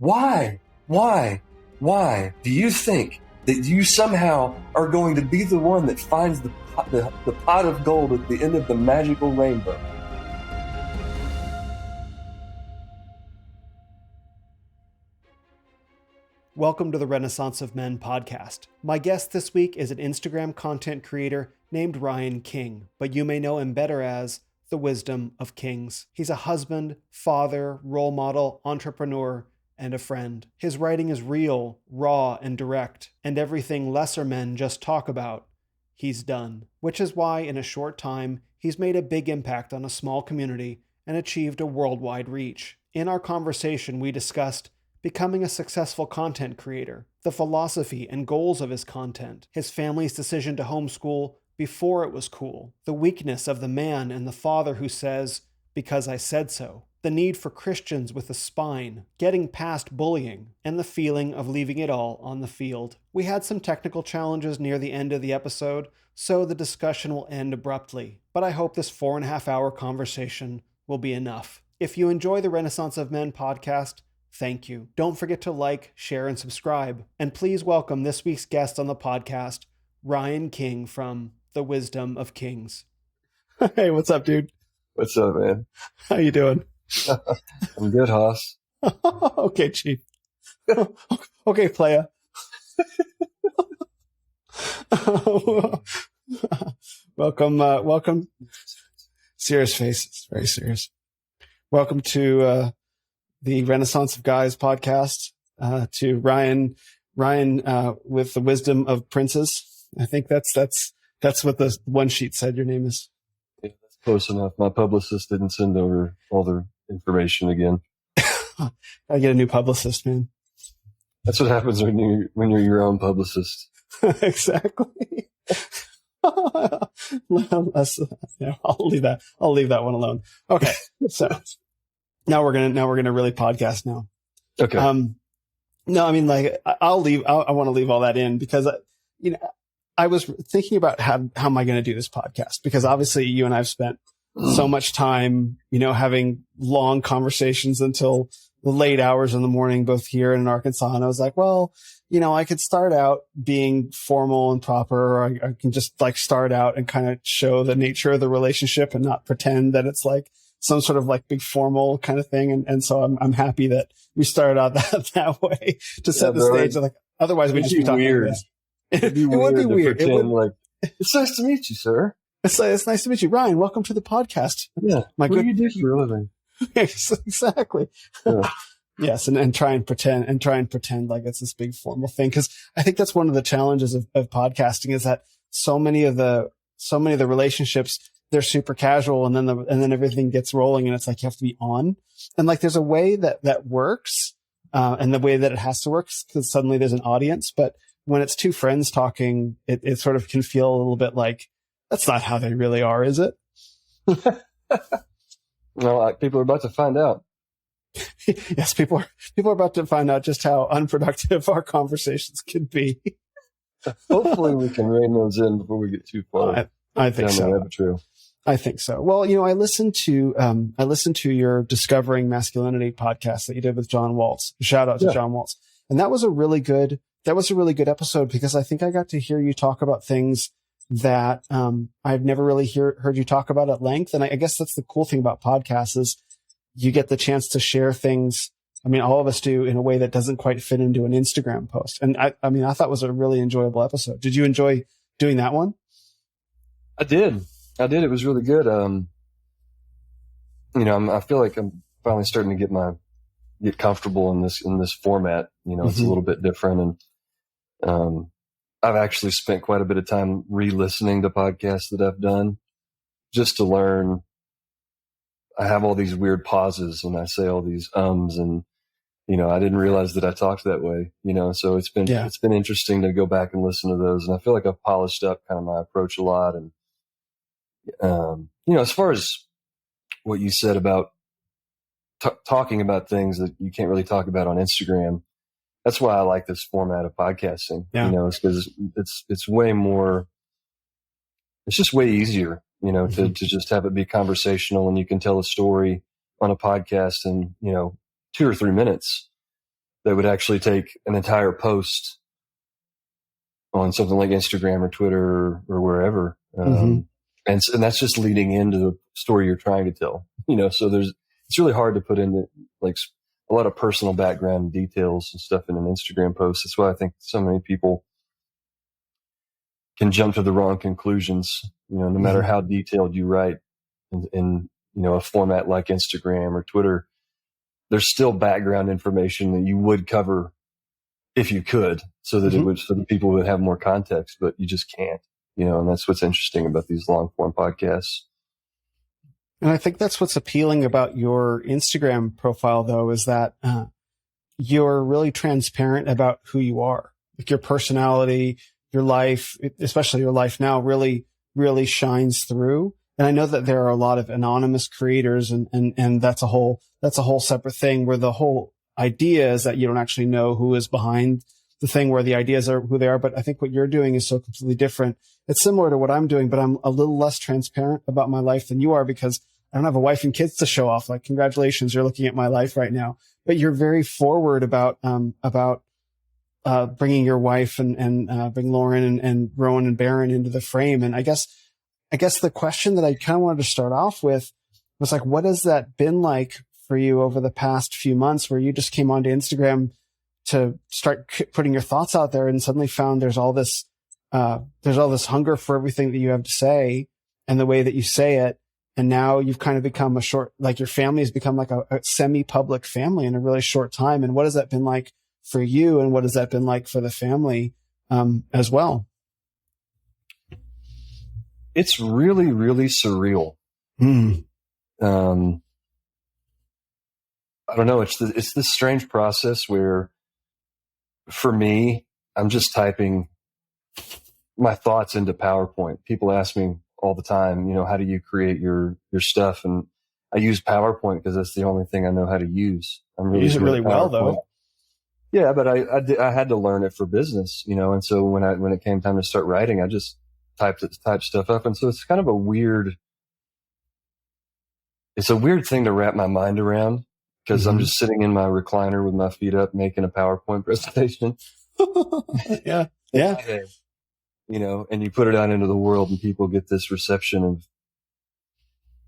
Why do you think that you somehow are going to be the one that finds the pot of gold at the end of the magical rainbow? Welcome to the Renaissance of Men podcast. My guest this week is an Instagram content creator named Ryan King, but you may know him better as the Wisdom of Kings. He's a husband, father, role model, entrepreneur, and a friend. His writing is real, raw, and direct, and everything lesser men just talk about, he's done. Which is why, in a short time, he's made a big impact on a small community and achieved a worldwide reach. In our conversation, we discussed becoming a successful content creator, the philosophy and goals of his content, his family's decision to homeschool before it was cool, the weakness of the man and the father who says, "Because I said so," the need for Christians with a spine, getting past bullying, and the feeling of leaving it all on the field. We had some technical challenges near the end of the episode, so the discussion will end abruptly, but I hope this 4.5-hour conversation will be enough. If you enjoy the Renaissance of Men podcast, thank you. Don't forget to like, share, and subscribe. And please welcome this week's guest on the podcast, Ryan King from The Wisdom of Kings. Hey, what's up, dude? What's up, man? How you doing? I'm good, Hoss. Okay, Chief. Okay, playa. Welcome. Serious faces, very serious. Welcome to the Renaissance of Guys podcast, to Ryan with the Wisdom of Princes. I think that's what the one sheet said your name is. Yeah, that's close enough. My publicist didn't send over all the information again. I get a new publicist, man. That's what happens when you're your own publicist. Exactly. I'll leave that one alone. Okay, so. Now we're gonna really podcast now. Okay. No, I mean, like, I want to leave all that in because, I was thinking about how am I going to do this podcast? Because obviously you and I've spent so much time, having long conversations until the late hours in the morning, both here and in Arkansas. And I was like, well, I could start out being formal and proper, or I can just like start out and kind of show the nature of the relationship and not pretend that it's like some sort of like big formal kind of thing. And so I'm happy that we started out that way to set the stage. Like, otherwise we'd just be talking weird. It would be weird. It's nice to meet you, sir. It's nice to meet you. Ryan, welcome to the podcast. Yeah. What do you do for a living? Exactly. Yeah. Yes. And try and pretend like it's this big formal thing. Cause I think that's one of the challenges of podcasting is that so many of the relationships, they're super casual and then everything gets rolling and it's like you have to be on. And like there's a way that works, and the way that it has to work because suddenly there's an audience. But when it's two friends talking, it sort of can feel a little bit like that's not how they really are, is it? Well, people are about to find out. Yes, people are about to find out just how unproductive our conversations can be. Hopefully we can rein those in before we get too far. I think so. I think so. Well, I listened to your Discovering Masculinity podcast that you did with John Waltz. Shout out to John Waltz. And that was a really good episode because I think I got to hear you talk about things that, I've never really heard you talk about at length. And I guess that's the cool thing about podcasts is you get the chance to share things. I mean, all of us do in a way that doesn't quite fit into an Instagram post. And I thought it was a really enjoyable episode. Did you enjoy doing that one? I did. It was really good. I feel like I'm finally starting to get comfortable in this format. It's a little bit different. And, I've actually spent quite a bit of time re-listening to podcasts that I've done just to learn. I have all these weird pauses and I say all these and, I didn't realize that I talked that way, so it's been interesting to go back and listen to those. And I feel like I've polished up kind of my approach a lot. And, as far as what you said about talking about things that you can't really talk about on Instagram, that's why I like this format of podcasting. It's because it's way more. It's just way easier, to just have it be conversational, and you can tell a story on a podcast in 2 or 3 minutes. that would actually take an entire post on something like Instagram or Twitter or wherever. And that's just leading into the story you're trying to tell, so it's really hard to put in like a lot of personal background details and stuff in an Instagram post. That's why I think so many people can jump to the wrong conclusions, no matter how detailed you write in a format like Instagram or Twitter. There's still background information that you would cover if you could, so that so that people would have more context, but you just can't, and that's what's interesting about these long form podcasts. And I think that's what's appealing about your Instagram profile, though, is that you're really transparent about who you are. Like your personality, your life, especially your life now, really, really shines through. And I know that there are a lot of anonymous creators, and that's a whole separate thing, where the whole idea is that you don't actually know who is behind the thing, where the ideas are who they are. But I think what you're doing is so completely different. It's similar to what I'm doing, but I'm a little less transparent about my life than you are, because I don't have a wife and kids to show off. Like, congratulations, you're looking at my life right now. But you're very forward about bringing your wife and bring Lauren and Rowan and Barron into the frame. And I guess the question that I kind of wanted to start off with was like, what has that been like for you over the past few months, where you just came onto Instagram to start putting your thoughts out there, and suddenly found there's all this hunger for everything that you have to say and the way that you say it. And now you've kind of become your family has become like a semi-public family in a really short time. And what has that been like for you? And what has that been like for the family, as well? It's really, really surreal. I don't know. It's this strange process where, for me, I'm just typing my thoughts into PowerPoint. People ask me all the time, how do you create your stuff? And I use PowerPoint because that's the only thing I know how to use. You use it really well, though. Yeah, but I had to learn it for business, and so when it came time to start writing, I just typed stuff up. And so it's kind of a weird thing to wrap my mind around, because I'm just sitting in my recliner with my feet up making a PowerPoint presentation. Yeah. And you put it out into the world and people get this reception of,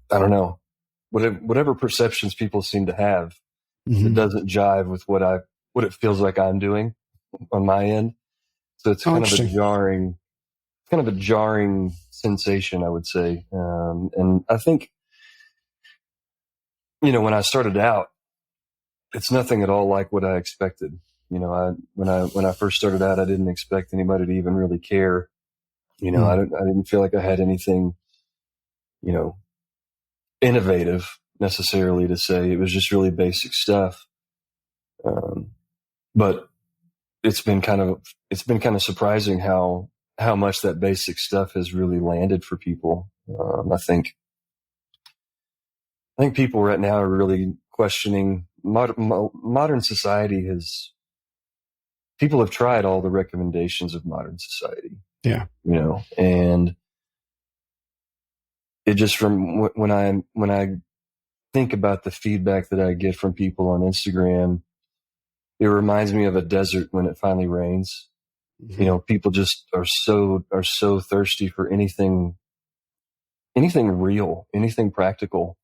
I don't know, whatever perceptions people seem to have. It doesn't jive with what it feels like I'm doing on my end. So it's kind of a jarring sensation, I would say. And I think, when I started out, it's nothing at all like what I expected. When I first started out, I didn't expect anybody to even really care. I didn't feel like I had anything, innovative necessarily to say. It was just really basic stuff. But it's been kind of surprising how much that basic stuff has really landed for people. I think people right now are really questioning modern society. People have tried all the recommendations of modern society. Yeah. And it just, from when I think about the feedback that I get from people on Instagram, it reminds me of a desert when it finally rains. People just are so thirsty for anything real, anything practical,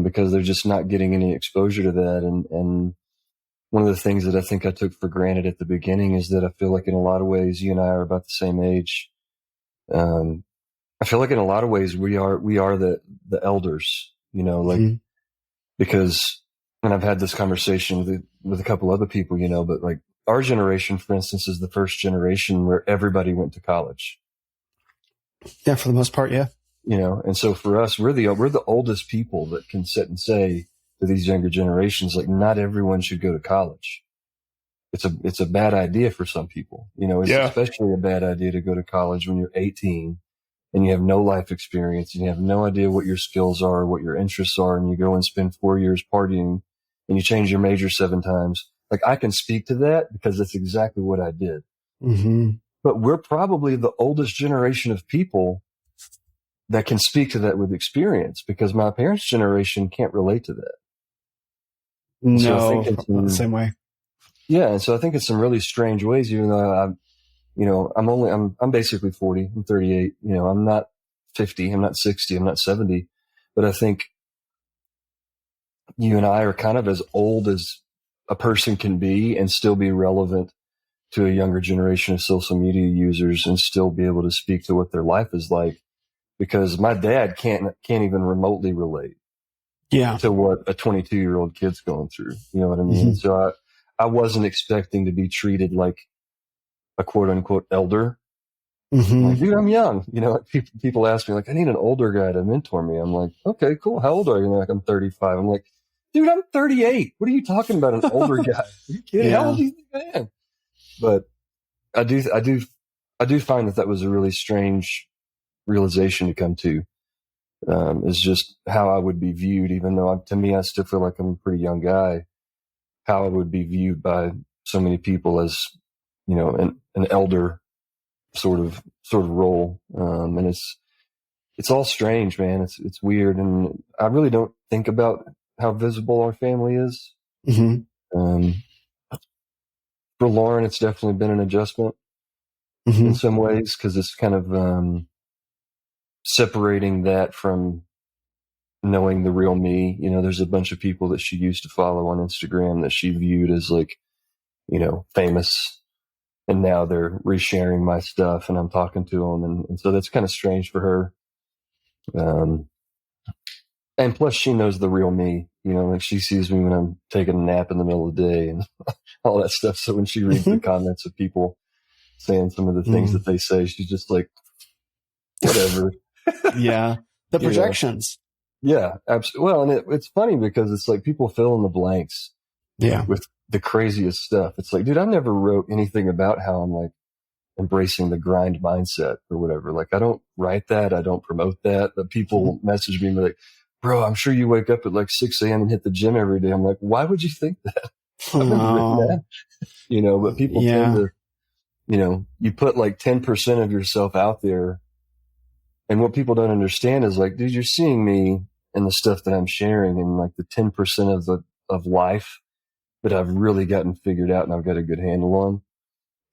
because they're just not getting any exposure to that. And one of the things that I think I took for granted at the beginning is that I feel like in a lot of ways, you and I are about the same age. I feel like in a lot of ways we are the elders, because, and I've had this conversation with a couple other people, but like our generation, for instance, is the first generation where everybody went to college. Yeah, for the most part, yeah. And so for us, we're the oldest people that can sit and say to these younger generations, like, not everyone should go to college. It's a bad idea for some people. It's especially a bad idea to go to college when you're 18 and you have no life experience and you have no idea what your skills are, what your interests are, and you go and spend 4 years partying and you change your major 7 times. Like, I can speak to that because that's exactly what I did. But we're probably the oldest generation of people that can speak to that with experience, because my parents' generation can't relate to that. No, so not the same way. Yeah. And so I think it's some really strange ways, even though I'm basically 40, I'm 38, I'm not 50, I'm not 60, I'm not 70, but I think you and I are kind of as old as a person can be and still be relevant to a younger generation of social media users and still be able to speak to what their life is like, because my dad can't even remotely relate to what a 22-year-old kid's going through. You know what I mean? Mm-hmm. So I wasn't expecting to be treated like a quote unquote elder. Mm-hmm. Like, dude, I'm young. People ask me like, I need an older guy to mentor me. I'm like, okay, cool. How old are you? And they're like, I'm 35. I'm like, dude, I'm 38. What are you talking about? An older guy? Are you kidding? How old do you think I am? But I do find that was a really strange realization to come to. Is just how I would be viewed, even though to me, I still feel like I'm a pretty young guy, how I would be viewed by so many people as, an elder sort of role. And it's all strange, man. It's weird. And I really don't think about how visible our family is. Mm-hmm. For Lauren, it's definitely been an adjustment in some ways, because it's kind of separating that from knowing the real me. There's a bunch of people that she used to follow on Instagram that she viewed as like, famous, and now they're resharing my stuff and I'm talking to them. And so that's kind of strange for her. And plus she knows the real me, like she sees me when I'm taking a nap in the middle of the day and all that stuff. So when she reads the comments of people saying some of the things that they say, she's just like, whatever. Yeah. The projections. Yeah, absolutely. Well, and it's funny because it's like people fill in the blanks with the craziest stuff. It's like, dude, I never wrote anything about how I'm like embracing the grind mindset or whatever. Like, I don't write that. I don't promote that. But people message me and be like, bro, I'm sure you wake up at like 6 a.m. and hit the gym every day. I'm like, why would you think that? I've never written that. But people tend to, you put like 10% of yourself out there. And what people don't understand is like, dude, you're seeing me and the stuff that I'm sharing and like the 10% of life that I've really gotten figured out and I've got a good handle on.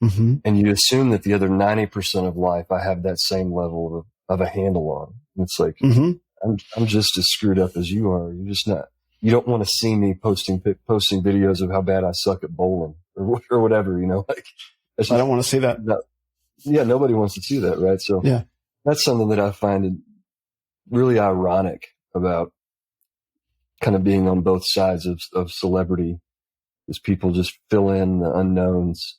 Mm-hmm. And you assume that the other 90% of life, I have that same level of a handle on. And it's like, I'm just as screwed up as you are. You're just not, you don't want to see me posting videos of how bad I suck at bowling or whatever, like I don't want to see that. Nobody wants to see that. Right. So that's something that I find really ironic about kind of being on both sides of celebrity, is people just fill in the unknowns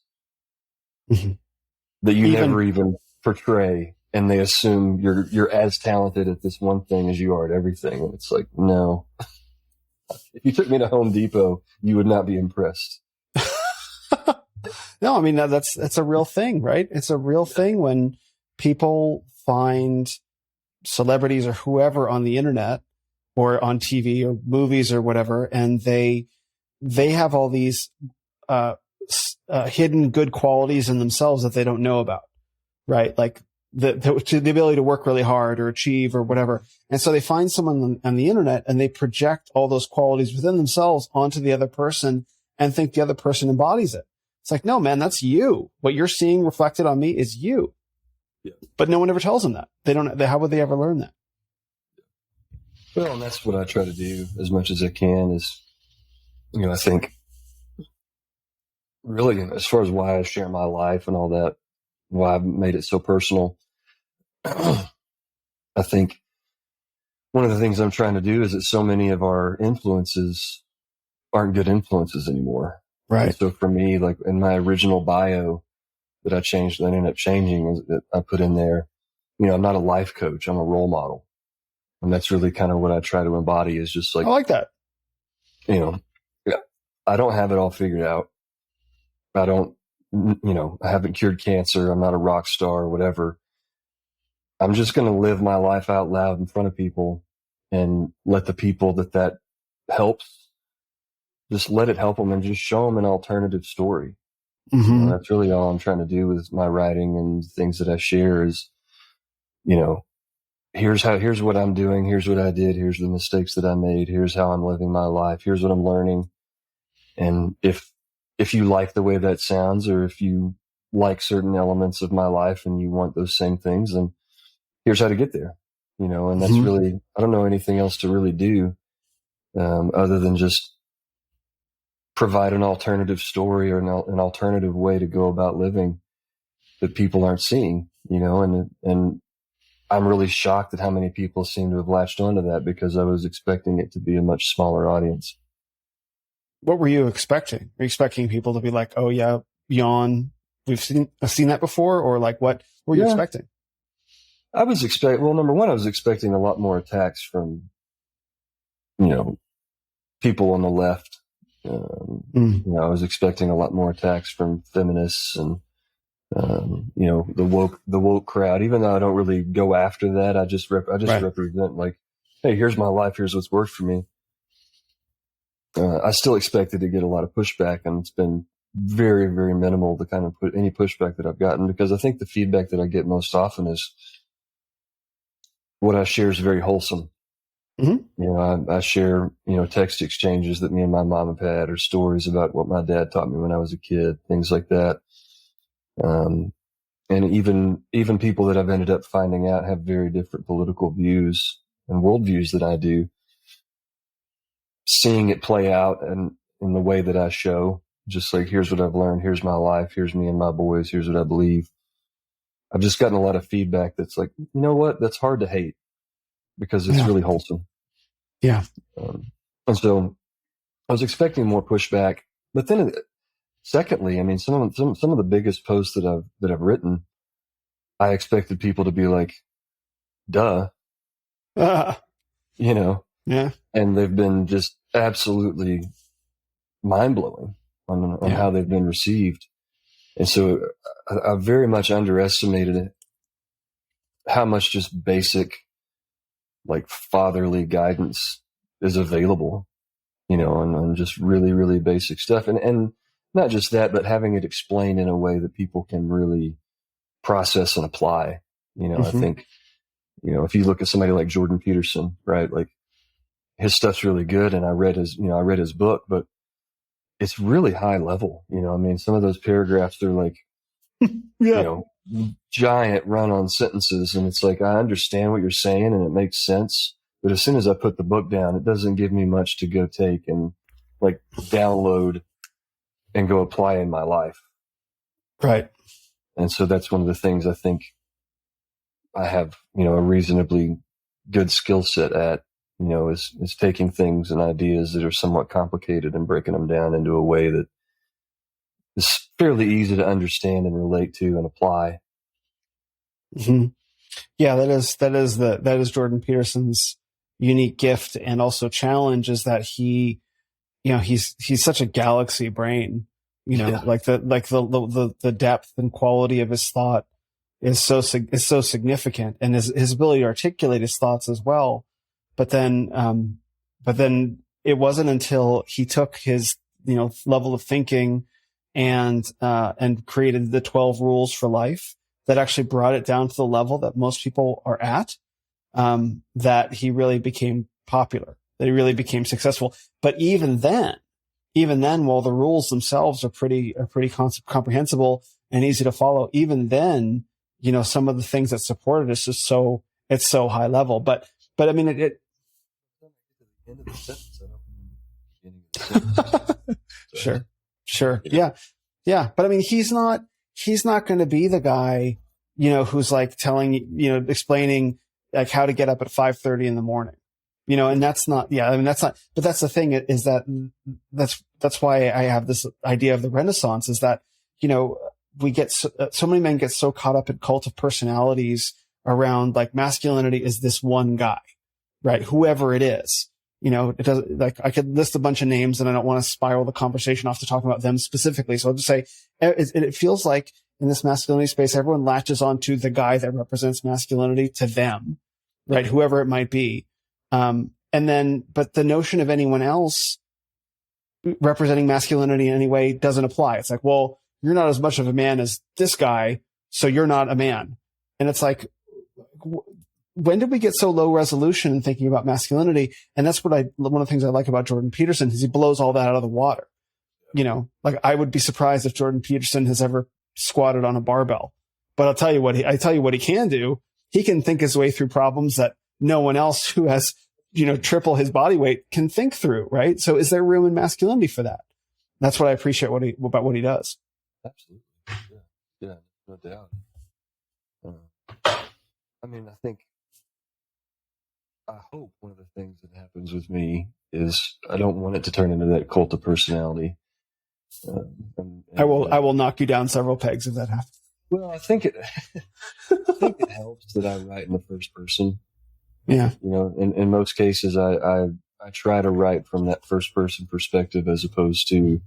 that you never even portray. And they assume you're as talented at this one thing as you are at everything. And it's like, no, if you took me to Home Depot, you would not be impressed. No, I mean, that's a real thing, right? It's a real thing when people find celebrities or whoever on the internet or on TV or movies or whatever, and they have all these hidden good qualities in themselves that they don't know about, right? Like the ability to work really hard or achieve or whatever. And so they find someone on the internet and they project all those qualities within themselves onto the other person and think the other person embodies it. It's like, no, man, that's you. What you're seeing reflected on me is you. Yeah. But no one ever tells them that. They don't. How would they ever learn that? Well, and that's what I try to do as much as I can is, I think really as far as why I share my life and all that, why I've made it so personal. I think one of the things I'm trying to do is that so many of our influences aren't good influences anymore. Right. And so for me, like in my original bio that I changed, that I ended up changing, is that I put in there, I'm not a life coach. I'm a role model. And that's really kind of what I try to embody, is just like, I like that. I don't have it all figured out. I don't, I haven't cured cancer. I'm not a rock star or whatever. I'm just going to live my life out loud in front of people and let the people that helps, just let it help them and just show them an alternative story. That's really all I'm trying to do with my writing and things that I share is, here's what I'm doing. Here's what I did. Here's the mistakes that I made. Here's how I'm living my life. Here's what I'm learning. And if if you like the way that sounds, or if you like certain elements of my life and you want those same things, then here's how to get there, and that's really, I don't know anything else to really do, other than just provide an alternative story or an alternative way to go about living that people aren't seeing, and I'm really shocked at how many people seem to have latched onto that, because I was expecting it to be a much smaller audience. What were you expecting? Were you expecting people to be like, "Oh yeah, yawn, I've seen that before," or like what were you expecting? I was number one, I was expecting a lot more attacks from, people on the left. I was expecting a lot more attacks from feminists and, the woke crowd. Even though I don't really go after that, I just represent, like, hey, here's my life, here's what's worked for me. I still expected to get a lot of pushback, and it's been very, very minimal, the kind of any pushback that I've gotten, because I think the feedback that I get most often is what I share is very wholesome. I share, text exchanges that me and my mom have had, or stories about what my dad taught me when I was a kid, things like that. And even people that I've ended up finding out have very different political views and worldviews than I do. Seeing it play out and in the way that I show, just like, here's what I've learned, here's my life, here's me and my boys, here's what I believe. I've just gotten a lot of feedback that's like, you know what, that's hard to hate, because it's really wholesome. Yeah. And so I was expecting more pushback, but then secondly, I mean, some of the biggest posts that I've written, I expected people to be like, duh, yeah. And they've been just absolutely mind blowing on how they've been received. And so I very much underestimated how much just basic, like, fatherly guidance is available, and just really, really basic stuff. And not just that, but having it explained in a way that people can really process and apply. I think, if you look at somebody like Jordan Peterson, right? Like, his stuff's really good. And I read his book, but it's really high level. I mean, some of those paragraphs, they're like, giant run-on sentences. And it's like, I understand what you're saying and it makes sense. But as soon as I put the book down, it doesn't give me much to go take and, like, download and go apply in my life. Right. And so that's one of the things I think I have, a reasonably good skill set at, is taking things and ideas that are somewhat complicated and breaking them down into a way that is fairly easy to understand and relate to and apply. Yeah, that is Jordan Peterson's unique gift and also challenge, is that he's such a galaxy brain, like the depth and quality of his thought is so significant, and his ability to articulate his thoughts as well. But then it wasn't until he took his, level of thinking and created the 12 rules for life that actually brought it down to the level that most people are at, that he really became popular, that he really became successful. But even then, while the rules themselves are pretty comprehensible and easy to follow, even then, some of the things that support it is just it's so high level. But I mean, Sure. Yeah. But I mean, he's not going to be the guy, who's like explaining like how to get up at 5:30 in the morning, and that's not, but that's the thing, is that that's why I have this idea of the Renaissance, is that, we get so many men get so caught up in cult of personalities around, like, masculinity is this one guy, right? Whoever it is. It doesn't, like, I could list a bunch of names and I don't want to spiral the conversation off to talk about them specifically. So I'll just say, it feels like in this masculinity space, everyone latches onto the guy that represents masculinity to them, right? Whoever it might be. But the notion of anyone else representing masculinity in any way doesn't apply. It's like, well, you're not as much of a man as this guy, so you're not a man. And it's like, when did we get so low resolution in thinking about masculinity? And that's one of the things I like about Jordan Peterson, is he blows all that out of the water, like I would be surprised if Jordan Peterson has ever squatted on a barbell. But I'll tell you what he can do. He can think his way through problems that no one else who has, triple his body weight can think through, right? So is there room in masculinity for that? That's what I appreciate about what he does. Absolutely. Yeah, no doubt. I hope one of the things that happens with me is I don't want it to turn into that cult of personality. I will knock you down several pegs if that happens. Well, I think it helps that I write in the first person. Yeah. In most cases, I try to write from that first person perspective as opposed to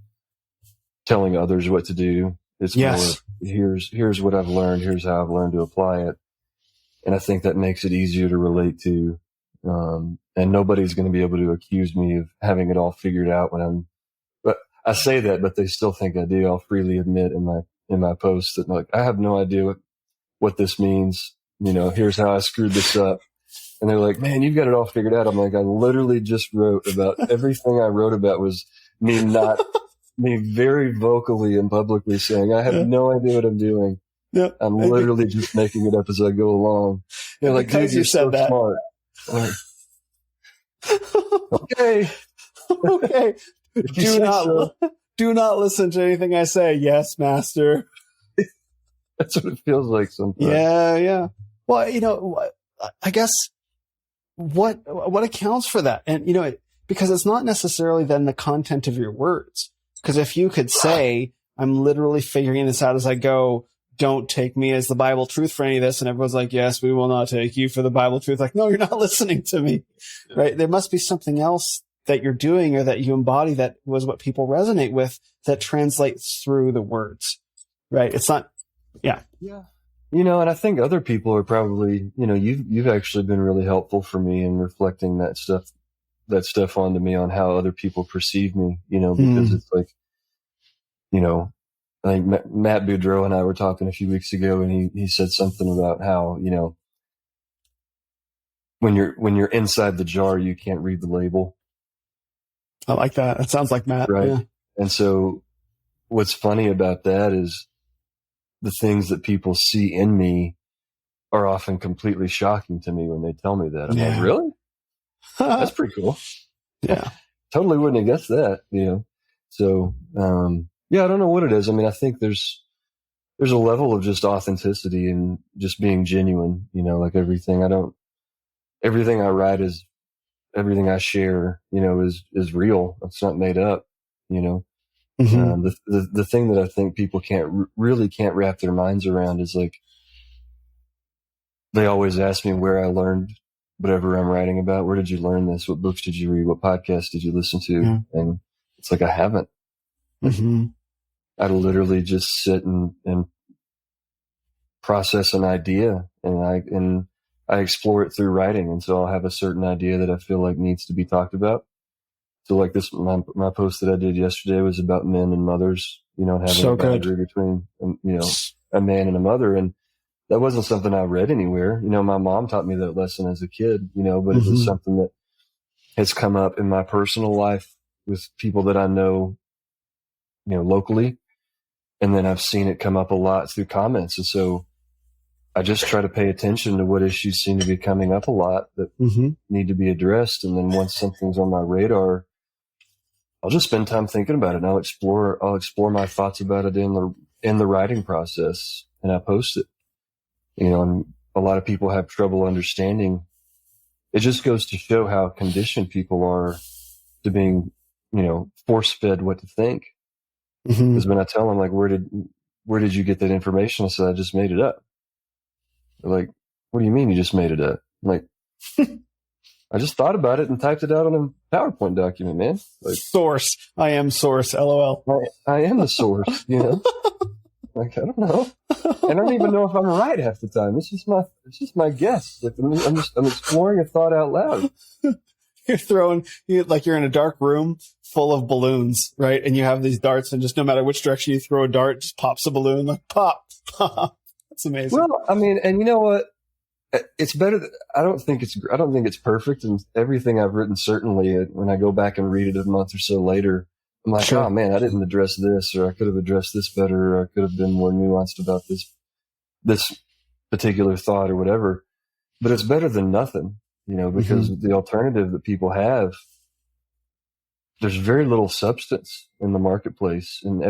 telling others what to do. It's more, here's what I've learned. Here's how I've learned to apply it. And I think that makes it easier to relate to. And nobody's going to be able to accuse me of having it all figured out but I say that, but they still think I do. I'll freely admit in my posts that like, I have no idea what this means. Here's how I screwed this up. And they're like, man, you've got it all figured out. I'm like, I literally just wrote about everything I wrote about was me very vocally and publicly saying, I have no idea what I'm doing. Yep. I'm literally just making it up as I go along. They're like, dude, you're so smart. Like, okay. Okay. Do not listen to anything I say. Yes, master. That's what it feels like sometimes. Yeah. Well, I guess what accounts for that? And, because it's not necessarily then the content of your words. Because if you could say, I'm literally figuring this out as I go, don't take me as the Bible truth for any of this. And everyone's like, yes, we will not take you for the Bible truth. Like, no, you're not listening to me. Yeah. Right. There must be something else that you're doing or that you embody that was what people resonate with that translates through the words. Right. It's not. Yeah. Yeah. And I think other people are probably, you've actually been really helpful for me in reflecting that stuff onto me on how other people perceive me, because it's like, I think Matt Boudreau and I were talking a few weeks ago, and he said something about how, when you're inside the jar, you can't read the label. I like that. That sounds like Matt. Right. Yeah. And so what's funny about that is the things that people see in me are often completely shocking to me when they tell me that. I'm like, really? That's pretty cool. Yeah. Totally wouldn't have guessed that, So, I don't know what it is. I mean, I think there's a level of just authenticity and just being genuine, like everything I write is everything I share, is real. It's not made up, Mm-hmm. The thing that I think people really can't wrap their minds around is like, they always ask me where I learned whatever I'm writing about. Where did you learn this? What books did you read? What podcasts did you listen to? Mm-hmm. And it's like, I haven't. Mm-hmm. I literally just sit and process an idea, and I explore it through writing. And so I'll have a certain idea that I feel like needs to be talked about. So like my post that I did yesterday was about men and mothers, and having a boundary between, a man and a mother. And that wasn't something I read anywhere. My mom taught me that lesson as a kid, but mm-hmm. It was something that has come up in my personal life with people that I know, locally. And then I've seen it come up a lot through comments. And so I just try to pay attention to what issues seem to be coming up a lot that mm-hmm. need to be addressed. And then once something's on my radar, I'll just spend time thinking about it, and I'll explore my thoughts about it in the writing process, and I post it. And a lot of people have trouble understanding. It just goes to show how conditioned people are to being, force-fed what to think. Because mm-hmm. when I tell them, like, where did you get that information? I said, I just made it up. They're like, what do you mean you just made it up? I'm like, I just thought about it and typed it out on a PowerPoint document, man. Like, source. I am source. LOL. I am the source, Like, I don't know. I don't even know if I'm right half the time. It's just my guess. Like, I'm exploring a thought out loud. You're in a dark room full of balloons, right? And you have these darts, and just no matter which direction you throw a dart, it just pops a balloon, like pop, pop. That's amazing. Well, I mean, and you know what? It's better. I don't think it's perfect. And everything I've written, certainly when I go back and read it a month or so later, I'm like, Sure. oh man, I didn't address this, or I could have addressed this better, or I could have been more nuanced about this particular thought or whatever. But it's better than nothing, because the alternative that people have, there's very little substance in the marketplace, and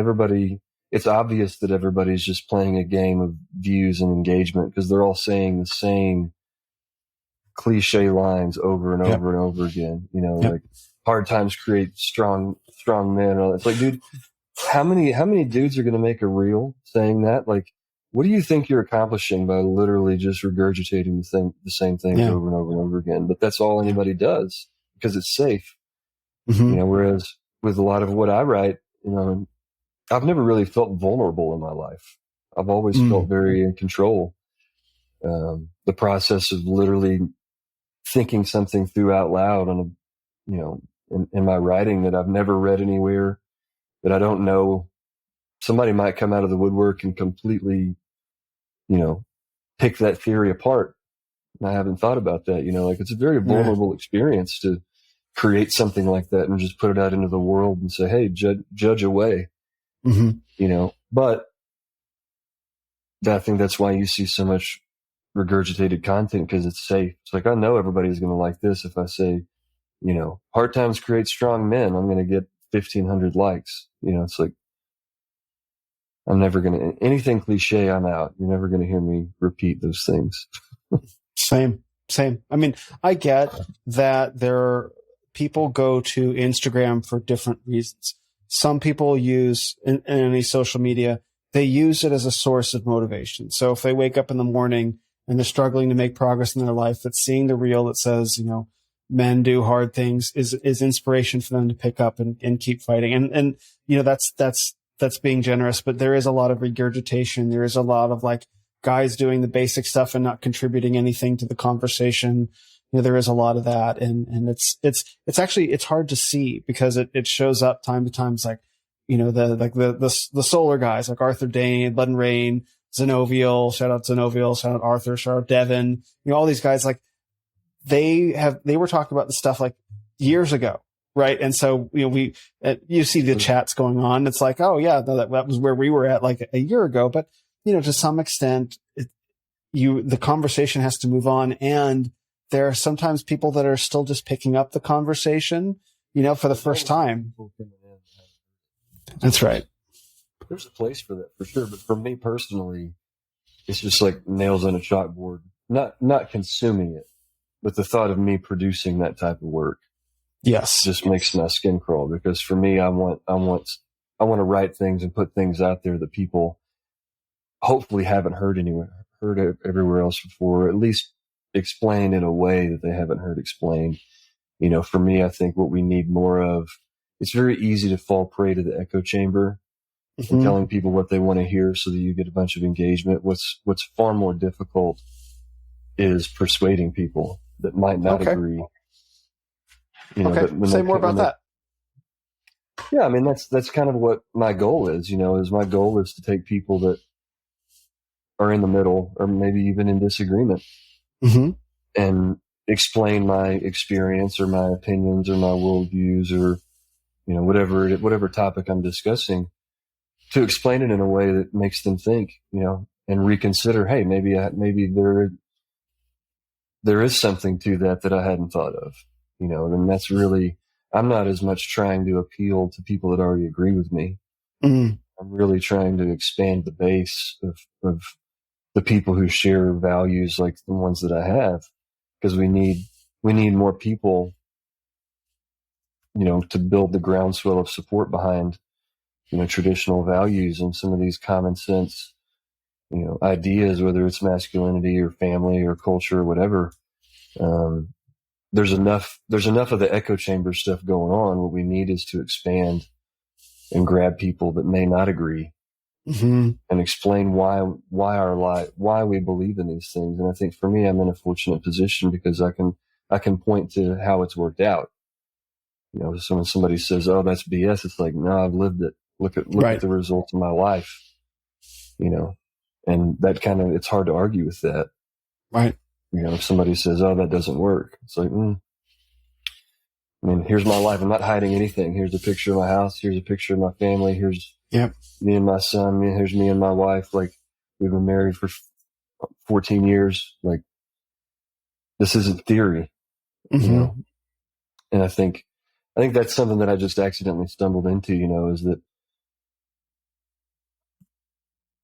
it's obvious that everybody's just playing a game of views and engagement because they're all saying the same cliche lines over and over and over again. Like hard times create strong men. It's like, dude, how many dudes are going to make a reel saying that? Like, what do you think you're accomplishing by literally just regurgitating the same things over and over and over again? But that's all anybody does because it's safe. Whereas with a lot of what I write, I've never really felt vulnerable in my life. I've always felt very in control. The process of literally thinking something through out loud in my writing that I've never read anywhere, that I don't know. Somebody might come out of the woodwork and completely, pick that theory apart. And I haven't thought about that, like it's a very vulnerable experience to create something like that and just put it out into the world and say, hey, judge away, but I think that's why you see so much regurgitated content, because it's safe. It's like, I know everybody's going to like this. If I say, hard times create strong men, I'm going to get 1,500 likes. It's like, I'm never going to, anything cliche, I'm out. You're never going to hear me repeat those things. Same. I mean, I get that people go to Instagram for different reasons. Some people use in any social media, they use it as a source of motivation. So if they wake up in the morning and they're struggling to make progress in their life, that seeing the reel that says, men do hard things is inspiration for them to pick up and keep fighting. And that's being generous, but there is a lot of regurgitation. There is a lot of like guys doing the basic stuff and not contributing anything to the conversation. There is a lot of that. And it's actually, it's hard to see because it shows up time to time. It's like, the solar guys like Arthur Dane, Bud and Rain, Zenovial, shout out Zenovial, shout out Arthur, shout out Devin, all these guys, like they were talking about this stuff like years ago. Right. And so, you see the chats going on. It's like, oh yeah, that was where we were at like a year ago. But, to some extent, the conversation has to move on. And there are sometimes people that are still just picking up the conversation, for the first time. That's right. There's a place for that for sure. But for me personally, it's just like nails on a chalkboard, not consuming it, but the thought of me producing that type of work. Yes. Just makes my skin crawl, because for me, I want to write things and put things out there that people hopefully haven't heard everywhere else before, or at least explained in a way that they haven't heard explained. For me, I think what we need more of, it's very easy to fall prey to the echo chamber and telling people what they want to hear so that you get a bunch of engagement. What's far more difficult is persuading people that might not agree. Say more about that. Yeah, I mean, that's kind of what my goal is. My goal is to take people that are in the middle, or maybe even in disagreement, and explain my experience or my opinions or my worldviews, or whatever topic I'm discussing, to explain it in a way that makes them think, and reconsider. Hey, maybe there is something to that I hadn't thought of. And that's really, I'm not as much trying to appeal to people that already agree with me. I'm really trying to expand the base of the people who share values like the ones that I have, because we need more people, to build the groundswell of support behind, traditional values and some of these common sense, ideas, whether it's masculinity or family or culture or whatever. There's enough of the echo chamber stuff going on. What we need is to expand and grab people that may not agree, and explain why we believe in these things. And I think for me, I'm in a fortunate position because I can point to how it's worked out. So when somebody says, "Oh, that's BS," it's like, no, I've lived it. Look at the results of my life. And that kind of, it's hard to argue with that. Right. If somebody says, "Oh, that doesn't work," it's like, I mean, here's my life. I'm not hiding anything. Here's a picture of my house. Here's a picture of my family. Here's me and my son. Here's me and my wife. Like, we've been married for 14 years. Like, this isn't theory, you know? And I think that's something that I just accidentally stumbled into, you know, is that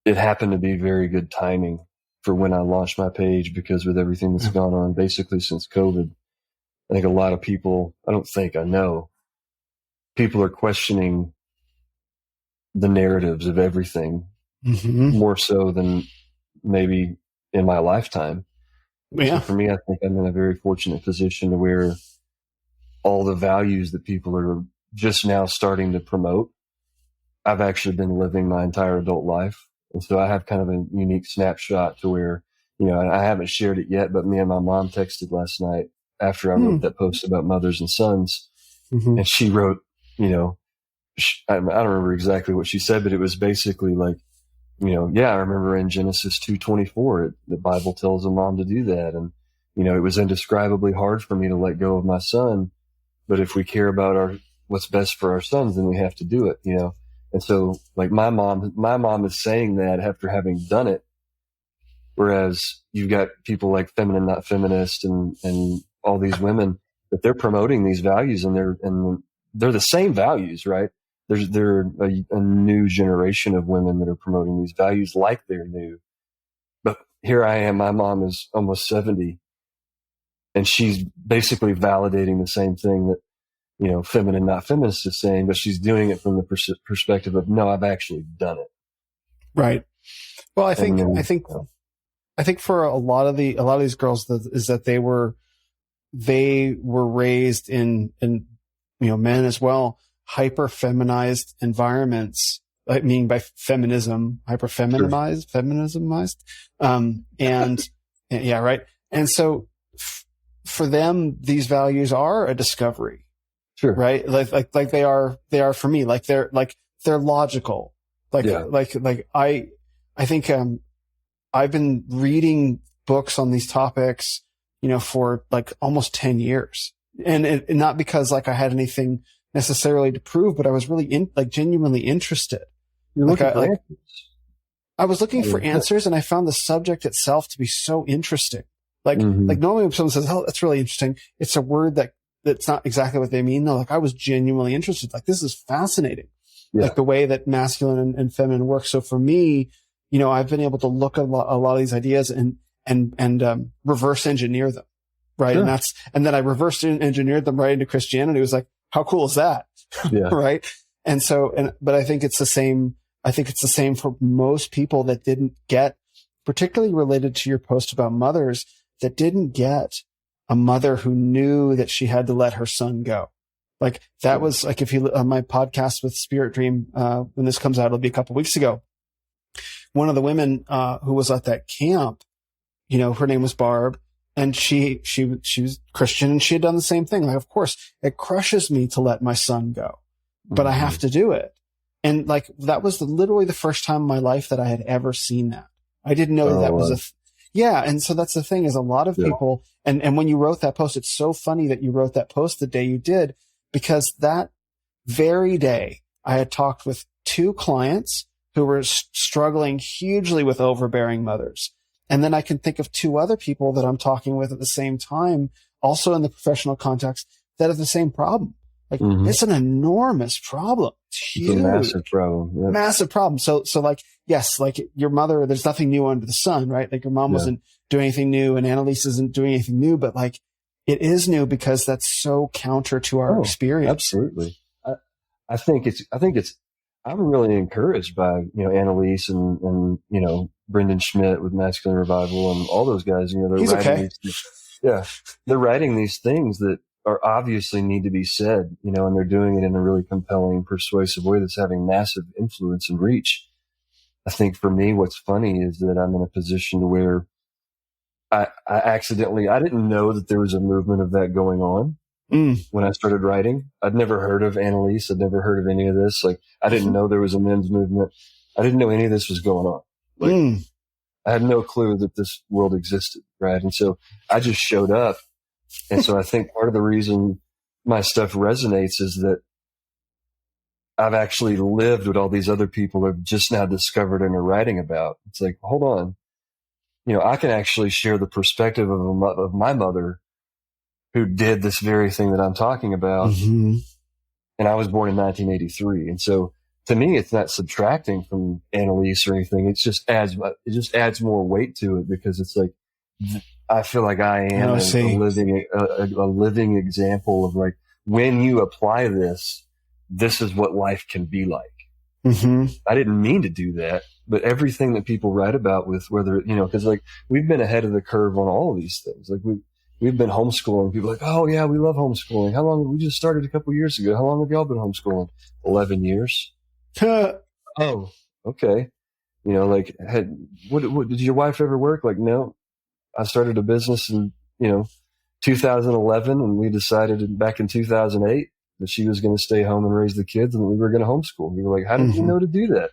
it happened to be very good timing for when I launched my page, because with everything that's gone on basically since COVID, I think a lot of people, I know, people are questioning the narratives of everything more so than maybe in my lifetime. Yeah. So for me, I think I'm in a very fortunate position to where all the values that people are just now starting to promote, I've actually been living my entire adult life. And so I have kind of a unique snapshot to where, you know, and I haven't shared it yet, but me and my mom texted last night after I wrote that post about mothers and sons. And she wrote, you know, I don't remember exactly what she said, but it was basically like, you know, yeah, I remember in Genesis 2:24, the Bible tells a mom to do that. And, you know, it was indescribably hard for me to let go of my son. But if we care about what's best for our sons, then we have to do it, you know? And so, like, my mom is saying that after having done it. Whereas you've got people like Feminine Not Feminist and all these women that they're promoting these values, and they're the same values, right? They're a new generation of women that are promoting these values like they're new. But here I am, my mom is almost 70, and she's basically validating the same thing that, you know, Feminine Not Feminist is saying, but she's doing it from the perspective of, no, I've actually done it. Right. Well, I think for a lot of these girls is that they were raised in, you know, men as well, hyper feminized environments. I mean, by feminism, hyper feminized, feminismized. And yeah, right. And so for them, these values are a discovery. Sure. Right. Like they are for me, they're logical. I think, I've been reading books on these topics, you know, for like almost 10 years, and not because like I had anything necessarily to prove, but I was really genuinely interested. I was looking for answers, and I found the subject itself to be so interesting. Like normally when someone says, "Oh, that's really interesting," it's a word that's not exactly what they mean. No, like I was genuinely interested. Like, this is fascinating. Yeah. Like the way that masculine and feminine work. So for me, you know, I've been able to look at a lot of these ideas and reverse engineer them. Right. Sure. And then I reverse engineered them right into Christianity. It was like, how cool is that? Yeah. Right. And so, but I think it's the same. I think it's the same for most people that didn't get, particularly related to your post about mothers, that didn't get a mother who knew that she had to let her son go. Like that was like, if you, on my podcast with Spirit Dream, when this comes out, it'll be a couple weeks ago. One of the women, who was at that camp, you know, her name was Barb, and she was Christian, and she had done the same thing. Like, of course, it crushes me to let my son go, but I have to do it. And like, that was literally the first time in my life that I had ever seen that. I didn't know that was yeah. And so that's the thing, is a lot of people, and when you wrote that post, it's so funny that you wrote that post the day you did, because that very day I had talked with 2 clients who were struggling hugely with overbearing mothers. And then I can think of 2 other people that I'm talking with at the same time, also in the professional context, that have the same problem. Like, it's an enormous problem. It's huge. It's a massive problem. Yep. Massive problem. So like, yes, like your mother, there's nothing new under the sun, right? Like your mom wasn't doing anything new, and Annalise isn't doing anything new, but like it is new because that's so counter to our experience. Absolutely. I think I'm really encouraged by, you know, Annalise and, you know, Brendan Schmidt with Masculine Revival and all those guys, you know, they're writing these things that are obviously need to be said, you know, and they're doing it in a really compelling, persuasive way that's having massive influence and reach. I think for me, what's funny is that I'm in a position to where I didn't know that there was a movement of that going on. When I started writing, I'd never heard of Annalise. I'd never heard of any of this. Like, I didn't know there was a men's movement. I didn't know any of this was going on. Like, I had no clue that this world existed. Right. And so I just showed up. And so I think part of the reason my stuff resonates is that I've actually lived what all these other people have just now discovered and are writing about. It's like, hold on. I can actually share the perspective of my mother who did this very thing that I'm talking about. Mm-hmm. And I was born in 1983. And so to me, it's not subtracting from Annalise or anything. It just adds more weight to it, because it's like, I feel like I am a living example of, like, when you apply this is what life can be like. Mm-hmm. I didn't mean to do that, but everything that people write about with whether, because like we've been ahead of the curve on all of these things. Like we've been homeschooling. People are like, oh yeah, we love homeschooling. How long? We just started a couple of years ago. How long have y'all been homeschooling? 11 years. Oh, okay. Like, what did your wife ever work? Like, no, I started a business in, 2011, and we decided back in 2008 that she was going to stay home and raise the kids, and we were going to homeschool. We were like, how did you know to do that?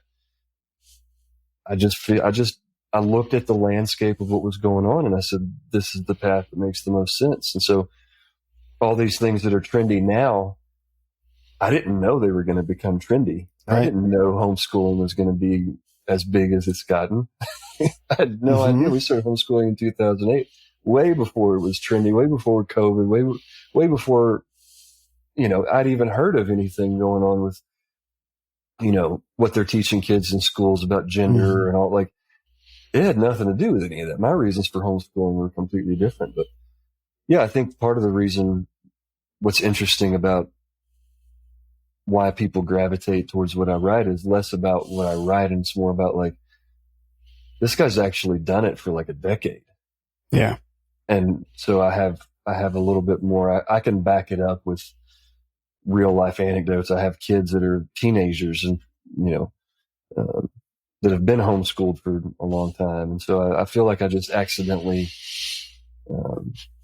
I looked at the landscape of what was going on, and I said, this is the path that makes the most sense. And so all these things that are trendy now, I didn't know they were going to become trendy. Right. I didn't know homeschooling was going to be as big as it's gotten. I had no idea. We started homeschooling in 2008, way before it was trendy, way before COVID, way before, I'd even heard of anything going on with, what they're teaching kids in schools about gender and all. Like, it had nothing to do with any of that. My reasons for homeschooling were completely different. But yeah, I think part of the reason, what's interesting about why people gravitate towards what I write is less about what I write, and it's more about, like, this guy's actually done it for like a decade. Yeah. And so I have a little bit more, I can back it up with real life anecdotes. I have kids that are teenagers and, that have been homeschooled for a long time. And so I feel like I just accidentally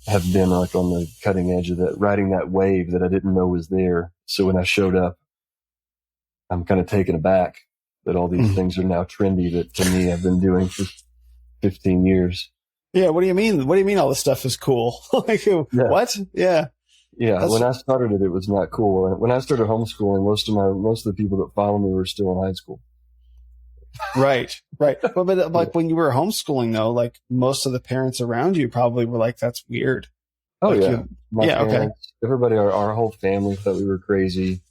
have been like on the cutting edge of that, riding that wave that I didn't know was there. So when I showed up, I'm kind of taken aback that all these things are now trendy that, to me, I've been doing for 15 years. Yeah. What do you mean? What do you mean all this stuff is cool? Like, what? Yeah. Yeah. When I started it was not cool. When I started homeschooling, most of the people that follow me were still in high school. Right. But like, when you were homeschooling, though, like, most of the parents around you probably were like, that's weird. Oh, like, yeah. My parents, okay. Everybody, our whole family thought we were crazy.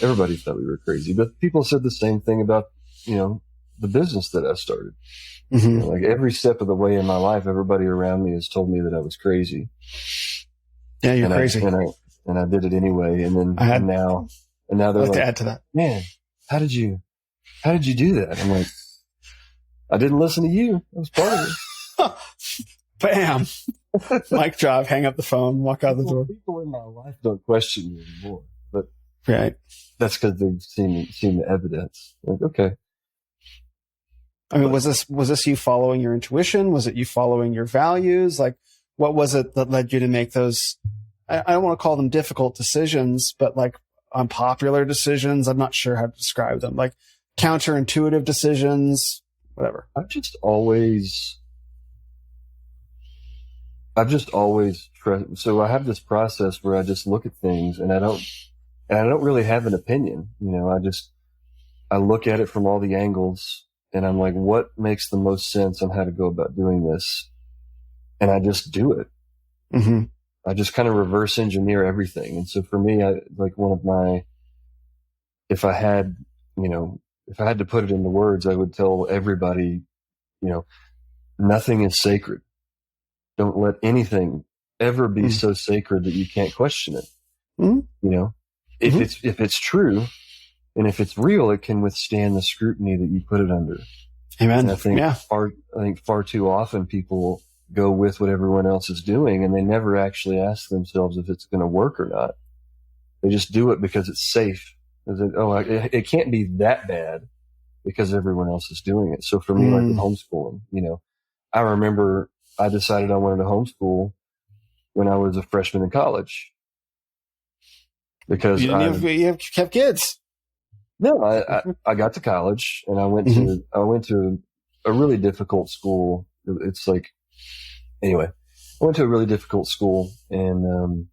Everybody thought we were crazy. But people said the same thing about, the business that I started. Like, every step of the way in my life, everybody around me has told me that I was crazy. Yeah, you're crazy. And I did it anyway. And then now they're like, to add to that, man, how did you do that? I'm like, I didn't listen to you. I was part of it. Bam. Mic drop, hang up the phone, walk out the door. People in my life don't question me anymore, but right. That's because they've seen the evidence. Like, okay. I mean, was this you following your intuition? Was it you following your values? Like, what was it that led you to make those, I don't want to call them difficult decisions, but like unpopular decisions? I'm not sure how to describe them. Like counterintuitive decisions, whatever. I've just always so I have this process where I just look at things and I don't really have an opinion. I look at it from all the angles and I'm like, what makes the most sense on how to go about doing this? And I just do it. I just kind of reverse engineer everything. And so for me, if I had to put it into words, I would tell everybody, nothing is sacred. Don't let anything ever be so sacred that you can't question it. If it's true and if it's real, it can withstand the scrutiny that you put it under. Amen. And I think far too often people go with what everyone else is doing and they never actually ask themselves if it's going to work or not. They just do it because it's safe. It can't be that bad because everyone else is doing it. So for me, like with homeschooling, I remember I decided I wanted to homeschool when I was a freshman in college. Because you have kids. No, I got to college and I went to a really difficult school. It's like, anyway, I went to a really difficult school and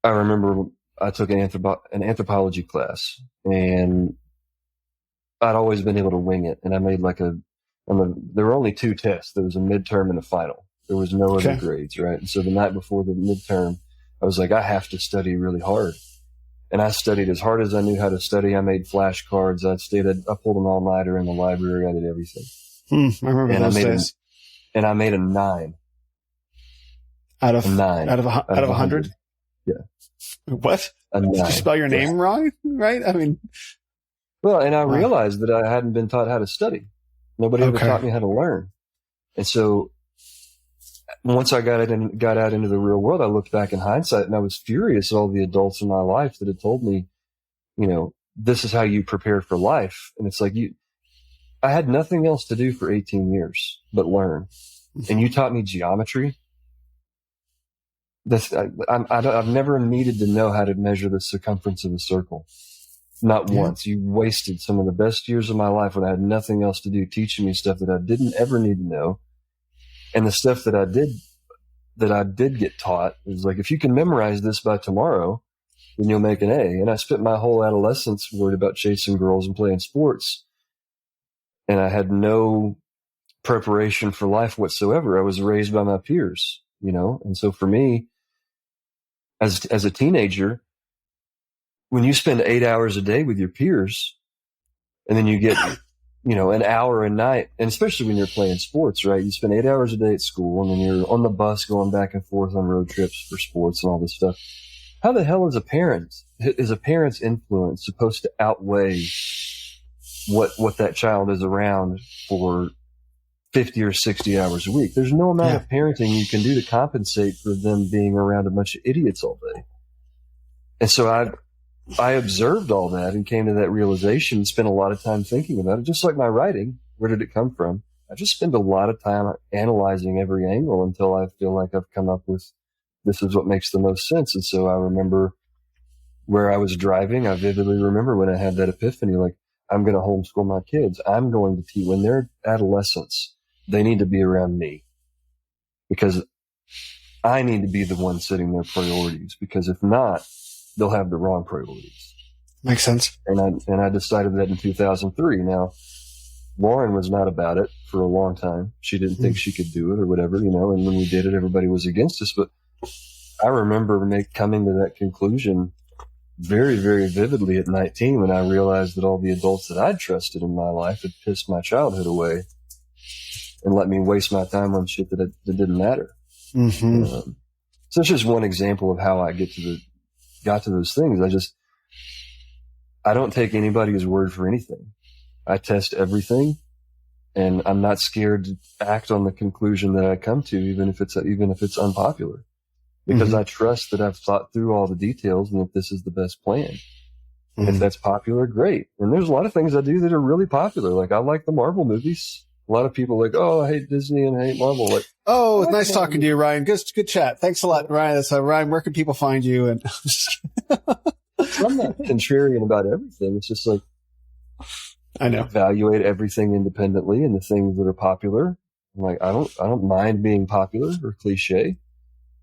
I remember I took an anthropology class, and I'd always been able to wing it. And I made there were only 2 tests. There was a midterm and a final. There was no other grades, right? And so the night before the midterm, I was like, I have to study really hard. And I studied as hard as I knew how to study. I made flashcards. I pulled an all-nighter in the library. I did everything. I remember those days. And I made a 9. Out of 100? Yeah. What? A 9. Did you spell your name wrong? Right? I mean, well, and I realized that I hadn't been taught how to study. Nobody ever taught me how to learn. And so once I got out into the real world, I looked back in hindsight and I was furious at all the adults in my life that had told me, this is how you prepare for life. And it's like, I had nothing else to do for 18 years but learn. And you taught me geometry. I've never needed to know how to measure the circumference of a circle. Not once. You wasted some of the best years of my life when I had nothing else to do, teaching me stuff that I didn't ever need to know. And the stuff that I did get taught is like, if you can memorize this by tomorrow, then you'll make an A. And I spent my whole adolescence worried about chasing girls and playing sports. And I had no preparation for life whatsoever. I was raised by my peers, And so for me, as a teenager, when you spend 8 hours a day with your peers and then you get, an hour a night, and especially when you're playing sports, right? You spend 8 hours a day at school and then you're on the bus going back and forth on road trips for sports and all this stuff. How the hell is a parent's influence supposed to outweigh what that child is around for 50 or 60 hours a week? There's no amount of parenting you can do to compensate for them being around a bunch of idiots all day. And so I observed all that and came to that realization, spent a lot of time thinking about it, just like my writing. Where did it come from? I just spend a lot of time analyzing every angle until I feel like I've come up with, this is what makes the most sense. And so I remember where I was driving. I vividly remember when I had that epiphany, like, I'm going to homeschool my kids. I'm going to teach when they're adolescents. They need to be around me because I need to be the one setting their priorities, because if not, they'll have the wrong priorities. Makes sense. And I decided that in 2003. Now, Lauren was not about it for a long time. She didn't think she could do it or whatever, and when we did it, everybody was against us. But I remember coming to that conclusion very, very vividly at 19 when I realized that all the adults that I'd trusted in my life had pissed my childhood away and let me waste my time on shit that didn't matter. So it's just one example of how I got to those things. I don't take anybody's word for anything. I test everything, and I'm not scared to act on the conclusion that I come to, even if it's unpopular, because I trust that I've thought through all the details and that this is the best plan. If that's popular, great. And there's a lot of things I do that are really popular. Like, I like the Marvel movies. A lot of people are like, oh, I hate Disney and I hate Marvel. Like, oh, it's nice talking to you, Ryan. Good chat. Thanks a lot, Ryan. So, Ryan, where can people find you? And I'm not contrarian about everything. It's just like, I know, evaluate everything independently, and the things that are popular. I'm like, I don't mind being popular or cliche,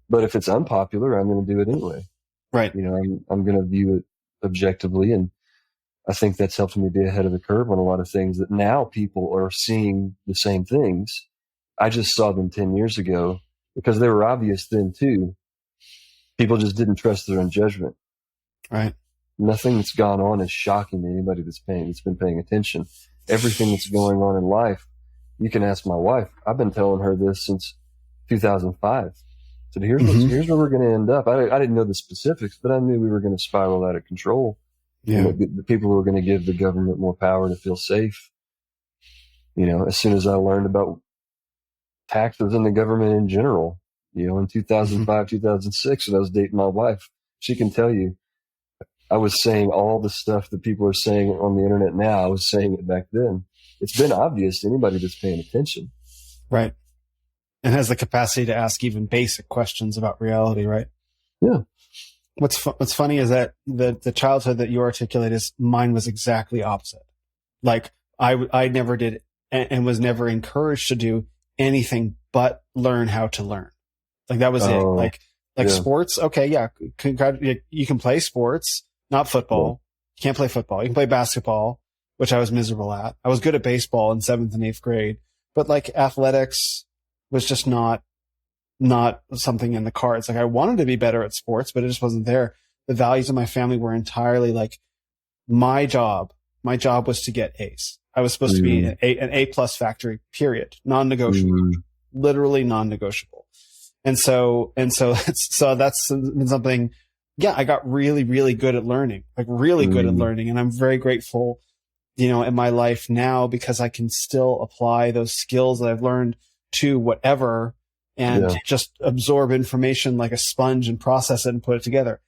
but if it's unpopular, I'm going to do it anyway. Right. I'm going to view it objectively, and I think that's helped me be ahead of the curve on a lot of things that now people are seeing the same things. I just saw them 10 years ago because they were obvious then too. People just didn't trust their own judgment. Right. Nothing that's gone on is shocking to anybody that's been paying attention. Everything that's going on in life, you can ask my wife. I've been telling her this since 2005. So here's where we're going to end up. I didn't know the specifics, but I knew we were going to spiral out of control. Yeah. The people who are going to give the government more power to feel safe. As soon as I learned about taxes and the government in general, in 2005, 2006, when I was dating my wife, she can tell you, I was saying all the stuff that people are saying on the internet now. I was saying it back then. It's been obvious to anybody that's paying attention. Right. And has the capacity to ask even basic questions about reality, right? Yeah. What's funny is that the childhood that you articulate is mine was exactly opposite. Like I never did and was never encouraged to do anything but learn how to learn. Like that was it. Like Like Yeah. sports, okay, yeah, you can play sports, not football. You can't play football. You can play basketball, which I was miserable at. I was good at baseball in 7th and 8th grade, but like athletics was just not something in the cards. Like I wanted to be better at sports, but it just wasn't there. The values of my family were entirely like my job was to get A's. I was supposed to be an A plus factory, period. Non-negotiable, literally non-negotiable. And so that's been something, yeah, I got really, really good at learning, like really good at learning. And I'm very grateful, in my life now because I can still apply those skills that I've learned to whatever and just absorb information like a sponge and process it and put it together.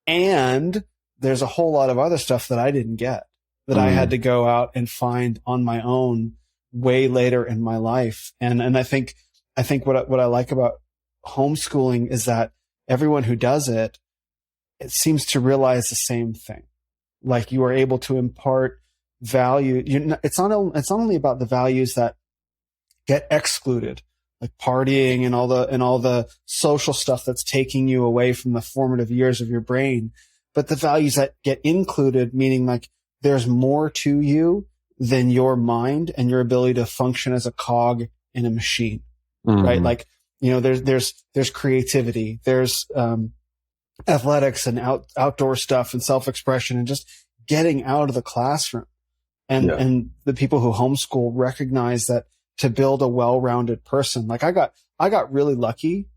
And there's a whole lot of other stuff that I didn't get that I had to go out and find on my own way later in my life. And I think what I like about homeschooling is that everyone who does it seems to realize the same thing. Like you are able to impart value. It's not only about the values that get excluded, like partying and all the social stuff that's taking you away from the formative years of your brain, but the values that get included, meaning like there's more to you than your mind and your ability to function as a cog in a machine, right? Like, there's creativity, there's, athletics and outdoor stuff and self-expression and just getting out of the classroom. And the people who homeschool recognize that to build a well-rounded person, like I got really lucky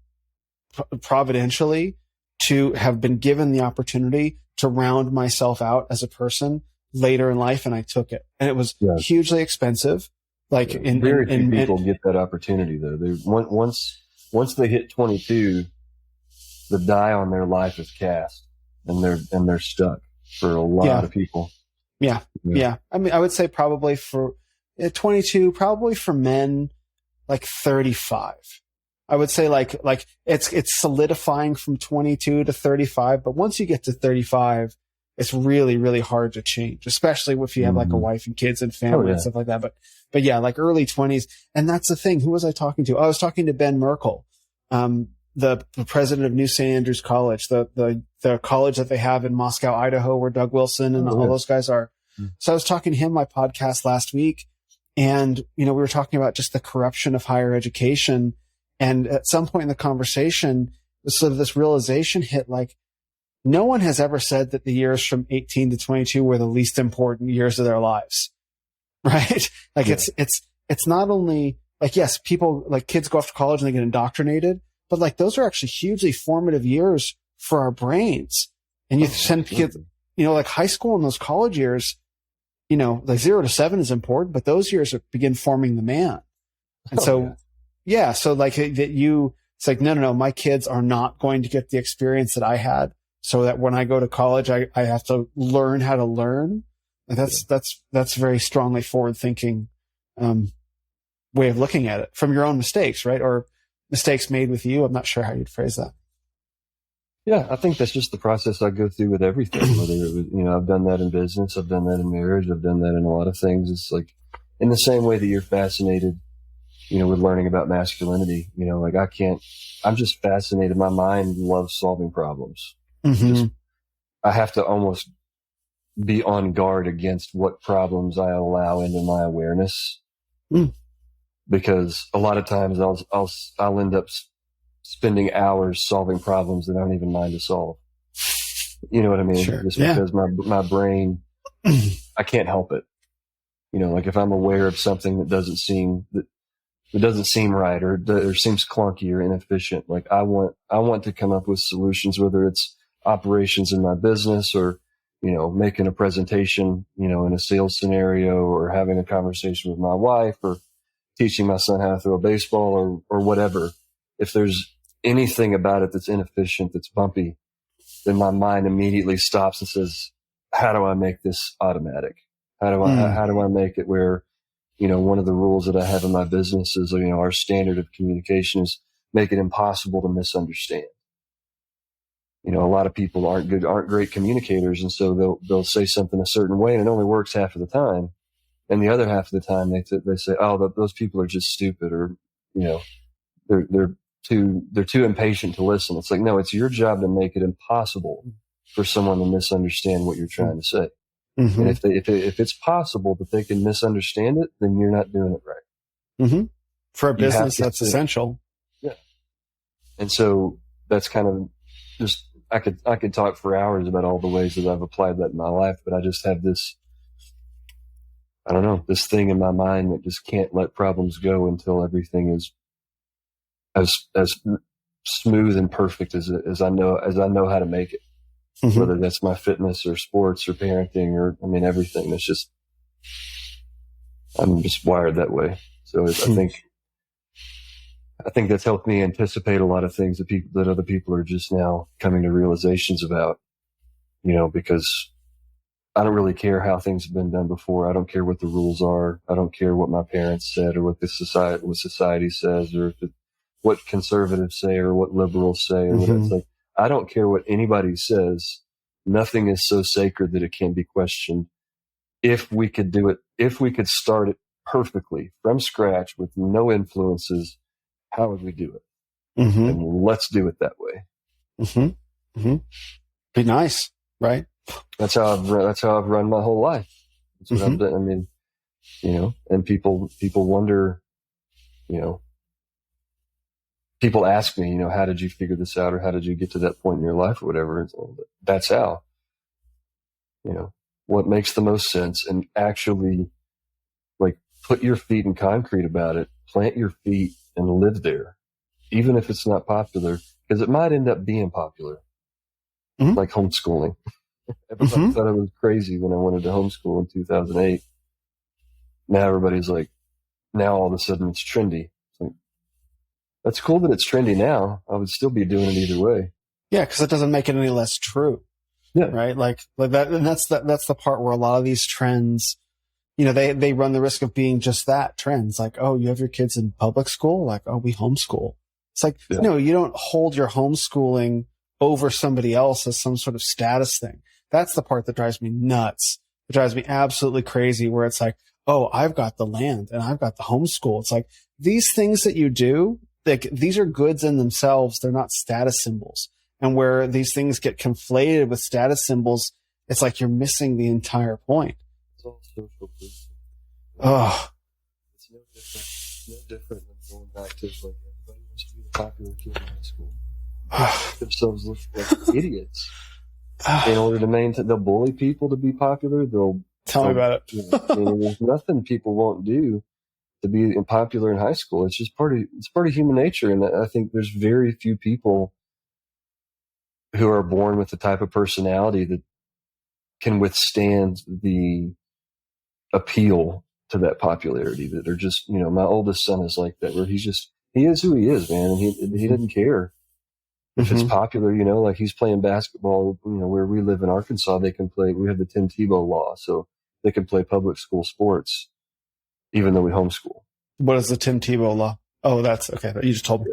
providentially to have been given the opportunity to round myself out as a person later in life. And I took it, and it was hugely expensive. Like very few people get that opportunity though. Once they hit 22, the die on their life is cast, and they're stuck for a lot of people. Yeah. I mean, I would say probably for 22, probably for men, like 35. I would say like it's solidifying from 22 to 35. But once you get to 35, it's really, really hard to change, especially if you have like a wife and kids and family and stuff like that. But yeah, like early 20s. And that's the thing. Who was I talking to? I was talking to Ben Merkel, the president of New St. Andrews College, the college that they have in Moscow, Idaho, where Doug Wilson and all those guys are. So I was talking to him, my podcast last week, and, we were talking about just the corruption of higher education. And at some point in the conversation, sort of this realization hit, like, no one has ever said that the years from 18 to 22 were the least important years of their lives. Right? Like it's not only like, yes, people, like kids go off to college and they get indoctrinated, but like those are actually hugely formative years for our brains. And you send kids, like high school and those college years, like 0 to 7 is important, but those years begin forming the man. And so like it's like, no, my kids are not going to get the experience that I had, so that when I go to college, I have to learn how to learn. And that's very strongly forward thinking, way of looking at it from your own mistakes, right? Or mistakes made with you. I'm not sure how you'd phrase that. Yeah, I think that's just the process I go through with everything. Whether it was, I've done that in business, I've done that in marriage, I've done that in a lot of things. It's like in the same way that you're fascinated, with learning about masculinity. Like I'm just fascinated. My mind loves solving problems. I have to almost be on guard against what problems I allow into my awareness, because a lot of times I'll end up spending hours solving problems that I don't even mind to solve. You know what I mean? Sure. Just because my brain, I can't help it. Like if I'm aware of something that doesn't seem right or seems clunky or inefficient, like I want to come up with solutions, whether it's operations in my business or, making a presentation, in a sales scenario, or having a conversation with my wife, or teaching my son how to throw a baseball, or whatever. If there's anything about it that's inefficient, that's bumpy, then my mind immediately stops and says, how do I make this automatic? How do I make it where, one of the rules that I have in my business is, our standard of communication is make it impossible to misunderstand. A lot of people aren't great communicators. And so they'll say something a certain way and it only works half of the time. And the other half of the time they say, oh, those people are just stupid, or, they're they're too impatient to listen. It's like, no, it's your job to make it impossible for someone to misunderstand what you're trying to say. Mm-hmm. And if it's possible that they can misunderstand it, then you're not doing it right. Mm-hmm. For a business, that's essential. Yeah. And so that's kind of just, I could talk for hours about all the ways that I've applied that in my life, but I just have this, I don't know, this thing in my mind that just can't let problems go until everything is as smooth and perfect as I know how to make it. Mm-hmm. Whether that's my fitness or sports or parenting or, I mean, everything. That's just, I'm just wired that way. So I think that's helped me anticipate a lot of things that other people are just now coming to realizations about, because I don't really care how things have been done before. I don't care what the rules are. I don't care what my parents said or what society says or what conservatives say or what liberals say or what it's like. I don't care what anybody says. Nothing is so sacred that it can't be questioned. If we could do it, if we could start it perfectly from scratch with no influences, how would we do it? Mm-hmm. And let's do it that way. Mm-hmm. Mm-hmm. Be nice, right? That's how I've run my whole life. That's what I've done. I mean, and people wonder, people ask me, how did you figure this out, or how did you get to that point in your life, or whatever. That's how. What makes the most sense, and actually, like, put your feet in concrete about it. Plant your feet and live there, even if it's not popular, because it might end up being popular, like homeschooling. Everybody thought I was crazy when I wanted to homeschool in 2008. Now everybody's like, now all of a sudden it's trendy. It's like, that's cool that it's trendy now. I would still be doing it either way. Yeah, because it doesn't make it any less true. Yeah. Right? Like that, and that's the part where a lot of these trends, they run the risk of being just that, trends. Like, oh, you have your kids in public school? Like, oh, we homeschool. It's like, no, you don't hold your homeschooling over somebody else as some sort of status thing. That's the part that drives me nuts. It drives me absolutely crazy, where it's like, oh, I've got the land and I've got the homeschool. It's like, these things that you do, like, these are goods in themselves. They're not status symbols. And where these things get conflated with status symbols, it's like you're missing the entire point. It's all social proof. Oh. It's no different than going back to, like, everybody wants to be the popular kid in high school. Themselves look like idiots. In order to maintain, they'll bully people to be popular. Tell me about it. There's nothing people won't do to be popular in high school. It's just part of human nature. And I think there's very few people who are born with the type of personality that can withstand the appeal to that popularity, that are just, my oldest son is like that, where he is who he is, man. And he doesn't care. If it's popular, like he's playing basketball, where we live in Arkansas, we have the Tim Tebow law, so they can play public school sports, even though we homeschool. What is the Tim Tebow law? Oh, that's okay. You just told me.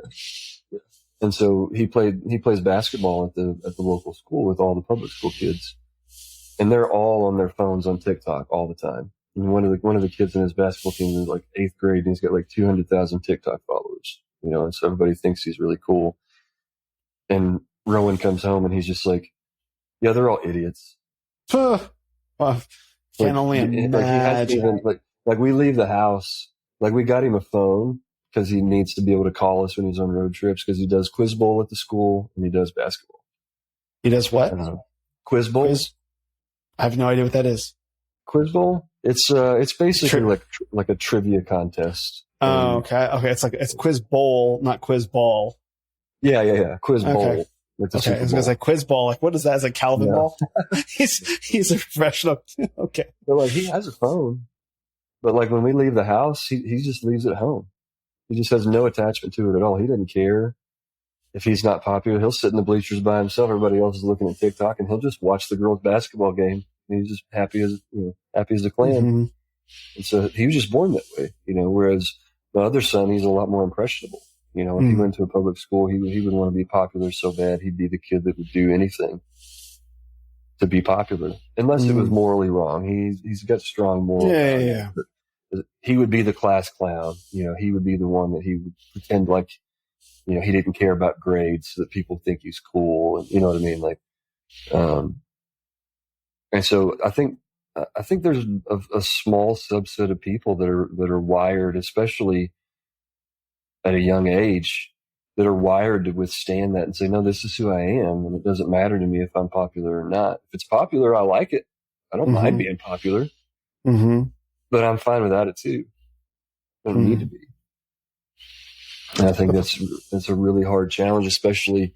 Yeah. And so he plays basketball at the local school with all the public school kids, and they're all on their phones on TikTok all the time. And one of the kids in his basketball team is like 8th grade, and he's got like 200,000 TikTok followers, and so everybody thinks he's really cool. And Rowan comes home and he's just like, yeah, they're all idiots. Well, can only imagine. Like we leave the house, like we got him a phone because he needs to be able to call us when he's on road trips, because he does quiz bowl at the school and he does basketball. He does what? Quiz bowl. I have no idea what that is. Quiz bowl. It's basically like a trivia contest. Oh, okay. It's quiz bowl, not quiz ball. Yeah. Quiz bowl. Okay. I was going to say quiz ball. Like, what is that? Is it Calvin ball? He's a professional. Okay. But like, he has a phone, but like when we leave the house, he just leaves it home. He just has no attachment to it at all. He doesn't care if he's not popular. He'll sit in the bleachers by himself. Everybody else is looking at TikTok, and he'll just watch the girls' basketball game. And he's just happy as a clam. Mm-hmm. And so he was just born that way, whereas the other son, he's a lot more impressionable. If he went to a public school, he would want to be popular so bad. He'd be the kid that would do anything to be popular, unless it was morally wrong. He's got strong moral. Yeah. But he would be the class clown. He would be the one that he would pretend like he didn't care about grades so that people think he's cool. And you know what I mean? Like, and so I think there's a small subset of people that are wired, especially at a young age, that are wired to withstand that and say, no, this is who I am. And it doesn't matter to me if I'm popular or not. If it's popular, I like it. I don't mind being popular, but I'm fine without it too. I don't need to be. And I think that's a really hard challenge, especially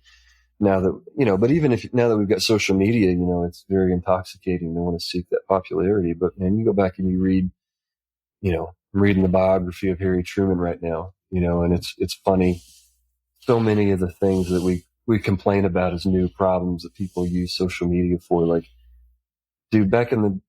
now that, but even now that we've got social media, it's very intoxicating to want to seek that popularity. But man, you go back and you read, I'm reading the biography of Harry Truman right now, and it's funny. So many of the things that we complain about as new problems that people use social media for, like, dude, back in the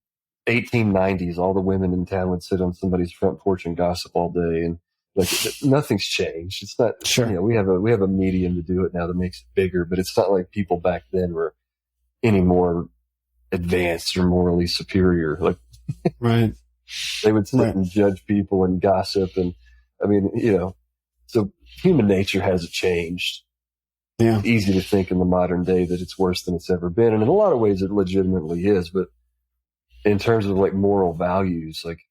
1890s, all the women in town would sit on somebody's front porch and gossip all day, and like nothing's changed. It's not, sure. We have a medium to do it now that makes it bigger, but it's not like people back then were any more advanced or morally superior. Like, right. They would sit and judge people and gossip, and I mean, so human nature hasn't changed. Yeah. It's easy to think in the modern day that it's worse than it's ever been. And in a lot of ways it legitimately is. But in terms of like moral values, like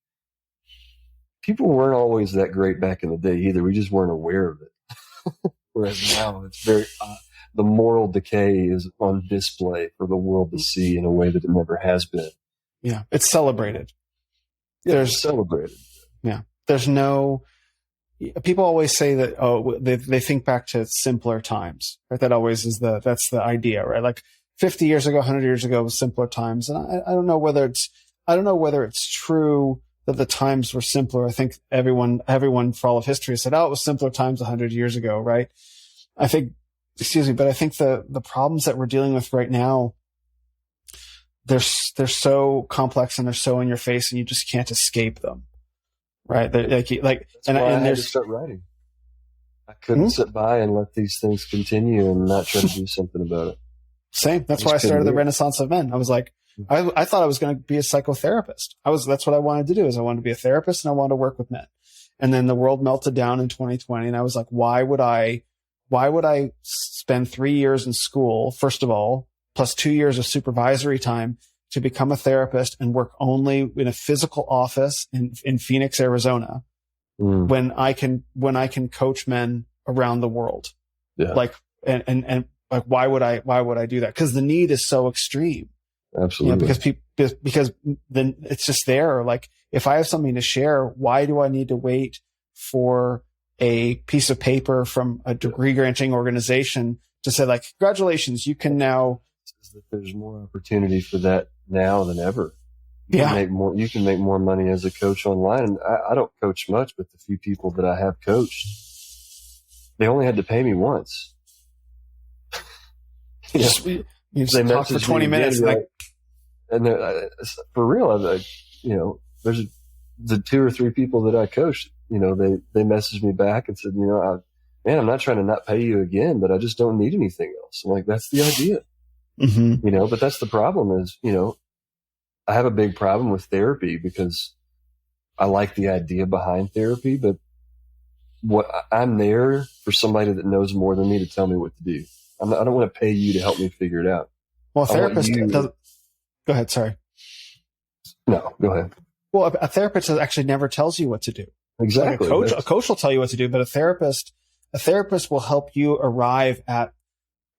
people weren't always that great back in the day either. We just weren't aware of it. Whereas now it's the moral decay is on display for the world to see in a way that it never has been. Yeah. It's celebrated. Yeah, it's celebrated. Yeah. There's no, people always say that, they think back to simpler times, right? That always is that's the idea, right? Like 50 years ago, 100 years ago was simpler times. And I don't know whether it's true that the times were simpler. I think everyone for all of history said, it was simpler times 100 years ago, right? I think the problems that we're dealing with right now, they're so complex and they're so in your face and you just can't escape them. Right. That's why I had to start writing. I couldn't sit by and let these things continue and not try to do something about it. Same. That's why I started the Renaissance of Men. I was like, I thought I was going to be a psychotherapist. That's what I wanted to do, is I wanted to be a therapist and I wanted to work with men. And then the world melted down in 2020. And I was like, why would I spend 3 years in school, first of all, plus 2 years of supervisory time to become a therapist and work only in a physical office in Phoenix, Arizona, when I can coach men around the world. Yeah. Like, and like, why would I do that? Cause the need is so extreme. Absolutely. Because then it's just there. Like, if I have something to share, why do I need to wait for a piece of paper from a degree granting organization to say, like, congratulations, you can now. There's more opportunity for that now than ever. You can make more money as a coach online. And I don't coach much, but the few people that I have coached, they only had to pay me once. You just talk for 20 minutes. For real, there's the 2 or 3 people that I coached, they messaged me back and said, I'm not trying to not pay you again, but I just don't need anything else. I'm like, that's the idea. Mm-hmm. But that's the problem is, I have a big problem with therapy because I like the idea behind therapy, but I'm there for somebody that knows more than me to tell me what to do. I don't want to pay you to help me figure it out. Well, a therapist doesn't. Go ahead. Sorry. No, go ahead. Well, a therapist actually never tells you what to do. Exactly. Like a coach will tell you what to do, but a therapist will help you arrive at.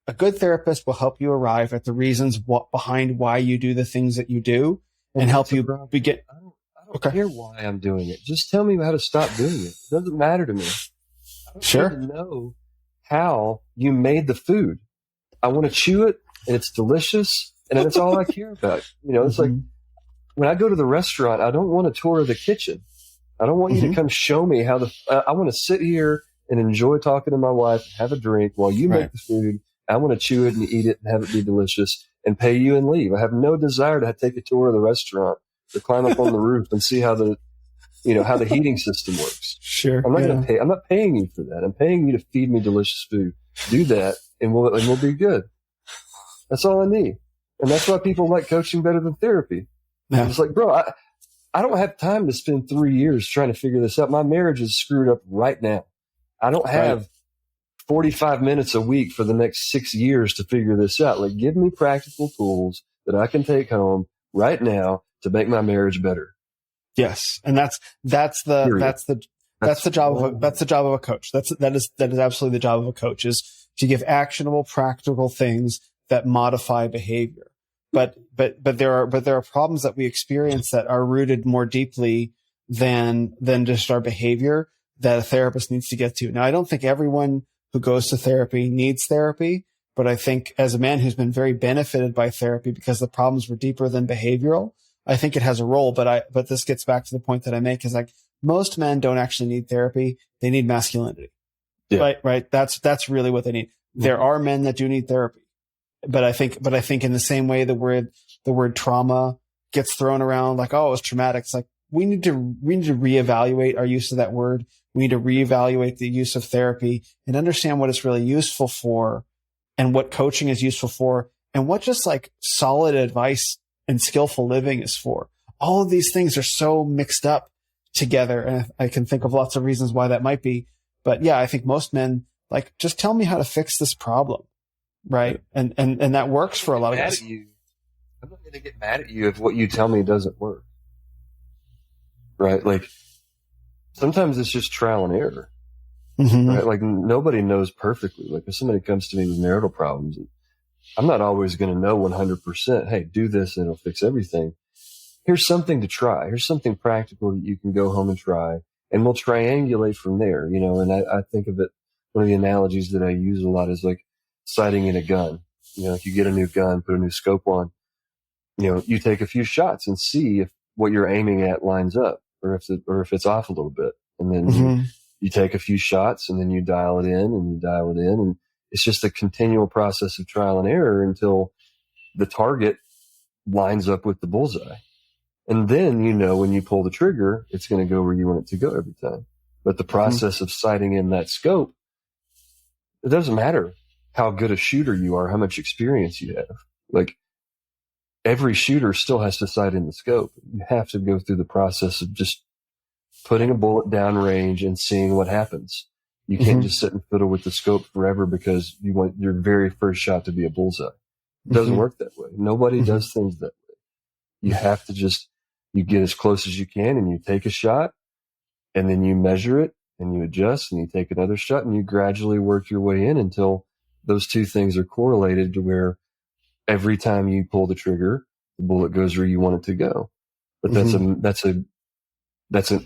A good therapist will help you arrive at the reasons behind why you do the things that you do, and help you begin. I don't care why I'm doing it. Just tell me how to stop doing it. It doesn't matter to me. I don't need to know how you made the food. I want to chew it, and it's delicious, and that's all I care about. It's like when I go to the restaurant, I don't want a tour of the kitchen. I don't want you to come show me how I want to sit here and enjoy talking to my wife, have a drink while you make the food. I want to chew it and eat it and have it be delicious and pay you and leave. I have no desire to take a tour of the restaurant or climb up on the roof and see how the heating system works. Sure. I'm not going to pay. I'm not paying you for that. I'm paying you to feed me delicious food. Do that and we'll be good. That's all I need. And that's why people like coaching better than therapy. Yeah. It's like, bro, I don't have time to spend 3 years trying to figure this out. My marriage is screwed up right now. I don't have 45 minutes a week for the next 6 years to figure this out. Like, give me practical tools that I can take home right now to make my marriage better. Yes. And that's the job of a coach. That is absolutely the job of a coach, is to give actionable, practical things that modify behavior. But there are problems that we experience that are rooted more deeply than just our behavior that a therapist needs to get to. Now, I don't think everyone who goes to therapy needs therapy, but I think as a man who's been very benefited by therapy because the problems were deeper than behavioral, I think it has a role. But this gets back to the point that I make, is like, most men don't actually need therapy. They need masculinity. Yeah. Right. That's really what they need. Mm-hmm. There are men that do need therapy, but I think in the same way the word trauma gets thrown around, like, oh, it was traumatic. It's like, we need to reevaluate our use of that word. We need to reevaluate the use of therapy and understand what it's really useful for, and what coaching is useful for, and what just like solid advice and skillful living is for. All of these things are so mixed up together, and I can think of lots of reasons why that might be. But yeah, I think most men, like, just tell me how to fix this problem, right? And that works for a lot of guys. I'm not going to get mad at you if what you tell me doesn't work, right? Like, sometimes it's just trial and error, mm-hmm. right? Like, nobody knows perfectly. Like, if somebody comes to me with marital problems, I'm not always going to know 100%, hey, do this and it'll fix everything. Here's something to try. Here's something practical that you can go home and try, and we'll triangulate from there, you know. And I think of it, one of the analogies that I use a lot is like sighting in a gun. You know, if you get a new gun, put a new scope on, you know, you take a few shots and see if what you're aiming at lines up, or if it's off a little bit. And then mm-hmm. you take a few shots, and then you dial it in and you dial it in. And it's just a continual process of trial and error until the target lines up with the bullseye. And then, you know, when you pull the trigger, it's going to go where you want it to go every time. But the process mm-hmm. of sighting in that scope, it doesn't matter how good a shooter you are, how much experience you have. Like, every shooter still has to sight in the scope. You have to go through the process of just putting a bullet down range and seeing what happens. You can't mm-hmm. just sit and fiddle with the scope forever because you want your very first shot to be a bullseye. It doesn't mm-hmm. work that way. Nobody mm-hmm. does things that way. You have to just, you get as close as you can and you take a shot, and then you measure it and you adjust and you take another shot, and you gradually work your way in until those two things are correlated to where every time you pull the trigger, the bullet goes where you want it to go. But mm-hmm. that's a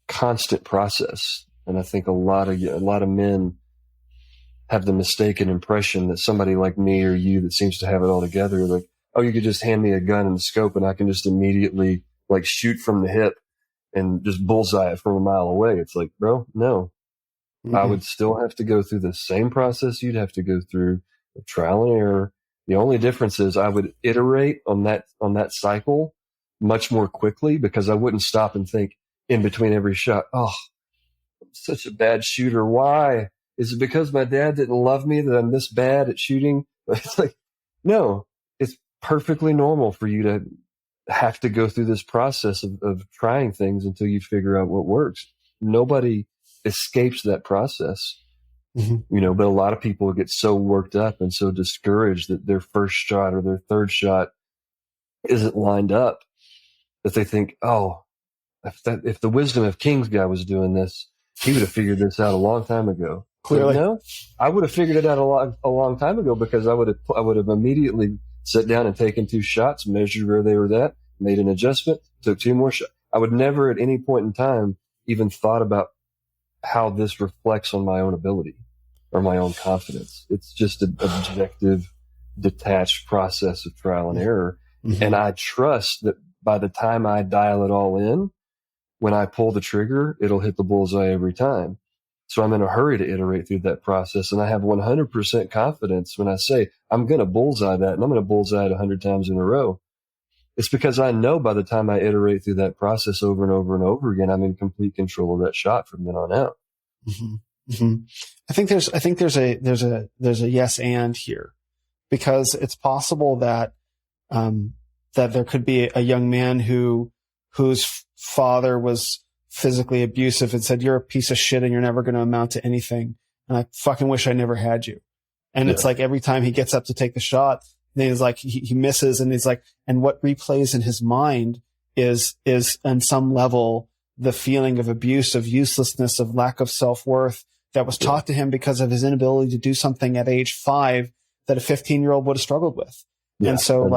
constant process. And I think a lot of men have the mistaken impression that somebody like me or you that seems to have it all together, like, oh, you could just hand me a gun and a scope and I can just immediately like shoot from the hip and just bullseye it from a mile away. It's like, bro, no. Mm-hmm. I would still have to go through the same process you'd have to go through of trial and error. The only difference is I would iterate on that cycle much more quickly, because I wouldn't stop and think in between every shot, oh, I'm such a bad shooter. Why? Is it because my dad didn't love me that I'm this bad at shooting? It's like, no, it's perfectly normal for you to have to go through this process of trying things until you figure out what works. Nobody escapes that process, mm-hmm. you know, but a lot of people get so worked up and so discouraged that their first shot or their third shot isn't lined up that they think, oh, if the wisdom of Kings guy was doing this, he would have figured this out a long time ago. Clearly, no, I would have figured it out a long time ago, because I would have immediately sat down and taken 2 shots, measured where they were at, made an adjustment, took 2 more shots. I would never at any point in time even thought about how this reflects on my own ability or my own confidence. It's just an objective, detached process of trial and error. Mm-hmm. And I trust that by the time I dial it all in, when I pull the trigger, it'll hit the bullseye every time. So I'm in a hurry to iterate through that process. And I have 100% confidence when I say, I'm going to bullseye that, and I'm going to bullseye it 100 times in a row. It's because I know by the time I iterate through that process over and over and over again, I'm in complete control of that shot from then on out. Mm-hmm. Mm-hmm. I think there's a yes and here, because it's possible that there could be a young man whose father was physically abusive and said, you're a piece of shit and you're never going to amount to anything. and I fucking wish I never had you. And it's like every time he gets up to take the shot, then he's like, he misses, and he's like, and what replays in his mind is on some level the feeling of abuse, of uselessness, of lack of self-worth that was taught to him because of his inability to do something at age 5 that a 15-year-old would have struggled with. Yeah, and so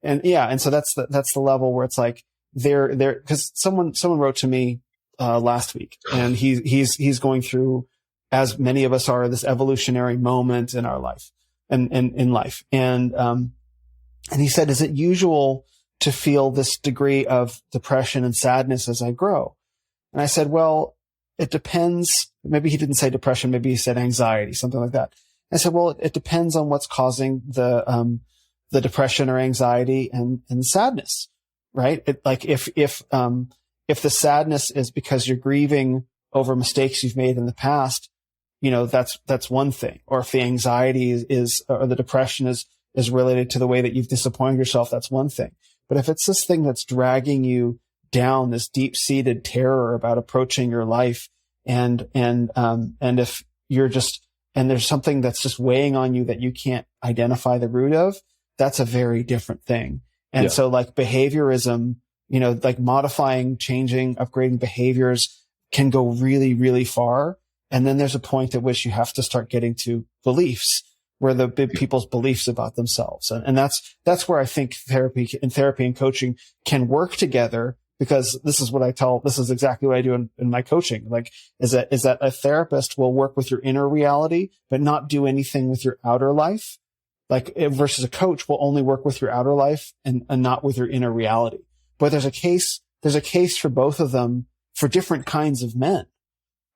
and so that's the level where it's like they're because someone wrote to me last week, and he's going through, as many of us are, this evolutionary moment in our life and in life. And he said, is it usual to feel this degree of depression and sadness as I grow? And I said, well, it depends. Maybe he didn't say depression. Maybe he said anxiety, something like that. I said, well, it depends on what's causing the depression or anxiety and sadness, right? If the sadness is because you're grieving over mistakes you've made in the past, that's one thing. Or if the anxiety is or the depression is related to the way that you've disappointed yourself, that's one thing. But if it's this thing that's dragging you down, this deep-seated terror about approaching your life, and if you're just, and there's something that's just weighing on you that you can't identify the root of, that's a very different thing. And so like behaviorism, like modifying, changing, upgrading behaviors can go really, really far. And then there's a point at which you have to start getting to beliefs, where the people's beliefs about themselves. And that's where I think therapy and coaching can work together, because this is exactly what I do in my coaching. Like, is that a therapist will work with your inner reality, but not do anything with your outer life. Like, versus a coach will only work with your outer life and not with your inner reality. But there's a case for both of them for different kinds of men,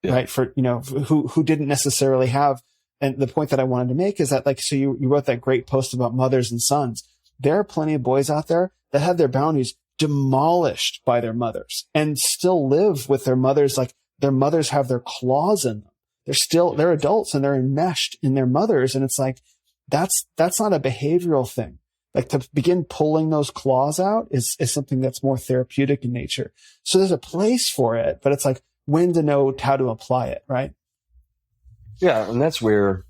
right? For, who didn't necessarily have. And the point that I wanted to make is that, like, so you wrote that great post about mothers and sons. There are plenty of boys out there that have their boundaries demolished by their mothers and still live with their mothers. Like, their mothers have their claws in them. They're adults and they're enmeshed in their mothers. And it's like, that's not a behavioral thing. Like, to begin pulling those claws out is something that's more therapeutic in nature. So there's a place for it, but it's like when to know how to apply it, right? Yeah, and that's where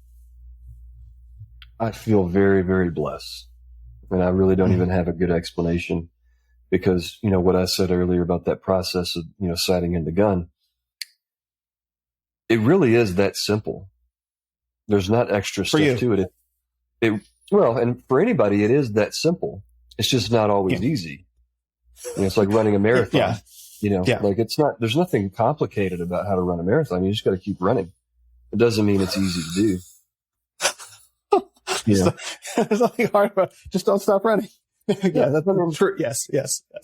I feel very, very blessed. And I really don't even have a good explanation, because, what I said earlier about that process of, sighting in the gun, it really is that simple. There's not extra stuff to it. And for anybody, it is that simple. It's just not always easy. It's like running a marathon. Like, there's nothing complicated about how to run a marathon. You just got to keep running. It doesn't mean it's easy to do. There's nothing hard about it. Just don't stop running. That's true. Yes.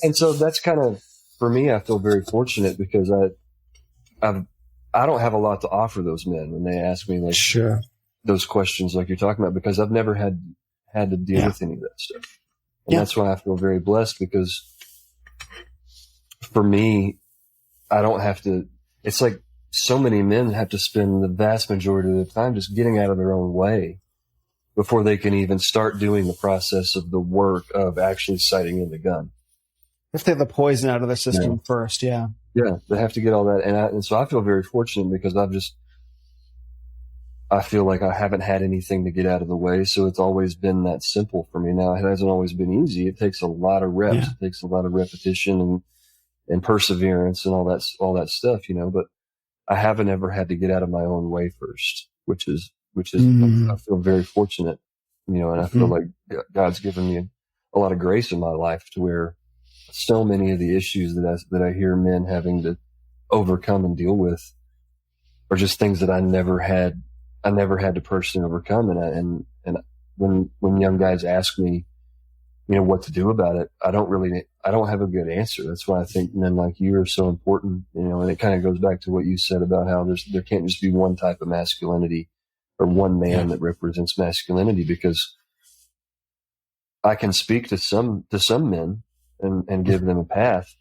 And so that's kind of, for me, I feel very fortunate, because I don't have a lot to offer those men when they ask me, like, those questions like you're talking about, because I've never had to deal with any of that stuff. And that's why I feel very blessed, because for me, I don't have to, it's like so many men have to spend the vast majority of the time just getting out of their own way before they can even start doing the process of the work of actually sighting in the gun. If they have the poison out of their system first, they have to get all that. And so I feel very fortunate, because I feel like I haven't had anything to get out of the way. So it's always been that simple for me. Now, it hasn't always been easy. It takes a lot of reps. It takes a lot of repetition and perseverance and all that stuff, but I haven't ever had to get out of my own way first, which is I feel very fortunate, and I feel like God's given me a lot of grace in my life, to where so many of the issues that I hear men having to overcome and deal with are just things that I never had to personally overcome. And when young guys ask me, what to do about it, I don't have a good answer. That's why I think men like you are so important, and it kind of goes back to what you said about how there can't just be one type of masculinity or one man that represents masculinity, because I can speak to some men and give them a path,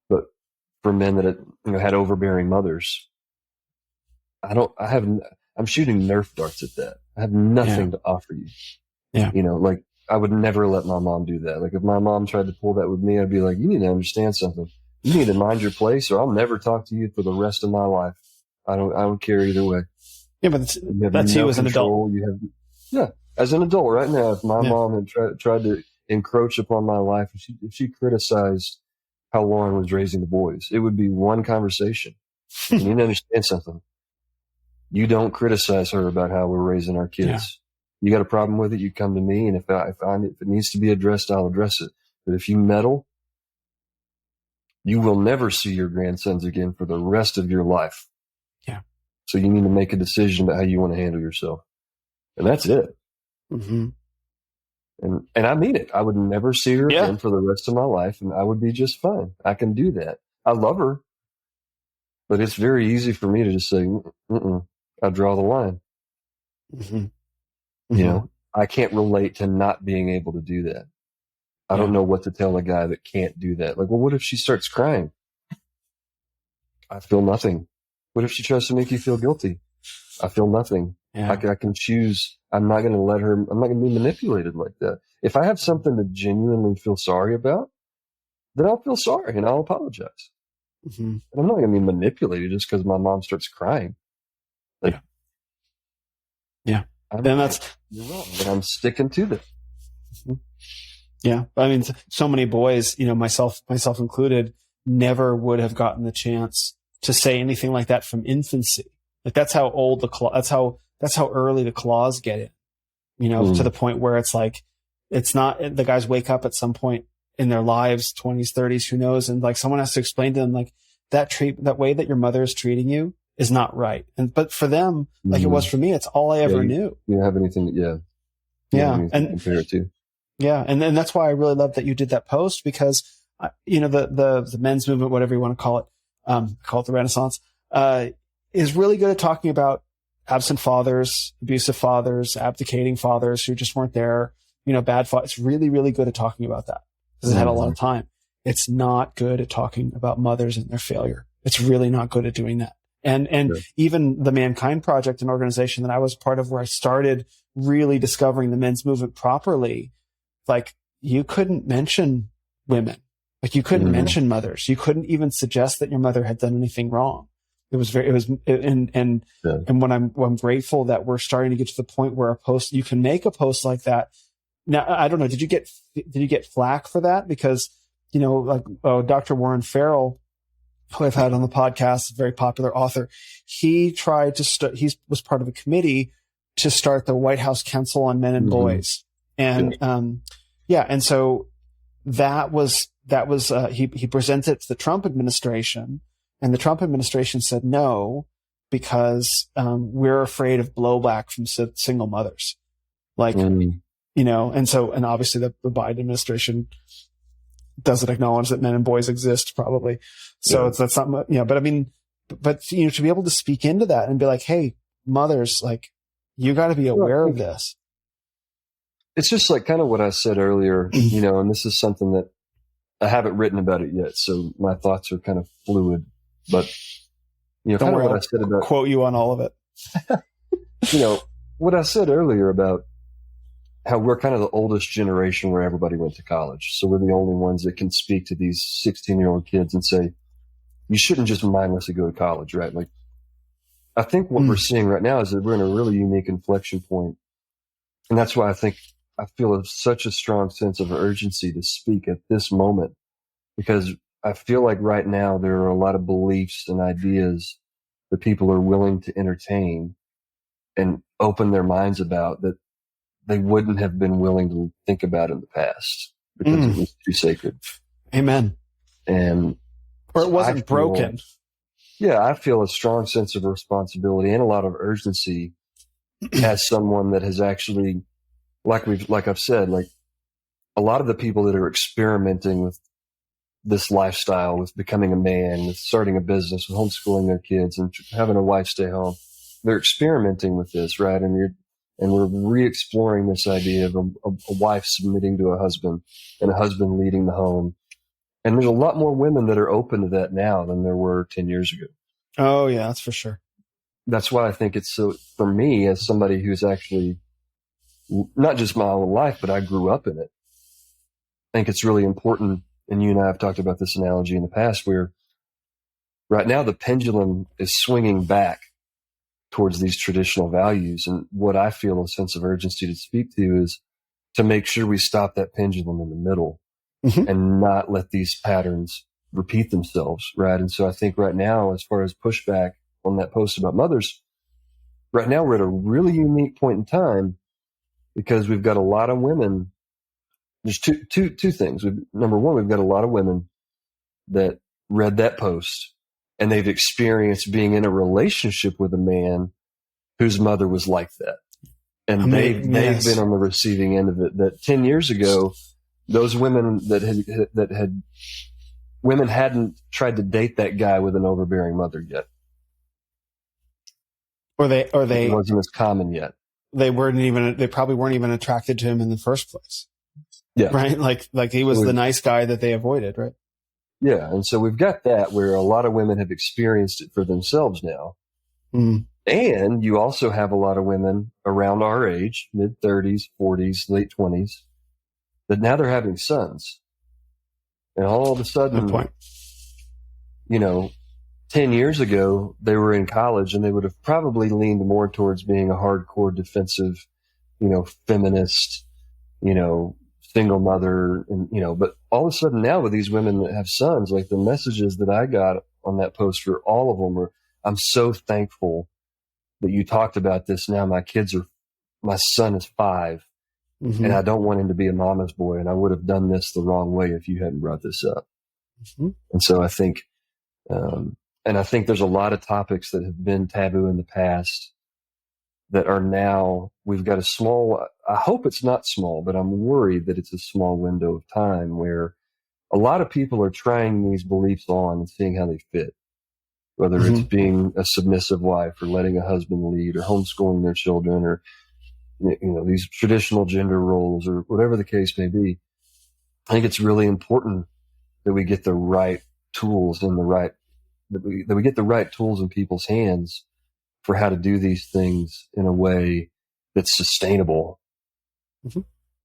but for men that had overbearing mothers, I'm shooting Nerf darts at that. I have nothing to offer you. Like, I would never let my mom do that. Like, if my mom tried to pull that with me, I'd be like, you need to understand something. You need to mind your place, or I'll never talk to you for the rest of my life. I don't care either way. Yeah, but that's you as an adult. As an adult right now, if my mom had tried to encroach upon my life, if she criticized how Lauren was raising the boys, it would be one conversation. You need to understand something. You don't criticize her about how we're raising our kids. Yeah. You got a problem with it, you come to me, and if it needs to be addressed, I'll address it. But if you meddle, you will never see your grandsons again for the rest of your life. Yeah. So you need to make a decision about how you want to handle yourself. And that's it. Mm-hmm. And I mean it. I would never see her again for the rest of my life, and I would be just fine. I can do that. I love her. But it's very easy for me to just say, I draw the line. Mm-hmm. You know, I can't relate to not being able to do that. I don't know what to tell a guy that can't do that. Like, well, what if she starts crying? I feel nothing. What if she tries to make you feel guilty? I feel nothing. Yeah. I can choose. I'm not going to be manipulated like that. If I have something to genuinely feel sorry about, then I'll feel sorry and I'll apologize. Mm-hmm. And I'm not going to be manipulated just because my mom starts crying. Like, yeah. You're wrong, but I'm sticking to this. Mm-hmm. Yeah. I mean, so many boys, myself included, never would have gotten the chance to say anything like that from infancy. Like that's how old that's how early the claws get in, to the point where it's like, it's not, the guys wake up at some point in their lives, 20s, 30s, who knows? And like someone has to explain to them, like that way that your mother is treating you is not right. But for them, like it was for me, it's all I ever knew. You don't have anything. And compare it to. Yeah. And that's why I really love that you did that post, because, the men's movement, whatever you want to call it the Renaissance, is really good at talking about absent fathers, abusive fathers, abdicating fathers who just weren't there, bad fathers. It's really, really good at talking about that because it had a lot of time. It's not good at talking about mothers and their failure. It's really not good at doing that. And even the Mankind Project, an organization that I was part of where I started really discovering the men's movement properly, like you couldn't mention women, like you couldn't mention mothers. You couldn't even suggest that your mother had done anything wrong. And when I'm grateful that we're starting to get to the point where you can make a post like that. Now, I don't know. Did you get flack for that? Because, Dr. Warren Farrell, who I've had on the podcast, a very popular author, he tried to he was part of a committee to start the White House Council on Men and Boys. And, and so that was he presented it to the Trump administration, and the Trump administration said no, because, we're afraid of blowback from single mothers. Like, and obviously the Biden administration doesn't acknowledge that men and boys exist, probably. So that's not, but I mean, to be able to speak into that and be like, hey, mothers, like, you got to be aware of this. It's just like kind of what I said earlier, and this is something that I haven't written about it yet. So my thoughts are kind of fluid, but, Don't worry, what I said about, quote you on all of it. What I said earlier about how we're kind of the oldest generation where everybody went to college. So we're the only ones that can speak to these 16-year-old kids and say, you shouldn't just mindlessly go to college, right? Like, I think what we're seeing right now is that we're in a really unique inflection point. And that's why I feel such a strong sense of urgency to speak at this moment, because I feel like right now there are a lot of beliefs and ideas that people are willing to entertain and open their minds about that they wouldn't have been willing to think about in the past because it was too sacred. Amen. Or it wasn't broken. Yeah, I feel a strong sense of responsibility and a lot of urgency as someone that has actually, like I've said, like a lot of the people that are experimenting with this lifestyle, with becoming a man, with starting a business, with homeschooling their kids and having a wife stay home, they're experimenting with this, right? And we're re-exploring this idea of a wife submitting to a husband and a husband leading the home. And there's a lot more women that are open to that now than there were 10 years ago. Oh, yeah, that's for sure. That's why I think it's so, for me, as somebody who's actually not just my own life, but I grew up in it, I think it's really important. And you and I have talked about this analogy in the past, where right now the pendulum is swinging back towards these traditional values. And what I feel a sense of urgency to speak to is to make sure we stop that pendulum in the middle and not let these patterns repeat themselves. Right. And so I think right now, as far as pushback on that post about mothers, right now we're at a really unique point in time because we've got a lot of women. There's two things. Number one, we've got a lot of women that read that post and they've experienced being in a relationship with a man whose mother was like that. And they've been on the receiving end of it. That 10 years ago, those women women hadn't tried to date that guy with an overbearing mother yet. Or it wasn't as common yet. They probably weren't even attracted to him in the first place. Yeah. Right. Like he was the nice guy that they avoided. Right. Yeah. And so we've got that where a lot of women have experienced it for themselves now. And you also have a lot of women around our age, mid 30s, 40s, late 20s, that now they're having sons. And all of a sudden, 10 years ago, they were in college and they would have probably leaned more towards being a hardcore defensive, feminist, single mother. And, but all of a sudden now with these women that have sons, like the messages that I got on that post for all of them were, I'm so thankful that you talked about this. Now my son is 5 and I don't want him to be a mama's boy. And I would have done this the wrong way if you hadn't brought this up. And so I think, and I think there's a lot of topics that have been taboo in the past that are now, we've got I hope it's not small, but I'm worried that it's a small window of time where a lot of people are trying these beliefs on and seeing how they fit. Whether it's being a submissive wife or letting a husband lead or homeschooling their children or, these traditional gender roles or whatever the case may be. I think it's really important that we get the right tools that we get the right tools in people's hands for how to do these things in a way that's sustainable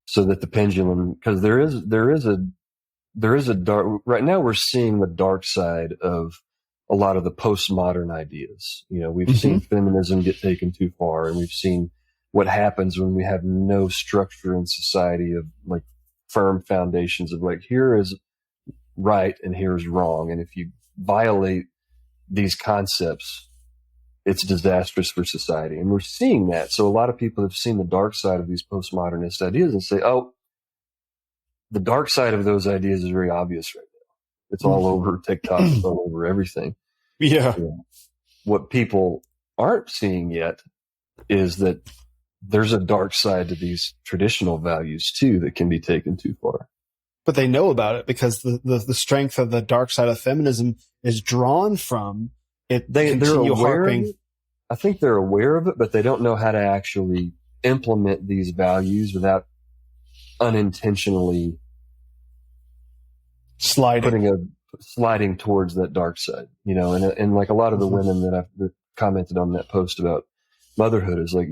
so that the pendulum, because there is a dark, right now we're seeing the dark side of a lot of the postmodern ideas. We've seen feminism get taken too far, and we've seen what happens when we have no structure in society of like firm foundations of like, here is right and here is wrong. And if you violate these concepts, it's disastrous for society. And we're seeing that. So a lot of people have seen the dark side of these postmodernist ideas and say, oh, the dark side of those ideas is very obvious right now. It's all over TikTok, it's all over everything. Yeah. What people aren't seeing yet is that there's a dark side to these traditional values too that can be taken too far. But they know about it because the strength of the dark side of feminism is drawn from it. They're aware of it. I think they're aware of it, but they don't know how to actually implement these values without unintentionally sliding towards that dark side, and like a lot of the women that I've commented on that post about motherhood is like,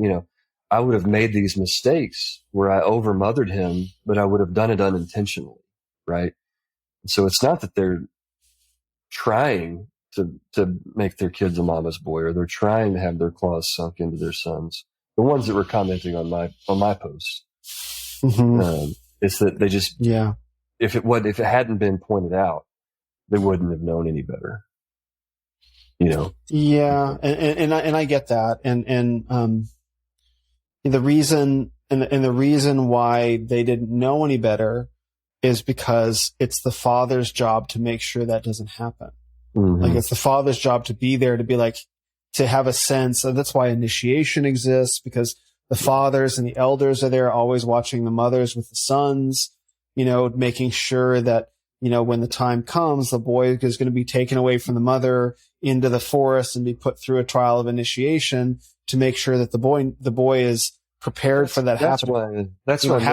I would have made these mistakes where I over-mothered him, but I would have done it unintentionally, right? So it's not that they're trying to make their kids a mama's boy or they're trying to have their claws sunk into their sons. The ones that were commenting on my post, it's that they just if it hadn't been pointed out, they wouldn't have known any better. Yeah, and I get that, and the reason why they didn't know any better is because it's the father's job to make sure that doesn't happen. Like it's the father's job to be there, to be like, to have a sense, and that's why initiation exists, because the fathers and the elders are there always watching the mothers with the sons, making sure that, when the time comes, the boy is going to be taken away from the mother into the forest and be put through a trial of initiation to make sure that the boy is prepared for that happening. That's why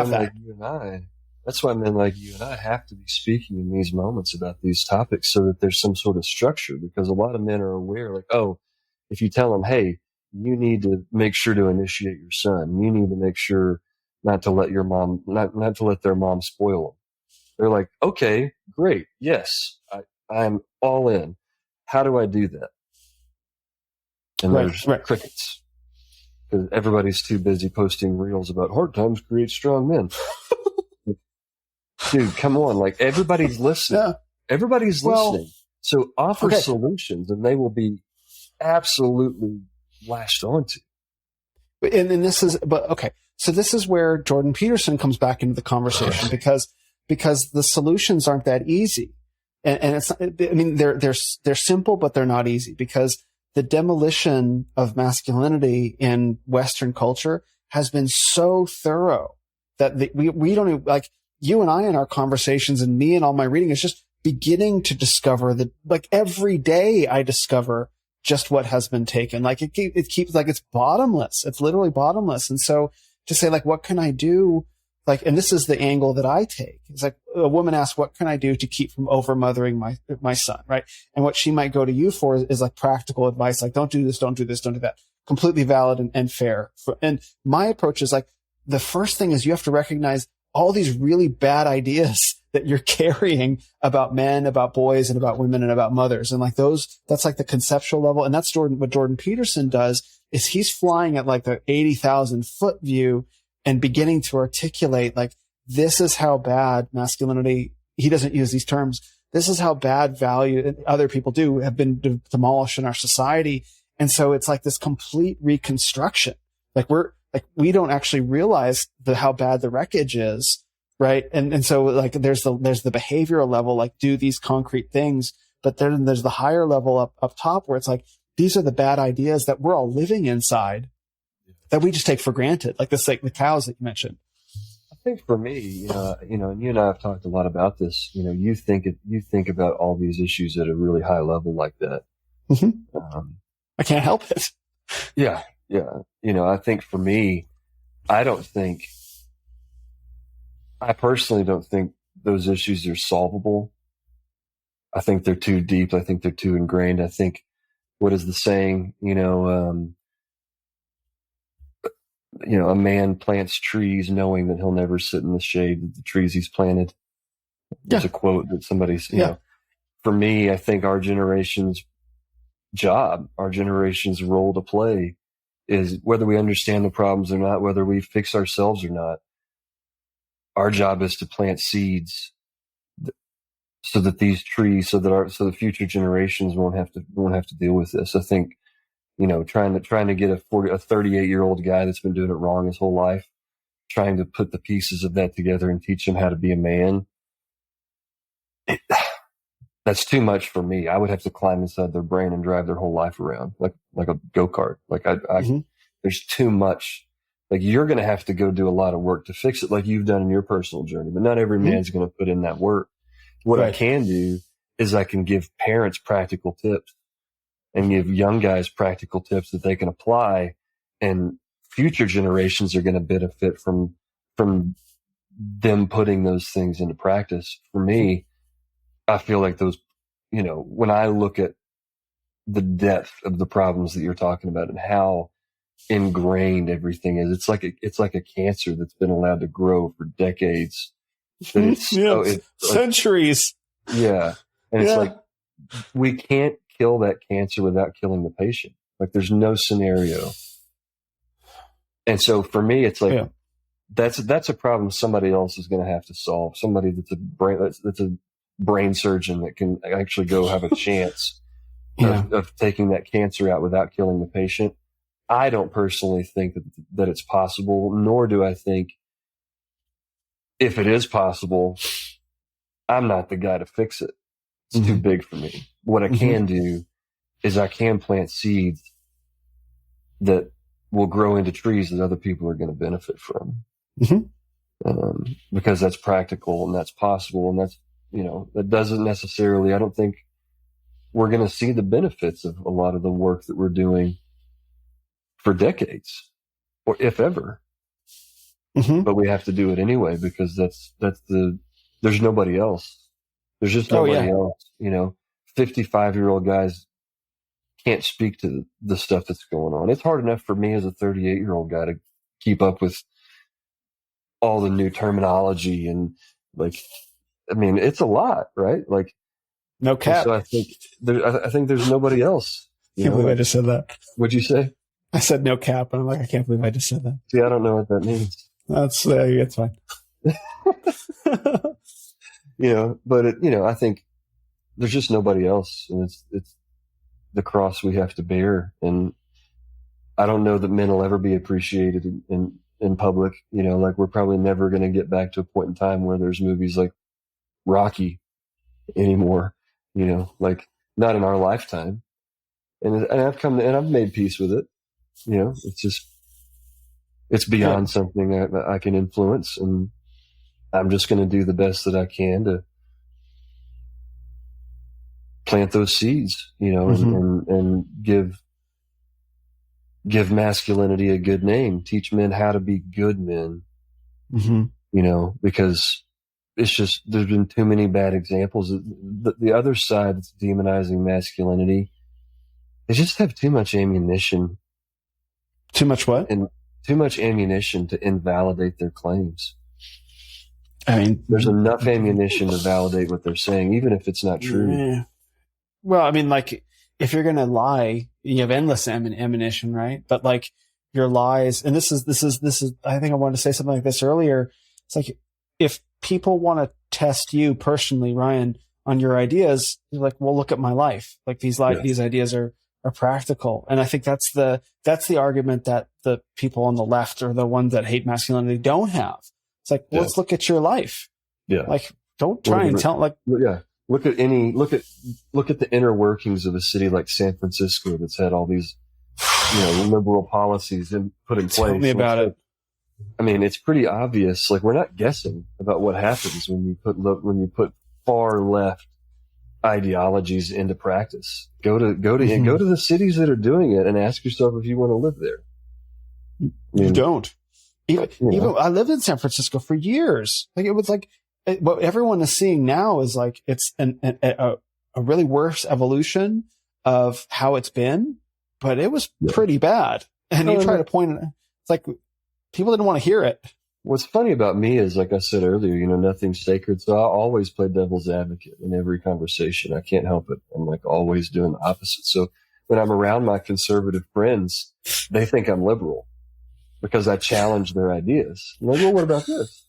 men like you and I have to be speaking in these moments about these topics so that there's some sort of structure, because a lot of men are aware, like, oh, if you tell them, hey, you need to make sure to initiate your son. You need to make sure not to let their mom spoil them. They're like, okay, great. Yes, I'm all in. How do I do that? and there's crickets. Because everybody's too busy posting reels about hard times create strong men. Dude, come on. Like, everybody's listening. Yeah. Everybody's listening. So offer solutions, and they will be absolutely lashed onto. And this is, so this is where Jordan Peterson comes back into the conversation because the solutions aren't that easy. And it's, I mean, they're simple, but they're not easy, because the demolition of masculinity in Western culture has been so thorough that we don't even, like, you and I in our conversations and me and all my reading is just beginning to discover that, like, every day I discover just what has been taken. Like, it keeps, like, it's bottomless. It's literally bottomless. And so to say, like, what can I do? Like, and this is the angle that I take. It's like, a woman asks, what can I do to keep from over-mothering my son, right? And what she might go to you for is like practical advice, like, don't do this, don't do this, don't do that. Completely valid and fair. And my approach is like, the first thing is you have to recognize all these really bad ideas that you're carrying about men, about boys, and about women, and about mothers. And like that's like the conceptual level. And that's what Jordan Peterson does, is he's flying at like the 80,000 foot view and beginning to articulate, like, this is how bad masculinity, he doesn't use these terms, this is how bad value other people do have been demolished in our society. And so it's like this complete reconstruction. Like, we don't actually realize how bad the wreckage is. Right. And so, like, there's the behavioral level, like, do these concrete things, but then there's the higher level up top where it's like, these are the bad ideas that we're all living inside that we just take for granted. Like this, like the cows that you mentioned. I think for me, and you and I have talked a lot about this, you think about all these issues at a really high level like that. Mm-hmm. I can't help it. Yeah. Yeah. I think for me, I personally don't think those issues are solvable. I think they're too deep. I think they're too ingrained. I think, what is the saying? A man plants trees knowing that he'll never sit in the shade of the trees he's planted. There's a quote that somebody's, for me, I think our generation's job, our generation's role to play is, whether we understand the problems or not, whether we fix ourselves or not, our job is to plant seeds so that these trees, so the future generations won't have to deal with this. I think, trying to get a 38-year-old guy that's been doing it wrong his whole life, trying to put the pieces of that together and teach him how to be a man, that's too much for me. I would have to climb inside their brain and drive their whole life around like a go-kart. Like there's too much. Like, you're going to have to go do a lot of work to fix it, like you've done in your personal journey, but not every man's going to put in that work. What I can do is I can give parents practical tips and give young guys practical tips that they can apply, and future generations are going to benefit from them putting those things into practice. For me, I feel like those, when I look at the depth of the problems that you're talking about and how ingrained everything is, it's like a cancer that's been allowed to grow for decades. But it's centuries. Yeah. And it's like, we can't kill that cancer without killing the patient. Like, there's no scenario. And so for me, it's like, that's a problem somebody else is going to have to solve. Somebody that's a brain surgeon that can actually go have a chance of taking that cancer out without killing the patient. I don't personally think that it's possible, nor do I think, if it is possible, I'm not the guy to fix it. It's too big for me. What I can do is I can plant seeds that will grow into trees that other people are going to benefit from. Because that's practical and that's possible. And that's, that doesn't necessarily, I don't think we're going to see the benefits of a lot of the work that we're doing for decades, or if ever. But we have to do it anyway, because there's nobody else. There's just nobody else. 55-year-old guys can't speak to the stuff that's going on. It's hard enough for me as a 38-year-old guy to keep up with all the new terminology, and it's a lot, right? Like, no cap. So I think there's nobody else I can't believe I just said that. What'd you say? I said no cap, and I'm like, I can't believe I just said that. See, I don't know what that means. That's it's fine. But I think there's just nobody else, and it's the cross we have to bear. And I don't know that men will ever be appreciated in public. Like we're probably never going to get back to a point in time where there's movies like Rocky anymore. Like not in our lifetime. And I've made peace with it. It's beyond something that I can influence, and I'm just going to do the best that I can to plant those seeds, and give masculinity a good name, teach men how to be good men, because it's just, there's been too many bad examples. The other side that's demonizing masculinity, they just have too much ammunition. Too much what? And too much ammunition to invalidate their claims. I mean, there's enough ammunition to validate what they're saying, even if it's not true. Yeah. Well, I mean, like, if you're going to lie, you have endless ammunition, right? But like your lies, and this is, I think I wanted to say something like this earlier. It's like, if people want to test you personally, Ryan, on your ideas, you're like, well, look at my life. Like these ideas are practical. And I think that's the argument that the people on the left or the ones that hate masculinity don't have. It's like, well, let's look at your life. Yeah. Like, don't try and tell, like, yeah. Look at the inner workings of a city like San Francisco that's had all these, liberal policies put in place. Tell me about it. I mean, it's pretty obvious. Like, we're not guessing about what happens when you put far left ideologies into practice. Go to the cities that are doing it and ask yourself if you want to live there. You don't. Even I lived in San Francisco for years. Like, it was like, what everyone is seeing now is like, it's a really worse evolution of how it's been, but it was pretty bad. And you try to point it, it's like people didn't want to hear it. What's funny about me is, like I said earlier, nothing's sacred. So I always play devil's advocate in every conversation. I can't help it. I'm like always doing the opposite. So when I'm around my conservative friends, they think I'm liberal because I challenge their ideas. I'm like, well, what about this?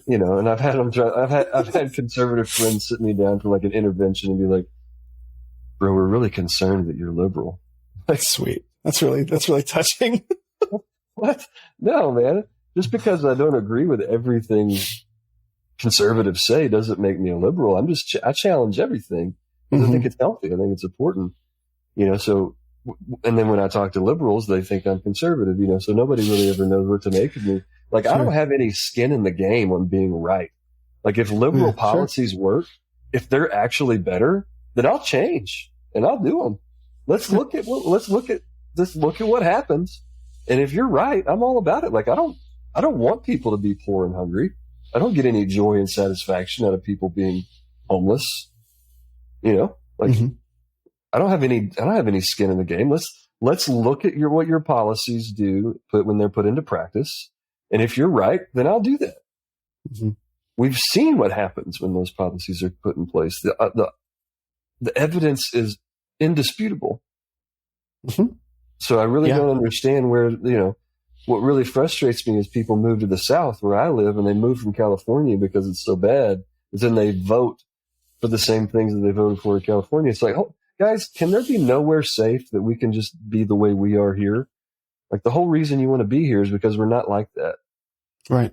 And I've had conservative friends sit me down for like an intervention and be like, bro, we're really concerned that you're liberal. That's sweet. That's really touching. What? No, man. Just because I don't agree with everything conservatives say doesn't make me a liberal. I challenge everything because I think it's healthy. I think it's important, so, and then when I talk to liberals, they think I'm conservative, so nobody really ever knows what to make of me. Like, I don't have any skin in the game on being right. Like, if liberal policies work, if they're actually better, then I'll change and I'll do them. Let's look at what happens. And if you're right, I'm all about it. Like, I don't want people to be poor and hungry. I don't get any joy and satisfaction out of people being homeless. I don't have any skin in the game. Let's look at what your policies do when they're put into practice. And if you're right, then I'll do that. Mm-hmm. We've seen what happens when those policies are put in place. The evidence is indisputable. Mm-hmm. So I really don't understand where, what really frustrates me is people move to the South where I live, and they move from California because it's so bad. But then they vote for the same things that they voted for in California. It's like, oh, guys, can there be nowhere safe that we can just be the way we are here? Like, the whole reason you want to be here is because we're not like that. Right.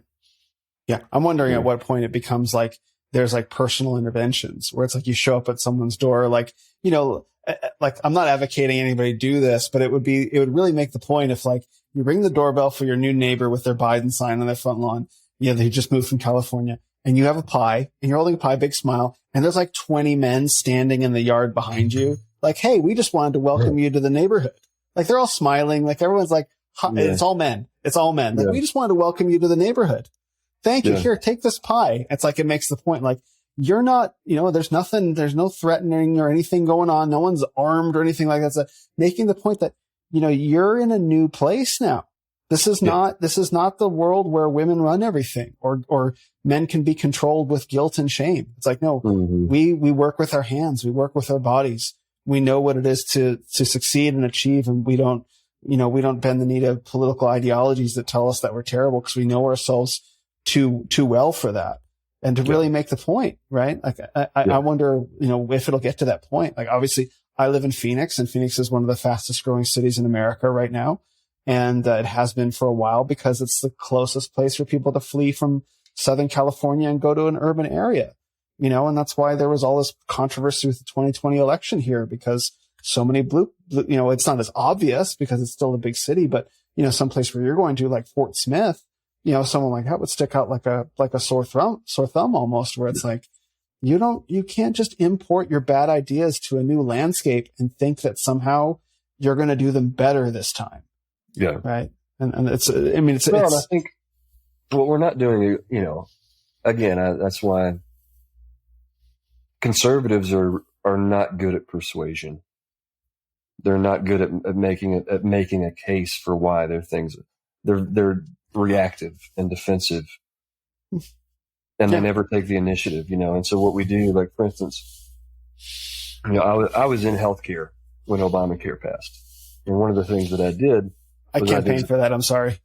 Yeah. I'm wondering at what point it becomes like there's like personal interventions where it's like you show up at someone's door, like, like, I'm not advocating anybody do this, but it would really make the point if, like, you ring the doorbell for your new neighbor with their Biden sign on their front lawn. They just moved from California, and you have a pie and you're holding a pie, big smile. And there's like 20 men standing in the yard behind you. Like, hey, we just wanted to welcome you to the neighborhood. Like, they're all smiling. Like, everyone's like, it's all men. It's all men. Like, we just wanted to welcome you to the neighborhood. Thank you. Here, take this pie. It's like, it makes the point. Like, you're not, there's no threatening or anything going on. No one's armed or anything like that. So making the point that, you're in a new place now. This is not the world where women run everything or men can be controlled with guilt and shame. It's like, no, we work with our hands. We work with our bodies. We know what it is to succeed and achieve, and we don't bend the knee to political ideologies that tell us that we're terrible, because we know ourselves too well for that. And to really make the point, right? Like, I wonder, if it'll get to that point. Like, obviously, I live in Phoenix, and Phoenix is one of the fastest growing cities in America right now. And it has been for a while, because it's the closest place for people to flee from Southern California and go to an urban area, and that's why there was all this controversy with the 2020 election here, because so many blue, it's not as obvious because it's still a big city, but, someplace where you're going to, like Fort Smith, someone like that would stick out like a sore thumb almost, where it's like, you can't just import your bad ideas to a new landscape and think that somehow you're going to do them better this time. Yeah. Right. And I think what we're not doing, again, that's why conservatives are not good at persuasion. They're not good at making a case for why their things. They're reactive and defensive, and they never take the initiative. And so what we do, like for instance, I was in healthcare when Obamacare passed, and one of the things that I did. I campaigned for that. I'm sorry.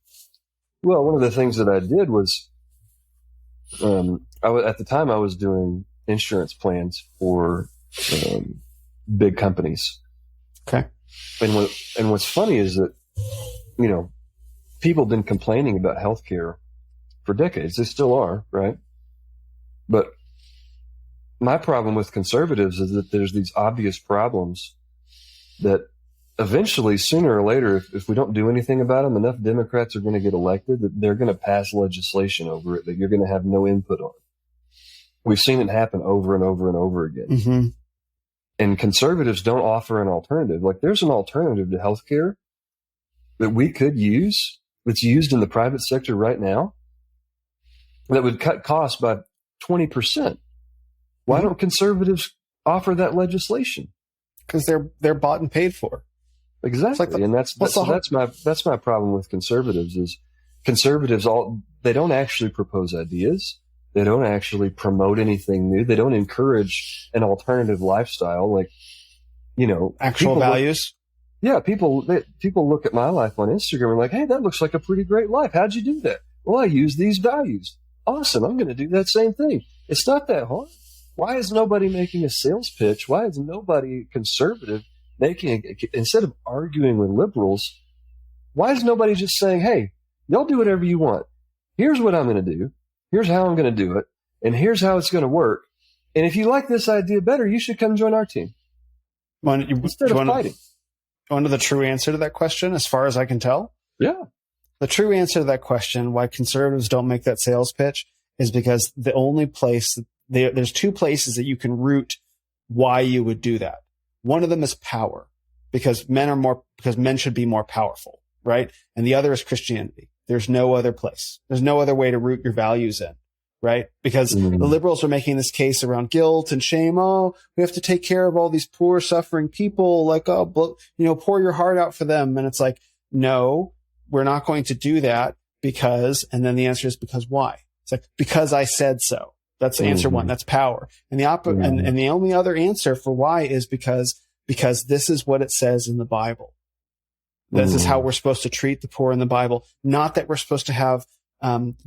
Well, one of the things that I did was, at the time I was doing insurance plans for big companies. Okay. And what's funny is that, people have been complaining about healthcare for decades. They still are, right? But my problem with conservatives is that there's these obvious problems that eventually, sooner or later, if we don't do anything about them, enough Democrats are going to get elected that they're going to pass legislation over it that you're going to have no input on. We've seen it happen over and over and over again. Mm-hmm. And conservatives don't offer an alternative. Like, there's an alternative to healthcare that we could use, that's used in the private sector right now, that would cut costs by 20%. Why don't conservatives offer that legislation? Because they're bought and paid for. Exactly. And that's my problem with conservatives is conservatives they don't actually propose ideas. They don't actually promote anything new. They don't encourage an alternative lifestyle, like, actual values. People look at my life on Instagram and like, hey, that looks like a pretty great life. How'd you do that? Well, I use these values. Awesome. I'm going to do that same thing. It's not that hard. Why is nobody making a sales pitch? Why is nobody conservative instead of arguing with liberals, why is nobody just saying, hey, y'all do whatever you want. Here's what I'm going to do. Here's how I'm going to do it. And here's how it's going to work. And if you like this idea better, you should come join our team. Instead of fighting. You want to know the true answer to that question, as far as I can tell? Yeah. The true answer to that question, why conservatives don't make that sales pitch, is because the only place there's two places that you can root why you would do that. One of them is power, because men should be more powerful, right? And the other is Christianity. There's no other place. There's no other way to root your values in, right? Because the liberals are making this case around guilt and shame. Oh, we have to take care of all these poor, suffering people. Like, pour your heart out for them. And it's like, no, we're not going to do that because, and then the answer is because why? It's like, because I said so. That's answer one. That's power. And and the only other answer for why is because this is what it says in the Bible. This is how we're supposed to treat the poor in the Bible. Not that we're supposed to have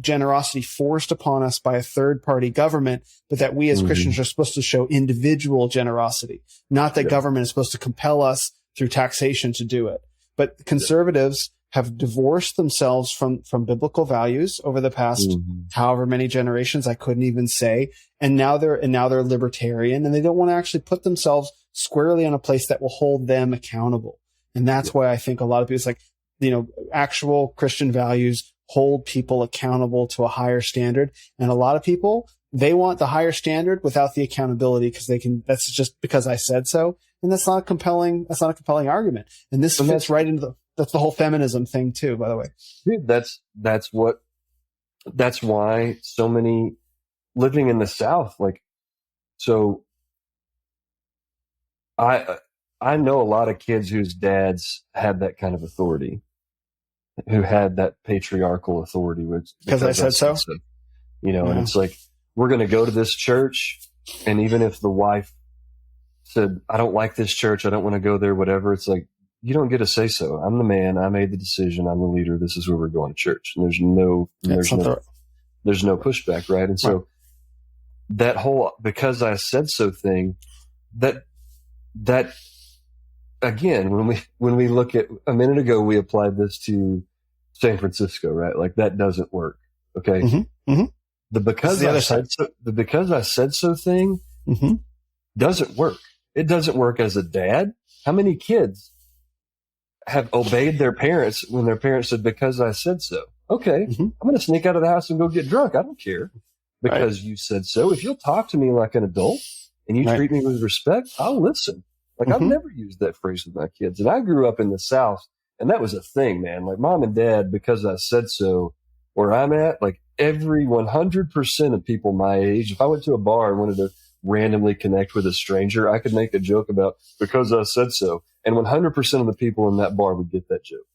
generosity forced upon us by a third-party government, but that we as Christians are supposed to show individual generosity. Not that government is supposed to compel us through taxation to do it. But conservatives have divorced themselves from biblical values over the past however many generations, I couldn't even say. And now they're libertarian, and they don't want to actually put themselves squarely on a place that will hold them accountable. And that's why I think a lot of people, it's like, actual Christian values hold people accountable to a higher standard. And a lot of people, they want the higher standard without the accountability because that's just because I said so. And that's not a compelling argument. And this fits right into that's the whole feminism thing too, by the way. Dude, that's why so many living in the South, like, so I know a lot of kids whose dads had that kind of authority, who had that patriarchal authority, because I said so. And it's like, we're going to go to this church, and even if the wife said, I don't like this church, I don't want to go there, whatever, it's like, you don't get to say so. I'm the man. I made the decision. I'm the leader. This is where we're going to church. And there's no pushback, right? And so that whole because I said so thing, that again, when we look at a minute ago, we applied this to San Francisco, right? Like that doesn't work. Okay. Mm-hmm. Mm-hmm. The because I said so thing doesn't work. It doesn't work as a dad. How many kids have obeyed their parents when their parents said, because I said so? Okay. I'm going to sneak out of the house and go get drunk. I don't care because you said so. If you'll talk to me like an adult and you treat me with respect, I'll listen. Like I've never used that phrase with my kids. And I grew up in the South and that was a thing, man. Like mom and dad, because I said so, where I'm at, like every 100% of people my age, if I went to a bar and wanted to randomly connect with a stranger, I could make a joke about because I said so. And 100% of the people in that bar would get that joke.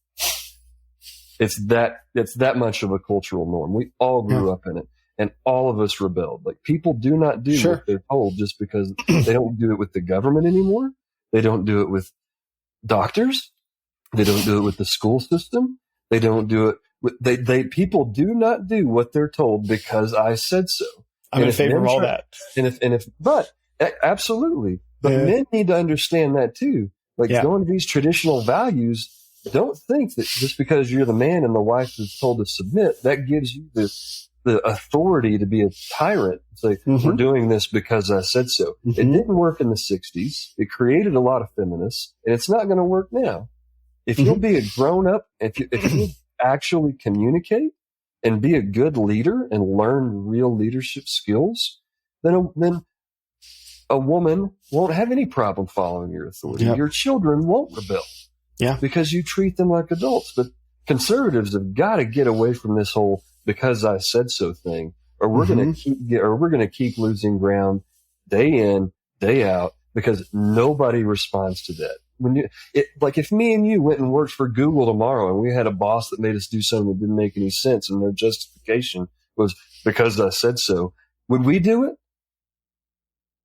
It's that much of a cultural norm. We all grew up in it and all of us rebelled. Like people do not do what they're told just because they don't do it with the government anymore. They don't do it with doctors. They don't do it with the school system. They don't do it with, people do not do what they're told because I said so. I'm in favor of all that. Absolutely. But men need to understand that too. Like going to these traditional values, don't think that just because you're the man and the wife is told to submit, that gives you the authority to be a tyrant. It's like, we're doing this because I said so. It didn't work in the 60s. It created a lot of feminists, and it's not going to work now. If you'll be a grown up, if you actually communicate and be a good leader and learn real leadership skills, then a woman won't have any problem following your authority. Your children won't rebel. Because you treat them like adults. But conservatives have got to get away from this whole because I said so thing, or we're going to keep losing ground day in, day out, because nobody responds to that. Like if me and you went and worked for Google tomorrow and we had a boss that made us do something that didn't make any sense and their justification was because I said so, would we do it?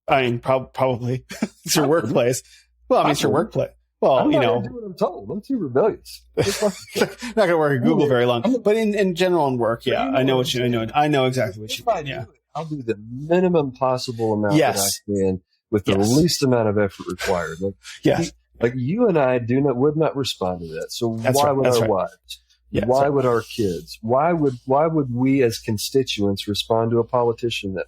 I mean, probably. It's your workplace. Well, I mean, it's your workplace. Well, I'm not going to do what I'm told. I'm too rebellious. Not going to work at Google very long, but in general in work, I know what you know. I know exactly what you mean. I'll do the minimum possible amount that I can with the least amount of effort required. Like you and I would not respond to that. So why would our wives? Why would our kids? Why would we as constituents respond to a politician that?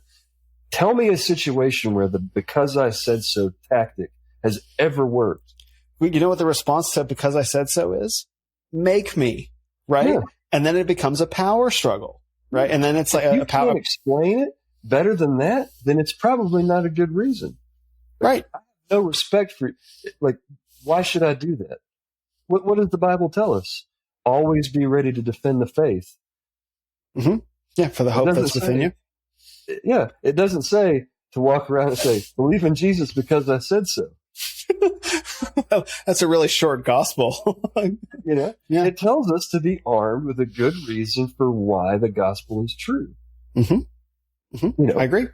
Tell me a situation where the because I said so tactic has ever worked. You know what the response to because I said so is? Make me, right? Yeah. And then it becomes a power struggle, right? And then it's like a power. If you can't explain it better than that, then it's probably not a good reason. Right. I have no respect for, like, why should I do that? What does the Bible tell us? Always be ready to defend the faith. Yeah, for the hope that's within you. Yeah, it doesn't say to walk around and say, believe in Jesus because I said so. Well, that's a really short gospel. It tells us to be armed with a good reason for why the gospel is true. I agree.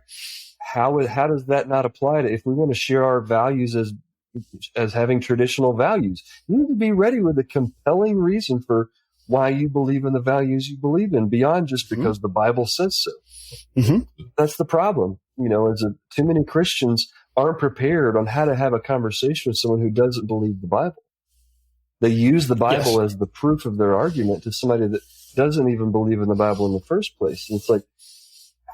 How does that not apply to if we want to share our values as having traditional values? You need to be ready with a compelling reason for why you believe in the values you believe in beyond just because the Bible says so. That's the problem. Too many Christians aren't prepared on how to have a conversation with someone who doesn't believe the Bible. They use the Bible as the proof of their argument to somebody that doesn't even believe in the Bible in the first place. And it's like,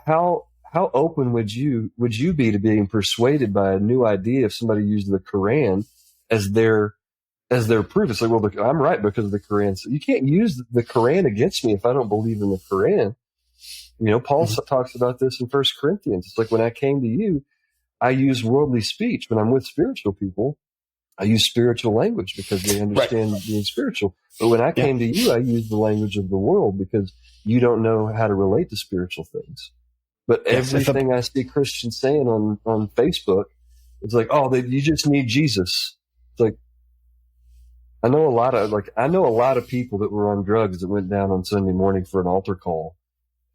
how open would you be to being persuaded by a new idea if somebody used the Quran as their proof? It's like, well, I'm right because of the Quran. So you can't use the Quran against me if I don't believe in the Quran. Paul talks about this in 1 Corinthians. It's like, when I came to you, I use worldly speech. When I'm with spiritual people, I use spiritual language because they understand being spiritual. But when I came to you, I use the language of the world because you don't know how to relate to spiritual things. But everything I see Christians saying on Facebook, it's like, you just need Jesus. It's like, I know a lot of people that were on drugs that went down on Sunday morning for an altar call,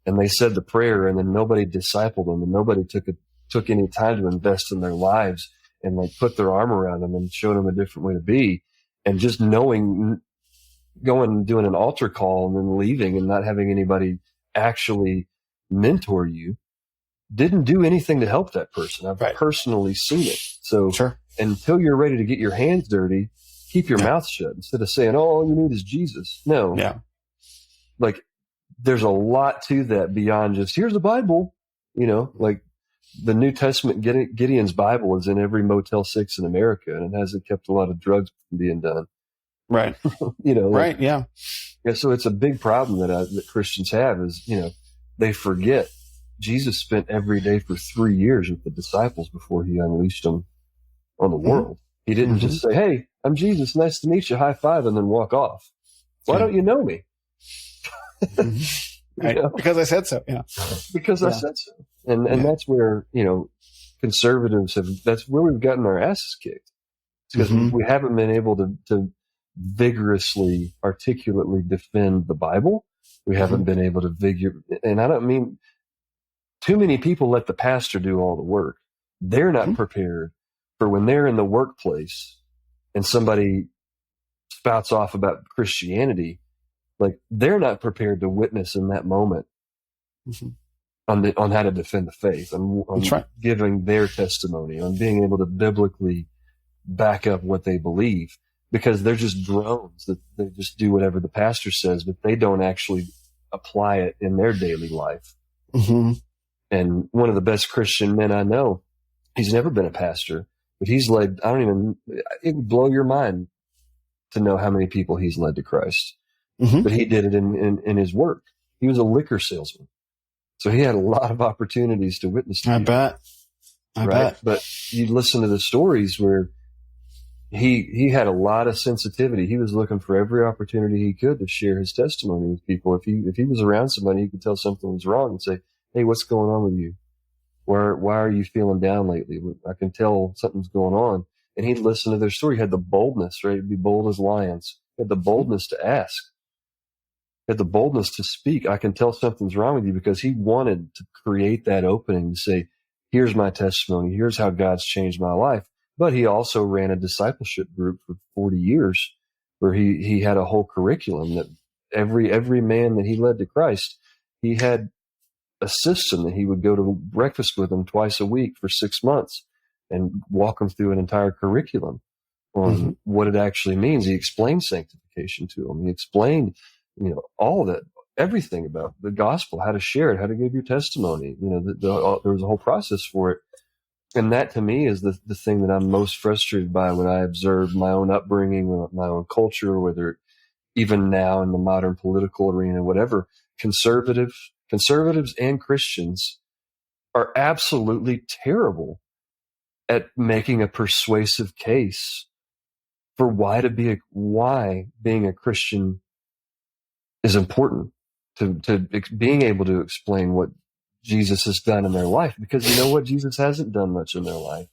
and they said the prayer, and then nobody discipled them, and nobody took any time to invest in their lives and like put their arm around them and showed them a different way to be. And just knowing, going and doing an altar call and then leaving and not having anybody actually mentor you didn't do anything to help that person. I've personally seen it. So until you're ready to get your hands dirty, keep your mouth shut instead of saying, oh, all you need is Jesus. No. Yeah. Like there's a lot to that beyond just here's the Bible, like the New Testament, Gideon's Bible is in every Motel 6 in America, and it hasn't kept a lot of drugs from being done. Right. Like, Yeah. So it's a big problem that Christians have is, they forget Jesus spent every day for 3 years with the disciples before he unleashed them on the world. He didn't just say, hey, I'm Jesus. Nice to meet you. High five. And then walk off. Why don't you know me? Right. Because I said so. Yeah. Because I said so. And that's where, conservatives that's where we've gotten our asses kicked. It's because we haven't been able to vigorously, articulately defend the Bible. We haven't been able to and I don't mean too many people let the pastor do all the work. They're not prepared for when they're in the workplace and somebody spouts off about Christianity. Like they're not prepared to witness in that moment on how to defend the faith, on giving their testimony, on being able to biblically back up what they believe, because they're just drones that they just do whatever the pastor says, but they don't actually apply it in their daily life. And one of the best Christian men I know, he's never been a pastor, but he's led, it would blow your mind to know how many people he's led to Christ. But he did it in his work. He was a liquor salesman. So he had a lot of opportunities to witness to people. I bet. But you listen to the stories where he had a lot of sensitivity. He was looking for every opportunity he could to share his testimony with people. If he was around somebody, he could tell something was wrong and say, hey, what's going on with you? Why are you feeling down lately? I can tell something's going on. And he'd listen to their story. He had the boldness, right? He'd be bold as lions. He had the boldness to ask. He had the boldness to speak. I can tell something's wrong with you, because he wanted to create that opening to say, here's my testimony. Here's how God's changed my life. But he also ran a discipleship group for 40 years where he had a whole curriculum that every man that he led to Christ, he had a system that he would go to breakfast with them twice a week for 6 months and walk them through an entire curriculum on what it actually means. He explained sanctification to them. He explained, all that, everything about the gospel, how to share it, how to give your testimony. There was a whole process for it. And that to me is the thing that I'm most frustrated by when I observe my own upbringing, my own culture, whether even now in the modern political arena, whatever, conservatives and Christians are absolutely terrible at making a persuasive case for why being a Christian is important, to being able to explain what Jesus has done in their life, because you know what? Jesus hasn't done much in their life,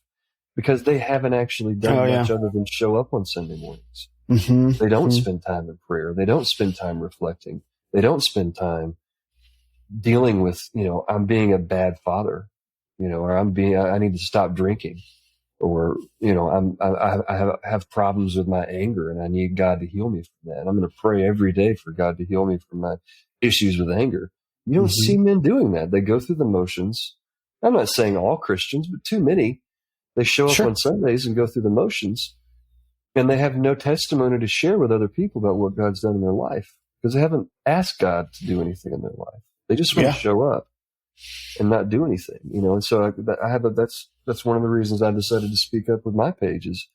because they haven't actually done much other than show up on Sunday mornings. They don't spend time in prayer. They don't spend time reflecting. They don't spend time dealing with, I'm being a bad father, or I need to stop drinking, or, I have problems with my anger and I need God to heal me from that. And I'm going to pray every day for God to heal me from my issues with anger. You don't see men doing that. They go through the motions. I'm not saying all Christians, but too many. They show up on Sundays and go through the motions, and they have no testimony to share with other people about what God's done in their life, because they haven't asked God to do anything in their life. They just want to show up and not do anything, And so that's one of the reasons I decided to speak up with my page is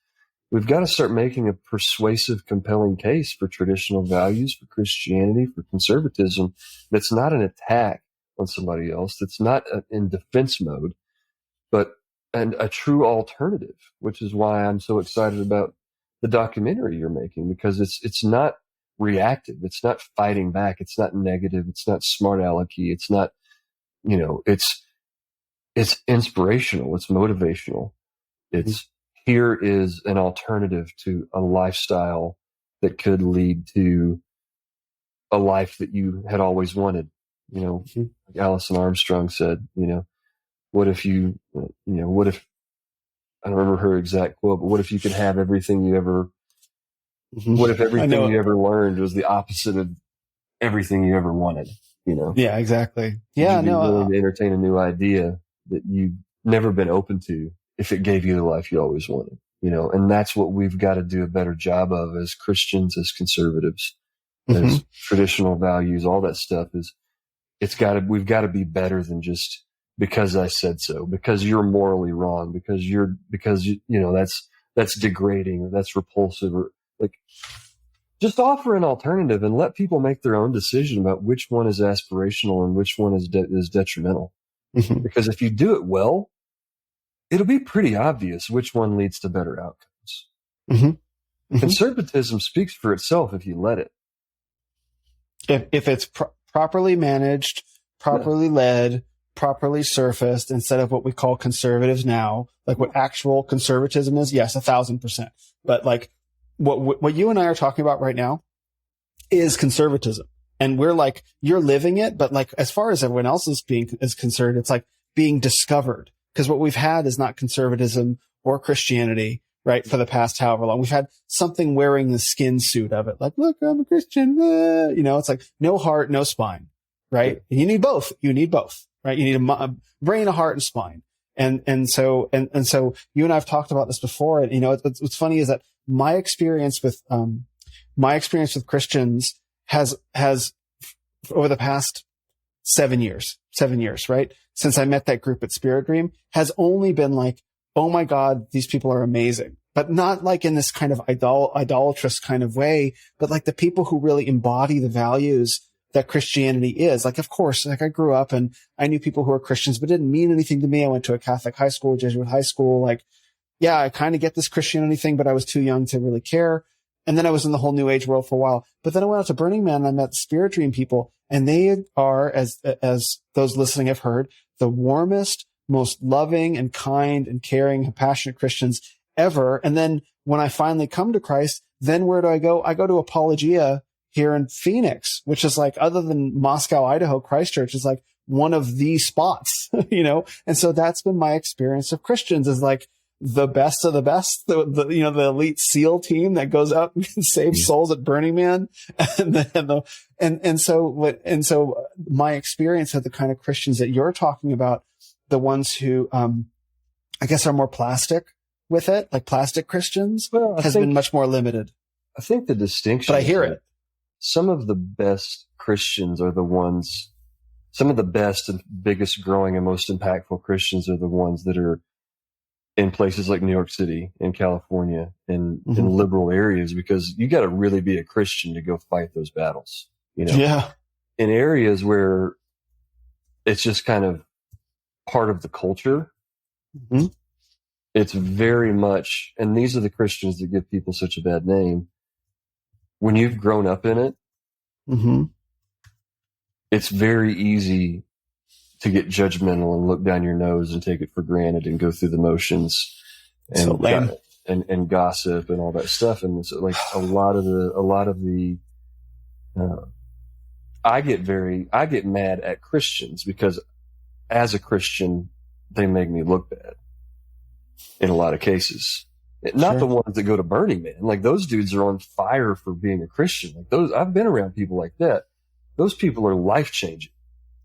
we've got to start making a persuasive, compelling case for traditional values, for Christianity, for conservatism. That's not an attack on somebody else. That's not in defense mode, but a true alternative, which is why I'm so excited about the documentary you're making, because it's not reactive. It's not fighting back. It's not negative. It's not smart alecky. It's not, it's inspirational. It's motivational. It's, here is an alternative to a lifestyle that could lead to a life that you had always wanted. Like Alison Armstrong said, what if I don't remember her exact quote, but what if you could have everything you ever, what if everything you ever learned was the opposite of everything you ever wanted, you know? Yeah, exactly. Yeah, would you be willing to entertain a new idea that you've never been open to if it gave you the life you always wanted, you know? And that's what we've got to do a better job of as Christians, as conservatives, as traditional values, all that stuff is, we've got to be better than just because I said so, because you're morally wrong, because you know, that's degrading or that's repulsive, or like, just offer an alternative and let people make their own decision about which one is aspirational and which one is detrimental. Because if you do it well, it'll be pretty obvious which one leads to better outcomes. Conservatism speaks for itself if you let it. If it's properly managed, properly led, properly surfaced, instead of what we call conservatives now, like what actual conservatism is, yes, 1,000%. But like what you and I are talking about right now is conservatism. And we're like, you're living it, but like as far as everyone else is concerned, it's like being discovered. Because what we've had is not conservatism or Christianity, right? For the past however long. We've had something wearing the skin suit of it. Like, look, I'm a Christian. You know, it's like no heart, no spine, right? And you need both. You need both, right? You need a brain, a heart, and spine. And so you and I have talked about this before. And, you know, what's funny is that my experience with Christians has over the past 7 years, right? Since I met that group at Spirit Dream, has only been like, oh my God, these people are amazing. But not like in this kind of idolatrous kind of way, but like the people who really embody the values that Christianity is. Like, of course, like I grew up and I knew people who were Christians, but it didn't mean anything to me. I went to a Catholic high school, Jesuit high school. Like, yeah, I kind of get this Christianity thing, but I was too young to really care. And then I was in the whole New Age world for a while. But then I went out to Burning Man and I met Spirit Dream people, and they are, as those listening have heard, the warmest, most loving and kind and caring, compassionate Christians ever. And then when I finally come to Christ, then where do I go? I go to Apologia here in Phoenix, which is like, other than Moscow, Idaho, Christchurch is like one of the spots, you know? And so that's been my experience of Christians, is like the best of the best, the elite SEAL team that goes out and saves souls at Burning Man. And so my experience of the kind of Christians that you're talking about, the ones who, I guess are more plastic with it, like plastic Christians, has been much more limited. I think the distinction, but I hear it. Some of the best Christians are the ones, some of the best and biggest growing and most impactful Christians are the ones that are in places like New York City and California and in liberal areas, because you got to really be a Christian to go fight those battles, you know? Yeah. In areas where it's just kind of part of the culture, it's very much, and these are the Christians that give people such a bad name. When you've grown up in it, it's very easy to get judgmental and look down your nose and take it for granted and go through the motions and and gossip and all that stuff. And so like a lot of the I get mad at Christians because as a Christian, they make me look bad in a lot of cases. Not the ones that go to Burning Man. Like those dudes are on fire for being a Christian. Like those, I've been around people like that. Those people are life changing.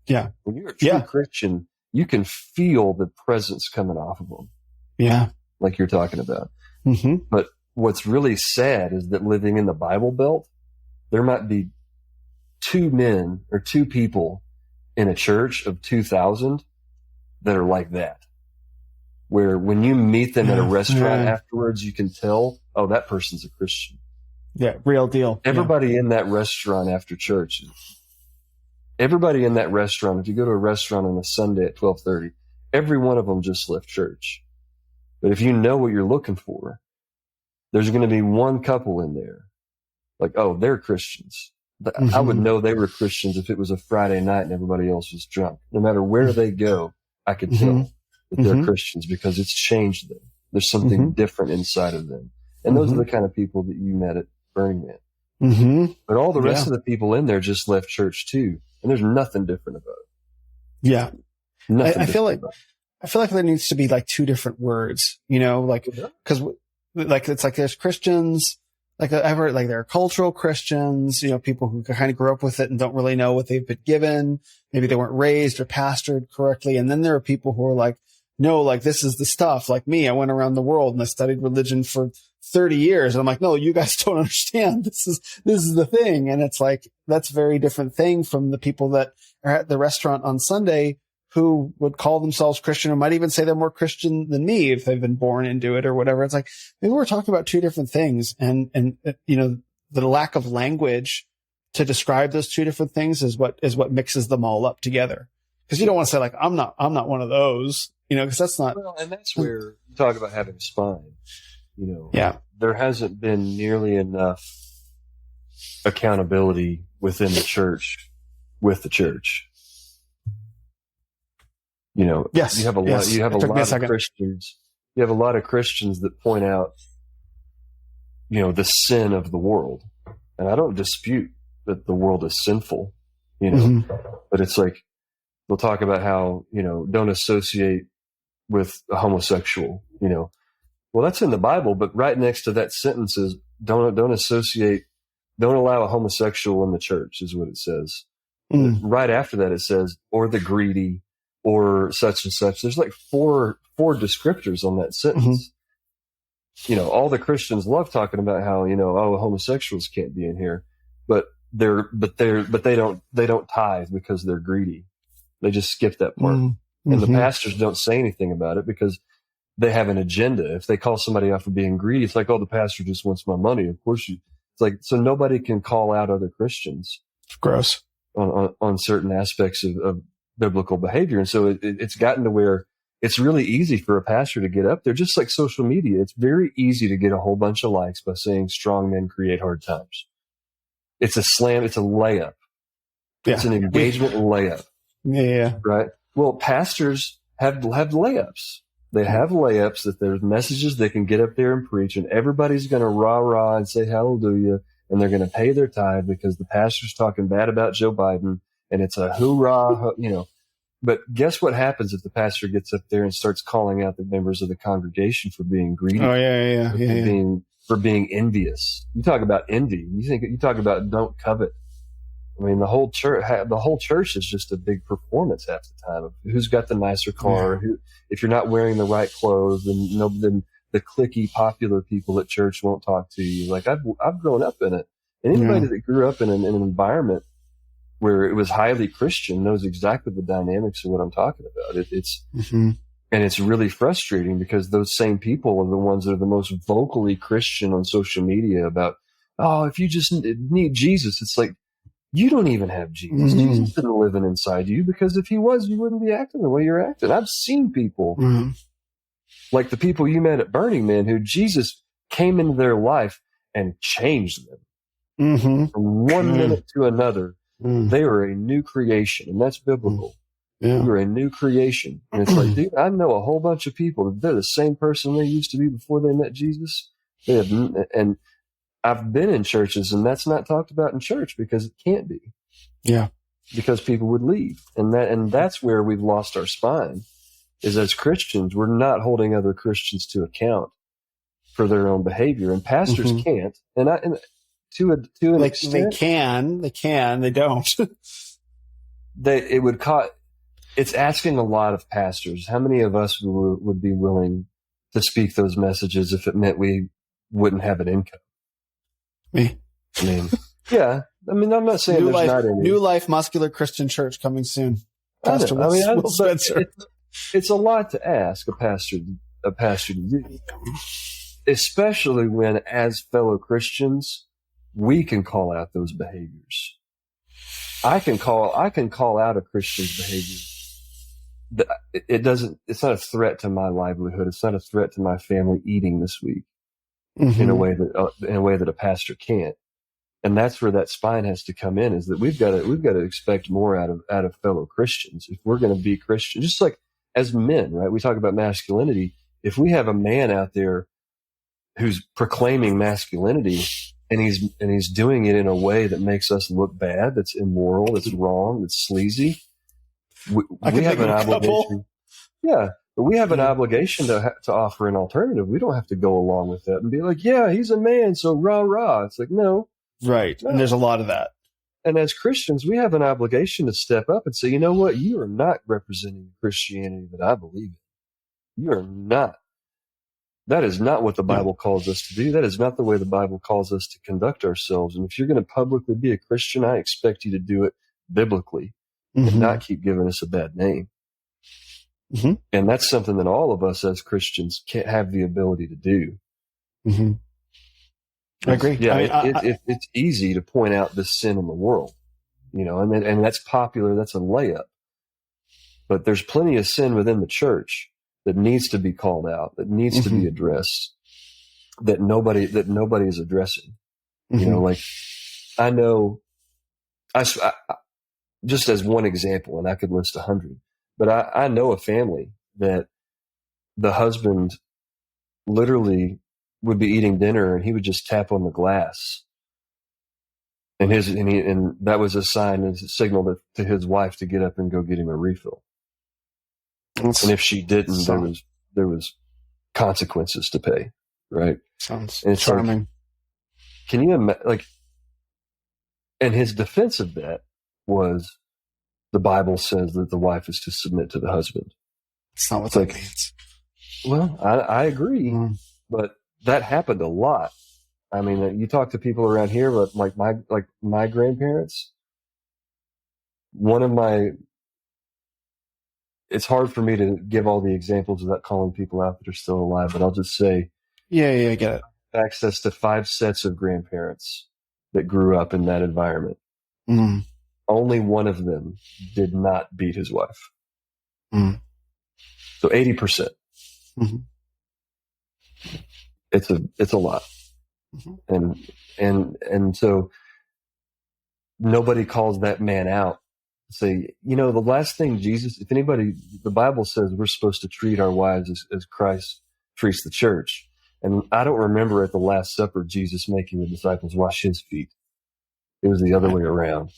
Yeah. When you're a true Christian, you can feel the presence coming off of them. Yeah. Like you're talking about. But what's really sad is that living in the Bible Belt, there might be two men or two people in a church of 2,000 that are like that. Where when you meet them at a restaurant afterwards, you can tell, oh, that person's a Christian. Yeah, real deal. Everybody in that restaurant after church, everybody in that restaurant, if you go to a restaurant on a Sunday at 12:30, every one of them just left church. But if you know what you're looking for, there's going to be one couple in there. Like, oh, they're Christians. I would know they were Christians if it was a Friday night and everybody else was drunk. No matter where they go, I could tell that they're Christians because it's changed them. There's something different inside of them. And those are the kind of people that you met at Burning Man. But all the rest of the people in there just left church too. And there's nothing different about it. Yeah. I I feel like there needs to be like two different words, like, cause like, it's like there's Christians, like I've heard like there are cultural Christians, people who kind of grew up with it and don't really know what they've been given. Maybe they weren't raised or pastored correctly. And then there are people who are like, no, like this is the stuff. Like me, I went around the world and I studied religion for 30 years. And I'm like, no, you guys don't understand. This is the thing. And it's like, that's a very different thing from the people that are at the restaurant on Sunday who would call themselves Christian or might even say they're more Christian than me if they've been born into it or whatever. It's like, maybe we're talking about two different things. And the lack of language to describe those two different things is what mixes them all up together. Cause you don't want to say like, I'm not one of those, cause that's not. Well, and that's where you talk about having a spine, Yeah. There hasn't been nearly enough accountability within the church with the church. Yes. You have a lot of Christians that point out, the sin of the world. And I don't dispute that the world is sinful, but it's like, they'll talk about how, don't associate with a homosexual, well, that's in the Bible, but right next to that sentence is don't allow a homosexual in the church is what it says. Right after that, it says, or the greedy or such and such. There's like four descriptors on that sentence. All the Christians love talking about how, homosexuals can't be in here, but they don't tithe because they're greedy. They just skip that part. And the pastors don't say anything about it because they have an agenda. If they call somebody out for being greedy, it's like, oh, the pastor just wants my money. Of course it's like, so nobody can call out other Christians. Gross. On certain aspects of biblical behavior. And so it's gotten to where it's really easy for a pastor to get up there, just like social media. It's very easy to get a whole bunch of likes by saying strong men create hard times. It's a layup. Yeah. It's an engagement layup. Yeah. Right. Well, pastors have layups. They have layups that there's messages they can get up there and preach, and everybody's going to rah and say hallelujah, and they're going to pay their tithe because the pastor's talking bad about Joe Biden, and it's a hoorah, But guess what happens if the pastor gets up there and starts calling out the members of the congregation for being greedy? Oh yeah. For being envious. You talk about envy. You talk about don't covet. I mean, the whole church is just a big performance half the time of who's got the nicer car. Yeah. If you're not wearing the right clothes, then the cliquey popular people at church won't talk to you. Like I've grown up in it, and anybody that grew up in an environment where it was highly Christian knows exactly the dynamics of what I'm talking about. And it's really frustrating because those same people are the ones that are the most vocally Christian on social media about, oh, if you just need Jesus, it's like, you don't even have Jesus. Jesus isn't living inside you, because if he was, you wouldn't be acting the way you're acting. I've seen people like the people you met at Burning Man who Jesus came into their life and changed them from one minute to another. They were a new creation, and that's biblical. Yeah. You're a new creation. And it's like, dude, I know a whole bunch of people that they're the same person they used to be before they met Jesus. And I've been in churches, and that's not talked about in church because it can't be. Yeah. Because people would leave. And that's where we've lost our spine, is as Christians, we're not holding other Christians to account for their own behavior. And pastors can't. And to an extent, they can, they don't. It's asking a lot of pastors. How many of us would be willing to speak those messages if it meant we wouldn't have an income? Me. I mean, yeah. I mean, I'm not saying there's not any. New Life Muscular Christian Church coming soon. Pastor Will Spencer. It's a lot to ask a pastor to do, especially when, as fellow Christians, we can call out those behaviors. I can call out a Christian's behavior. It's not a threat to my livelihood. It's not a threat to my family eating this week in a way that a pastor can't. And that's where that spine has to come in, is that we've got to expect more out of fellow Christians if we're going to be Christian. Just like as men, right? We talk about masculinity. If we have a man out there who's proclaiming masculinity, and he's doing it in a way that makes us look bad, that's immoral, that's wrong, that's sleazy, we have an obligation. Yeah, But we have an obligation to offer an alternative. We don't have to go along with that and be like, yeah, he's a man, so rah, rah. It's like, no. Right. No. And there's a lot of that. And as Christians, we have an obligation to step up and say, you know what? You are not representing the Christianity that I believe in. You are not. That is not what the Bible calls us to do. That is not the way the Bible calls us to conduct ourselves. And if you're going to publicly be a Christian, I expect you to do it biblically and not keep giving us a bad name. Mm-hmm. And that's something that all of us as Christians can't have the ability to do. Mm-hmm. I agree. Yeah, it's easy to point out the sin in the world, and that's popular. That's a layup. But there's plenty of sin within the church that needs to be called out, that needs to be addressed, that nobody is addressing. Like I know, I just as one example, and I could list 100, but I know a family that the husband literally would be eating dinner and he would just tap on the glass, and that was a sign, as a signal to his wife to get up and go get him a refill. And if she didn't, there was consequences to pay. Right? Sounds charming. Like, can you imagine? And his defense of that was, the Bible says that the wife is to submit to the husband. It's not what that means. Well, I agree, but that happened a lot. I mean, you talk to people around here, but like my grandparents, it's hard for me to give all the examples without calling people out that are still alive, but I'll just say, I get it. Access to 5 sets of grandparents that grew up in that environment. Mm. Only one of them did not beat his wife. Mm. So 80%. Mm-hmm. It's a lot. Mm-hmm. And so nobody calls that man out. Say, the last thing the Bible says we're supposed to treat our wives as Christ treats the church. And I don't remember at the Last Supper Jesus making the disciples wash his feet. It was the other way around.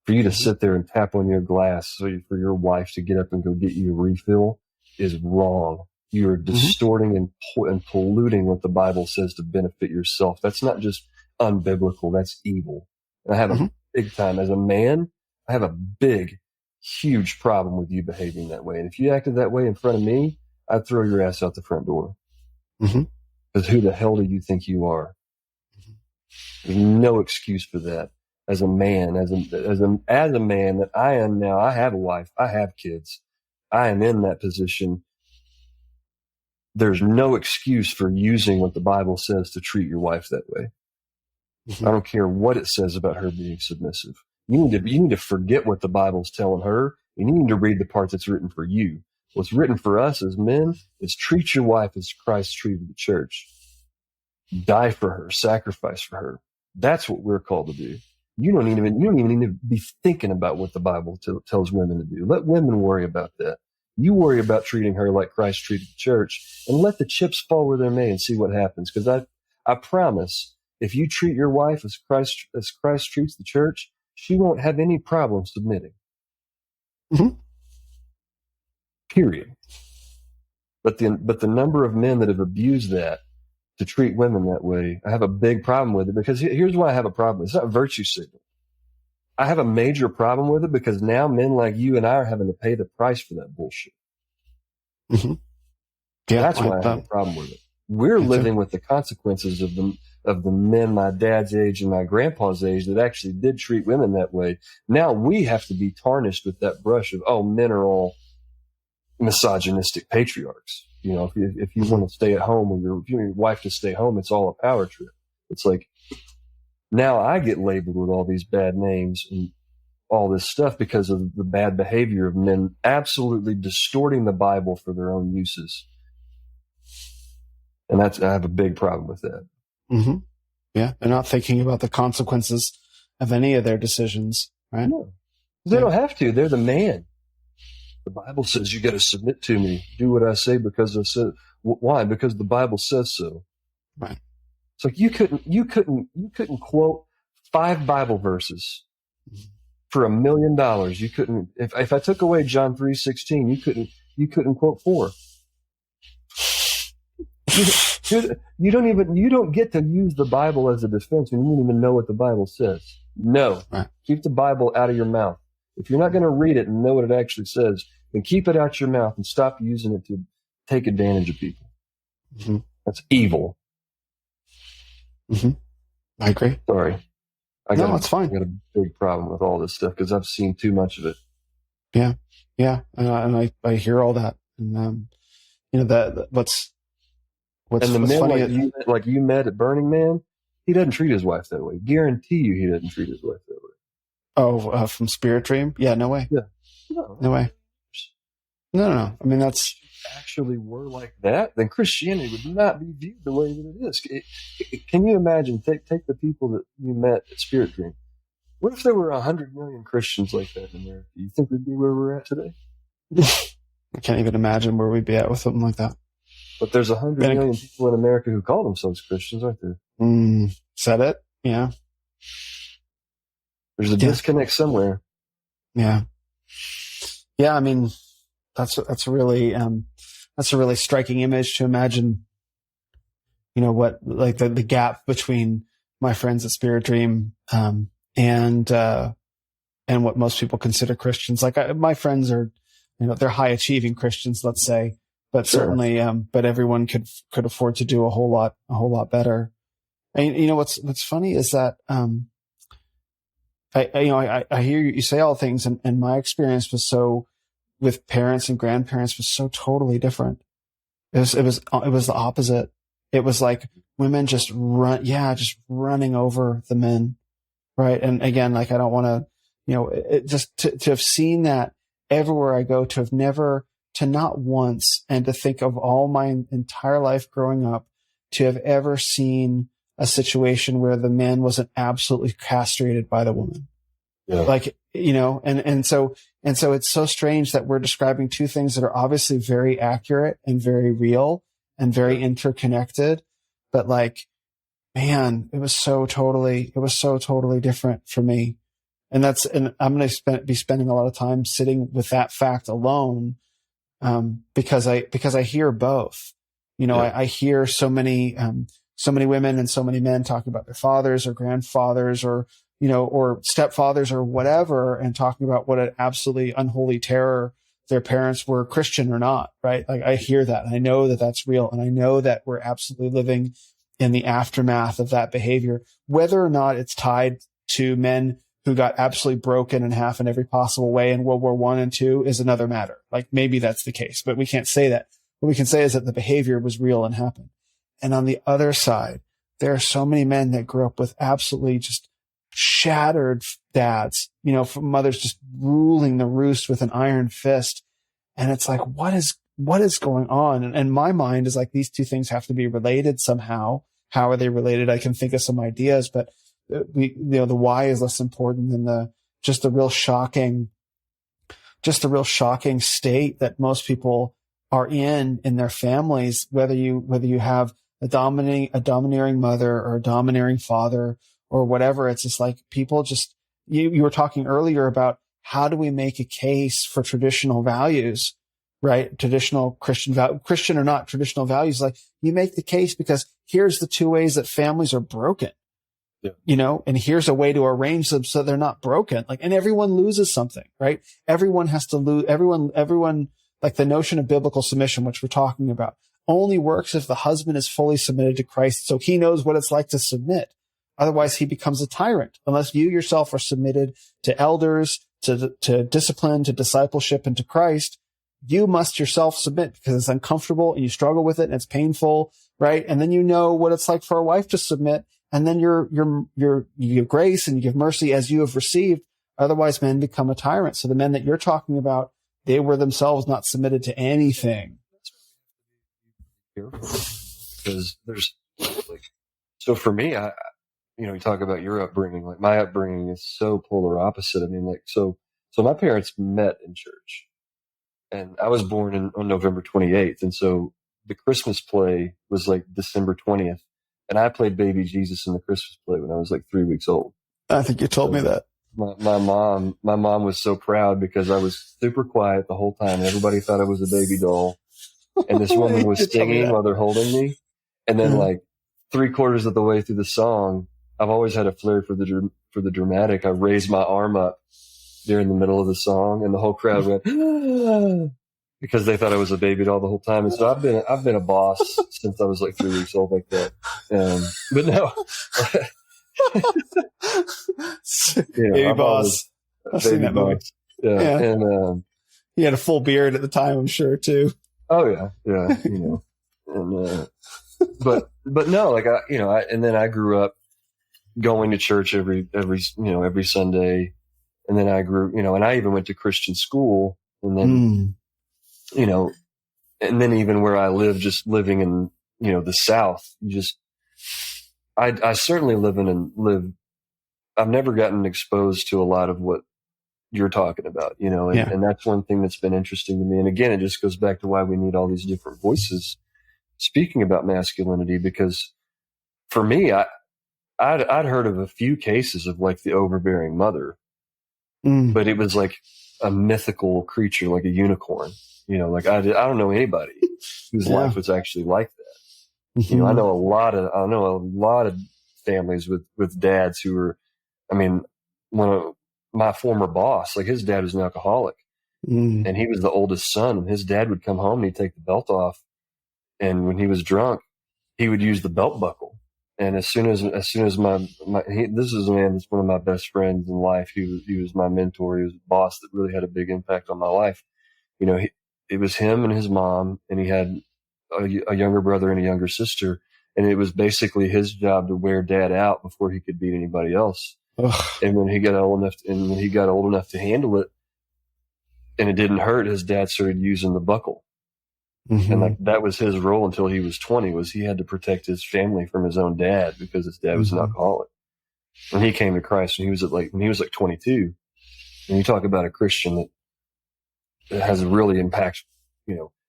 For you to sit there and tap on your glass for your wife to get up and go get you a refill is wrong. You're distorting and polluting what the Bible says to benefit yourself. That's not just unbiblical, that's evil. And I have a big time, as a man, I have a big, huge problem with you behaving that way. And if you acted that way in front of me, I'd throw your ass out the front door. Because who the hell do you think you are? There's no excuse for that. As a man, as a man that I am now, I have a wife, I have kids, I am in that position. There's no excuse for using what the Bible says to treat your wife that way. I don't care what it says about her being submissive. You need to forget what the Bible's telling her, and you need to read the part that's written for you. What's written for us as men is treat your wife as Christ treated the church. Die for her, sacrifice for her. That's what we're called to do. You don't even need to be thinking about what the Bible tells women to do. Let women worry about that. You worry about treating her like Christ treated the church, and let the chips fall where they may and see what happens. Because I promise, if you treat your wife as Christ treats the church, she won't have any problem submitting. Period. But the number of men that have abused that to treat women that way, I have a big problem with it, because here's why I have a problem. It's not virtue signal. I have a major problem with it because now men like you and I are having to pay the price for that bullshit. Yeah, that's why I have a problem with it. We're living with the consequences of the men my dad's age and my grandpa's age that actually did treat women that way. Now we have to be tarnished with that brush of, men are all misogynistic patriarchs. If you want to stay at home, or if you want your wife to stay home, it's all a power trip. It's like, now I get labeled with all these bad names and all this stuff because of the bad behavior of men absolutely distorting the Bible for their own uses. And I have a big problem with that. Yeah, they're not thinking about the consequences of any of their decisions, right? No, they don't have to. They're the man. The Bible says you got to submit to me, do what I say because I said. Why? Because the Bible says so. Right. It's like you couldn't quote 5 Bible verses for $1 million. You couldn't. If I took away John 3:16, you couldn't quote 4. You don't get to use the Bible as a defense when you don't even know what the Bible says. No. Right. Keep the Bible out of your mouth. If you're not going to read it and know what it actually says, then keep it out your mouth and stop using it to take advantage of people. Mm-hmm. That's evil. Mm-hmm. I agree. Sorry. It's fine. I got a big problem with all this stuff because I've seen too much of it. Yeah. Yeah. And I hear all that. And, what's and the men funny like you met at Burning Man, he doesn't treat his wife that way. Guarantee you he doesn't treat his wife that way. Oh, from Spirit Dream? Yeah, no way. Yeah. No way. No. I mean, that's actually were like that, then Christianity would not be viewed the way that it is. Can you imagine, take the people that you met at Spirit Dream. What if there were 100 million Christians like that in America? Do you think we'd be where we're at today? I can't even imagine where we'd be at with something like that. But there's 100 million people in America who call themselves Christians, aren't there? Said it? Yeah. There's a disconnect somewhere. Yeah. Yeah, I mean, that's a really striking image to imagine, what, like the gap between my friends at Spirit Dream, and what most people consider Christians. Like my friends are, they're high achieving Christians, let's say, but certainly, but everyone could afford to do a whole lot better. And what's funny is that, I hear you say all things, and my experience with parents and grandparents was so totally different. It was the opposite. It was like women just running over the men. Right. And again, like, I don't want to, just to have seen that everywhere I go, to not once, and to think of all my entire life growing up, to have ever seen a situation where the man wasn't absolutely castrated by the woman. Yeah. Like, and so it's so strange that we're describing two things that are obviously very accurate and very real and very interconnected, but like, man, it was so totally different for me. And I'm going to be spending a lot of time sitting with that fact alone, because I hear both. I hear so many women and so many men talking about their fathers or grandfathers or stepfathers or whatever, and talking about what an absolutely unholy terror their parents were, Christian or not, right? Like, I hear that, and I know that that's real, and I know that we're absolutely living in the aftermath of that behavior. Whether or not it's tied to men who got absolutely broken in half in every possible way in World War I and II is another matter. Like, maybe that's the case, but we can't say that. What we can say is that the behavior was real and happened. And on the other side, there are so many men that grew up with absolutely just shattered dads, from mothers just ruling the roost with an iron fist. And it's like, what is going on? And my mind is like, these two things have to be related somehow. How are they related? I can think of some ideas, but the why is less important than the real shocking state that most people are in their families, whether you have a domineering mother or a domineering father or whatever. It's just like people just, you were talking earlier about how do we make a case for traditional values, right? Traditional Christian or not traditional values. Like, you make the case because here's the two ways that families are broken, and here's a way to arrange them so they're not broken. Like, and everyone loses something, right? Everyone has to lose, everyone, like the notion of biblical submission, which we're talking about, only works if the husband is fully submitted to Christ. So he knows what it's like to submit. Otherwise he becomes a tyrant. Unless you yourself are submitted to elders, to discipline, to discipleship, and to Christ, you must yourself submit because it's uncomfortable and you struggle with it and it's painful, right? And then you know what it's like for a wife to submit, and then you give grace and you give mercy as you have received. Otherwise, men become a tyrant. So the men that you're talking about, they were themselves not submitted to anything. Because there's so for me, you talk about your upbringing. Like, my upbringing is so polar opposite. I mean, like, so my parents met in church, and I was born on November 28th. And so the Christmas play was like December 20th. And I played baby Jesus in the Christmas play when I was like 3 weeks old. I think you told me that. my mom was so proud because I was super quiet the whole time. Everybody thought I was a baby doll. And this woman was singing while they're holding me. And then like 3/4 of the way through the song, I've always had a flair for the dramatic. I raised my arm up during the middle of the song, and the whole crowd went because they thought I was a baby doll the whole time. And so I've been a boss since I was like 3 weeks old, like that. But no, Baby Boss. I've seen that movie. Yeah. And he had a full beard at the time, I'm sure too. Oh yeah, and but no, like and then I grew up going to church every Sunday, and then I grew, and I even went to Christian school, and then and then even where I live, just living in the South, I certainly live. I've never gotten exposed to a lot of what you're talking about, and that's one thing that's been interesting to me. And again, it just goes back to why we need all these different voices speaking about masculinity, because for me, I'd heard of a few cases of like the overbearing mother, but it was like a mythical creature, like a unicorn, like I don't know anybody whose life was actually like that. Mm-hmm. I know a lot of families with dads who were, one of my former boss, like his dad was an alcoholic, and he was the oldest son, and his dad would come home and he'd take the belt off. And when he was drunk, he would use the belt buckle. And as soon as this is a man that's one of my best friends in life. He was my mentor. He was a boss that really had a big impact on my life. It was him and his mom, and he had a younger brother and a younger sister. And it was basically his job to wear dad out before he could beat anybody else. Ugh. And when he got old enough to handle it, and it didn't hurt, his dad started using the buckle. Mm-hmm. And like that was his role until he was 20, was he had to protect his family from his own dad because his dad was an alcoholic. And he came to Christ when he was like 22. And you talk about a Christian that has a really impact,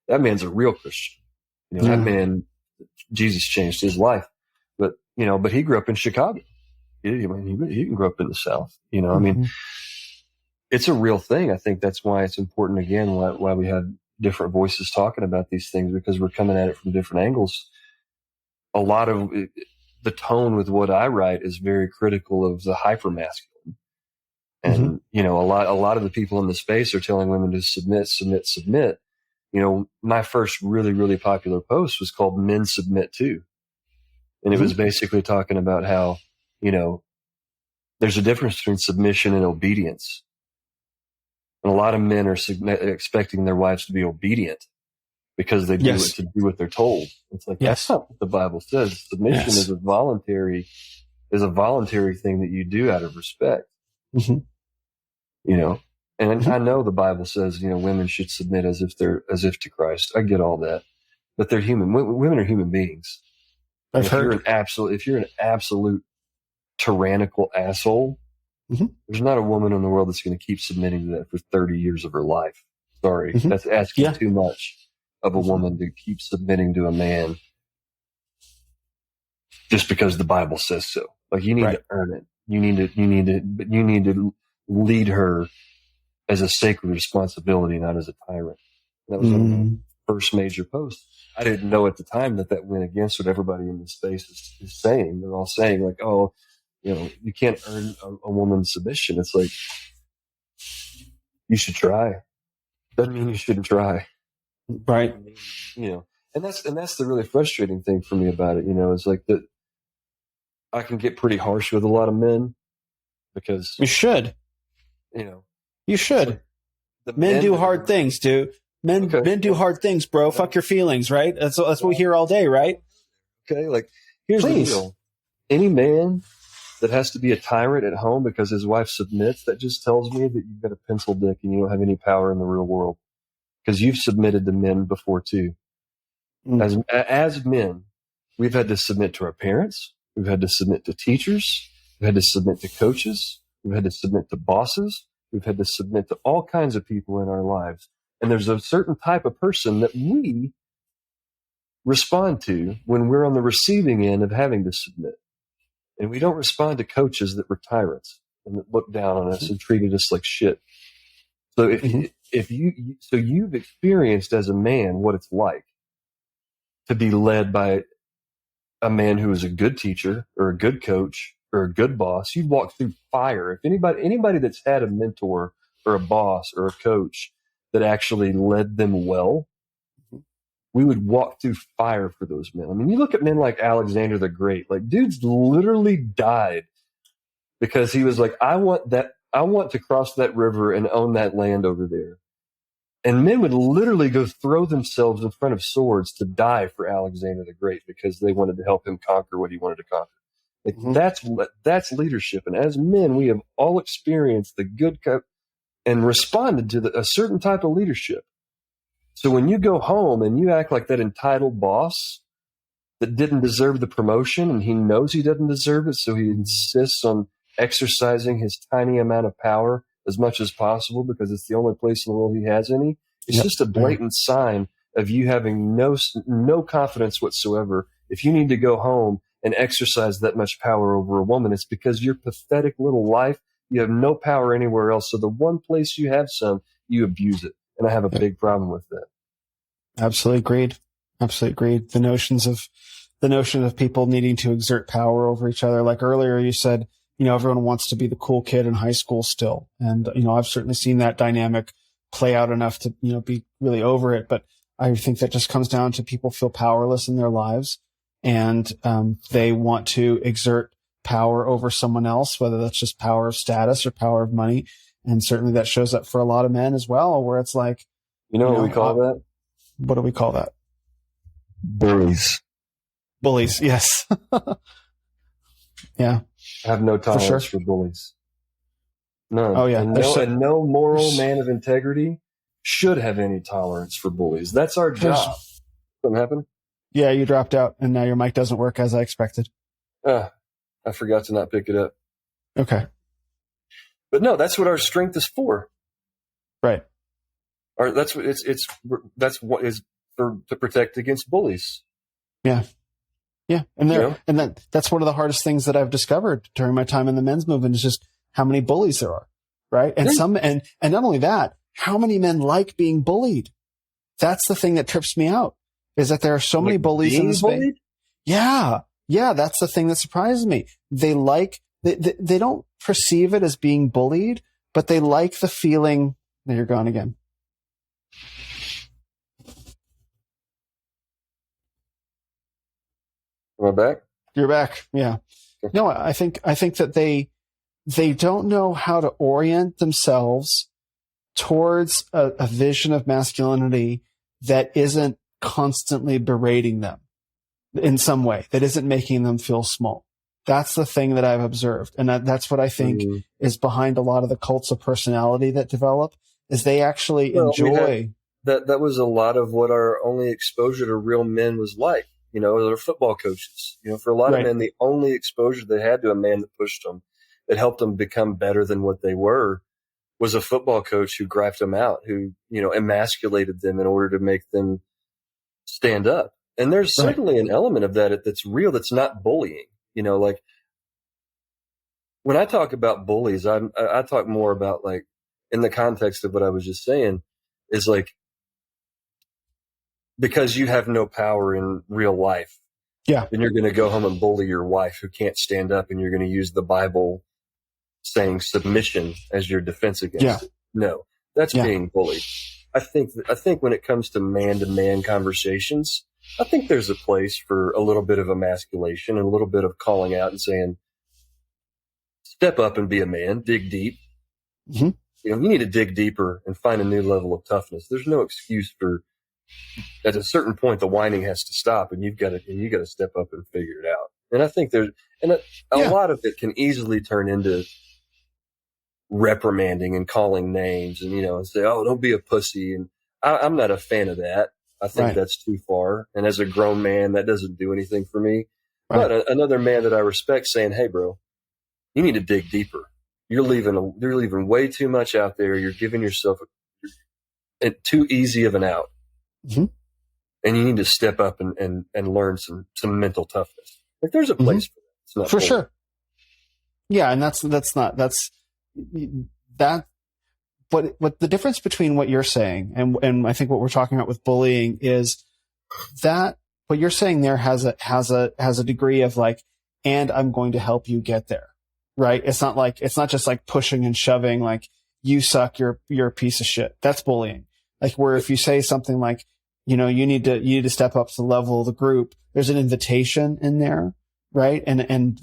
that man's a real Christian. That man, Jesus changed his life. But he grew up in Chicago. He didn't grow up in the South. It's a real thing. I think that's why it's important, again, why we have different voices talking about these things, because we're coming at it from different angles. A lot of the tone with what I write is very critical of the hyper-masculine. And, a lot of the people in the space are telling women to submit. My first really, really popular post was called Men Submit Too. And it was basically talking about how, there's a difference between submission and obedience. And a lot of men are expecting their wives to be obedient because they do it to do what they're told. It's like, that's not what the Bible says. Submission is a voluntary thing that you do out of respect. Mm-hmm. And I know the Bible says, women should submit as if to Christ. I get all that, but they're human. Women are human beings. If you're an absolute tyrannical asshole, there's not a woman in the world that's going to keep submitting to that for 30 years of her life. Sorry, that's asking too much of a woman to keep submitting to a man just because the Bible says so. Like, you need to earn it. You need to lead her as a sacred responsibility, not as a tyrant. That was one of my first major posts. I didn't know at the time that went against what everybody in the space is saying. They're all saying like, oh, you can't earn a woman's submission. It's like, you should try. Doesn't mean you shouldn't try. Right. And that's the really frustrating thing for me about it. It's like that I can get pretty harsh with a lot of men because you should. You should. Like men do hard things, dude. Men do hard things, bro. Fuck your feelings, right? That's what we hear all day, right? Okay, like here's the deal. Any man that has to be a tyrant at home because his wife submits, that just tells me that you've got a pencil dick and you don't have any power in the real world, because you've submitted to men before too. As men, we've had to submit to our parents. We've had to submit to teachers. We've had to submit to coaches. We've had to submit to bosses. We've had to submit to all kinds of people in our lives. And there's a certain type of person that we respond to when we're on the receiving end of having to submit. And we don't respond to coaches that were tyrants. and that looked down on us and treated us like shit. So you've experienced as a man what it's like to be led by a man who is a good teacher or a good coach or a good boss. You've walked through fire. If anybody that's had a mentor or a boss or a coach that actually led them well, we would walk through fire for those men. I mean, you look at men like Alexander the Great, like dudes literally died because he was like, I want to cross that river and own that land over there. And men would literally go throw themselves in front of swords to die for Alexander the Great because they wanted to help him conquer what he wanted to conquer. Like that's leadership. And as men, we have all experienced the good and responded to a certain type of leadership. So when you go home and you act like that entitled boss that didn't deserve the promotion and he knows he doesn't deserve it, so he insists on exercising his tiny amount of power as much as possible because it's the only place in the world he has any, it's just a blatant sign of you having no confidence whatsoever. If you need to go home and exercise that much power over a woman, it's because your pathetic little life, you have no power anywhere else. So the one place you have some, you abuse it. And I have a big problem with that. Absolutely agreed. Absolutely agreed. The notion of people needing to exert power over each other. Like earlier you said, everyone wants to be the cool kid in high school still. And, I've certainly seen that dynamic play out enough to, be really over it. But I think that just comes down to people feel powerless in their lives and, they want to exert power over someone else, whether that's just power of status or power of money. And certainly that shows up for a lot of men as well, where it's like, what we call that? What do we call that? Bullies. Bullies. Yes. Yeah. I have no tolerance for bullies. None. Oh yeah. And no moral man of integrity should have any tolerance for bullies. That's our job. Something happened? Yeah, you dropped out and now your mic doesn't work as I expected. I forgot to not pick it up. Okay. But no, that's what our strength is for. Right. Or that's what that's what is to protect against bullies. Yeah. Yeah. And that's one of the hardest things that I've discovered during my time in the men's movement is just how many bullies there are. Right. And and not only that, how many men like being bullied? That's the thing that trips me out is that there are so many bullies in the space. Yeah. Yeah. That's the thing that surprises me. They don't perceive it as being bullied, but they like the feeling that you're gone again. Am I back? You're back. Yeah. No, I think that they don't know how to orient themselves towards a vision of masculinity that isn't constantly berating them in some way, that isn't making them feel small. That's the thing that I've observed. And that's what I think is behind a lot of the cults of personality that develop is they actually enjoy. That was a lot of what our only exposure to real men was like. They're football coaches. For a lot of men, the only exposure they had to a man that pushed them, that helped them become better than what they were, was a football coach who griped them out, who, emasculated them in order to make them stand up. And there's certainly an element of that that's real, that's not bullying. Like when I talk about bullies, I talk more about like in the context of what I was just saying is like, because you have no power in real life. Yeah. Then you're going to go home and bully your wife who can't stand up and you're going to use the Bible saying submission as your defense against it. No, that's being bullied. I think when it comes to man-to-man conversations, I think there's a place for a little bit of emasculation and a little bit of calling out and saying, step up and be a man, dig deep. Mm-hmm. You need to dig deeper and find a new level of toughness. There's no excuse for, at a certain point, the whining has to stop and you've got to step up and figure it out. And I think a lot of it can easily turn into reprimanding and calling names and say, oh, don't be a pussy. And I'm not a fan of that. I think that's too far. And as a grown man, that doesn't do anything for me. Right. But another man that I respect saying, hey, bro, you need to dig deeper. You're leaving way too much out there. You're giving yourself too easy of an out. Mm-hmm. And you need to step up and learn some mental toughness. Like there's a place for that. It's not for sure. Yeah. And that's that. What the difference between what you're saying and I think what we're talking about with bullying is that what you're saying there has a degree of like, and I'm going to help you get there, right? It's not just like pushing and shoving, like you suck, you're a piece of shit. That's bullying. Like where if you say something like, you need to step up to the level of the group, there's an invitation in there, right? And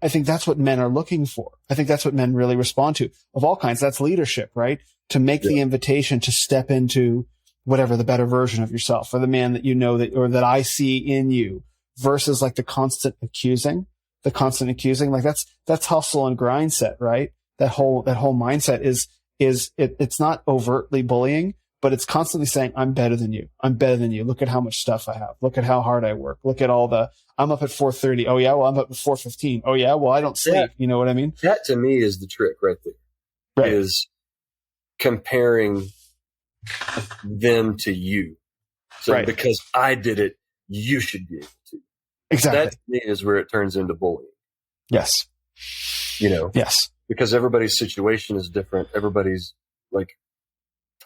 I think that's what men are looking for. I think that's what men really respond to of all kinds. That's leadership, right? To make the invitation to step into whatever the better version of yourself or the man that or that I see in you versus like the constant accusing. Like that's hustle and grind set, right? That whole mindset is it's not overtly bullying, but it's constantly saying, I'm better than you. I'm better than you. Look at how much stuff I have. Look at how hard I work. Look at I'm up at 4:30. Oh yeah. Well, I'm up at 4:15. Oh yeah. Well, I don't sleep. You know what I mean? That to me is the trick right there. Right. Is comparing them to you. So because I did it, you should be able to. Exactly. That to me is where it turns into bullying. Yes. Yes. Because everybody's situation is different. Everybody's like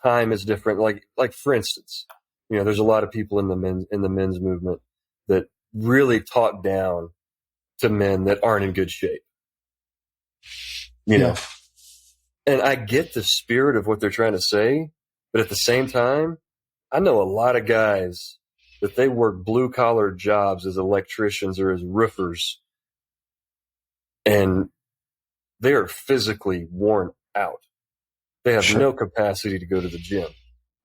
time is different. Like for instance, there's a lot of people in the men's movement that really talk down to men that aren't in good shape. You know, and I get the spirit of what they're trying to say, but at the same time, I know a lot of guys that they work blue collar jobs as electricians or as roofers, and they are physically worn out. They have no capacity to go to the gym.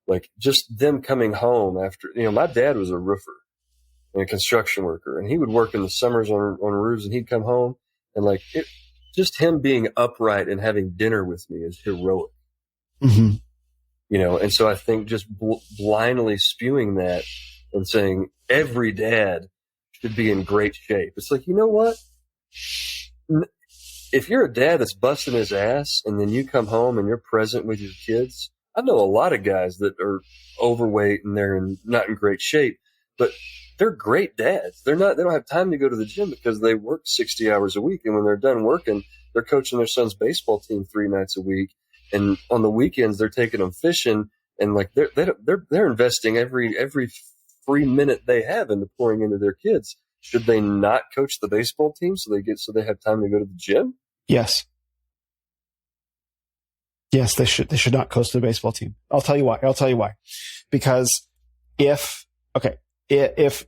Like just them coming home after, my dad was a roofer and a construction worker, and he would work in the summers on roofs, and he'd come home and just him being upright and having dinner with me is heroic. Mm-hmm. And so I think just blindly spewing that and saying every dad should be in great shape. It's like, you know what? If you're a dad that's busting his ass and then you come home and you're present with your kids, I know a lot of guys that are overweight and they're not in great shape, but they're great dads. They don't have time to go to the gym because they work 60 hours a week. And when they're done working, they're coaching their son's baseball team 3 nights a week. And on the weekends, they're taking them fishing, and they're investing every free minute they have into pouring into their kids. Should they not coach the baseball team so they have time to go to the gym? Yes. Yes, they should. They should not coach the baseball team. I'll tell you why. Because if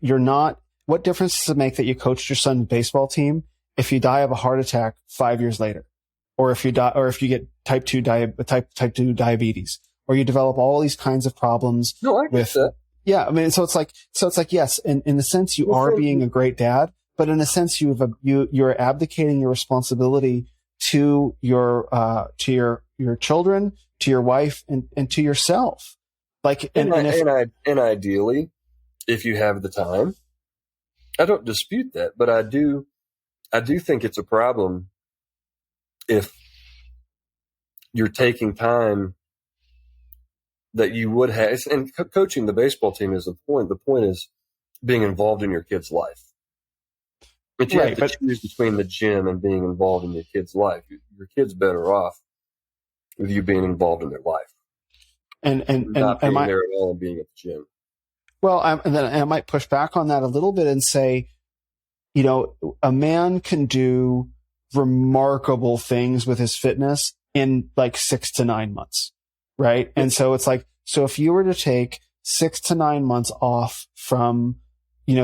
you're not, what difference does it make that you coached your son's baseball team if you die of a heart attack 5 years later? Or if you get type 2 diabetes, or you develop all these kinds of problems. No, I get that. Yeah. I mean, so it's like, yes, in a sense you are being a great dad, but in a sense you're abdicating your responsibility to your children, to your wife, and to yourself. Like, and ideally, if you have the time, I don't dispute that, but I do think it's a problem if you're taking time that you would have, and coaching the baseball team is the point. The point is being involved in your kid's life. But you have to choose between the gym and being involved in your kid's life. Your kid's better off with you being involved in their life, and not being there at all and being at the gym. Well, and then I might push back on that a little bit and say, a man can do remarkable things with his fitness in like 6 to 9 months. Right. And so it's like, so if you were to take 6 to 9 months off from,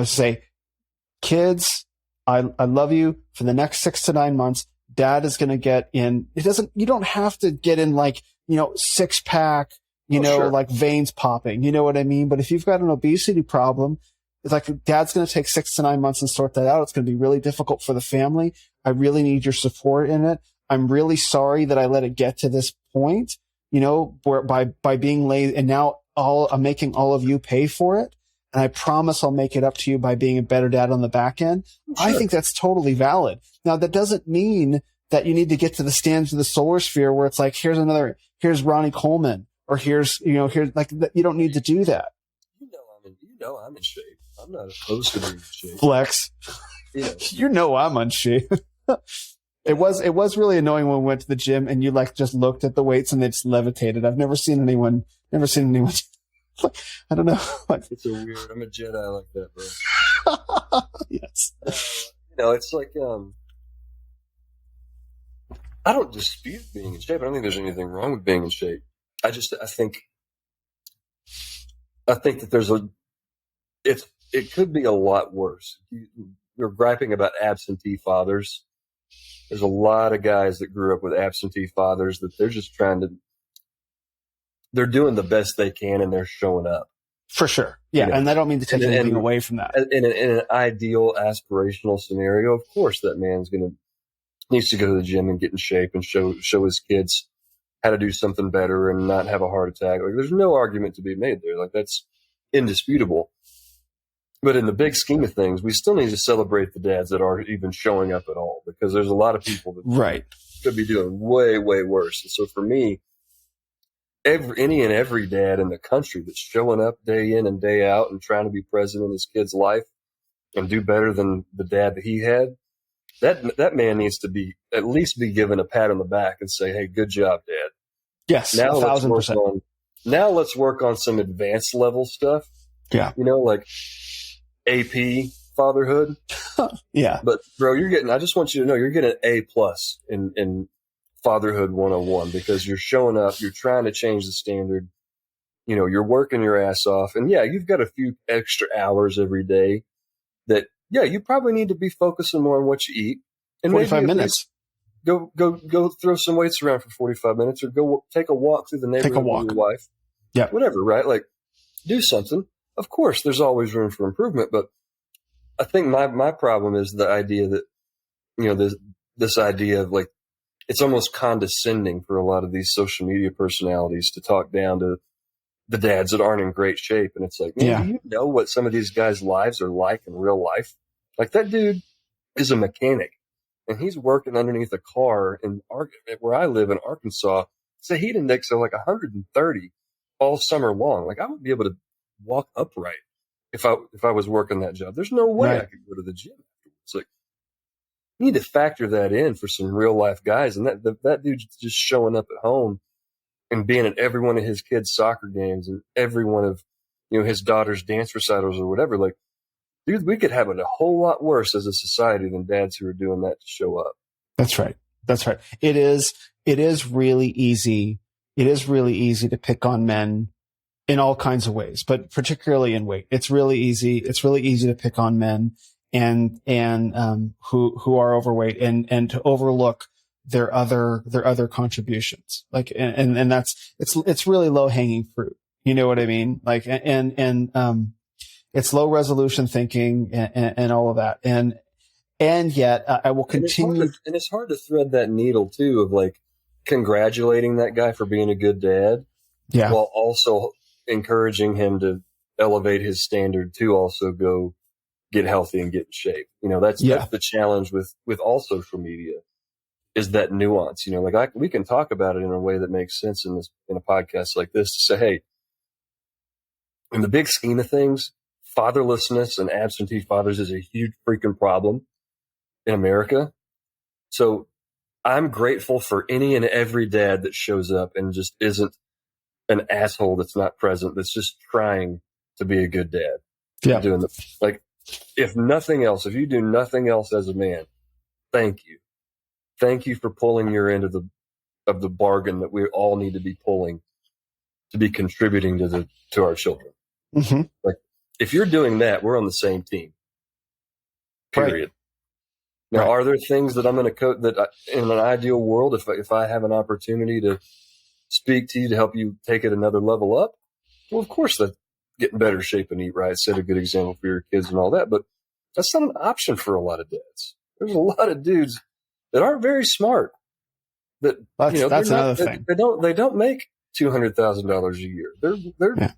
say, kids, I love you for the next 6 to 9 months, dad is going to get in. You don't have to get in like, 6-pack, like veins popping, you know what I mean? But if you've got an obesity problem, it's like dad's going to take 6 to 9 months and sort that out. It's going to be really difficult for the family. I really need your support in it. I'm really sorry that I let it get to this point, where by being lazy, and now I'm making all of you pay for it. And I promise I'll make it up to you by being a better dad on the back end. Sure. I think that's totally valid. Now, that doesn't mean that you need to get to the stands of the solar sphere where it's like, here's Ronnie Coleman, or here's like, you don't need to do that. I'm in shape. I'm not opposed to being in shape. Flex. I'm in shape. It was really annoying when we went to the gym and you like just looked at the weights and they just levitated. I've never seen anyone. I don't know. It's a weird. I'm a Jedi like that, bro. Yes. It's like I don't dispute being in shape. I don't think there's anything wrong with being in shape. I think that it could be a lot worse. You're griping about absentee fathers. There's a lot of guys that grew up with absentee fathers that they're doing the best they can and they're showing up. For sure. Yeah. And I don't mean to take anything away from that. In an ideal aspirational scenario, of course, that man's needs to go to the gym and get in shape and show his kids how to do something better and not have a heart attack. Like, there's no argument to be made there. Like, that's indisputable. But in the big scheme of things, we still need to celebrate the dads that aren't even showing up at all, because there's a lot of people that could be doing way, way worse. And so for me, any and every dad in the country that's showing up day in and day out and trying to be present in his kid's life and do better than the dad that he had, that man needs to at least be given a pat on the back and say, "Hey, good job, Dad." Yes, now 1,000%. Now let's work on some advanced level stuff. Yeah, like AP fatherhood. Yeah, but bro, I just want you to know you're getting an A+ in Fatherhood 101, because you're showing up, you're trying to change the standard. You're working your ass off, and yeah, you've got a few extra hours every day that. Yeah, you probably need to be focusing more on what you eat. And 45 minutes. Go throw some weights around for 45 minutes, or go take a walk through the neighborhood with your wife. Yeah. Whatever, right? Like, do something. Of course, there's always room for improvement, but I think my problem is the idea that, this idea of, like, it's almost condescending for a lot of these social media personalities to talk down to the dads that aren't in great shape. And it's like, man, do you know what some of these guys' lives are like in real life? Like, that dude is a mechanic and he's working underneath a car where I live in Arkansas. It's a heat index of like 130 all summer long. Like, I would be able to walk upright if I was working that job. There's no way I could go to the gym. It's like, you need to factor that in for some real life guys. And that dude's just showing up at home and being at every one of his kids' soccer games and every one of, his daughter's dance recitals or whatever. Like, dude, we could have it a whole lot worse as a society than dads who are doing that to show up. That's right. It is really easy. It is really easy to pick on men in all kinds of ways, but particularly in weight. It's really easy. It's really easy to pick on men and who are overweight and to overlook their other contributions. Like, and that's, it's really low hanging fruit. You know what I mean? Like, and it's low resolution thinking and all of that. And yet I will continue. And it's hard to thread that needle too, of like congratulating that guy for being a good dad. Yeah. While also encouraging him to elevate his standard to also go get healthy and get in shape. That's the challenge with all social media. Is that nuance, we can talk about it in a way that makes sense in a podcast like this to say, hey, in the big scheme of things, fatherlessness and absentee fathers is a huge freaking problem in America. So I'm grateful for any and every dad that shows up and just isn't an asshole that's not present, that's just trying to be a good dad. Yeah. If nothing else, if you do nothing else as a man, thank you. Thank you for pulling your end of the bargain that we all need to be pulling to be contributing to our children. Mm-hmm. Like, if you're doing that, we're on the same team. Period. Right. Now, are there things that I'm going to in an ideal world, if I have an opportunity to speak to you to help you take it another level up? Well, of course, that get in better shape and eat right, set a good example for your kids and all that. But that's not an option for a lot of dads. There's a lot of dudes that aren't very smart. That's another thing. They don't make $200,000 a year. They're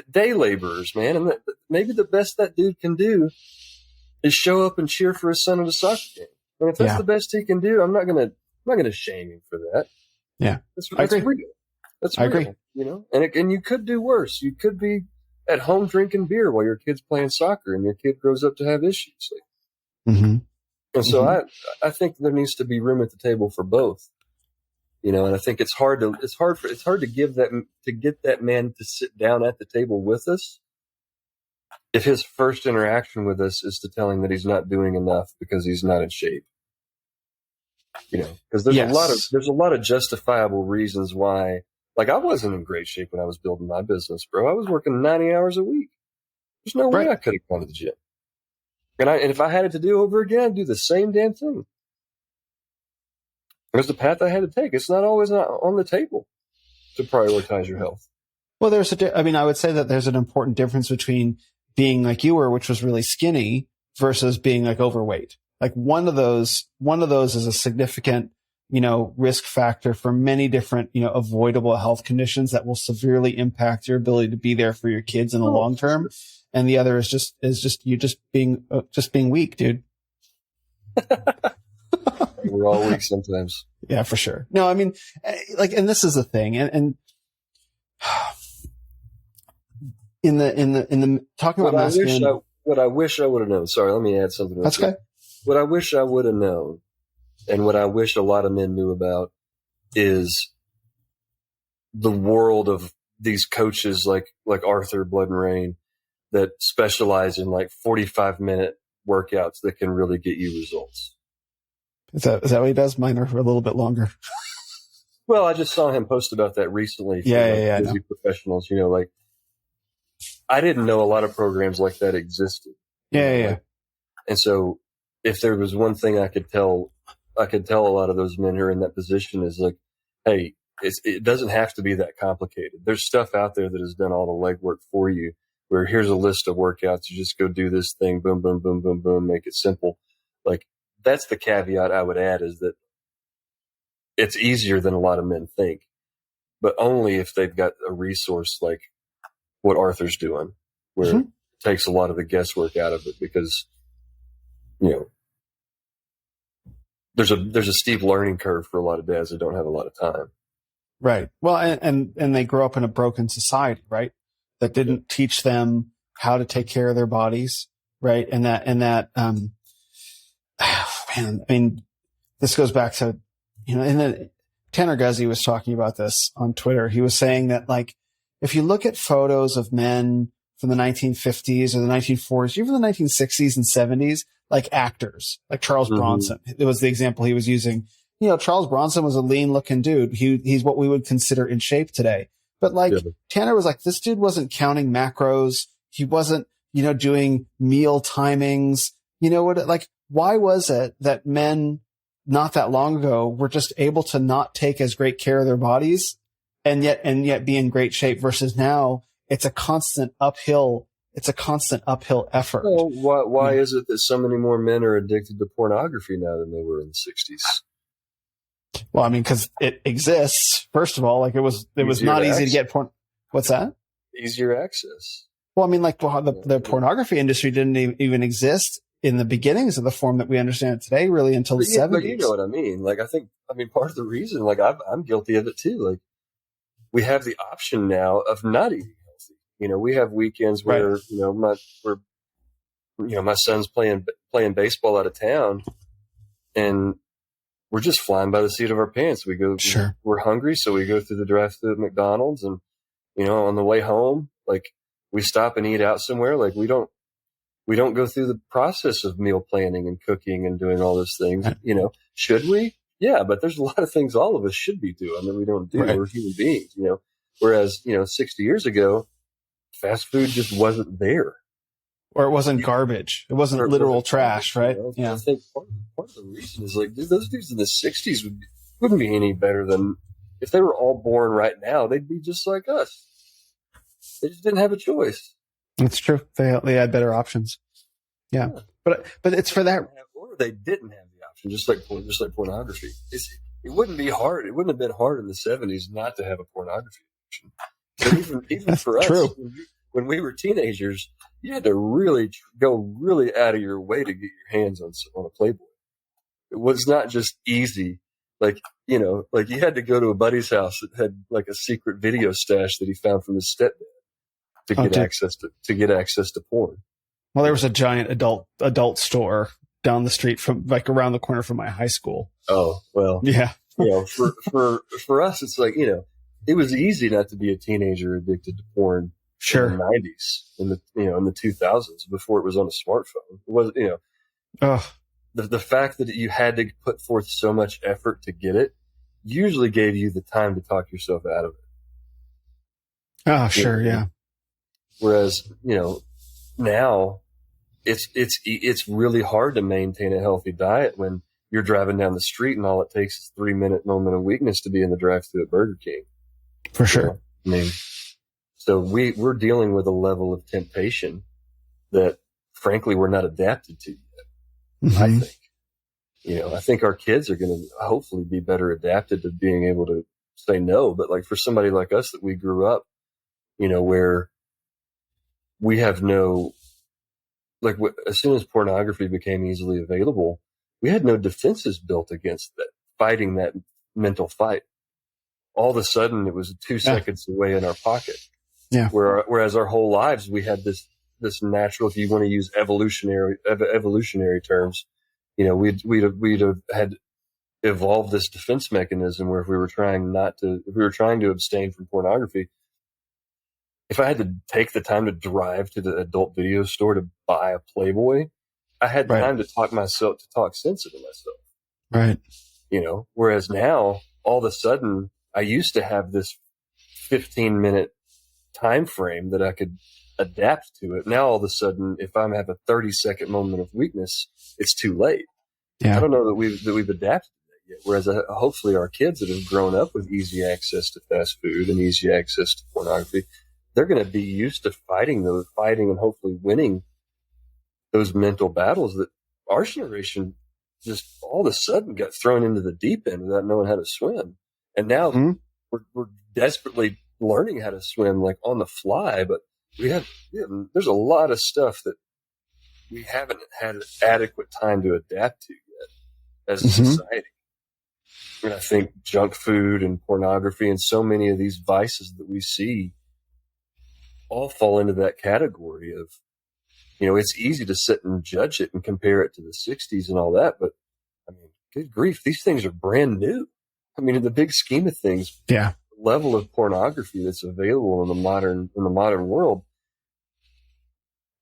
day laborers, man. And maybe the best that dude can do is show up and cheer for his son at a soccer game. And if that's the best he can do, I'm not gonna shame him for that. Yeah, that's real. That's real, agree. And you could do worse. You could be at home drinking beer while your kid's playing soccer, and your kid grows up to have issues. Mm-hmm. And so I think there needs to be room at the table for both, and I think it's hard to get that man to sit down at the table with us if his first interaction with us is to tell him that he's not doing enough because he's not in shape. Because there's a lot of justifiable reasons why. Like, I wasn't in great shape when I was building my business, bro. I was working 90 hours a week. There's no way I could have gone to the gym. And if I had it to do over again, I'd do the same damn thing. There's the path I had to take. It's not always on the table to prioritize your health. Well, I would say that there's an important difference between being like you were, which was really skinny, versus being like overweight. Like one of those is a significant, risk factor for many different, avoidable health conditions that will severely impact your ability to be there for your kids in the long term. And the other is just you being weak, dude. We're all weak sometimes. Yeah, for sure. No, I mean, and this is the thing, and in the talking about masculinity. What I wish I would have known. Sorry, let me add something. That's okay. What I wish I would have known, and what I wish a lot of men knew about, is the world of these coaches like Arthur Blood and Rain that specialize in like 45-minute workouts that can really get you results. Is that what he does? Mine are a little bit longer. Well, I just saw him post about that recently. Yeah. Busy professionals, I didn't know a lot of programs like that existed. Yeah. And so, if there was one thing I could tell a lot of those men who are in that position is like, hey, it doesn't have to be that complicated. There's stuff out there that has done all the legwork for you. Where here's a list of workouts, you just go do this thing, boom, boom, boom, boom, boom, make it simple. Like, that's the caveat I would add, is that it's easier than a lot of men think, but only if they've got a resource like what Arthur's doing, where it takes a lot of the guesswork out of it, because there's a steep learning curve for a lot of dads that don't have a lot of time. Right. Well, and they grow up in a broken society, right? That didn't teach them how to take care of their bodies, right? And that man, I mean, this goes back to, and then Tanner Guzzi was talking about this on Twitter. He was saying that, like, if you look at photos of men from the 1950s or the 1940s, even the 1960s and 70s, like actors, like Charles Bronson, it was the example he was using. Charles Bronson was a lean looking dude. He's what we would consider in shape today. But Tanner was like, this dude wasn't counting macros. He wasn't, doing meal timings. Why was it that men not that long ago were just able to not take as great care of their bodies and yet be in great shape, versus now it's a constant uphill effort. Well, why is it that so many more men are addicted to pornography now than they were in the 60s? Well, I mean, because it exists. First of all, like it was not easy to get porn. What's that? Easier access. Well, I mean, like the pornography industry didn't even exist in the beginnings of the form that we understand it today, really, until the 70s. But you know what I mean? Like, part of the reason, like, I'm guilty of it too. Like, we have the option now of not eating healthy. We have weekends where, my son's playing baseball out of town, and we're just flying by the seat of our pants. We go, we're hungry, so we go through the drive-thru at McDonald's, and, on the way home, like, we stop and eat out somewhere. Like, we don't go through the process of meal planning and cooking and doing all those things. Should we? Yeah, but there's a lot of things all of us should be doing that we don't do. Right. We're human beings, Whereas, 60 years ago, fast food just wasn't there. Or it wasn't garbage. It wasn't literal trash, right? Yeah. I think part of the reason is, like, those dudes in the 60s wouldn't be any better than, if they were all born right now, they'd be just like us. They just didn't have a choice. It's true. They had better options. Yeah. But it's for that. Or they didn't have the option, just like pornography. It wouldn't be hard. It wouldn't have been hard in the 70s not to have a pornography option. But even for us, when we were teenagers, you had to really go really out of your way to get your hands on a Playboy. It was not just easy. Like you had to go to a buddy's house that had like a secret video stash that he found from his stepdad to get access to porn. Well, there was a giant adult store down the street from like around the corner from my high school. Oh, well, Yeah. For us, it's like, it was easy not to be a teenager addicted to porn Sure. in the 90s, in the 2000s, before it was on a smartphone. It wasn't, the fact that you had to put forth so much effort to get it usually gave you the time to talk yourself out of it. Oh, sure. Yeah. Whereas, now it's really hard to maintain a healthy diet when you're driving down the street and all it takes is 3-minute moment of weakness to be in the drive-thru at Burger King. For sure. So we're dealing with a level of temptation that frankly we're not adapted to yet. Mm-hmm. I think, I think our kids are going to hopefully be better adapted to being able to say no. But like for somebody like us that we grew up, where we have no, like as soon as pornography became easily available, we had no defenses built against that, fighting that mental fight. All of a sudden it was 2 seconds away in our pocket. Yeah. Whereas our whole lives, we had this natural, if you want to use evolutionary terms, we'd have had evolved this defense mechanism where if we were trying to abstain from pornography, if I had to take the time to drive to the adult video store to buy a Playboy, I had time to talk sense into myself. Right. Whereas now, all of a sudden, I used to have this 15-minute time frame that I could adapt to it. Now, all of a sudden, if I have a 30-second moment of weakness, it's too late. Yeah. I don't know that we've adapted to that yet. Whereas hopefully our kids that have grown up with easy access to fast food and easy access to pornography, they're going to be used to fighting and hopefully winning those mental battles that our generation just all of a sudden got thrown into the deep end without knowing how to swim. And now we're desperately learning how to swim like on the fly, but there's a lot of stuff that we haven't had adequate time to adapt to yet as a society. And I think junk food and pornography and so many of these vices that we see all fall into that category of, it's easy to sit and judge it and compare it to the 60s and all that. But I mean, good grief, these things are brand new. I mean, in the big scheme of things, the level of pornography that's available in the modern world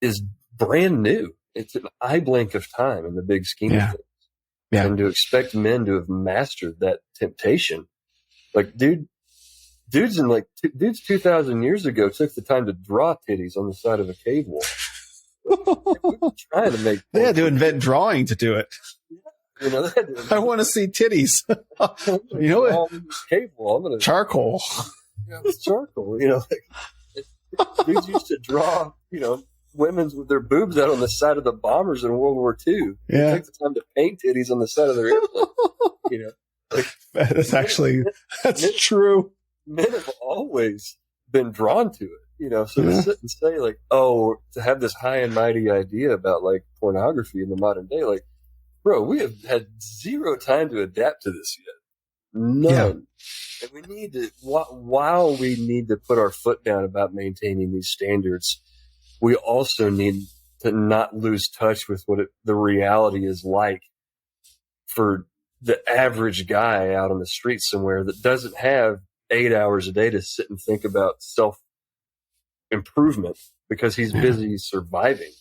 is brand new. It's an eye blink of time in the big scheme of things. Yeah. And to expect men to have mastered that temptation, like dudes 2,000 years ago took the time to draw titties on the side of a cave wall. Trying to make they had to invent drawing to do it. I want to see titties. What? Cave wall. Charcoal. It's charcoal. Dudes used to draw, women's with their boobs out on the side of the bombers in World War II. Yeah. They took the time to paint titties on the side of their airplane. That's true. Men have always been drawn to it. So to sit and say like, to have this high and mighty idea about like pornography in the modern day, like, bro, we have had zero time to adapt to this yet. None. Yeah. And we need to, while we need to put our foot down about maintaining these standards, we also need to not lose touch with what the reality is like for the average guy out on the street somewhere that doesn't have 8 hours a day to sit and think about self-improvement because he's busy surviving.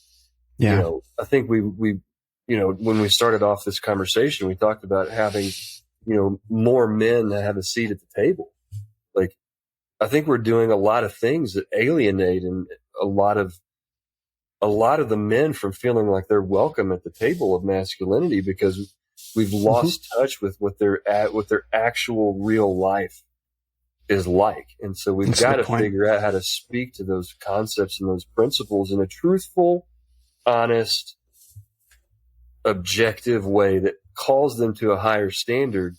Yeah. I think we when we started off this conversation, we talked about having, more men that have a seat at the table. Like, I think we're doing a lot of things that alienate and a lot of the men from feeling like they're welcome at the table of masculinity because we've lost touch with what their actual real life is like. And so we've got to figure out how to speak to those concepts and those principles in a truthful, honest, objective way that calls them to a higher standard,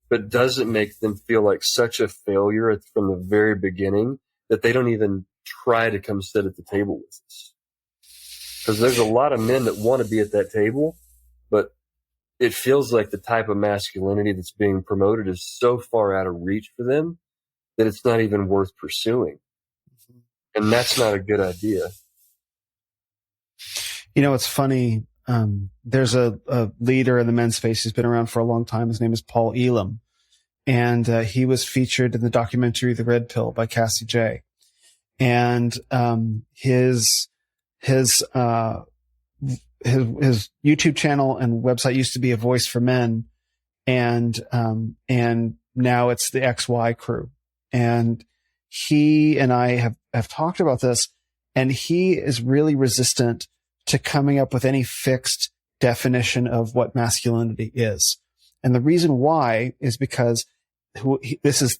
but doesn't make them feel like such a failure from the very beginning that they don't even try to come sit at the table with us. Because there's a lot of men that want to be at that table, but it feels like the type of masculinity that's being promoted is so far out of reach for them that it's not even worth pursuing. And that's not a good idea. It's funny. there's a leader in the men's space who's been around for a long time. His name is Paul Elam. And he was featured in the documentary The Red Pill by Cassie J. And his YouTube channel and website used to be A Voice for Men, and now it's the XY Crew. And he and I have talked about this, and he is really resistant to coming up with any fixed definition of what masculinity is. And the reason why is because this is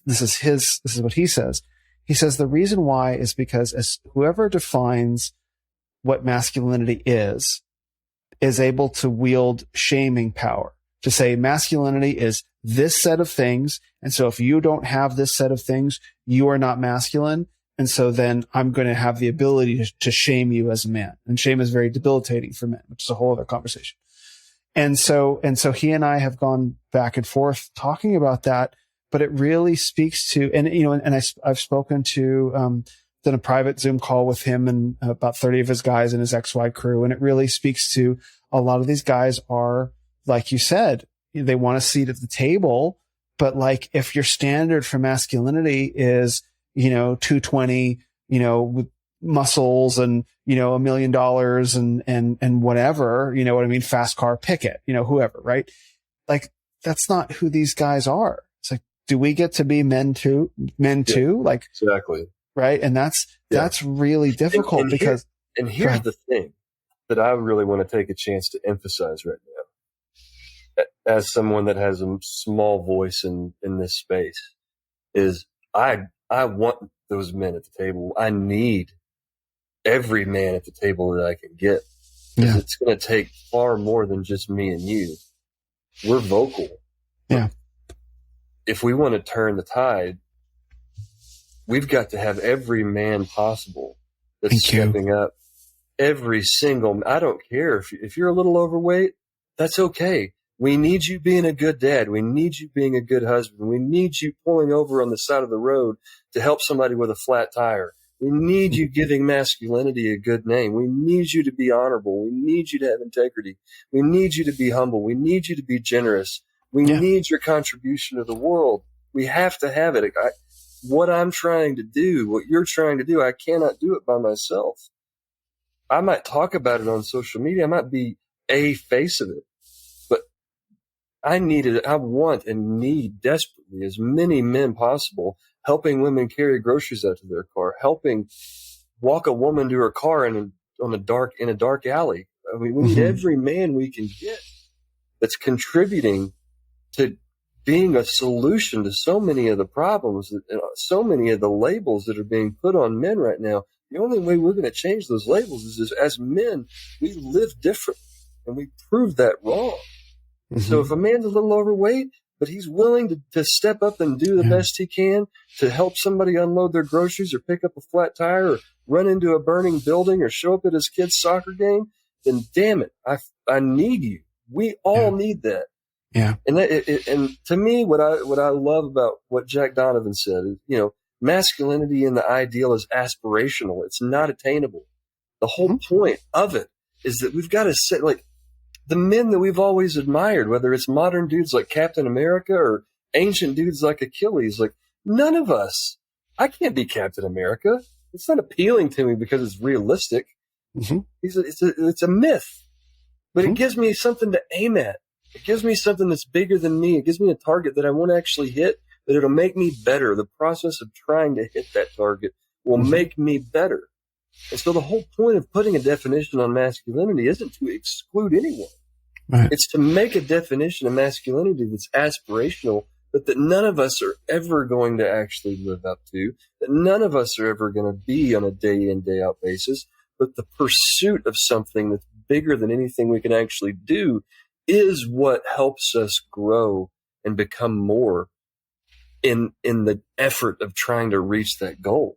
what he says. He says the reason why is because as whoever defines what masculinity is able to wield shaming power to say masculinity is this set of things. And so if you don't have this set of things, you are not masculine. And so then I'm going to have the ability to shame you as a man. And shame is very debilitating for men, which is a whole other conversation. And so he and I have gone back and forth talking about that, but it really speaks to, I've spoken to, done a private Zoom call with him and about 30 of his guys in his XY Crew. And it really speaks to a lot of these guys are, like you said, they want a seat at the table, but like if your standard for masculinity is, 220, with muscles and, $1 million and whatever, you know what I mean? Fast car, picket, whoever, right? Like that's not who these guys are. It's like, do we get to be men too? Like, exactly. Right. And that's really difficult because. Here's the thing that I really want to take a chance to emphasize right now, as someone that has a small voice in this space, is I want those men at the table. I need every man at the table that I can get. Because it's going to take far more than just me and you. We're vocal. Yeah. If we want to turn the tide, we've got to have every man possible that's stepping up. Every single, I don't care if you're a little overweight, that's okay. We need you being a good dad. We need you being a good husband. We need you pulling over on the side of the road to help somebody with a flat tire. We need you giving masculinity a good name. We need you to be honorable. We need you to have integrity. We need you to be humble. We need you to be generous. We need your contribution to the world. We have to have it. What I'm trying to do, what you're trying to do, I cannot do it by myself. I might talk about it on social media. I might be a face of it, but I want and need desperately as many men possible helping women carry groceries out to their car, helping walk a woman to her car in a dark alley. I mean, we need every man we can get that's contributing to being a solution to so many of the problems, so many of the labels that are being put on men right now. The only way we're going to change those labels is as men, we live differently, and we prove that wrong. So if a man's a little overweight, but he's willing to step up and do the best he can to help somebody unload their groceries or pick up a flat tire or run into a burning building or show up at his kid's soccer game, then damn it, I need you. We all need that. Yeah. And and to me, what I love about what Jack Donovan said is, masculinity in the ideal is aspirational. It's not attainable. The whole point of it is that we've got to set, like, the men that we've always admired, whether it's modern dudes like Captain America or ancient dudes like Achilles, like none of us, I can't be Captain America. It's not appealing to me because it's realistic. It's a myth, but it gives me something to aim at. It gives me something that's bigger than me. It gives me a target that I won't actually hit, but it'll make me better. The process of trying to hit that target will make me better. And so the whole point of putting a definition on masculinity isn't to exclude anyone. Right. It's to make a definition of masculinity that's aspirational, but that none of us are ever going to actually live up to, that none of us are ever going to be on a day in, day out basis. But the pursuit of something that's bigger than anything we can actually do is what helps us grow and become more in the effort of trying to reach that goal.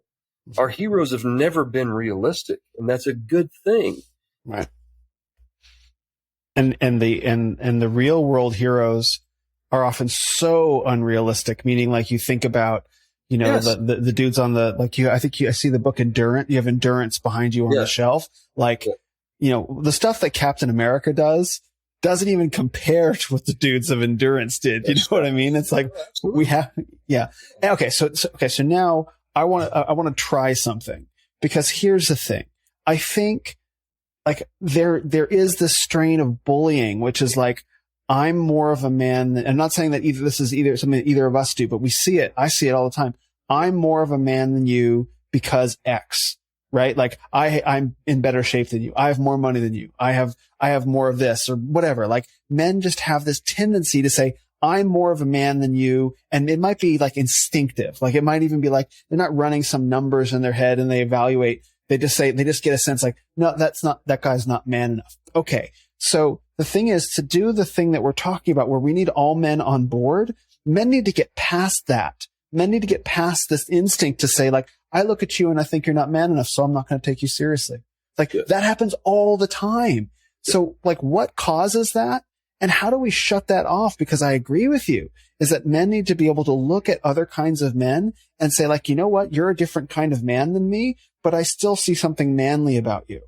Our heroes have never been realistic, and that's a good thing. Right. And the real world heroes are often so unrealistic, meaning like you think about, the dudes on the, like I see the book Endurance, you have Endurance behind you on the shelf. Like, the stuff that Captain America doesn't even compare to what the dudes of Endurance did. You know what I mean? It's like we have, yeah. Okay. So now I want to try something, because here's the thing. I think like there is this strain of bullying, which is like, I'm more of a man than, I'm not saying that this is something that either of us do, but we see it. I see it all the time. I'm more of a man than you because X, right? Like I'm in better shape than you. I have more money than you. I have more of this or whatever. Like men just have this tendency to say, I'm more of a man than you. And it might be like instinctive. Like it might even be like they're not running some numbers in their head and they evaluate. They just get a sense like, no, that guy's not man enough. Okay. So the thing is, to do the thing that we're talking about where we need all men on board, men need to get past that. Men need to get past this instinct to say like, I look at you and I think you're not man enough, so I'm not going to take you seriously. Like that happens all the time. So like what causes that? And how do we shut that off? Because I agree with you is that men need to be able to look at other kinds of men and say like, you know what? You're a different kind of man than me, but I still see something manly about you.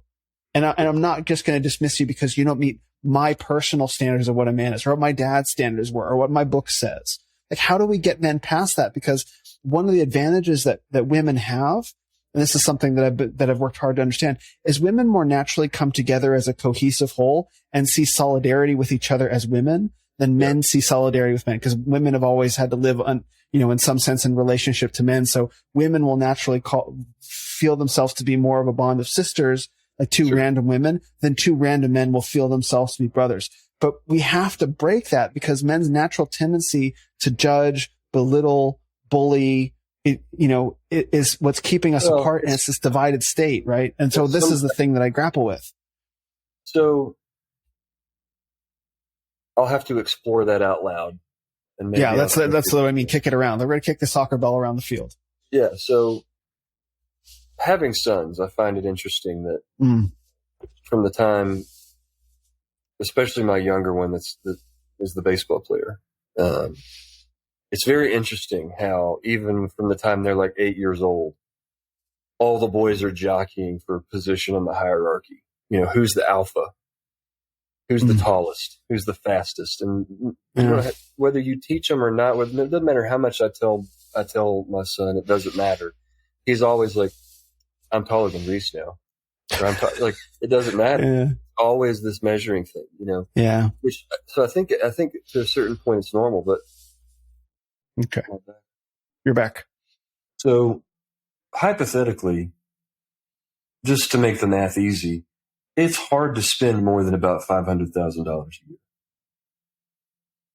And I'm not just going to dismiss you because you don't meet my personal standards of what a man is or what my dad's standards were or what my book says. Like, how do we get men past that? Because one of the advantages that women have, and this is something that I've worked hard to understand, is women more naturally come together as a cohesive whole and see solidarity with each other as women than men see solidarity with men. Because women have always had to live in some sense in relationship to men. So women will naturally feel themselves to be more of a bond of sisters, like two random women, than two random men will feel themselves to be brothers. But we have to break that because men's natural tendency to judge, belittle, bully, it is what's keeping us apart, and it's this divided state, right? And so this is the thing that I grapple with. So I'll have to explore that out loud. And maybe that's what I mean. Kick it around. They're going to kick the soccer ball around the field. Yeah. So having sons, I find it interesting that from the time, especially my younger one that is the baseball player, it's very interesting how even from the time they're like 8 years old, all the boys are jockeying for position on the hierarchy. Who's the alpha? Who's the tallest? Who's the fastest? And whether you teach them or not, it doesn't matter how much I tell my son, it doesn't matter. He's always like, I'm taller than Reese now. Or like, it doesn't matter. Yeah. Always this measuring thing, Yeah. So I think to a certain point it's normal, but. Okay. You're back. So hypothetically, just to make the math easy, it's hard to spend more than about $500,000 a year.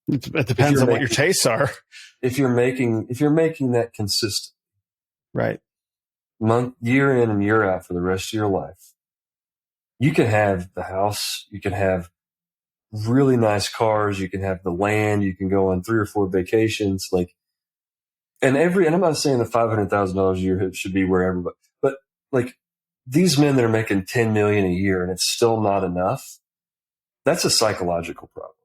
It depends on what your tastes are. If you're making that consistent, right, year in and year out for the rest of your life, you can have the house, you can have really nice cars, you can have the land, you can go on 3 or 4 vacations, and I'm not saying that $500,000 a year should be wherever, but like these men that are making $10 million a year and it's still not enough, that's a psychological problem.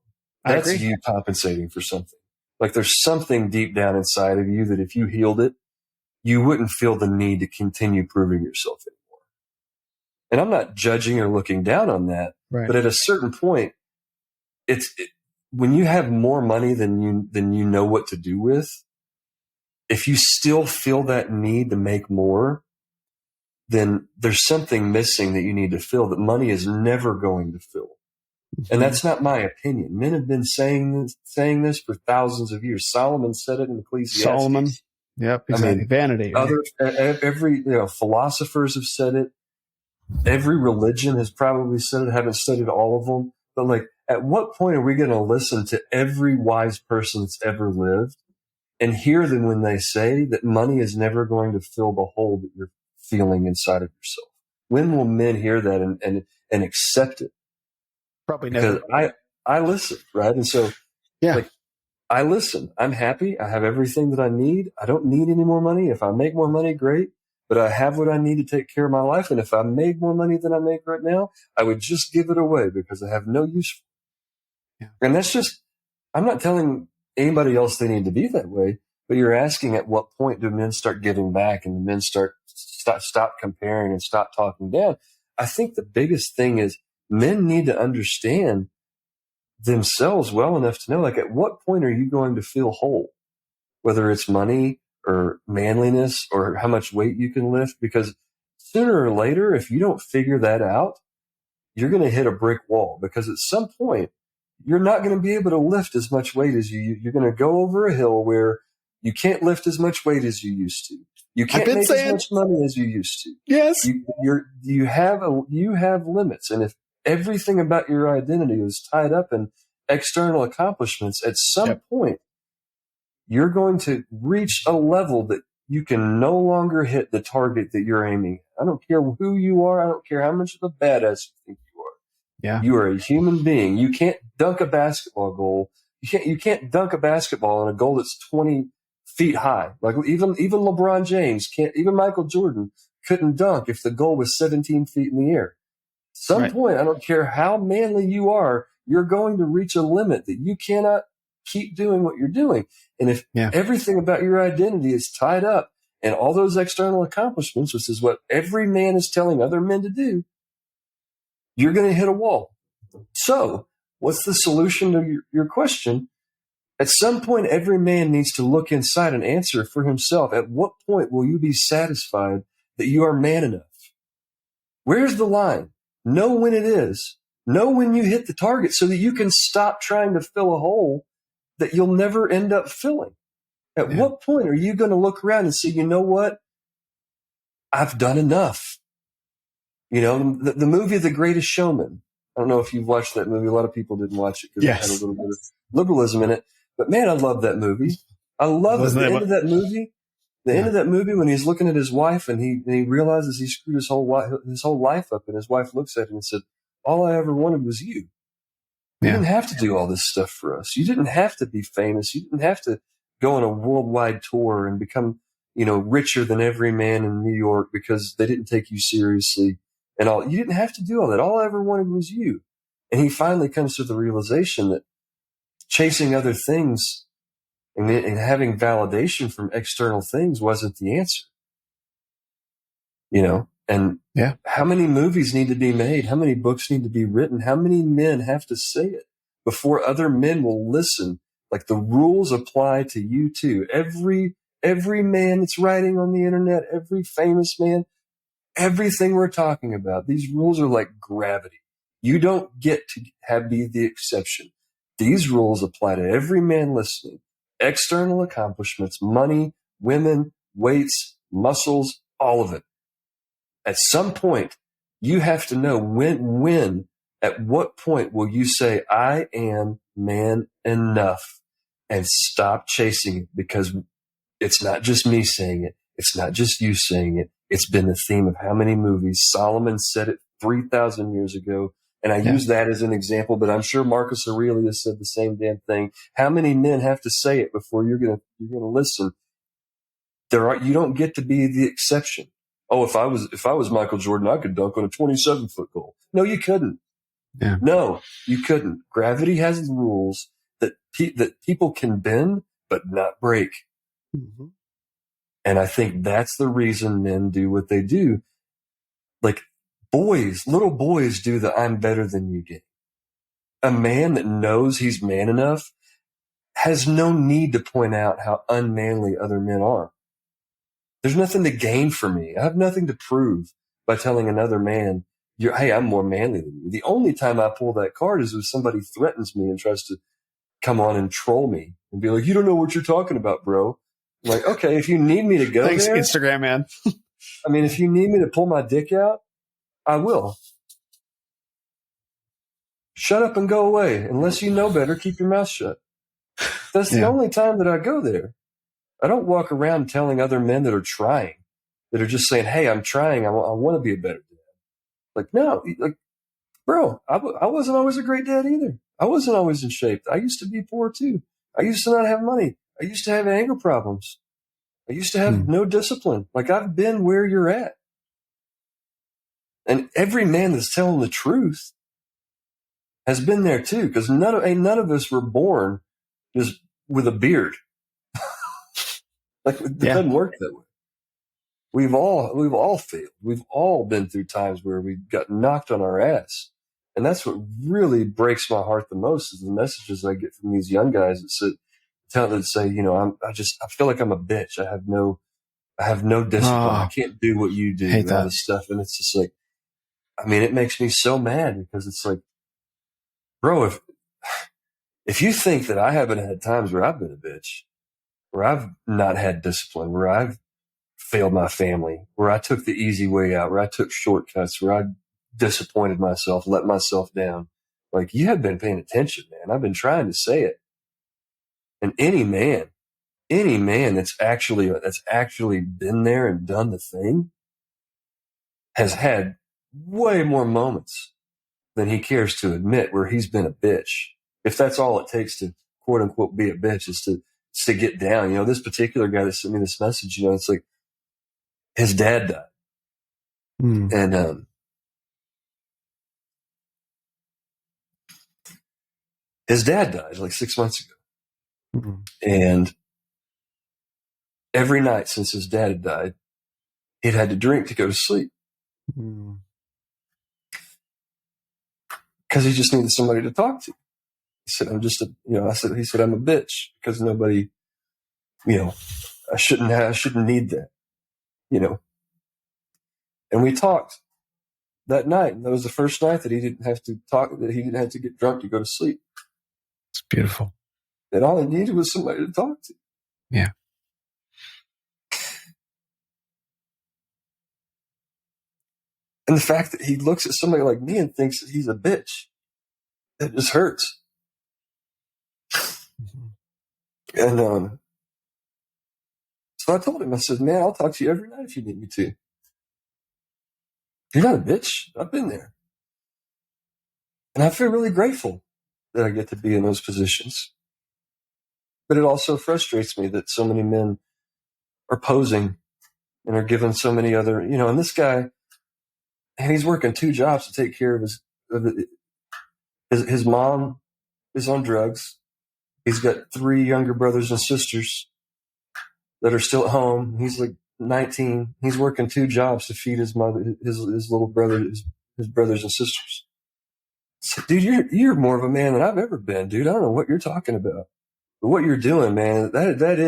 That's you compensating for something. Like there's something deep down inside of you that if you healed it, you wouldn't feel the need to continue proving yourself anymore. And I'm not judging or looking down on that, but at a certain point, when you have more money than you know what to do with, if you still feel that need to make more, then there's something missing that you need to fill that money is never going to fill. Mm-hmm. And that's not my opinion. Men have been saying this for thousands of years. Solomon said it in Ecclesiastes. Solomon. Yep. Exactly. I mean, vanity. Right? Every philosophers have said it. Every religion has probably said it. I haven't studied all of them. But at what point are we going to listen to every wise person that's ever lived and hear them when they say that money is never going to fill the hole that you're feeling inside of yourself? When will men hear that and accept it? Probably never. Because I listen, right? And so, I listen. I'm happy. I have everything that I need. I don't need any more money. If I make more money, great. But I have what I need to take care of my life. And if I made more money than I make right now, I would just give it away because I have no use for it. Yeah. And that's just, I'm not telling anybody else they need to be that way, but you're asking at what point do men start giving back and the men stop comparing and stop talking down. I think the biggest thing is men need to understand themselves well enough to know, like, at what point are you going to feel whole? Whether it's money or manliness or how much weight you can lift, because sooner or later, if you don't figure that out, you're going to hit a brick wall, because at some point you're not going to be able to lift as much weight as you're going to go over a hill where you can't lift as much weight as you used to. You can't make as much money as you used to. Yes. You have limits. And if everything about your identity is tied up in external accomplishments, at some point, you're going to reach a level that you can no longer hit the target that you're aiming at. I don't care who you are. I don't care how much of a badass you think you are. Yeah. You are a human being. You can't dunk a basketball goal. You can't dunk a basketball on a goal that's 20 feet high. Like even LeBron James can't, even Michael Jordan couldn't dunk if the goal was 17 feet in the air. At some point, I don't care how manly you are, you're going to reach a limit that you cannot keep doing what you're doing. And if everything about your identity is tied up in all those external accomplishments, which is what every man is telling other men to do, you're going to hit a wall. So what's the solution to your question? At some point, every man needs to look inside and answer for himself. At what point will you be satisfied that you are man enough? Where's the line? Know when it is. Know when you hit the target so that you can stop trying to fill a hole that you'll never end up filling. At what point are you going to look around and say, you know what? I've done enough. You know, the movie The Greatest Showman. I don't know if you've watched that movie. A lot of people didn't watch it because it had a little bit of liberalism in it. But man, I love that movie. I love it. The end of that movie. The end of that movie, when he's looking at his wife and he realizes he screwed his whole life up, and his wife looks at him and said, "All I ever wanted was you. You didn't have to do all this stuff for us. You didn't have to be famous. You didn't have to go on a worldwide tour and become, richer than every man in New York because they didn't take you seriously and all. You didn't have to do all that. All I ever wanted was you." And he finally comes to the realization that chasing other things and having validation from external things wasn't the answer. And how many movies need to be made? How many books need to be written? How many men have to say it before other men will listen? Like, the rules apply to you too. Every man that's writing on the internet, every famous man, everything we're talking about, these rules are like gravity. You don't get to be the exception. These rules apply to every man listening. External accomplishments, money, women, weights, muscles, all of it. At some point, you have to know at what point will you say, I am man enough, and stop chasing it, because it's not just me saying it. It's not just you saying it. It's been the theme of how many movies. Solomon said it 3,000 years ago. And I use that as an example, but I'm sure Marcus Aurelius said the same damn thing. How many men have to say it before you're gonna listen? You don't get to be the exception. Oh, if I was Michael Jordan, I could dunk on a 27-foot goal. No, you couldn't. Yeah. No, you couldn't. Gravity has rules that people can bend but not break. Mm-hmm. And I think that's the reason men do what they do. Like, little boys do the I'm better than you game. A man that knows he's man enough has no need to point out how unmanly other men are. There's nothing to gain for me. I have nothing to prove by telling another man, hey, I'm more manly than you. The only time I pull that card is if somebody threatens me and tries to come on and troll me and be like, you don't know what you're talking about, bro. I'm like, okay, if you need me to go Thanks, there. Instagram man. I mean, if you need me to pull my dick out, I will. Shut up and go away. Unless you know better, keep your mouth shut. That's the only time that I go there. I don't walk around telling other men that are trying, that are just saying, hey, I'm trying. I want to be a better dad. Like, no, bro, I wasn't always a great dad either. I wasn't always in shape. I used to be poor too. I used to not have money. I used to have anger problems. I used to have no discipline. Like, I've been where you're at. And every man that's telling the truth has been there too, because none of us were born just with a beard. Like, it doesn't work that way. We've all failed. We've all been through times where we got knocked on our ass, And that's what really breaks my heart the most is the messages I get from these young guys that say, I feel like I'm a bitch. I have no discipline. I can't do what you do and all this stuff. And it's just like, it makes me so mad because it's like, bro, if you think that I haven't had times where I've been a bitch, where I've not had discipline, where I've failed my family, where I took the easy way out, where I took shortcuts, where I disappointed myself, let myself down, like you have been paying attention, man. I've been trying to say it. And any man that's actually been there and done the thing has had way more moments than he cares to admit where he's been a bitch. If that's all it takes to quote unquote be a bitch is to get down. This particular guy that sent me this message, it's like his dad died. And his dad died like 6 months ago. And every night since his dad had died, he'd had to drink to go to sleep. Because he just needed somebody to talk to. He said, he said, I'm a bitch because nobody, I shouldn't need that, And we talked that night. And that was the first night that he didn't have to talk, that he didn't have to get drunk to go to sleep. It's beautiful. And all he needed was somebody to talk to. Yeah. And the fact that he looks at somebody like me and thinks that he's a bitch, it just hurts. And so I told him, I said, man, I'll talk to you every night if you need me to. You're not a bitch. I've been there. And I feel really grateful that I get to be in those positions. But it also frustrates me that so many men are posing and are given so many other, and this guy, and he's working 2 jobs to take care of his mom is on drugs. He's got 3 younger brothers and sisters that are still at home. He's like 19. He's working 2 jobs to feed his mother, his little brother, his brothers and sisters. So, dude, you're more of a man than I've ever been, dude. I don't know what you're talking about, but what you're doing, man, that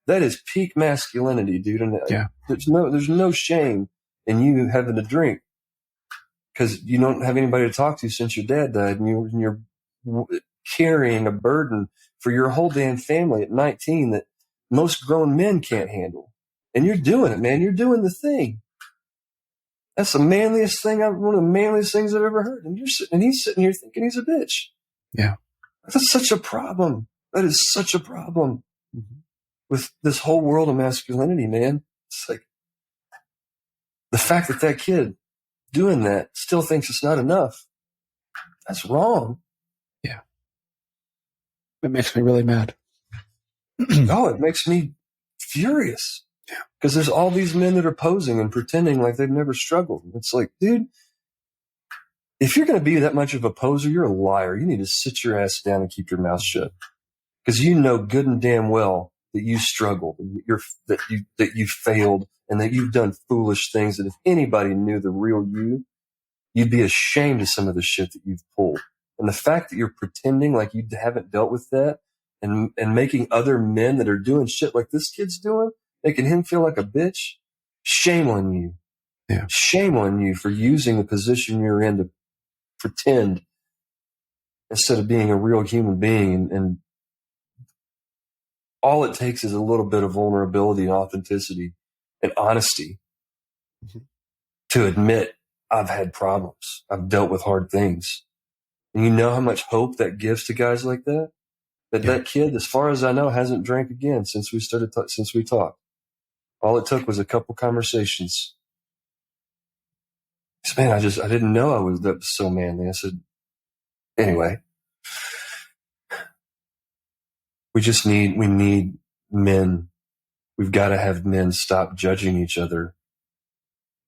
is peak masculinity, dude. And there's no shame in you having a drink because you don't have anybody to talk to since your dad died, and you're carrying a burden for your whole damn family at 19 that most grown men can't handle. And you're doing it, man. You're doing the thing. That's the manliest thing, one of the manliest things I've ever heard. And he's sitting here thinking he's a bitch. Yeah. That's such a problem. That is such a problem with this whole world of masculinity, man. It's like the fact that kid doing that still thinks it's not enough. That's wrong. Yeah. It makes me really mad. Oh, it makes me furious. Yeah. Because there's all these men that are posing and pretending like they've never struggled. It's like, dude, if you're going to be that much of a poser, you're a liar. You need to sit your ass down and keep your mouth shut. Because you know good and damn well that you struggled, and that you failed, and that you've done foolish things. That if anybody knew the real you, you'd be ashamed of some of the shit that you've pulled. And the fact that you're pretending like you haven't dealt with that, and making other men that are doing shit like this kid's doing, making him feel like a bitch, shame on you. Yeah. Shame on you for using the position you're in to pretend instead of being a real human being. And all it takes is a little bit of vulnerability and authenticity and honesty to admit I've had problems. I've dealt with hard things. And you know how much hope that gives to guys like that? That kid, as far as I know, hasn't drank again since we talked. All it took was a couple conversations. Man, I didn't know I was that so manly. I said, anyway, we need men. We've got to have men stop judging each other.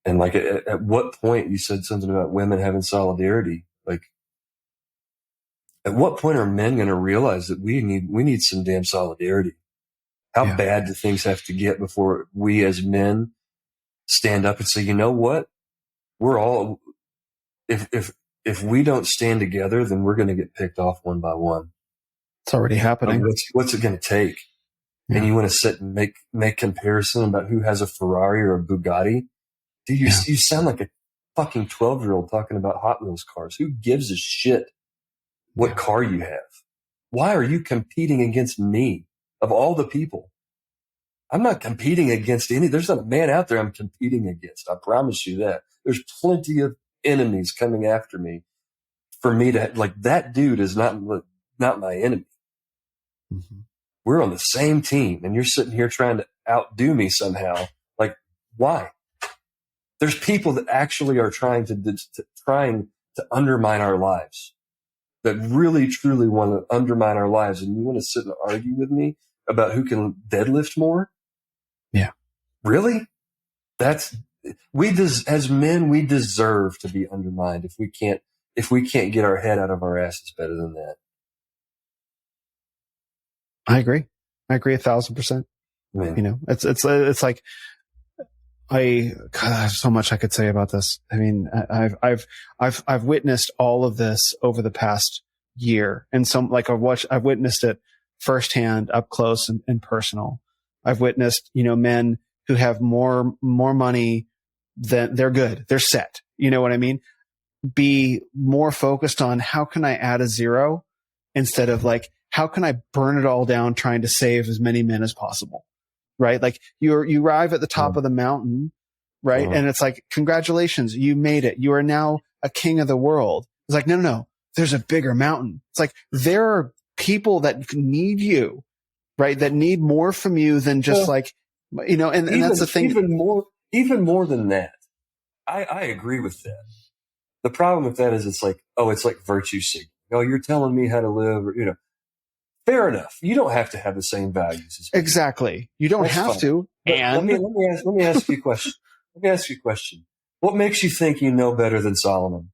And like, at what point you said something about women having solidarity? Like, at what point are men going to realize that we need some damn solidarity? How bad do things have to get before we as men stand up and say, you know what? We're all, if if we don't stand together, then we're going to get picked off one by one. It's already happening. What's it going to take? Yeah. And you want to sit and make comparison about who has a Ferrari or a Bugatti? Dude, you sound like a fucking 12-year-old talking about Hot Wheels cars. Who gives a shit what car you have? Why are you competing against me of all the people? I'm not competing against any. There's not a man out there I'm competing against. I promise you that. There's plenty of enemies coming after me for me to, like, that dude is not my enemy. Mm-hmm. We're on the same team, and you're sitting here trying to outdo me somehow. Like, why? There's people that actually are trying to undermine our lives, that really, truly want to undermine our lives. And you want to sit and argue with me about who can deadlift more? Yeah. Really? As men, we deserve to be undermined if we can't get our head out of our asses better than that. I agree 1,000%. Man. You know, it's like, there's so much I could say about this. I mean, I've witnessed all of this over the past year, and I've witnessed it firsthand, up close and personal. I've witnessed, men who have more money than they're good. They're set. You know what I mean? Be more focused on how can I add a zero instead of like, how can I burn it all down trying to save as many men as possible? Right? Like you arrive at the top of the mountain, right? And it's like, congratulations, you made it. You are now a king of the world. It's like, no, there's a bigger mountain. It's like, there are people that need you, right? That need more from you than just and that's the thing. Even more than that. I agree with that. The problem with that is it's like virtue signaling. Oh, you're telling me how to live, or, fair enough. You don't have to have the same values as me. Exactly. You don't have to. And let me ask you a question. What makes you think you know better than Solomon?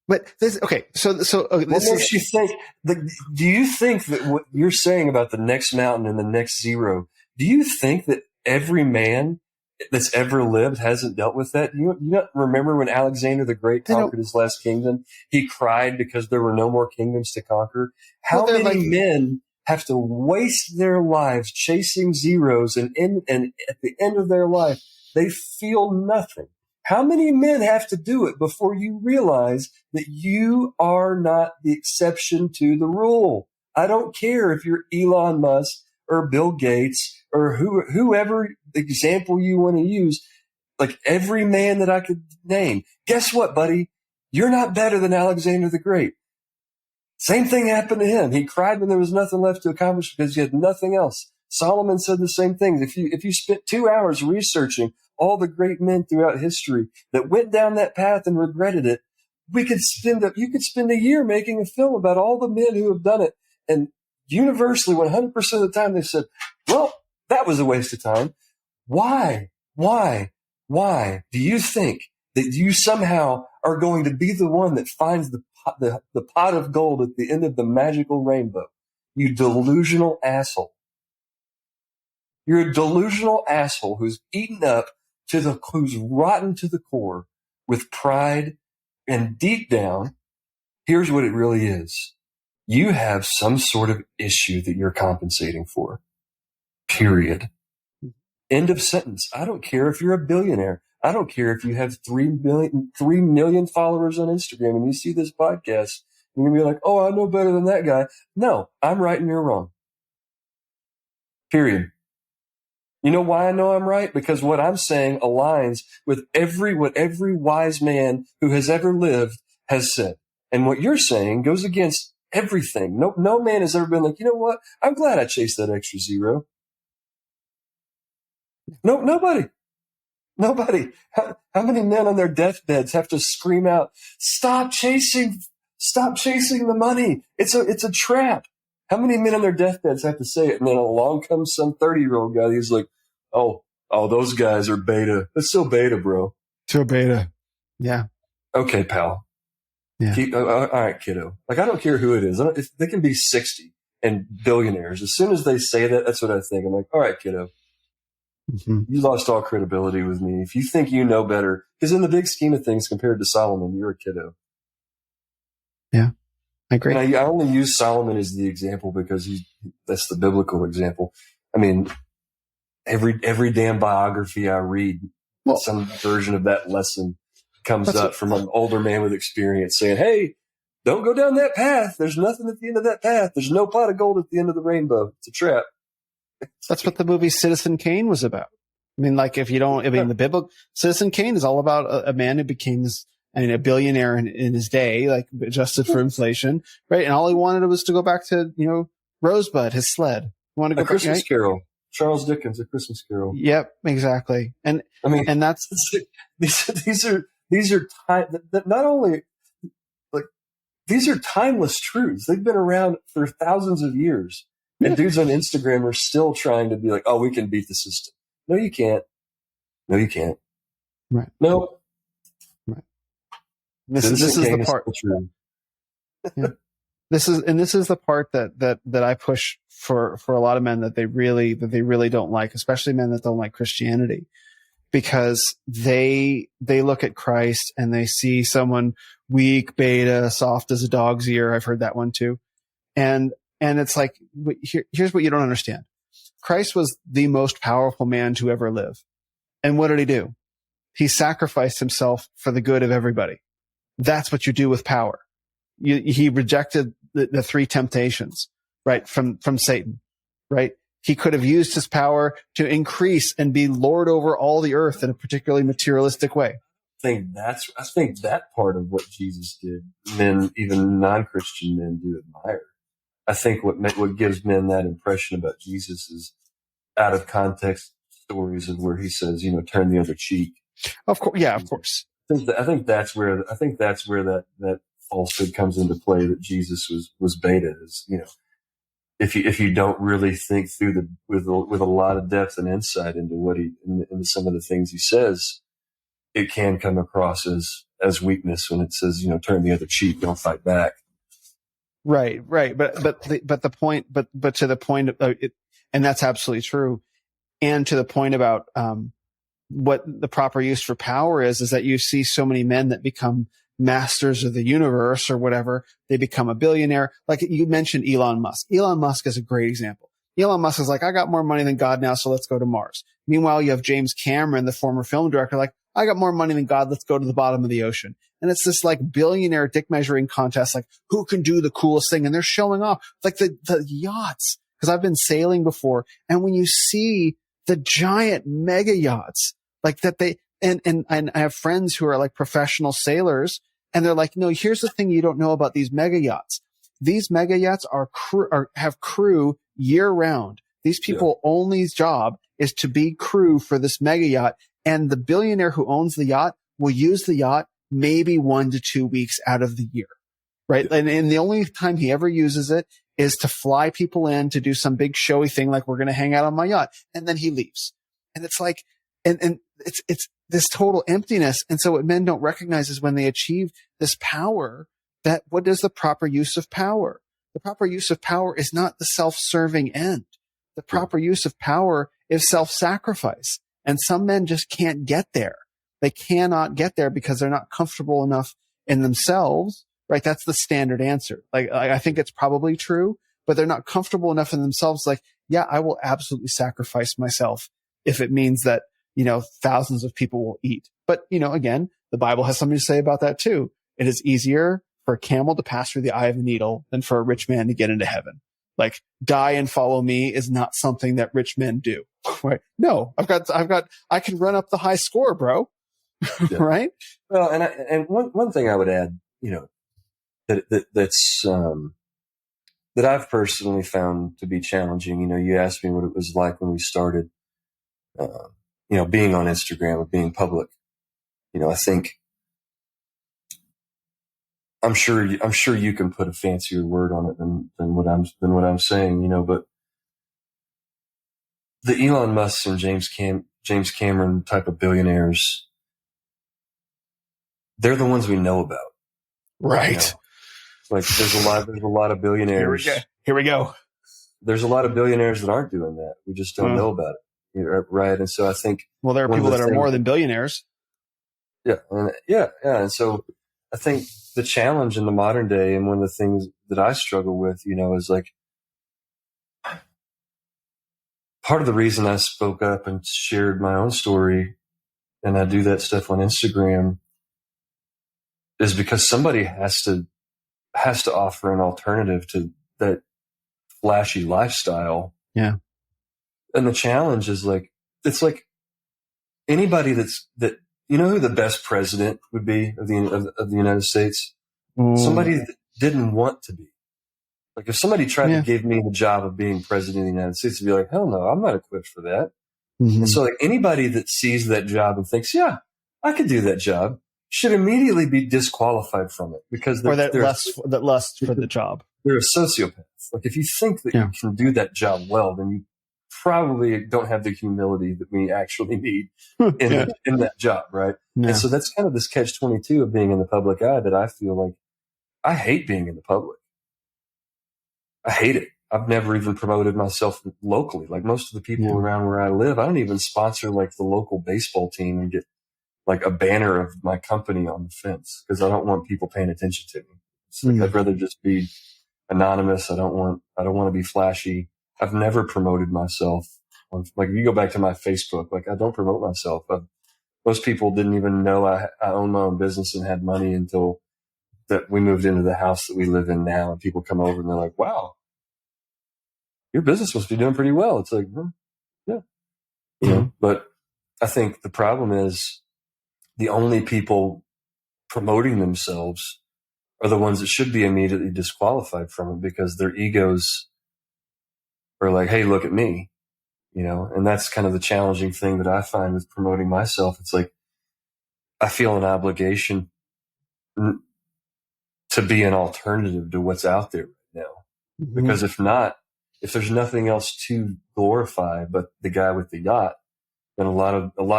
But what makes you think? Do you think that what you're saying about the next mountain and the next zero? Do you think that every man that's ever lived hasn't dealt with that? You not remember when Alexander the Great conquered his last kingdom? He cried because there were no more kingdoms to conquer. How many men have to waste their lives chasing zeros, and at the end of their life, they feel nothing? How many men have to do it before you realize that you are not the exception to the rule? I don't care if you're Elon Musk or Bill Gates or whoever example you want to use, like every man that I could name. Guess what, buddy? You're not better than Alexander the Great. Same thing happened to him. He cried when there was nothing left to accomplish because he had nothing else. Solomon said the same thing. If you spent 2 hours researching all the great men throughout history that went down that path and regretted it, you could spend a year making a film about all the men who have done it. And universally, 100% of the time, they said, well, that was a waste of time. Why do you think that you somehow are going to be the one that finds the pot of gold at the end of the magical rainbow? You delusional asshole. You're a delusional asshole who's eaten up who's rotten to the core with pride, and deep down, here's what it really is. You have some sort of issue that you're compensating for. Period. End of sentence. I don't care if you're a billionaire. I don't care if you have 3 million followers on Instagram and you see this podcast, you're going to be like, oh, I know better than that guy. No, I'm right and you're wrong. Period. You know why I know I'm right? Because what I'm saying aligns with what every wise man who has ever lived has said. And what you're saying goes against everything. No man has ever been like, you know what? I'm glad I chased that extra zero. No, nobody. How many men on their deathbeds have to scream out, stop chasing the money. It's a trap. How many men on their deathbeds have to say it? And then along comes some 30-year-old guy. He's like, oh, those guys are beta. It's still beta, bro. Still beta. Yeah. Okay, pal. Yeah. All right, kiddo. Like, I don't care who it is. They can be 60 and billionaires. As soon as they say that, that's what I think. I'm like, all right, kiddo. Mm-hmm. You lost all credibility with me. If you think you know better, because in the big scheme of things, compared to Solomon, you're a kiddo. Yeah, I agree. And I only use Solomon as the example because that's the biblical example. I mean, every damn biography I read, some version of that lesson comes up from an older man with experience saying, hey, don't go down that path. There's nothing at the end of that path. There's no pot of gold at the end of the rainbow. It's a trap. That's what the movie Citizen Kane was about. I mean, like, the biblical Citizen Kane is all about a man who became a billionaire in his day, like adjusted for inflation, right? And all he wanted was to go back to, Rosebud, his sled. He wanted to go Christmas back, Carol. Charles Dickens, A Christmas Carol. Yep, exactly. And I mean, and that's these are not only like these are timeless truths. They've been around for thousands of years. And dudes on Instagram are still trying to be like, oh, we can beat the system. No, you can't. No, you can't. Right. No. Right. This is the part. Yeah. This is the part that I push for a lot of men that they really don't like, especially men that don't like Christianity, because they look at Christ and they see someone weak, beta, soft as a dog's ear. I've heard that one too. And it's like, here's what you don't understand. Christ was the most powerful man to ever live. And what did he do? He sacrificed himself for the good of everybody. That's what you do with power. He rejected the three temptations, right? From Satan, right? He could have used his power to increase and be Lord over all the earth in a particularly materialistic way. I think that part of what Jesus did, men, even non-Christian men, do admire. I think what gives men that impression about Jesus is out of context stories of where he says, turn the other cheek. Of course, yeah, of course. I think that's where that falsehood comes into play, that Jesus was beta. Is if you don't really think through with a lot of depth and insight into into some of the things he says, it can come across as weakness when it says, turn the other cheek, don't fight back. Right. But the point, but to the point of it, and that's absolutely true. And to the point about, what the proper use for power is that you see so many men that become masters of the universe or whatever. They become a billionaire. Like you mentioned Elon Musk. Elon Musk is a great example. Elon Musk is like, I got more money than God now, so let's go to Mars. Meanwhile, you have James Cameron, the former film director, like, I got more money than God, let's go to the bottom of the ocean. And it's this like billionaire dick measuring contest, like who can do the coolest thing? And they're showing off like the yachts. Cause I've been sailing before. And when you see the giant mega yachts like that, and I have friends who are like professional sailors and they're like, no, here's the thing you don't know about these mega yachts. These mega yachts have crew year round. These people only job is to be crew for this mega yacht. And the billionaire who owns the yacht will use the yacht maybe 1 to 2 weeks out of the year, right? And the only time he ever uses it is to fly people in to do some big showy thing like we're going to hang out on my yacht. And then he leaves. And it's like, and it's this total emptiness. And so what men don't recognize is when they achieve this power, that what is the proper use of power? The proper use of power is not the self-serving end. The proper use of power is self-sacrifice. And some men just can't get there. They cannot get there because they're not comfortable enough in themselves, right? That's the standard answer. Like, I think it's probably true, but they're not comfortable enough in themselves. Like, yeah, I will absolutely sacrifice myself if it means that, thousands of people will eat. But, again, the Bible has something to say about that too. It is easier for a camel to pass through the eye of a needle than for a rich man to get into heaven. Like, die and follow me is not something that rich men do. Right? No, I can run up the high score, bro. Yeah. Right? Well, and one thing I would add, that's that I've personally found to be challenging. You asked me what it was like when we started, being on Instagram or being public. I think I'm sure you can put a fancier word on it than what I'm saying. But the Elon Musk and James Cameron type of billionaires, they're the ones we know about. Right. Like there's a lot of billionaires. Here we go. There's a lot of billionaires that aren't doing that. We just don't know about it. right? And so I think, well, there are people that are more than billionaires. Yeah. And so I think the challenge in the modern day, and one of the things that I struggle with, is like, part of the reason I spoke up and shared my own story, and I do that stuff on Instagram, is because somebody has to offer an alternative to that flashy lifestyle. Yeah. And the challenge is like, it's like anybody that, who the best president would be of the United States? Somebody that didn't want to be. Like if somebody tried to give me the job of being president of the United States, I'd be like, hell no, I'm not equipped for that. Mm-hmm. And so like anybody that sees that job and thinks, yeah, I could do that job, should immediately be disqualified from it because that lust for the job. They're a sociopath. Like if you think that you can do that job well, then you probably don't have the humility that we actually need in that job, right? Yeah. And so that's kind of this catch-22 of being in the public eye that I feel like I hate being in the public. I hate it. I've never even promoted myself locally. Like most of the people around where I live, I don't even sponsor like the local baseball team and get like a banner of my company on the fence because I don't want people paying attention to me. It's like I'd rather just be anonymous. I don't want to be flashy. I've never promoted myself. Like if you go back to my Facebook, like I don't promote myself. Most people didn't even know I owned my own business and had money until that we moved into the house that we live in now, and people come over and they're like, wow, your business must be doing pretty well. It's like, yeah. But I think the problem is the only people promoting themselves are the ones that should be immediately disqualified from it because their egos are like, hey, look at me, and that's kind of the challenging thing that I find with promoting myself. It's like, I feel an obligation to be an alternative to what's out there right now. Because if there's nothing else to glorify but the guy with the yacht, then a lot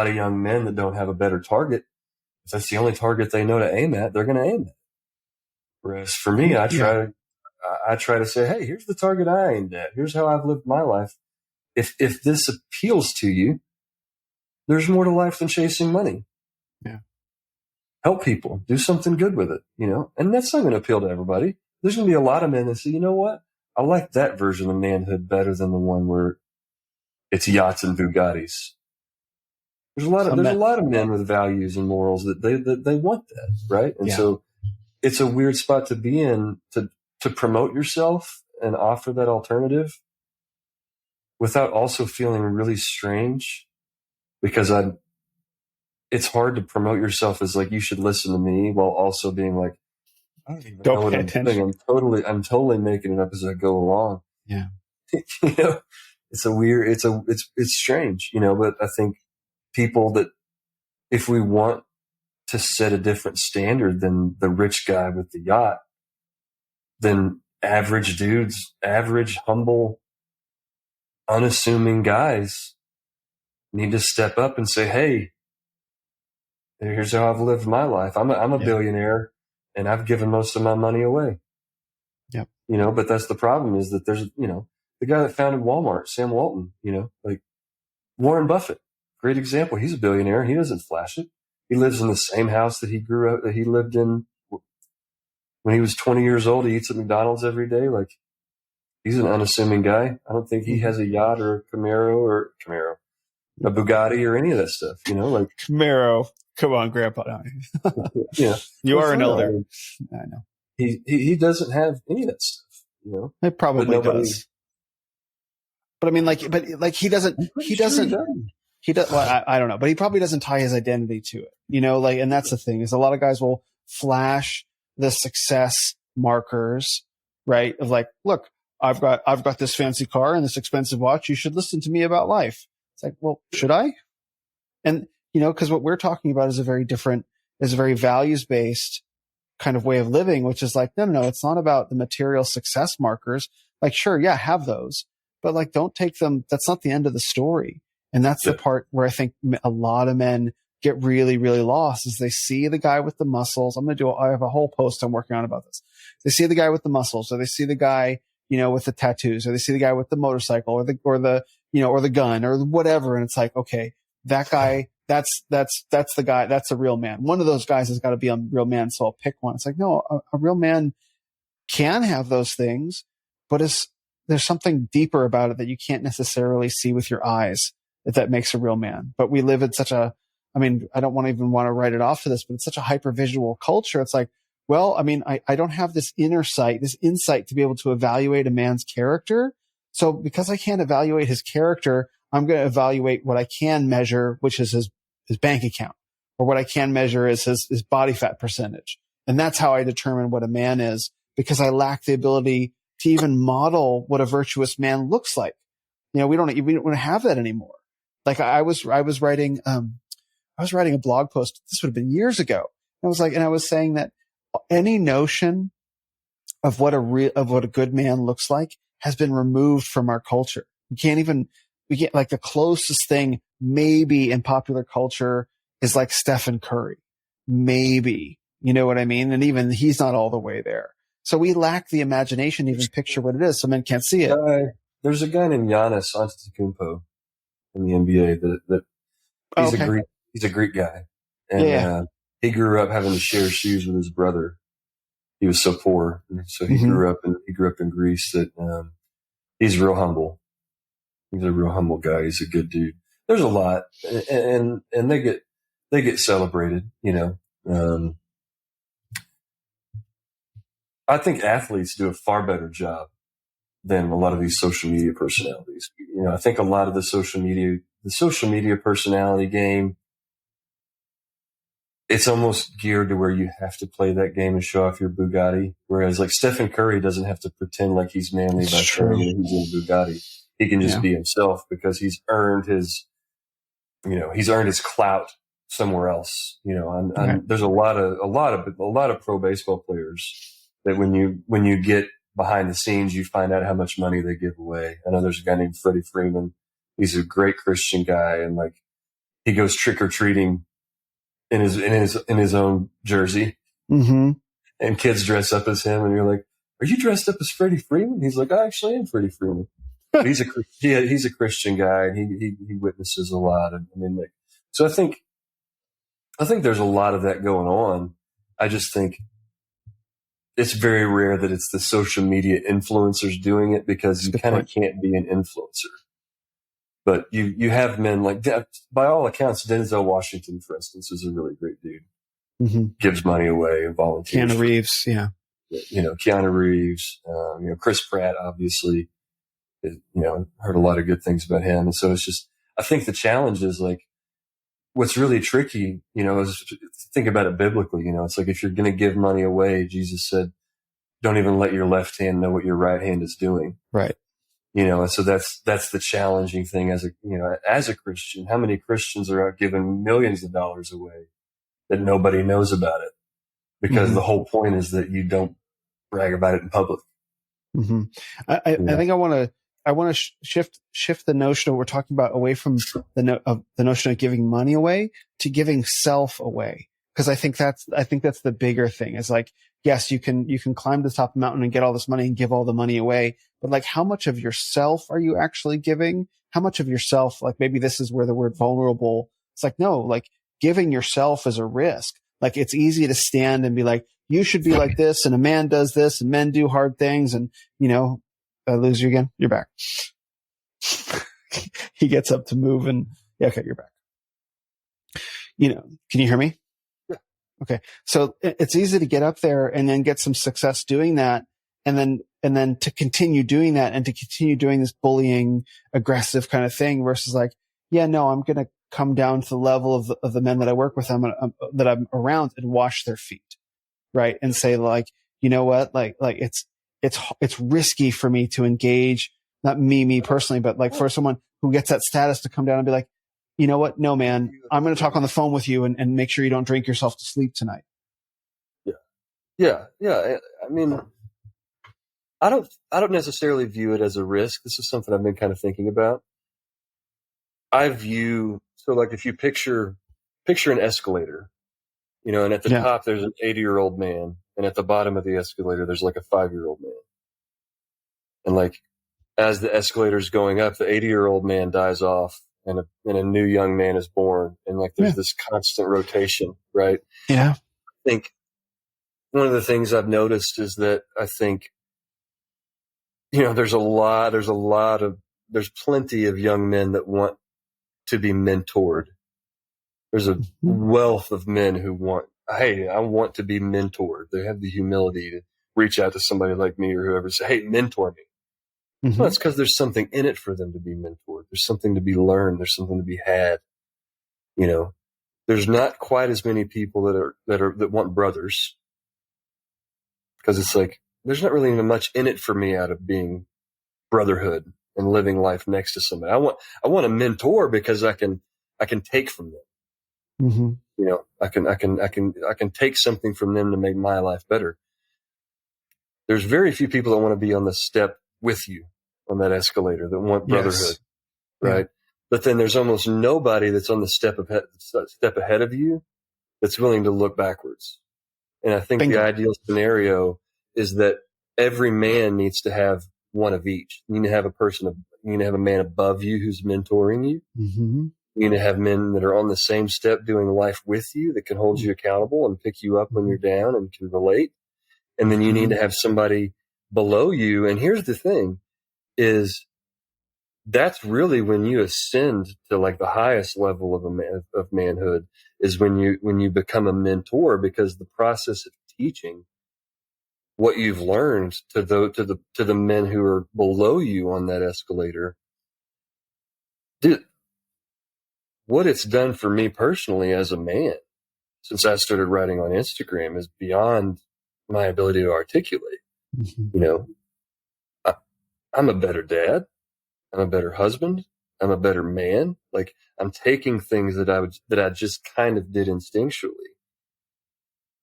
of young men that don't have a better target, if that's the only target they know to aim at, they're going to aim at. Whereas for me, I try to say, hey, here's the target I aimed at. Here's how I've lived my life. If this appeals to you, there's more to life than chasing money. Yeah. Help people, do something good with it, and that's not going to appeal to everybody. There's going to be a lot of men that say, you know what? I like that version of manhood better than the one where it's yachts and Bugattis. There's a lot of men with values and morals that they want that, right? And so it's a weird spot to be in to promote yourself and offer that alternative without also feeling really strange because it's hard to promote yourself as like, you should listen to me while also being like, I don't even know what I'm doing. I'm totally making it up as I go along. Yeah. It's it's strange, but I think people that if we want to set a different standard than the rich guy with the yacht, then average dudes, average, humble, unassuming guys need to step up and say, hey, here's how I've lived my life. I'm a billionaire and I've given most of my money away. Yep. But that's the problem is that there's, the guy that founded Walmart, Sam Walton, like Warren Buffett, great example. He's a billionaire. He doesn't flash it. He lives in the same house that he lived in when he was 20 years old. He eats at McDonald's every day. Like he's an unassuming guy. I don't think he has a yacht or a Camaro, a Bugatti or any of that stuff, like Camaro. Come on, Grandpa. Yeah. You are an elder. I know. He doesn't have any of that stuff, It probably does. But I mean, he doesn't, well, I don't know, but he probably doesn't tie his identity to it, and that's the thing is a lot of guys will flash the success markers, right? Of like, look, I've got this fancy car and this expensive watch. You should listen to me about life. It's like, well, should I? And, because what we're talking about is a very values-based kind of way of living, which is like, no, it's not about the material success markers. Like, sure, yeah, have those, but like, don't take them. That's not the end of the story. And that's the part where I think a lot of men get really, really lost is they see the guy with the muscles. I have a whole post I'm working on about this. They see the guy with the muscles, or they see the guy, with the tattoos, or they see the guy with the motorcycle or the or the gun or whatever. And it's like, okay, that guy, that's the guy, that's a real man. One of those guys has got to be a real man. So I'll pick one. It's like, no, a real man can have those things, but there's something deeper about it that you can't necessarily see with your eyes that makes a real man. But we live in such I don't want to write it off for this, but it's such a hyper-visual culture. It's like, well, I don't have this insight to be able to evaluate a man's character. So because I can't evaluate his character, I'm going to evaluate what I can measure, which is his bank account, or what I can measure is his body fat percentage. And that's how I determine what a man is, because I lack the ability to even model what a virtuous man looks like. We don't have that anymore. Like I was writing a blog post. This would have been years ago. I was saying that any notion of what a good man looks like has been removed from our culture. We can't like the closest thing maybe in popular culture is like Stephen Curry. Maybe, you know what I mean? And even he's not all the way there. So we lack the imagination to even picture what it is. So men can't see it. There's a guy named Giannis Antetokounmpo in the NBA that he's a Greek guy. And he grew up having to share shoes with his brother. He was so poor. And so he grew up in Greece that, he's real humble. He's a real humble guy. He's a good dude. There's a lot and they get celebrated, I think athletes do a far better job than a lot of these social media personalities. I think a lot of the social media personality game, it's almost geared to where you have to play that game and show off your Bugatti. Whereas like Stephen Curry doesn't have to pretend like he's manly by showing that he's in a Bugatti. He can just be himself because he's earned his clout somewhere else. There's a lot of pro baseball players that when you get behind the scenes, you find out how much money they give away. I know there's a guy named Freddie Freeman. He's a great Christian guy, and like he goes trick or treating in his own jersey, and kids dress up as him, and you're like, "Are you dressed up as Freddie Freeman?" He's like, "I actually am Freddie Freeman." But he's a Christian guy, and he witnesses a lot. And so I think there's a lot of that going on. I just think it's very rare that it's the social media influencers doing it, because you kind of can't be an influencer. But you have men like, by all accounts, Denzel Washington, for instance, is a really great dude. Gives money away and volunteers. Keanu Reeves, yeah. Keanu Reeves, Chris Pratt, obviously, heard a lot of good things about him. And so it's just, I think the challenge is like, what's really tricky, is think about it biblically. It's like if you're going to give money away, Jesus said, don't even let your left hand know what your right hand is doing. Right. And so that's the challenging thing as a Christian. How many Christians are out giving millions of dollars away that nobody knows about it? Because the whole point is that you don't brag about it in public. I think I want to shift the notion of what we're talking about away from the notion of giving money away to giving self away. Because I think that's the bigger thing. Is like, yes, you can climb to the top of the mountain and get all this money and give all the money away, but like, how much of yourself are you actually giving? How much of yourself, like maybe this is where the word vulnerable, it's like, no, like giving yourself is a risk. Like it's easy to stand and be like, you should be like this, and a man does this, and men do hard things, and I lose you again. You're back. He gets up to move, and okay, you're back. Can you hear me? Yeah. Okay. So it's easy to get up there and then get some success doing that. And then to continue doing that and to continue doing this bullying, aggressive kind of thing versus like, yeah, no, I'm going to come down to the level of the men that I work with, that I'm around, and wash their feet. Right. And say like, you know what? Like it's risky for me to engage, not me personally, but like for someone who gets that status to come down and be like, you know what? No, man, I'm going to talk on the phone with you and make sure you don't drink yourself to sleep tonight. Yeah. I mean, I don't necessarily view it as a risk. This is something I've been kind of thinking about. So like if you picture an escalator, and at the top there's an 80-year-old man, and at the bottom of the escalator there's like a 5-year-old man. And like as the escalator is going up, the 80-year-old man dies off and a new young man is born. And like, there's this constant rotation, right? Yeah. I think one of the things I've noticed is that I think, there's plenty of young men that want to be mentored. There's a wealth of men who want, hey, I want to be mentored. They have the humility to reach out to somebody like me or whoever, say, hey, mentor me. Well, it's because there's something in it for them to be mentored. There's something to be learned. There's something to be had. There's not quite as many people that want brothers, because it's like, there's not really even much in it for me out of being brotherhood and living life next to somebody. I want a mentor because I can take from them. I can take something from them to make my life better. There's very few people that want to be on the step with you on that escalator, that want brotherhood, right? Yeah. But then there's almost nobody that's on the step ahead of you that's willing to look backwards. And I think the ideal scenario is that every man needs to have one of each. You need to have you need to have a man above you who's mentoring you. You need to have men that are on the same step doing life with you, that can hold you accountable and pick you up when you're down and can relate. And then you need to have somebody below you. And here's the thing is, that's really when you ascend to like the highest level of manhood, is when you become a mentor, because the process of teaching what you've learned to the men who are below you on that escalator, dude, what it's done for me personally as a man since I started writing on Instagram is beyond my ability to articulate. I'm a better dad. I'm a better husband. I'm a better man. Like, I'm taking things that I just kind of did instinctually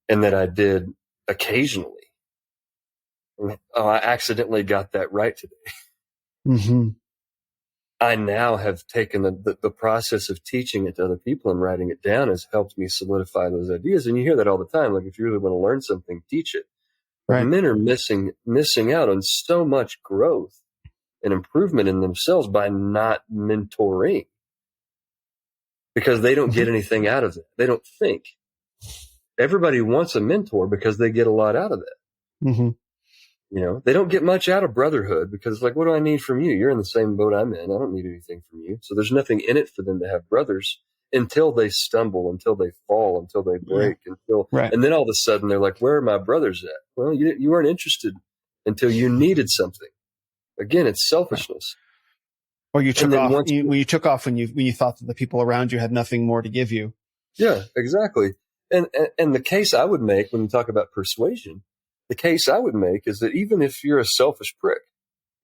and that I did occasionally. I accidentally got that right today. I now have taken the process of teaching it to other people and writing it down has helped me solidify those ideas. And you hear that all the time. Like, if you really want to learn something, teach it. Right. Men are missing out on so much growth and improvement in themselves by not mentoring, because they don't get anything out of it. They don't think. Everybody wants a mentor because they get a lot out of it. They don't get much out of brotherhood, because it's like, what do I need from you? You're in the same boat I'm in. I don't need anything from you. So there's nothing in it for them to have brothers until they stumble, until they fall, until they break, and then all of a sudden they're like, where are my brothers at? Well, you weren't interested until you needed something. Again, it's selfishness. Or you took off when you thought that the people around you had nothing more to give you. Yeah, exactly. And the case I would make when you talk about persuasion, the case I would make is that even if you're a selfish prick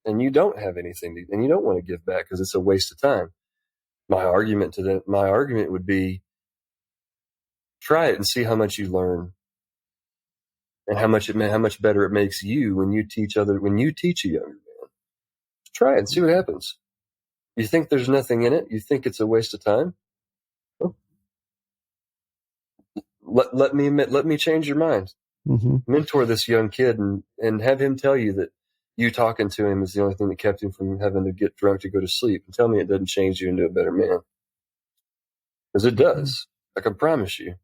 and you don't have anything and you don't want to give back because it's a waste of time, my argument would be, try it and see how much you learn and how much better it makes you when you teach a younger man. Try it and see what happens. You think there's nothing in it? You think it's a waste of time? Well, let me change your mind. Mentor this young kid and have him tell you that you talking to him is the only thing that kept him from having to get drunk to go to sleep. And tell me it doesn't change you into a better man. Because it does. I can promise you.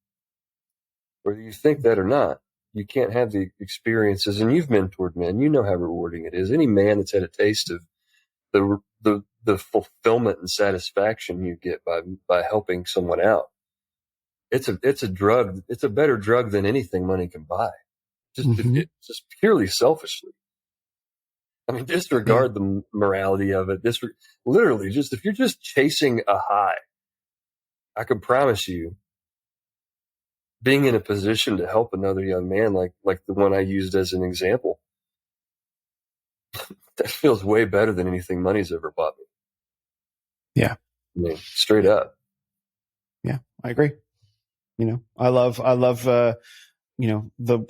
Whether you think that or not, you can't have the experiences. And you've mentored men. You know how rewarding it is. Any man that's had a taste of the fulfillment and satisfaction you get by helping someone out. It's a drug. It's a better drug than anything money can buy. Just purely selfishly. I mean, disregard the morality of it. Literally, just if you're just chasing a high, I can promise you, being in a position to help another young man like the one I used as an example, that feels way better than anything money's ever bought me. Yeah. I mean, straight up. Yeah, I agree. I love, the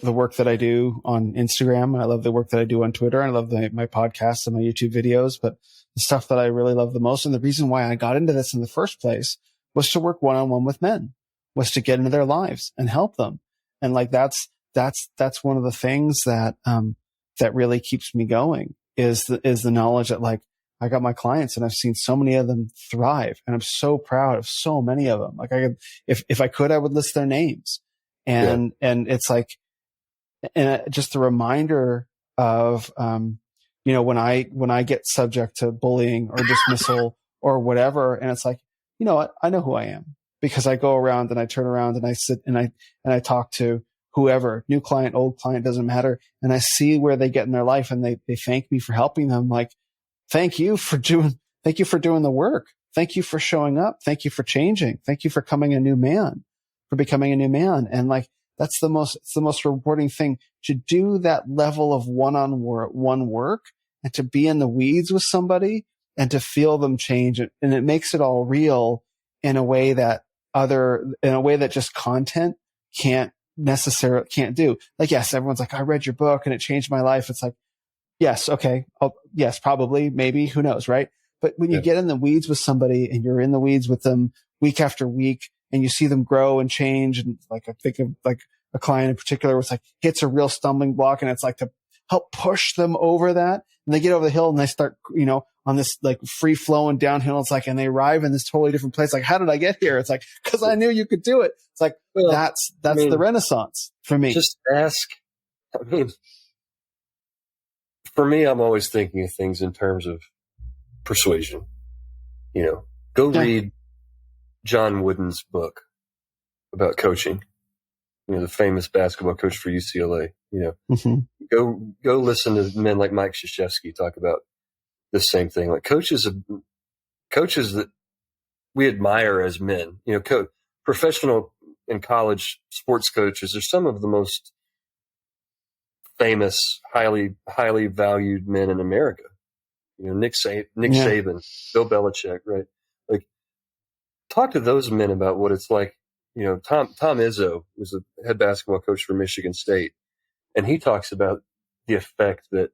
work that I do on Instagram. I love the work that I do on Twitter. I love my podcasts and my YouTube videos, but the stuff that I really love the most, and the reason why I got into this in the first place, was to work one-on-one with men, was to get into their lives and help them. And like, that's one of the things that really keeps me going, is the knowledge that like, I got my clients and I've seen so many of them thrive, and I'm so proud of so many of them. Like I could, if I could, I would list their names, and it's like, and just a reminder of, when I get subject to bullying or dismissal or whatever, and it's like, you know what, I know who I am, because I go around and I turn around and I sit and I talk to whoever, new client, old client, doesn't matter. And I see where they get in their life, and they thank me for helping them. Like, thank you for doing the work. Thank you for showing up. Thank you for changing. Thank you for becoming a new man. And like, it's the most rewarding thing to do that level of one-on-one work, and to be in the weeds with somebody and to feel them change. And it makes it all real in a way that just content can't do. Like, yes, everyone's like, I read your book and it changed my life. It's like, yes. Okay. Yes, probably, maybe, who knows? Right. But when you get in the weeds with somebody and you're in the weeds with them week after week, and you see them grow and change, and like, I think of like a client in particular was like, hits a real stumbling block, and it's like to help push them over that. And they get over the hill and they start, on this like free flowing downhill. It's like, and they arrive in this totally different place. Like, how did I get here? It's like, cause I knew you could do it. It's like, that's the Renaissance for me. Just ask. I mean, for me, I'm always thinking of things in terms of persuasion. Go read John Wooden's book about coaching. The famous basketball coach for UCLA. Go listen to men like Mike Krzyzewski talk about the same thing. Like coaches that we admire as men. Professional and college sports coaches are some of the most famous, highly valued men in America. Nick Saban, Bill Belichick, right? Like, talk to those men about what it's like. Tom Izzo was a head basketball coach for Michigan State, and he talks about the effect that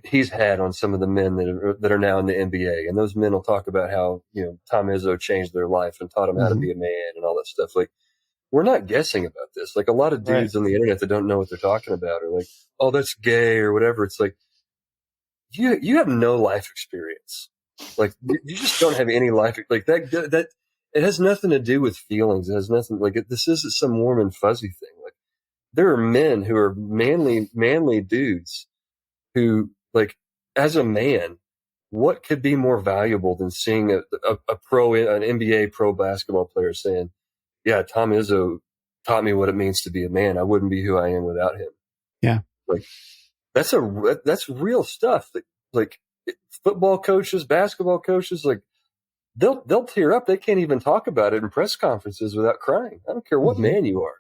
he's had on some of the men that are now in the NBA. And those men will talk about how Tom Izzo changed their life and taught them how to be a man and all that stuff. Like, we're not guessing about this. Like, a lot of dudes on the internet that don't know what they're talking about are like, oh, that's gay or whatever. It's like, you have no life experience. Like, you just don't have any life. Like that it has nothing to do with feelings. It has nothing, like, this isn't some warm and fuzzy thing. Like, there are men who are manly dudes who, like, as a man, what could be more valuable than seeing an NBA pro basketball player saying, yeah, Tom Izzo taught me what it means to be a man. I wouldn't be who I am without him. Yeah. Like, that's real stuff. Like football coaches, basketball coaches, like, they'll tear up. They can't even talk about it in press conferences without crying. I don't care what man you are.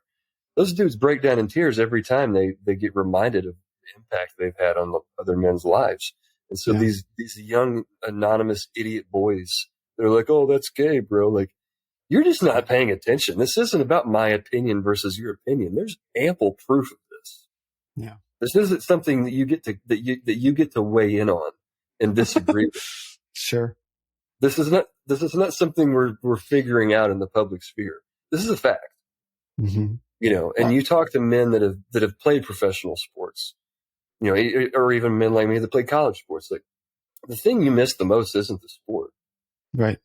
Those dudes break down in tears every time they get reminded of the impact they've had on other men's lives. And so these young anonymous idiot boys, they're like, oh, that's gay, bro. Like, you're just not paying attention. This isn't about my opinion versus your opinion. There's ample proof of this. Yeah. This isn't something that you get to weigh in on and disagree with. Sure. This is not something we're figuring out in the public sphere. This is a fact. Mm-hmm. And you talk to men that have played professional sports, or even men like me that play college sports. Like, the thing you miss the most isn't the sport. Right.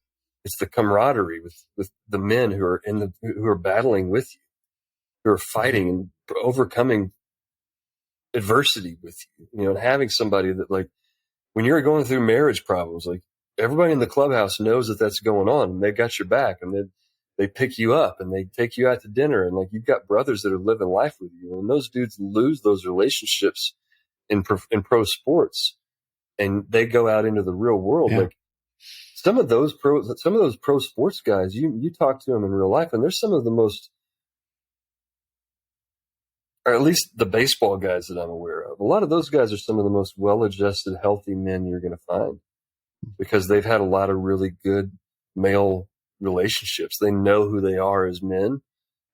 It's the camaraderie with the men who are battling with you, who are fighting and overcoming adversity with you, and having somebody that, like, when you're going through marriage problems, like, everybody in the clubhouse knows that that's going on, and they got your back, and they pick you up and they take you out to dinner, and, like, you've got brothers that are living life with you, and those dudes lose those relationships in pro sports, and they go out into the real world. Like, some of those pro sports guys, you talk to them in real life, and they're some of the most, or at least the baseball guys that I'm aware of. A lot of those guys are some of the most well-adjusted, healthy men you're going to find, because they've had a lot of really good male relationships. They know who they are as men.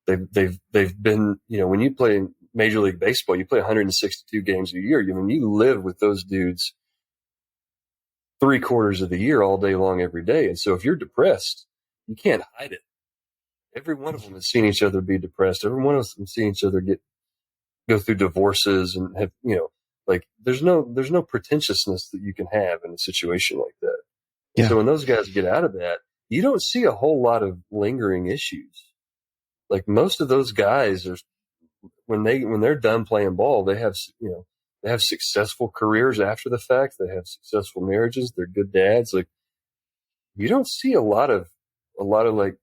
They've been, when you play in Major League Baseball, you play 162 games a year. You live with those dudes 3/4 of the year, all day long, every day. And so if you're depressed, you can't hide it. Every one of them has seen each other be depressed. Every one of them has seen each other go through divorces and have, Like there's no pretentiousness that you can have in a situation like that. Yeah. So when those guys get out of that, you don't see a whole lot of lingering issues. Like most of those guys are, when they're done playing ball, they have successful careers after the fact. They have successful marriages. They're good dads. Like you don't see a lot of like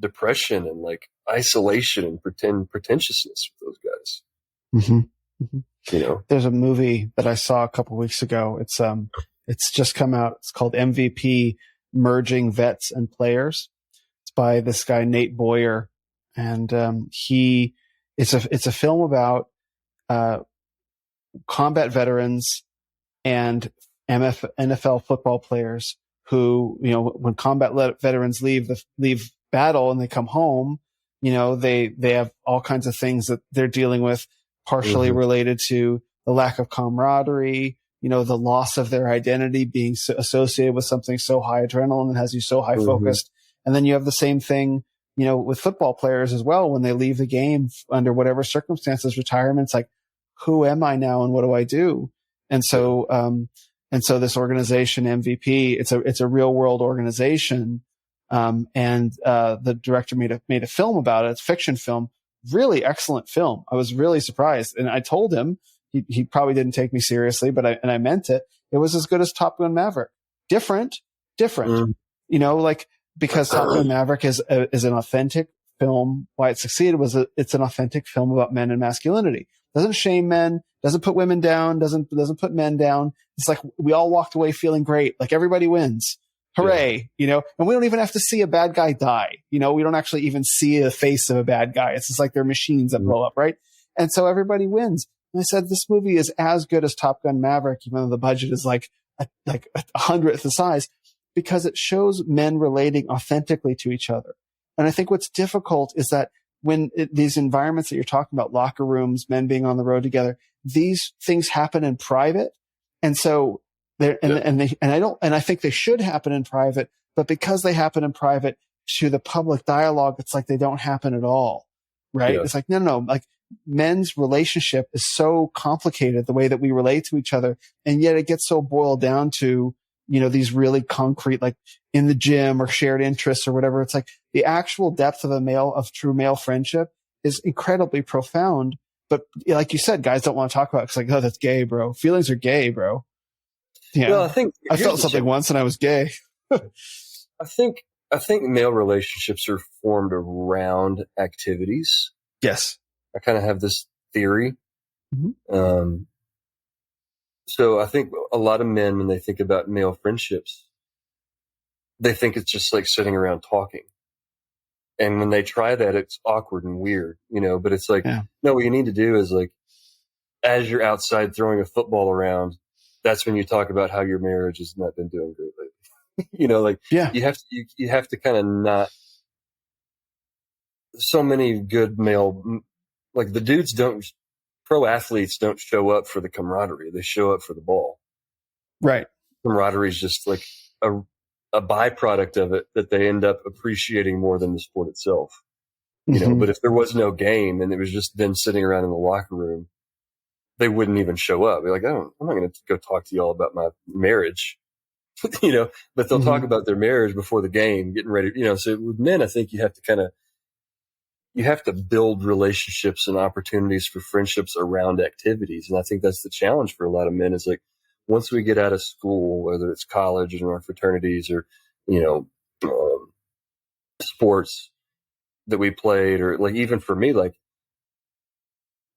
depression and like isolation and pretentiousness with those guys. Mm-hmm. Mm-hmm. You know, there's a movie that I saw a couple weeks ago. It's just come out. It's called MVP: Merging Vets and Players. It's by this guy Nate Boyer, and it's a film about combat veterans and NFL football players who, when combat veterans leave battle and they come home, they have all kinds of things that they're dealing with, partially related to the lack of camaraderie, the loss of their identity being associated with something so high adrenaline and has you so high focused. And then you have the same thing, with football players as well. When they leave the game under whatever circumstances, retirement's like, who am I now and what do I do? And so this organization MVP, it's a real world organization. And the director made a film about it. It's a fiction film, really excellent film. I was really surprised. And I told him, he probably didn't take me seriously, but I meant it. It was as good as Top Gun Maverick. Different, because Top Gun Maverick is an authentic film. Why it succeeded was it's an authentic film about men and masculinity. Doesn't shame men, doesn't put women down, doesn't put men down. It's like we all walked away feeling great. Like everybody wins. Hooray. And we don't even have to see a bad guy die. We don't actually even see the face of a bad guy. It's just like they're machines that blow up, right? And so everybody wins. And I said, this movie is as good as Top Gun Maverick, even though the budget is like a hundredth the size, because it shows men relating authentically to each other. And I think what's difficult is that when these environments that you're talking about, locker rooms, men being on the road together, these things happen in private. And so I think they should happen in private, but because they happen in private to the public dialogue, it's like they don't happen at all. Right. Yeah. It's like, no. Like men's relationship is so complicated, the way that we relate to each other. And yet it gets so boiled down to, these really concrete, like in the gym or shared interests or whatever. It's like the actual depth of true male friendship is incredibly profound. But like you said, guys don't want to talk about it. It's like, oh, that's gay, bro. Feelings are gay, bro. Yeah. Well, I felt something once and I was gay. I think male relationships are formed around activities. Yes. I kind of have this theory. So I think a lot of men, when they think about male friendships, they think it's just like sitting around talking. And when they try that, it's awkward and weird, but it's like, no, what you need to do is like, as you're outside throwing a football around, that's when you talk about how your marriage has not been doing great lately. You have to kind of not, so many good male, like the dudes pro athletes don't show up for the camaraderie. They show up for the ball. Right. Camaraderie is just like a byproduct of it that they end up appreciating more than the sport itself. But if there was no game and it was just them sitting around in the locker room, they wouldn't even show up. They're like, I'm not going to go talk to y'all about my marriage, but they'll talk about their marriage before the game, getting ready, so with men, I think you have to build relationships and opportunities for friendships around activities. And I think that's the challenge for a lot of men is like, once we get out of school, whether it's college or our fraternities or, sports that we played, or like, even for me, like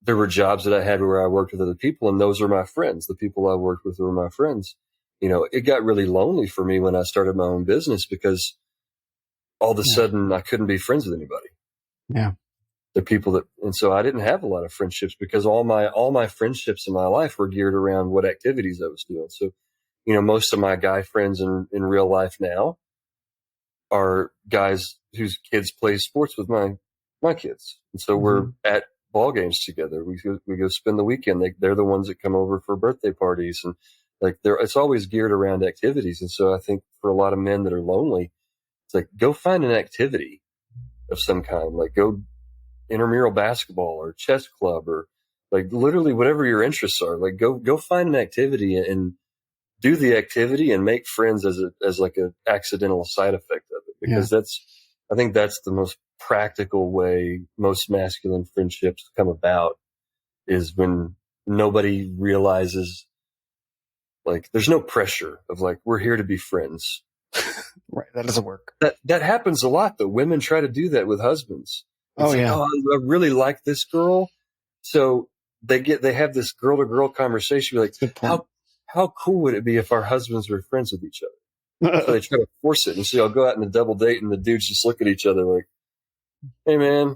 there were jobs that I had where I worked with other people and those are my friends. The people I worked with were my friends. It got really lonely for me when I started my own business because all of a sudden I couldn't be friends with anybody. Yeah. The people and so I didn't have a lot of friendships because all my friendships in my life were geared around what activities I was doing. So, most of my guy friends in real life now are guys whose kids play sports with my kids. And so we're at ball games together. We go spend the weekend. They're the ones that come over for birthday parties and like it's always geared around activities. And so I think for a lot of men that are lonely, it's like, go find an activity of some kind, like go intramural basketball or chess club or Like literally whatever your interests are, like go find an activity and do the activity and make friends as like a accidental side effect of it. Because I think that's the most practical way most masculine friendships come about, is when nobody realizes, like, there's no pressure of like, we're here to be friends. Right. That doesn't work. That happens a lot though. Women try to do that with husbands. It's I really like this girl. So they have this girl to girl conversation. Like, how cool would it be if our husbands were friends with each other? So they try to force it. And so I'll go out on a double date and the dudes just look at each other like, hey man.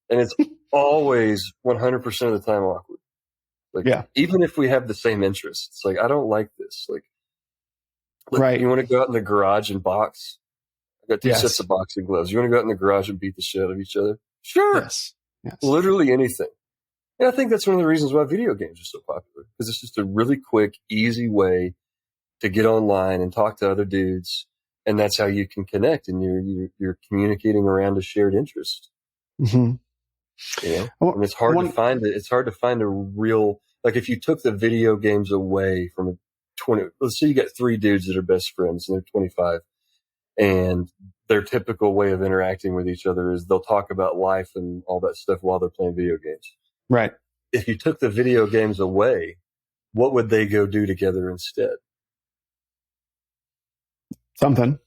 And it's always 100% of the time awkward. Like, even if we have the same interests, it's like, I don't like this. Like, look, you want to go out in the garage and box? I got two sets of boxing gloves. You want to go out in the garage and beat the shit out of each other? Sure. Yes. Literally anything. And I think that's one of the reasons why video games are so popular, because it's just a really quick, easy way to get online and talk to other dudes. And that's how you can connect, and you're communicating around a shared interest. Mm-hmm. You know? And it's hard to find it. It's hard to find a real, like, if you took the video games away from a 20, let's say you got three dudes that are best friends and they're 25, and their typical way of interacting with each other is they'll talk about life and all that stuff while they're playing video games. Right. If you took the video games away, what would they go do together instead? Something.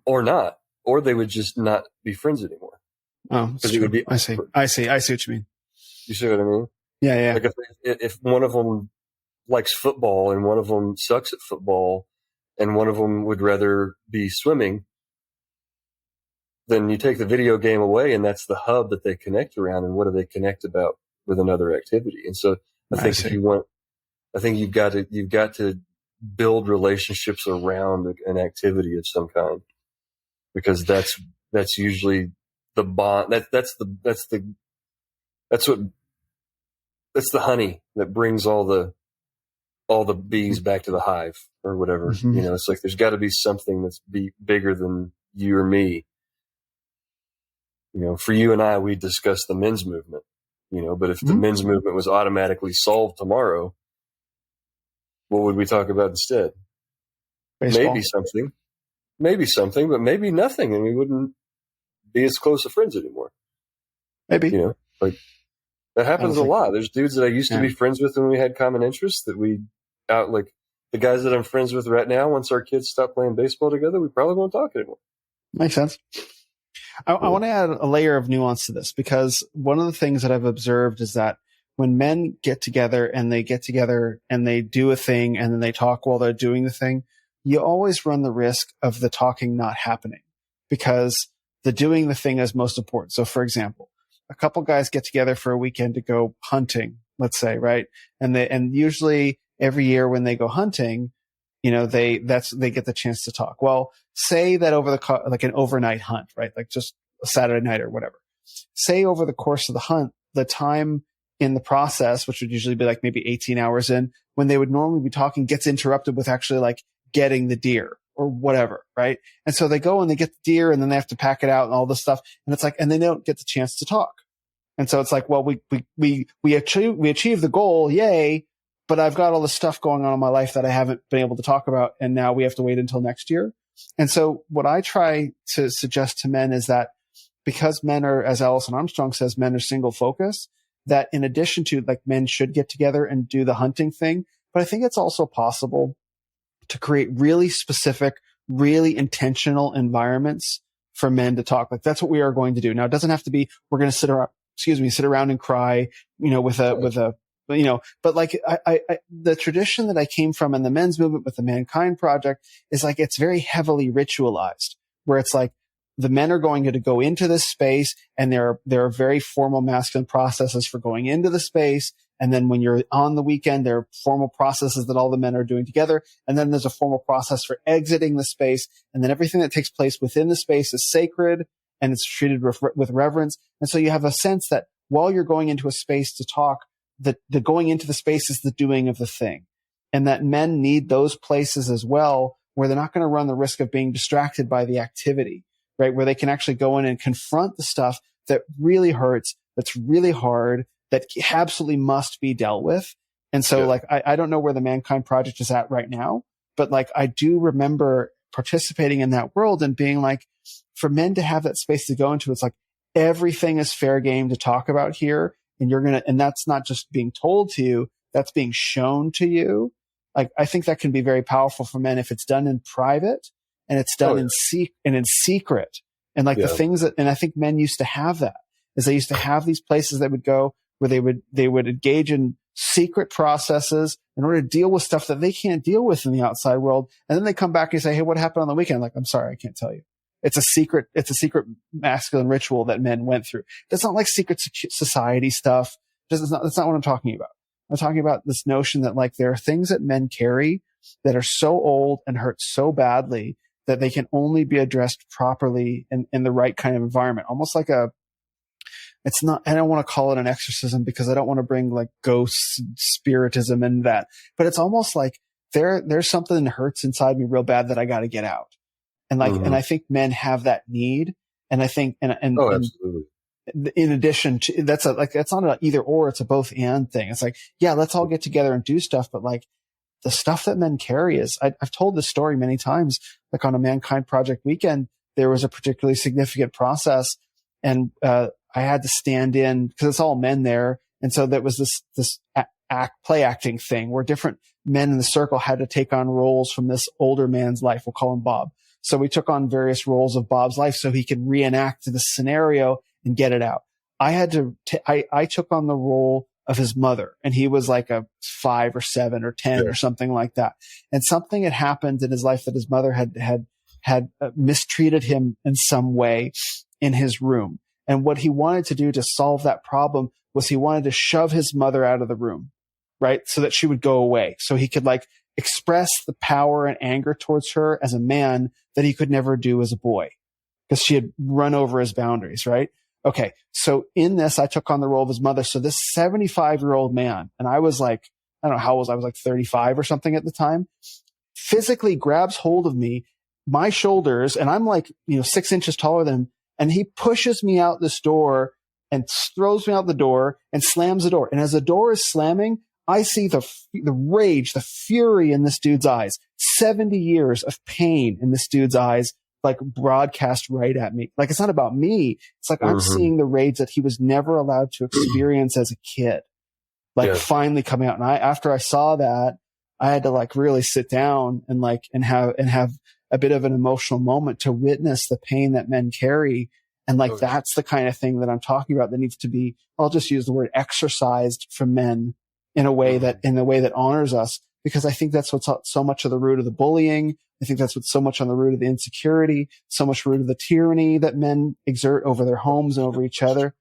Or not. Or they would just not be friends anymore. Oh, because it would be. I see what you mean. You see what I mean? Yeah. Like if one of them likes football and one of them sucks at football and one of them would rather be swimming, then you take the video game away and that's the hub that they connect around. And what do they connect about with another activity? And so I think you've got to build relationships around an activity of some kind, because that's usually the bond. That's the honey that brings all the bees back to the hive or whatever. Mm-hmm. You know, it's like, there's got to be something that's bigger than you or me. You know, for you and I, we discussed the men's movement, you know, but if the men's movement was automatically solved tomorrow, what would we talk about instead? Baseball. Maybe something, but maybe nothing. And we wouldn't be as close of friends anymore. Maybe. You know, like, that happens a lot. There's dudes that I used to be friends with when we had common interests that like the guys that I'm friends with right now, once our kids stop playing baseball together, we probably won't talk anymore. Makes sense. I want to add a layer of nuance to this, because one of the things that I've observed is that when men get together and they do a thing and then they talk while they're doing the thing, you always run the risk of the talking not happening, because the doing the thing is most important. So for example, a couple guys get together for a weekend to go hunting, let's say, right? And usually every year when they go hunting, you know, they get the chance to talk. Well, say that over like an overnight hunt, right? Like just a Saturday night or whatever. Say over the course of the hunt, the time in the process, which would usually be like maybe 18 hours in, when they would normally be talking, gets interrupted with actually like getting the deer or whatever, right? And so they go and they get the deer and then they have to pack it out and all this stuff. And it's like, and they don't get the chance to talk. And so it's like, well, we achieve the goal. Yay. But I've got all this stuff going on in my life that I haven't been able to talk about. And now we have to wait until next year. And so what I try to suggest to men is that, because men are, as Alison Armstrong says, men are single focus, that in addition to, like, men should get together and do the hunting thing, but I think it's also possible to create really specific, really intentional environments for men to talk. Like, that's what we are going to do. Now, it doesn't have to be, we're going to sit around and cry, you know, you know, but like the tradition that I came from in the men's movement with the Mankind Project is like, it's very heavily ritualized, where it's like the men are going to go into this space and there are very formal masculine processes for going into the space. And then when you're on the weekend, there are formal processes that all the men are doing together. And then there's a formal process for exiting the space. And then everything that takes place within the space is sacred and it's treated with reverence. And so you have a sense that while you're going into a space to talk, the going into the space is the doing of the thing. And that men need those places as well, where they're not going to run the risk of being distracted by the activity, right? Where they can actually go in and confront the stuff that really hurts, that's really hard, that absolutely must be dealt with. And so Yeah. like, I don't know where the Mankind Project is at right now, but like, I do remember participating in that world and being like, for men to have that space to go into, it's like everything is fair game to talk about here. And that's not just being told to you, that's being shown to you. Like, I think that can be very powerful for men if it's done in private and it's done in secret. And like the things that, and I think men used to have that, is they used to have these places that would go where they would engage in secret processes in order to deal with stuff that they can't deal with in the outside world. And then they come back and say, hey, what happened on the weekend? I'm like, I'm sorry, I can't tell you. It's a secret masculine ritual that men went through. That's not like secret society stuff. That's not what I'm talking about. I'm talking about this notion that like there are things that men carry that are so old and hurt so badly that they can only be addressed properly in the right kind of environment. Almost like it's not, I don't want to call it an exorcism because I don't want to bring like ghosts, spiritism and that, but it's almost like there's something that hurts inside me real bad that I got to get out. And like, and I think men have that need. And I think, absolutely. In addition to that's not an either or, it's a both and thing. It's like, yeah, let's all get together and do stuff. But like the stuff that men carry is, I've told this story many times, like on a Mankind Project weekend, there was a particularly significant process and, I had to stand in because it's all men there. And so there was this play acting thing where different men in the circle had to take on roles from this older man's life. We'll call him Bob. So we took on various roles of Bob's life so he could reenact the scenario and get it out. I took on the role of his mother and he was like a 5 or 7 or 10 or something like that. And something had happened in his life that his mother had mistreated him in some way in his room. And what he wanted to do to solve that problem was he wanted to shove his mother out of the room, right? So that she would go away. So he could like express the power and anger towards her as a man that he could never do as a boy because she had run over his boundaries, right? Okay. So in this, I took on the role of his mother. So this 75-year-old man, and I was like, I don't know how old I was like 35 or something at the time, physically grabs hold of me, my shoulders, and I'm like, 6 inches taller than him. And he pushes me out this door and throws me out the door and slams the door. And as the door is slamming, I see the rage, the fury in this dude's eyes, 70 years of pain in this dude's eyes, like broadcast right at me. Like it's not about me. It's like I'm seeing the rage that he was never allowed to experience as a kid, like finally coming out. And after I saw that, I had to like really sit down and have a bit of an emotional moment to witness the pain that men carry. And like, that's the kind of thing that I'm talking about that needs to be, I'll just use the word exercised from men in a way that honors us, because I think that's what's so much of the root of the bullying. I think that's what's so much on the root of the insecurity, so much root of the tyranny that men exert over their homes and over each other.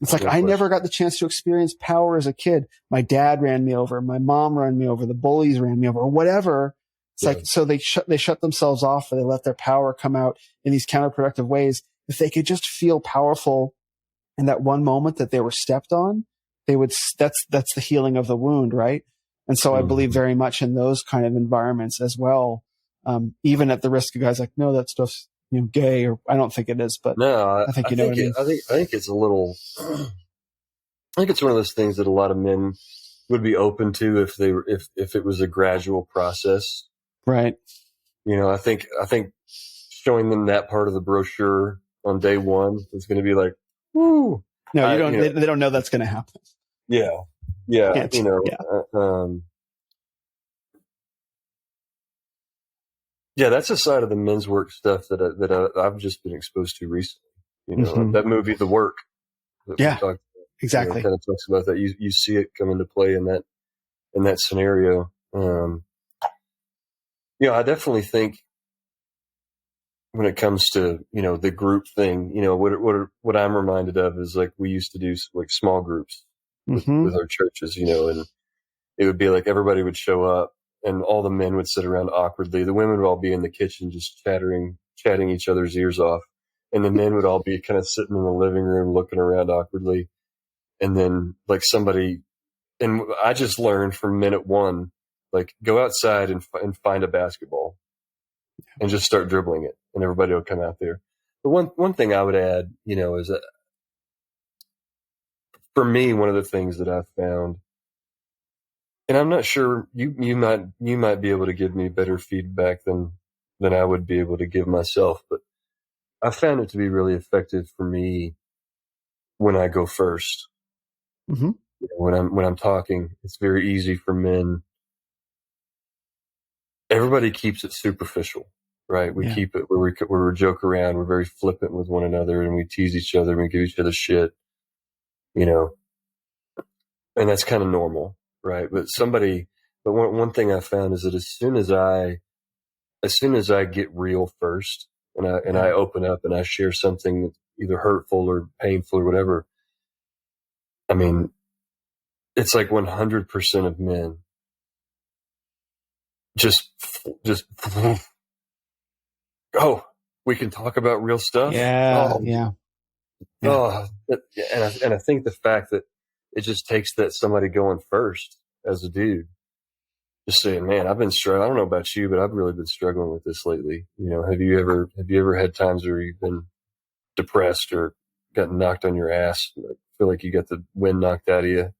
It's like, I never got the chance to experience power as a kid. My dad ran me over. My mom ran me over. The bullies ran me over or whatever. It's like, so they shut themselves off or they let their power come out in these counterproductive ways. If they could just feel powerful in that one moment that they were stepped on, that's the healing of the wound. Right. And so I believe very much in those kind of environments as well. Even at the risk of guys like, no, that stuff's, gay, or I don't think it is, but no, I think you know what I mean. I think it's a little, I think it's one of those things that a lot of men would be open to if it was a gradual process. Right. I think showing them that part of the brochure on day one is going to be like, woo. No, you don't. They don't know that's going to happen. Yeah. That's a side of the men's work stuff that I've just been exposed to recently. That movie, The Work. Exactly. Kind of talks about that. You see it come into play in that scenario. I definitely think when it comes to, the group thing, what I'm reminded of is like we used to do like small groups with our churches, and it would be like everybody would show up and all the men would sit around awkwardly. The women would all be in the kitchen just chatting each other's ears off. And the men would all be kind of sitting in the living room looking around awkwardly. And then like and I just learned from minute one, like go outside and find a basketball and just start dribbling it and everybody will come out there. But one thing I would add, is that for me, one of the things that I've found, and I'm not sure you might be able to give me better feedback than I would be able to give myself, but I found it to be really effective for me when I go first. Mm-hmm. When I'm talking, it's very easy for men. Everybody keeps it superficial, right? We keep it where we joke around. We're very flippant with one another, and we tease each other, and we give each other shit, and that's kind of normal, right? But one thing I found is that as soon as I get real first, and I open up and I share something that's either hurtful or painful or whatever, I mean, it's like 100% of men just oh, we can talk about real stuff. And I think the fact that it just takes that somebody going first as a dude, just saying, man, I've been struggling. I don't know about you, but I've really been struggling with this lately. Have you ever had times where you've been depressed or gotten knocked on your ass? I feel like you got the wind knocked out of you,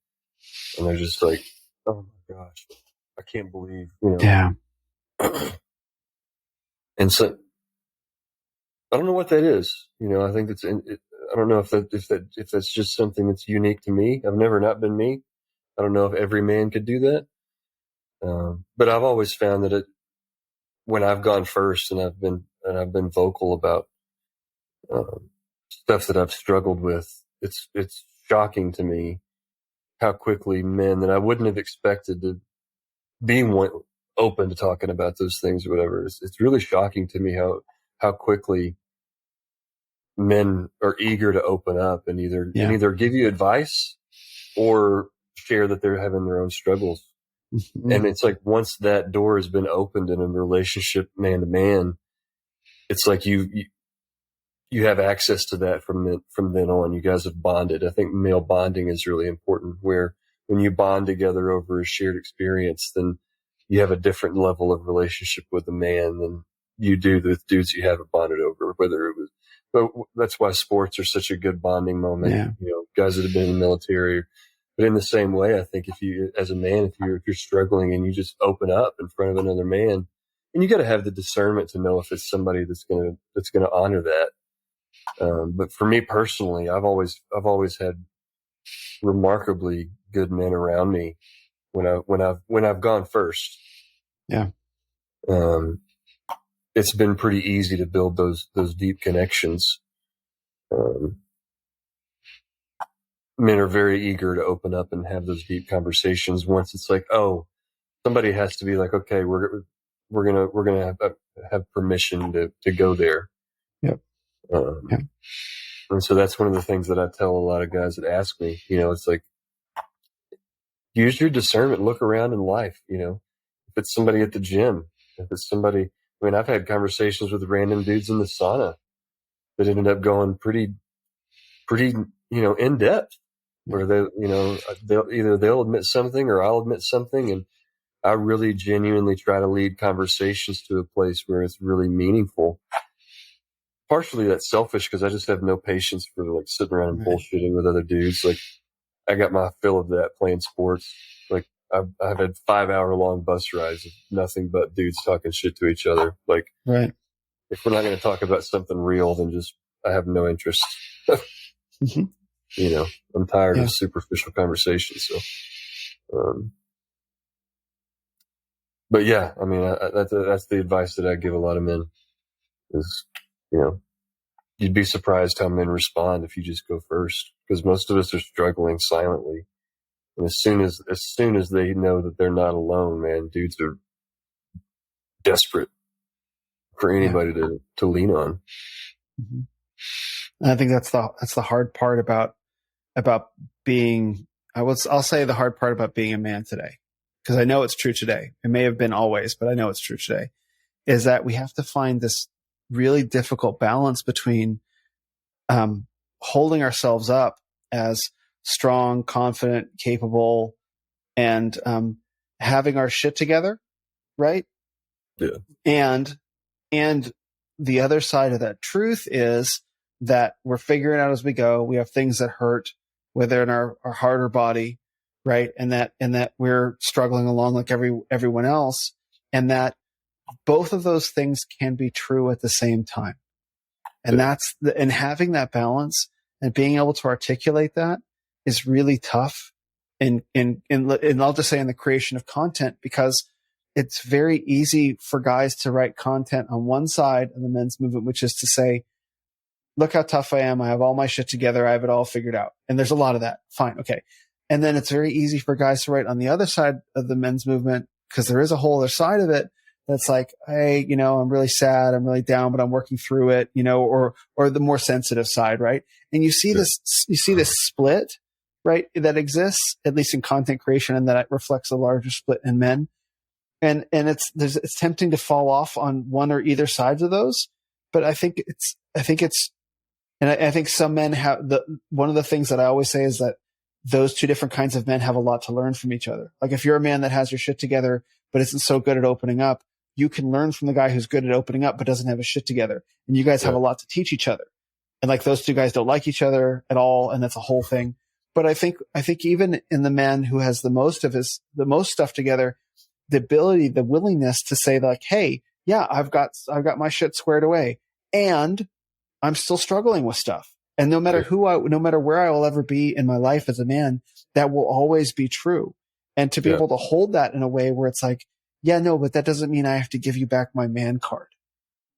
and they're just like, oh my gosh, I can't believe, Yeah. And so I don't know what that is. I think I don't know if that's just something that's unique to me. I've never not been me. I don't know if every man could do that. But I've always found that when I've gone first and I've been vocal about stuff that I've struggled with, it's shocking to me how quickly men that I wouldn't have expected to be open to talking about those things or whatever. It's really shocking to me how quickly men are eager to open up and either give you advice or share that they're having their own struggles. Mm-hmm. And it's like once that door has been opened in a relationship man to man, it's like you have access to that from then on. You guys have bonded. I think male bonding is really important, where when you bond together over a shared experience, then you have a different level of relationship with a man than you do with dudes you haven't bonded over, but that's why sports are such a good bonding moment. Yeah. Guys that have been in the military. But in the same way, I think if you, as a man, if you're struggling and you just open up in front of another man, and you got to have the discernment to know if it's somebody that's gonna honor that. But for me personally, I've always had remarkably good men around me when I've gone first. Yeah. It's been pretty easy to build those deep connections. Men are very eager to open up and have those deep conversations. Once it's like, oh, somebody has to be like, okay, we're gonna have permission to go there. Yep. And so that's one of the things that I tell a lot of guys that ask me. It's like, use your discernment. Look around in life. If it's somebody at the gym, if it's somebody. I mean, I've had conversations with random dudes in the sauna that ended up going pretty, in depth, where they'll admit something or I'll admit something. And I really genuinely try to lead conversations to a place where it's really meaningful. Partially that's selfish because I just have no patience for like sitting around and bullshitting with other dudes. Like I got my fill of that playing sports. Like I've had 5-hour-long bus rides of nothing but dudes talking shit to each other. Like, right. If we're not going to talk about something real, then I have no interest. Mm-hmm. I'm tired of superficial conversations. So, but yeah, I mean, that's the advice that I give a lot of men is, you'd be surprised how men respond if you just go first, because most of us are struggling silently. And as soon as they know that they're not alone, man, dudes are desperate for anybody to lean on. Mm-hmm. And I think that's the hard part about being. I'll say the hard part about being a man today, because I know it's true today. It may have been always, but I know it's true today. Is that we have to find this really difficult balance between holding ourselves up as strong, confident, capable, and having our shit together, right? Yeah. And the other side of that truth is that we're figuring out as we go. We have things that hurt. whether in our heart or body, right? And that we're struggling along like everyone else, and that both of those things can be true at the same time. And and having that balance and being able to articulate that is really tough. And I'll just say in the creation of content, because it's very easy for guys to write content on one side of the men's movement, which is to say, look how tough I am. I have all my shit together. I have it all figured out. And there's a lot of that. Fine. Okay. And then it's very easy for guys to write on the other side of the men's movement, because there is a whole other side of it that's like, hey, I'm really sad. I'm really down, but I'm working through it, or the more sensitive side. Right. And you see this split, right, that exists, at least in content creation, and that reflects a larger split in men. And it's tempting to fall off on one or either sides of those. But I think some men have one of the things that I always say is that those two different kinds of men have a lot to learn from each other. Like if you're a man that has your shit together, but isn't so good at opening up, you can learn from the guy who's good at opening up, but doesn't have his shit together. And you guys have a lot to teach each other. And like those two guys don't like each other at all. And that's a whole thing. But I think even in the man who has the most stuff together, the ability, the willingness to say like, hey, yeah, I've got my shit squared away and I'm still struggling with stuff. And no matter where I will ever be in my life as a man, that will always be true. And to be able to hold that in a way where it's like, yeah, no, but that doesn't mean I have to give you back my man card.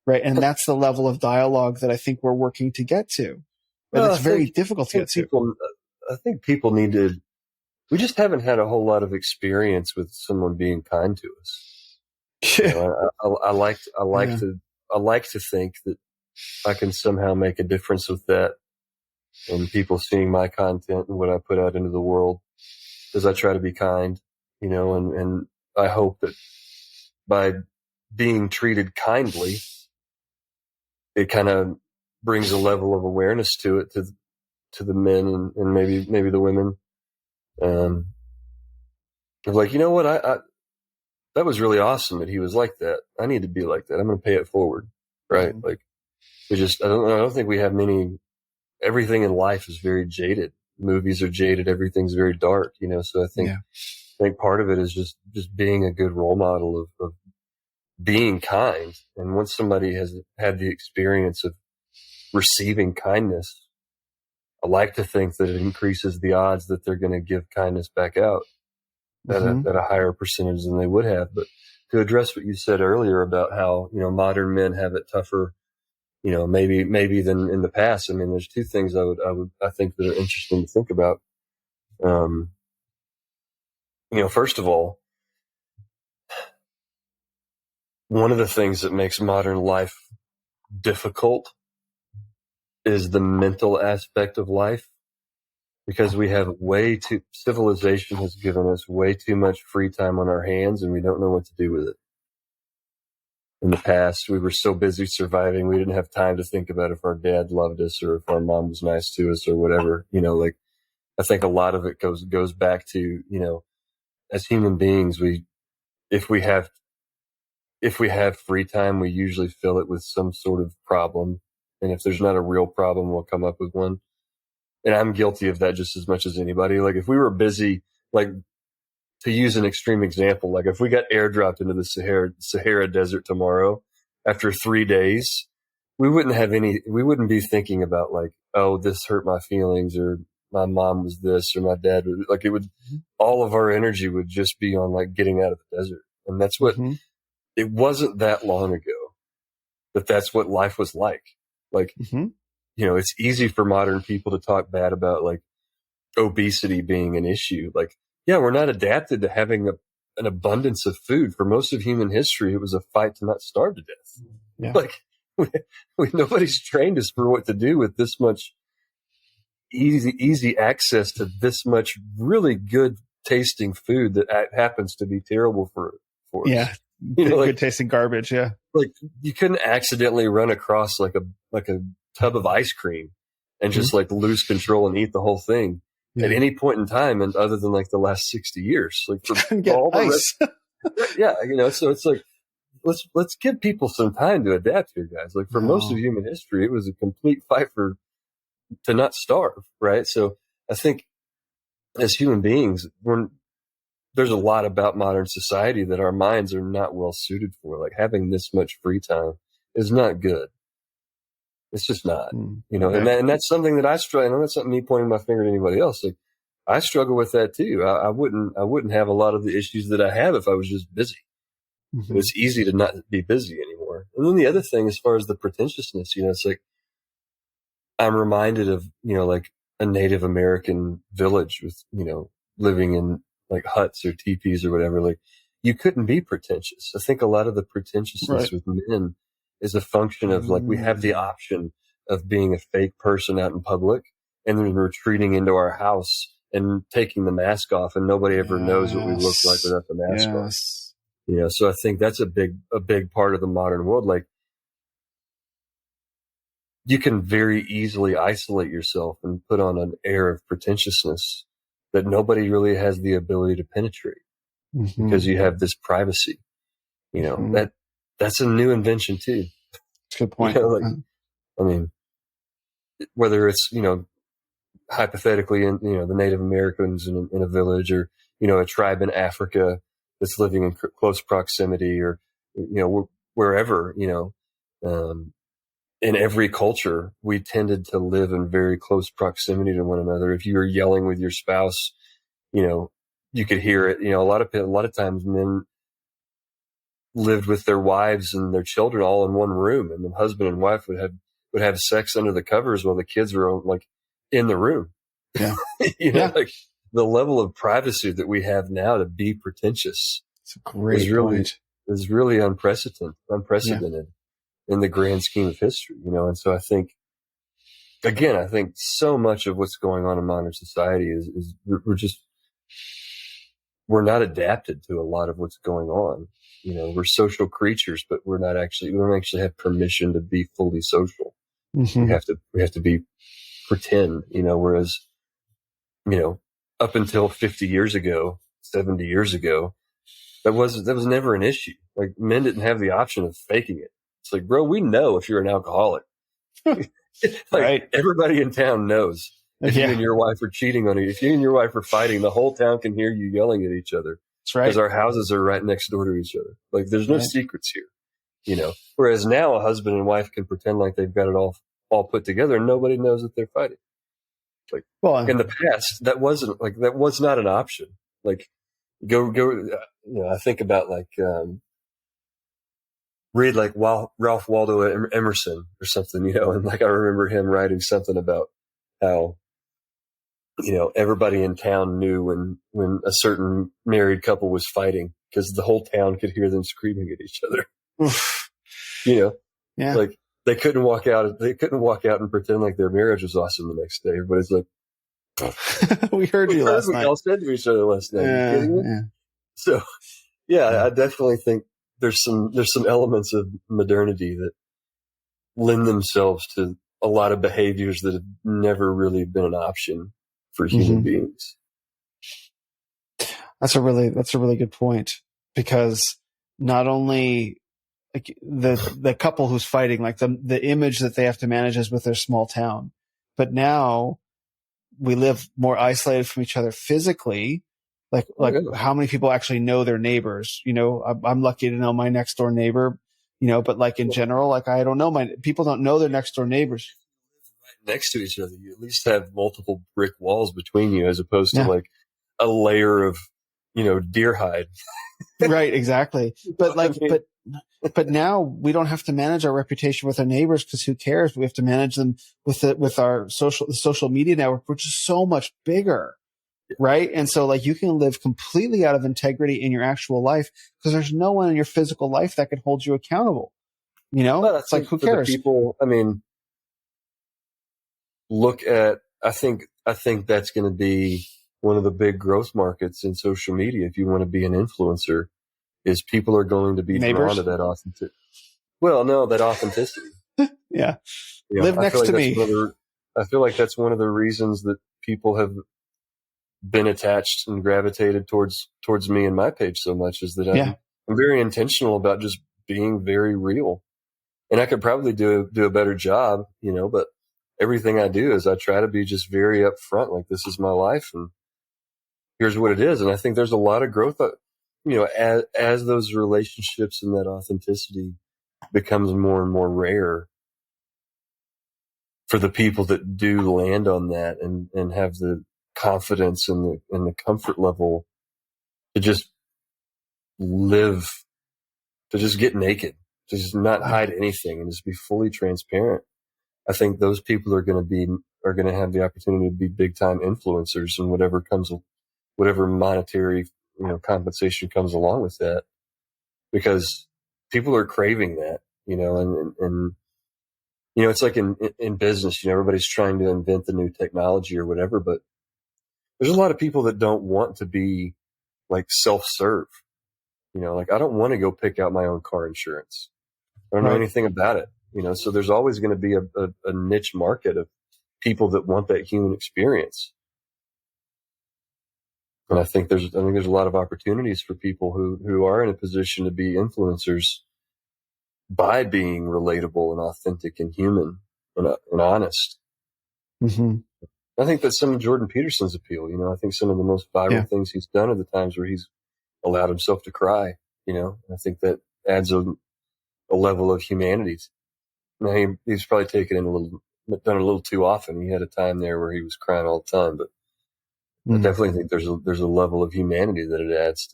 Right. And that's the level of dialogue that I think we're working to get to. But it's very difficult to get to. I think people need to, we just haven't had a whole lot of experience with someone being kind to us. I like to think that I can somehow make a difference with that and people seeing my content and what I put out into the world, because I try to be kind, and I hope that by being treated kindly, it kind of brings a level of awareness to it, to the men and maybe the women. Like, what, I that was really awesome that he was like that. I need to be like that. I'm going to pay it forward. Right. Mm-hmm. Like I don't think we have everything in life is very jaded. Movies are jaded. Everything's very dark, so I think part of it is just being a good role model of being kind. And once somebody has had the experience of receiving kindness, I like to think that it increases the odds that they're going to give kindness back out at a higher percentage than they would have. But to address what you said earlier about how, modern men have it tougher, maybe than in the past. I mean, there's two things I think that are interesting to think about. First of all, one of the things that makes modern life difficult is the mental aspect of life, because we have civilization has given us way too much free time on our hands and we don't know what to do with it. In the past, we were so busy surviving, we didn't have time to think about if our dad loved us or if our mom was nice to us or whatever. I think a lot of it goes back to, as human beings, if we have free time, we usually fill it with some sort of problem. And if there's not a real problem, we'll come up with one. And I'm guilty of that just as much as anybody. Like if we were busy, like to use an extreme example, like if we got airdropped into the Sahara Desert tomorrow, after 3 days, we wouldn't be thinking about like, oh, this hurt my feelings or my mom was this or my dad was like, it would, all of our energy would just be on like getting out of the desert. And that's what, it wasn't that long ago that's what life was like. Like, it's easy for modern people to talk bad about like obesity being an issue. Like, yeah, we're not adapted to having an abundance of food. For most of human history, it was a fight to not starve to death. Yeah. Like, nobody's trained us for what to do with this much easy access to this much really good tasting food that happens to be terrible for us. Yeah. Good tasting garbage. Yeah. Like you couldn't accidentally run across like a tub of ice cream and just like lose control and eat the whole thing at any point in time. And other than like the last 60 years, like for all the rest, so it's like, let's give people some time to adapt here, guys. Like for most of human history, it was a complete fight to not starve. Right. So I think as human beings, there's a lot about modern society that our minds are not well suited for. Like having this much free time is not good. It's just not, and that's something that I struggle. And that's not me pointing my finger at anybody else. Like I struggle with that too. I wouldn't have a lot of the issues that I have if I was just busy. Mm-hmm. It's easy to not be busy anymore. And then the other thing, as far as the pretentiousness, it's like I'm reminded of, like a Native American village with, living in like huts or teepees or whatever. Like you couldn't be pretentious. I think a lot of the pretentiousness with men is a function of like we have the option of being a fake person out in public and then retreating into our house and taking the mask off, and nobody ever knows what we look like without the mask on. So I think that's a big part of the modern world. Like you can very easily isolate yourself and put on an air of pretentiousness that nobody really has the ability to penetrate because you have this privacy. That's a new invention too. That's a good point. I mean, whether it's, hypothetically in, the Native Americans in a village or, a tribe in Africa that's living in close proximity or, wherever, in every culture, we tended to live in very close proximity to one another. If you were yelling with your spouse, you could hear it. A lot of times men lived with their wives and their children all in one room, and the husband and wife would have sex under the covers while the kids were like in the room. Yeah. Like the level of privacy that we have now to be pretentious. It's a great point. Is really unprecedented in the grand scheme of history, And so I think so much of what's going on in modern society is we're not adapted to a lot of what's going on. We're social creatures, but we don't actually have permission to be fully social. We have to be pretend, whereas, up until 50 years ago, 70 years ago, that was never an issue. Like men didn't have the option of faking it. It's like, bro, we know if you're an alcoholic. Like everybody in town knows if you and your wife are cheating on you. If you and your wife are fighting, the whole town can hear you yelling at each other. That's right. Because our houses are right next door to each other. Like there's no secrets here, Whereas now a husband and wife can pretend like they've got it all put together and nobody knows that they're fighting. Like in the past, that was not an option. Like go, I think about like, read like Ralph Waldo Emerson or something, and like I remember him writing something about how, everybody in town knew when a certain married couple was fighting because the whole town could hear them screaming at each other. Like they couldn't walk out and pretend like their marriage was awesome the next day. But it's like, we heard you last night. We all said to each other last night. Are you kidding me? So I definitely think there's some elements of modernity that lend themselves to a lot of behaviors that have never really been an option for human beings. That's a really good point, because not only like the couple who's fighting, like the image that they have to manage is with their small town, but now we live more isolated from each other physically. Like how many people actually know their neighbors? I'm lucky to know my next door neighbor, but like in general, like I don't know people don't know their next door neighbors. Right next to each other, you at least have multiple brick walls between you, as opposed to like a layer of, deer hide. Right. Exactly. But but now we don't have to manage our reputation with our neighbors, because who cares? We have to manage them with our social media network, which is so much bigger. Right. And so like you can live completely out of integrity in your actual life because there's no one in your physical life that can hold you accountable. Well, it's like, who cares? People, I mean, I think that's going to be one of the big growth markets in social media. If you want to be an influencer, is people are going to be drawn to that authenticity. Well, no, that authenticity. Yeah. Live next to me. I feel like that's one of the reasons that people have been attached and gravitated towards me and my page so much, is that I'm very intentional about just being very real. And I could probably do a better job, but everything I do is I try to be just very upfront. Like, this is my life and here's what it is. And I think there's a lot of growth, as those relationships and that authenticity becomes more and more rare for the people that do land on that and have the confidence and the comfort level to just live, to just get naked, to just not hide anything and just be fully transparent. I think those people are going to have the opportunity to be big time influencers, and whatever monetary, compensation comes along with that, because people are craving that, and it's like in business, everybody's trying to invent the new technology or whatever, but there's a lot of people that don't want to be like self-serve, like, I don't want to go pick out my own car insurance. I don't know anything about it, so there's always going to be a niche market of people that want that human experience. And I think there's a lot of opportunities for people who are in a position to be influencers by being relatable and authentic and human and honest. Mm-hmm. I think that's some of Jordan Peterson's appeal. I think some of the most viral things he's done are the times where he's allowed himself to cry. I think that adds a level of humanity. Now he's probably done it a little too often. He had a time there where he was crying all the time, but I definitely think there's a level of humanity that it adds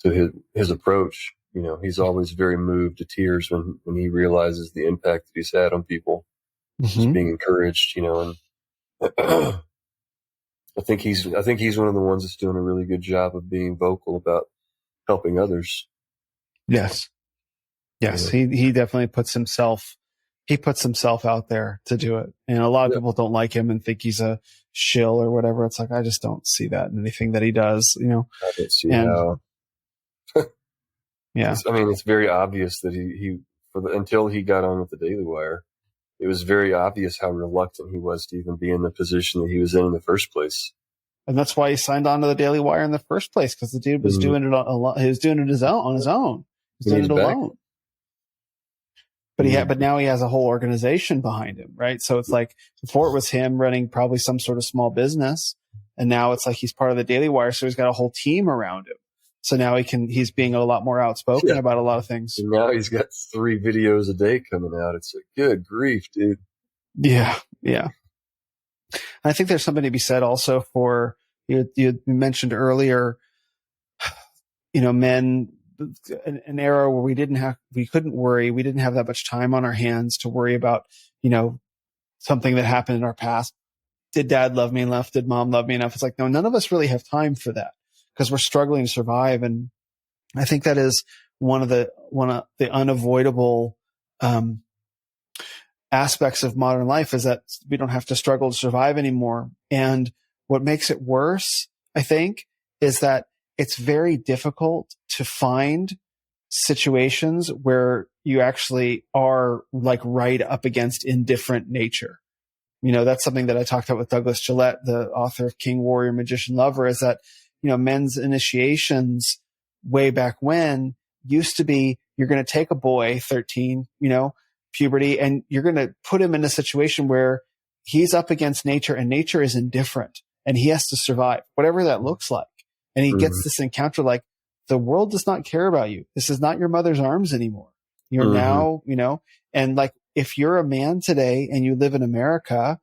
to his approach. He's always very moved to tears when he realizes the impact that he's had on people, just being encouraged, and I think he's one of the ones that's doing a really good job of being vocal about helping others. Yes. He definitely puts himself out there to do it. And a lot of people don't like him and think he's a shill or whatever. It's like, I just don't see that in anything that he does, I don't see how. Yeah. It's very obvious that until he got on with the Daily Wire, it was very obvious how reluctant he was to even be in the position that he was in the first place. And that's why he signed on to the Daily Wire in the first place, because the dude was doing it he was doing it on his own. He was doing it alone. But now he has a whole organization behind him, right? So it's like, before it was him running probably some sort of small business, and now it's like he's part of the Daily Wire, so he's got a whole team around him. So now he's being a lot more outspoken about a lot of things. And now he's got 3 videos a day coming out. It's like, good grief, dude. Yeah. I think there's something to be said also for, you mentioned earlier, men, an era where we didn't have that much time on our hands to worry about, something that happened in our past. Did dad love me enough? Did mom love me enough? It's like, no, none of us really have time for that, because we're struggling to survive. And I think that is one of the unavoidable, aspects of modern life, is that we don't have to struggle to survive anymore. And what makes it worse, I think, is that it's very difficult to find situations where you actually are like right up against indifferent nature. That's something that I talked about with Douglas Gillette, the author of King, Warrior, Magician, Lover, is that, men's initiations way back when used to be, you're going to take a boy, 13, puberty, and you're going to put him in a situation where he's up against nature, and nature is indifferent, and he has to survive, whatever that looks like. And he gets this encounter like, the world does not care about you. This is not your mother's arms anymore. You're now, and like, if you're a man today and you live in America,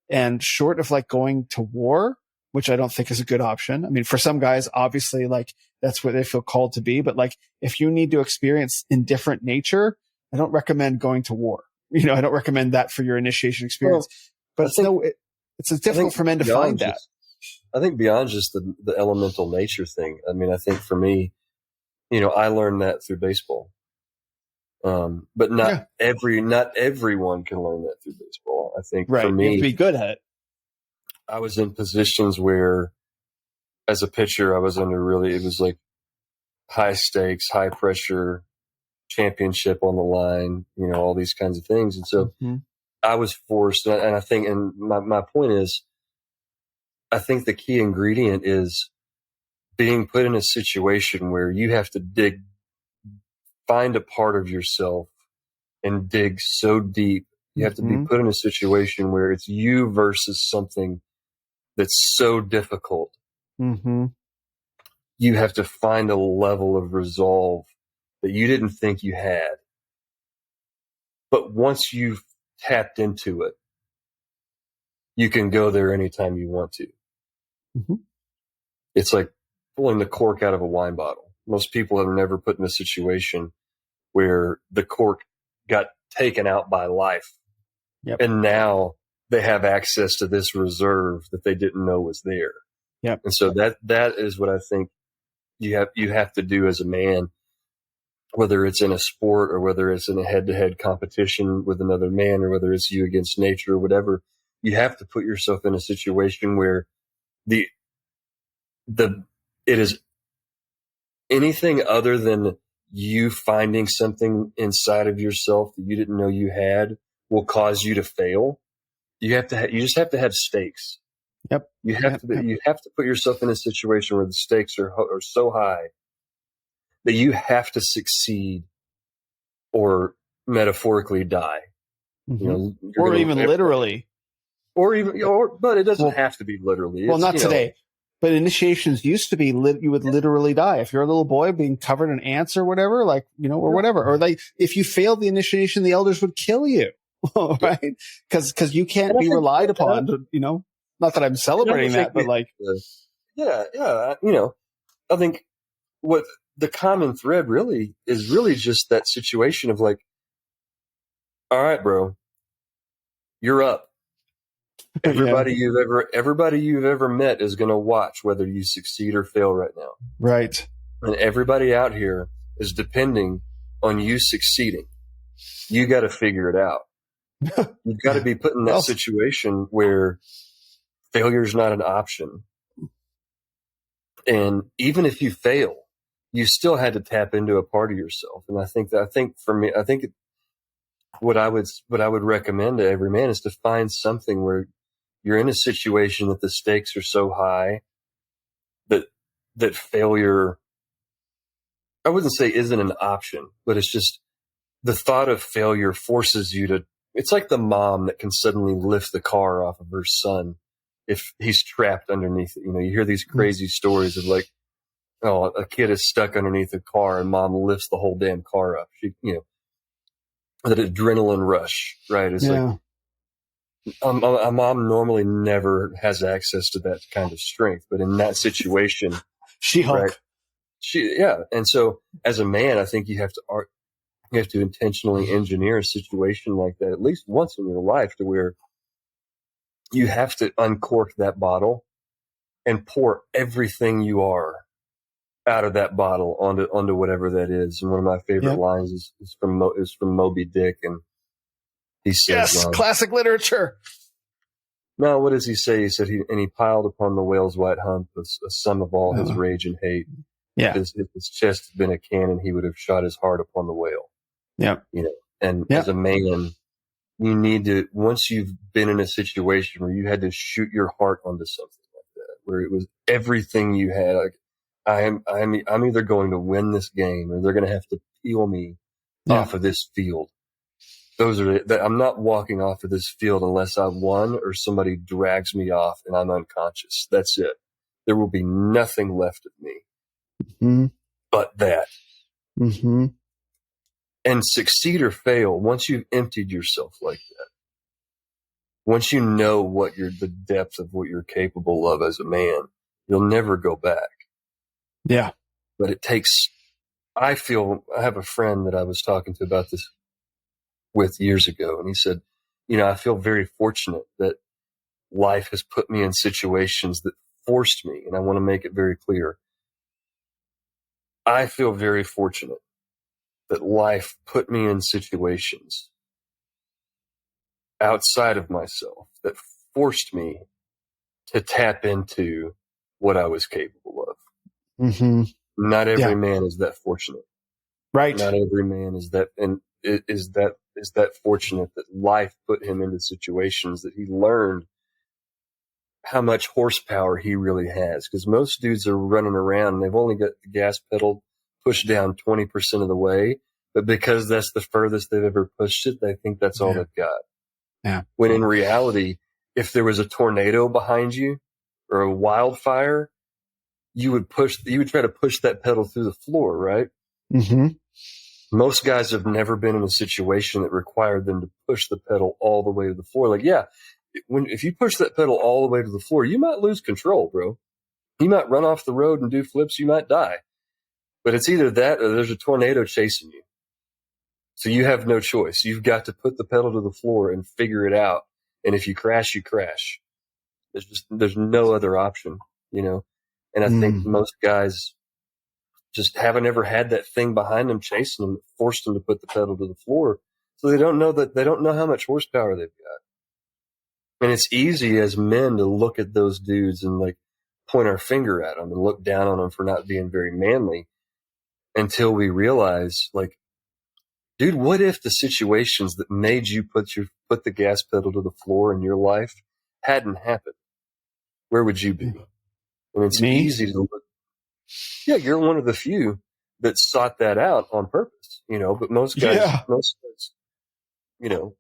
and short of like going to war, which I don't think is a good option. For some guys, obviously, like, that's where they feel called to be. But like, if you need to experience indifferent nature, I don't recommend going to war. I don't recommend that for your initiation experience. But it's difficult for men to find that. I think beyond just the elemental nature thing. I think for me, I learned that through baseball. But not everyone can learn that through baseball. I think for me, you have to be good at it. I was in positions where, as a pitcher, I was under it was like high stakes, high pressure, championship on the line, all these kinds of things. And so I was forced, and I think, and my point is, I think the key ingredient is being put in a situation where you have to find a part of yourself and dig so deep You have to be put in a situation where it's you versus something that's so difficult. You have to find a level of resolve that you didn't think you had. But once you've tapped into it, you can go there anytime you want to. It's like pulling the cork out of a wine bottle. Most people have never put in a situation where the cork got taken out by life. And now they have access to this reserve that they didn't know was there. And so that is what I think you have to do as a man, whether it's in a sport or whether it's in a head-to-head competition with another man or whether it's you against nature or whatever. You have to put yourself in a situation where it is anything other than you finding something inside of yourself that you didn't know you had will cause you to fail. You just have to have stakes. You have to put yourself in a situation where the stakes are so high that you have to succeed or metaphorically die. Or even literally. But it doesn't have to be literally. Well, not today. But initiations used to be you would literally die if you're a little boy being covered in ants or whatever, or whatever. Or if you failed the initiation, the elders would kill you, right? Because you can't be relied upon. Not that I'm celebrating that, but I think what the common thread really is just that situation of like, all right, bro, you're up. Everybody you've ever met is going to watch whether you succeed or fail right now. Right. And everybody out here is depending on you succeeding. You got to figure it out. You've got to be put in that situation where failure is not an option. And even if you fail, you still had to tap into a part of yourself. And I think for me, what I would recommend to every man is to find something where you're in a situation that the stakes are so high that failure, I wouldn't say isn't an option, but it's just the thought of failure forces you to, it's like the mom that can suddenly lift the car off of her son if he's trapped underneath it. You hear these crazy stories of like, a kid is stuck underneath a car and mom lifts the whole damn car up. That adrenaline rush, right? It's like, a mom normally never has access to that kind of strength, but in that situation, She-Hulk. Right? And so as a man, I think you have to intentionally engineer a situation like that at least once in your life, to where you have to uncork that bottle and pour everything you are out of that bottle onto whatever that is. And one of my favorite lines is from Moby Dick, and he says, "Yes, classic literature." No, what does he say? He said he piled upon the whale's white hump a sum of all his rage and hate. Yeah. If his chest had been a cannon, he would have shot his heart upon the whale. Yeah. As a man, you need to, once you've been in a situation where you had to shoot your heart onto something like that, where it was everything you had, like, I'm either going to win this game or they're going to have to peel me off of this field. I'm not walking off of this field unless I won or somebody drags me off and I'm unconscious. That's it. There will be nothing left of me but that. Mm-hmm. And succeed or fail, once you've emptied yourself like that, once you know the depth of what you're capable of as a man, you'll never go back. Yeah. But it takes, I have a friend that I was talking to about this with years ago, and he said, I feel very fortunate that life has put me in situations that forced me, and I want to make it very clear. I feel very fortunate that life put me in situations outside of myself that forced me to tap into what I was capable of. Mm-hmm. Not every man is that fortunate. Right. Not every man is that, and is that fortunate that life put him into situations that he learned how much horsepower he really has. Because most dudes are running around and they've only got the gas pedal pushed down 20% of the way, but because that's the furthest they've ever pushed it, they think that's all they've got. Yeah. When in reality, if there was a tornado behind you or a wildfire, you would try to push that pedal through the floor, right? Mm-hmm. Most guys have never been in a situation that required them to push the pedal all the way to the floor. Like, yeah, if you push that pedal all the way to the floor, you might lose control, bro. You might run off the road and do flips. You might die. But it's either that or there's a tornado chasing you. So you have no choice. You've got to put the pedal to the floor and figure it out. And if you crash, you crash. There's no other option, you know? And I think most guys just haven't ever had that thing behind them chasing them that forced them to put the pedal to the floor. So they don't know how much horsepower they've got. And it's easy as men to look at those dudes and like point our finger at them and look down on them for not being very manly until we realize, like, dude, what if the situations that made you put the gas pedal to the floor in your life hadn't happened? Where would you be? And it's easy to look. Yeah, you're one of the few that sought that out on purpose, you know, but most guys, you know,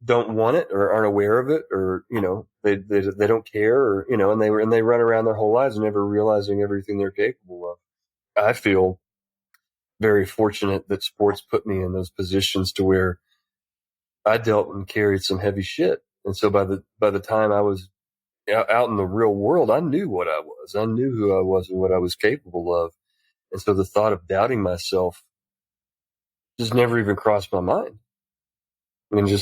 don't want it or aren't aware of it, or, you know, they don't care, or, you know, and they run around their whole lives never realizing everything they're capable of. I feel very fortunate that sports put me in those positions to where I dealt and carried some heavy shit. And so by the time I was out in the real world, I knew what I was. I knew who I was and what I was capable of. And so the thought of doubting myself just never even crossed my mind. I mean,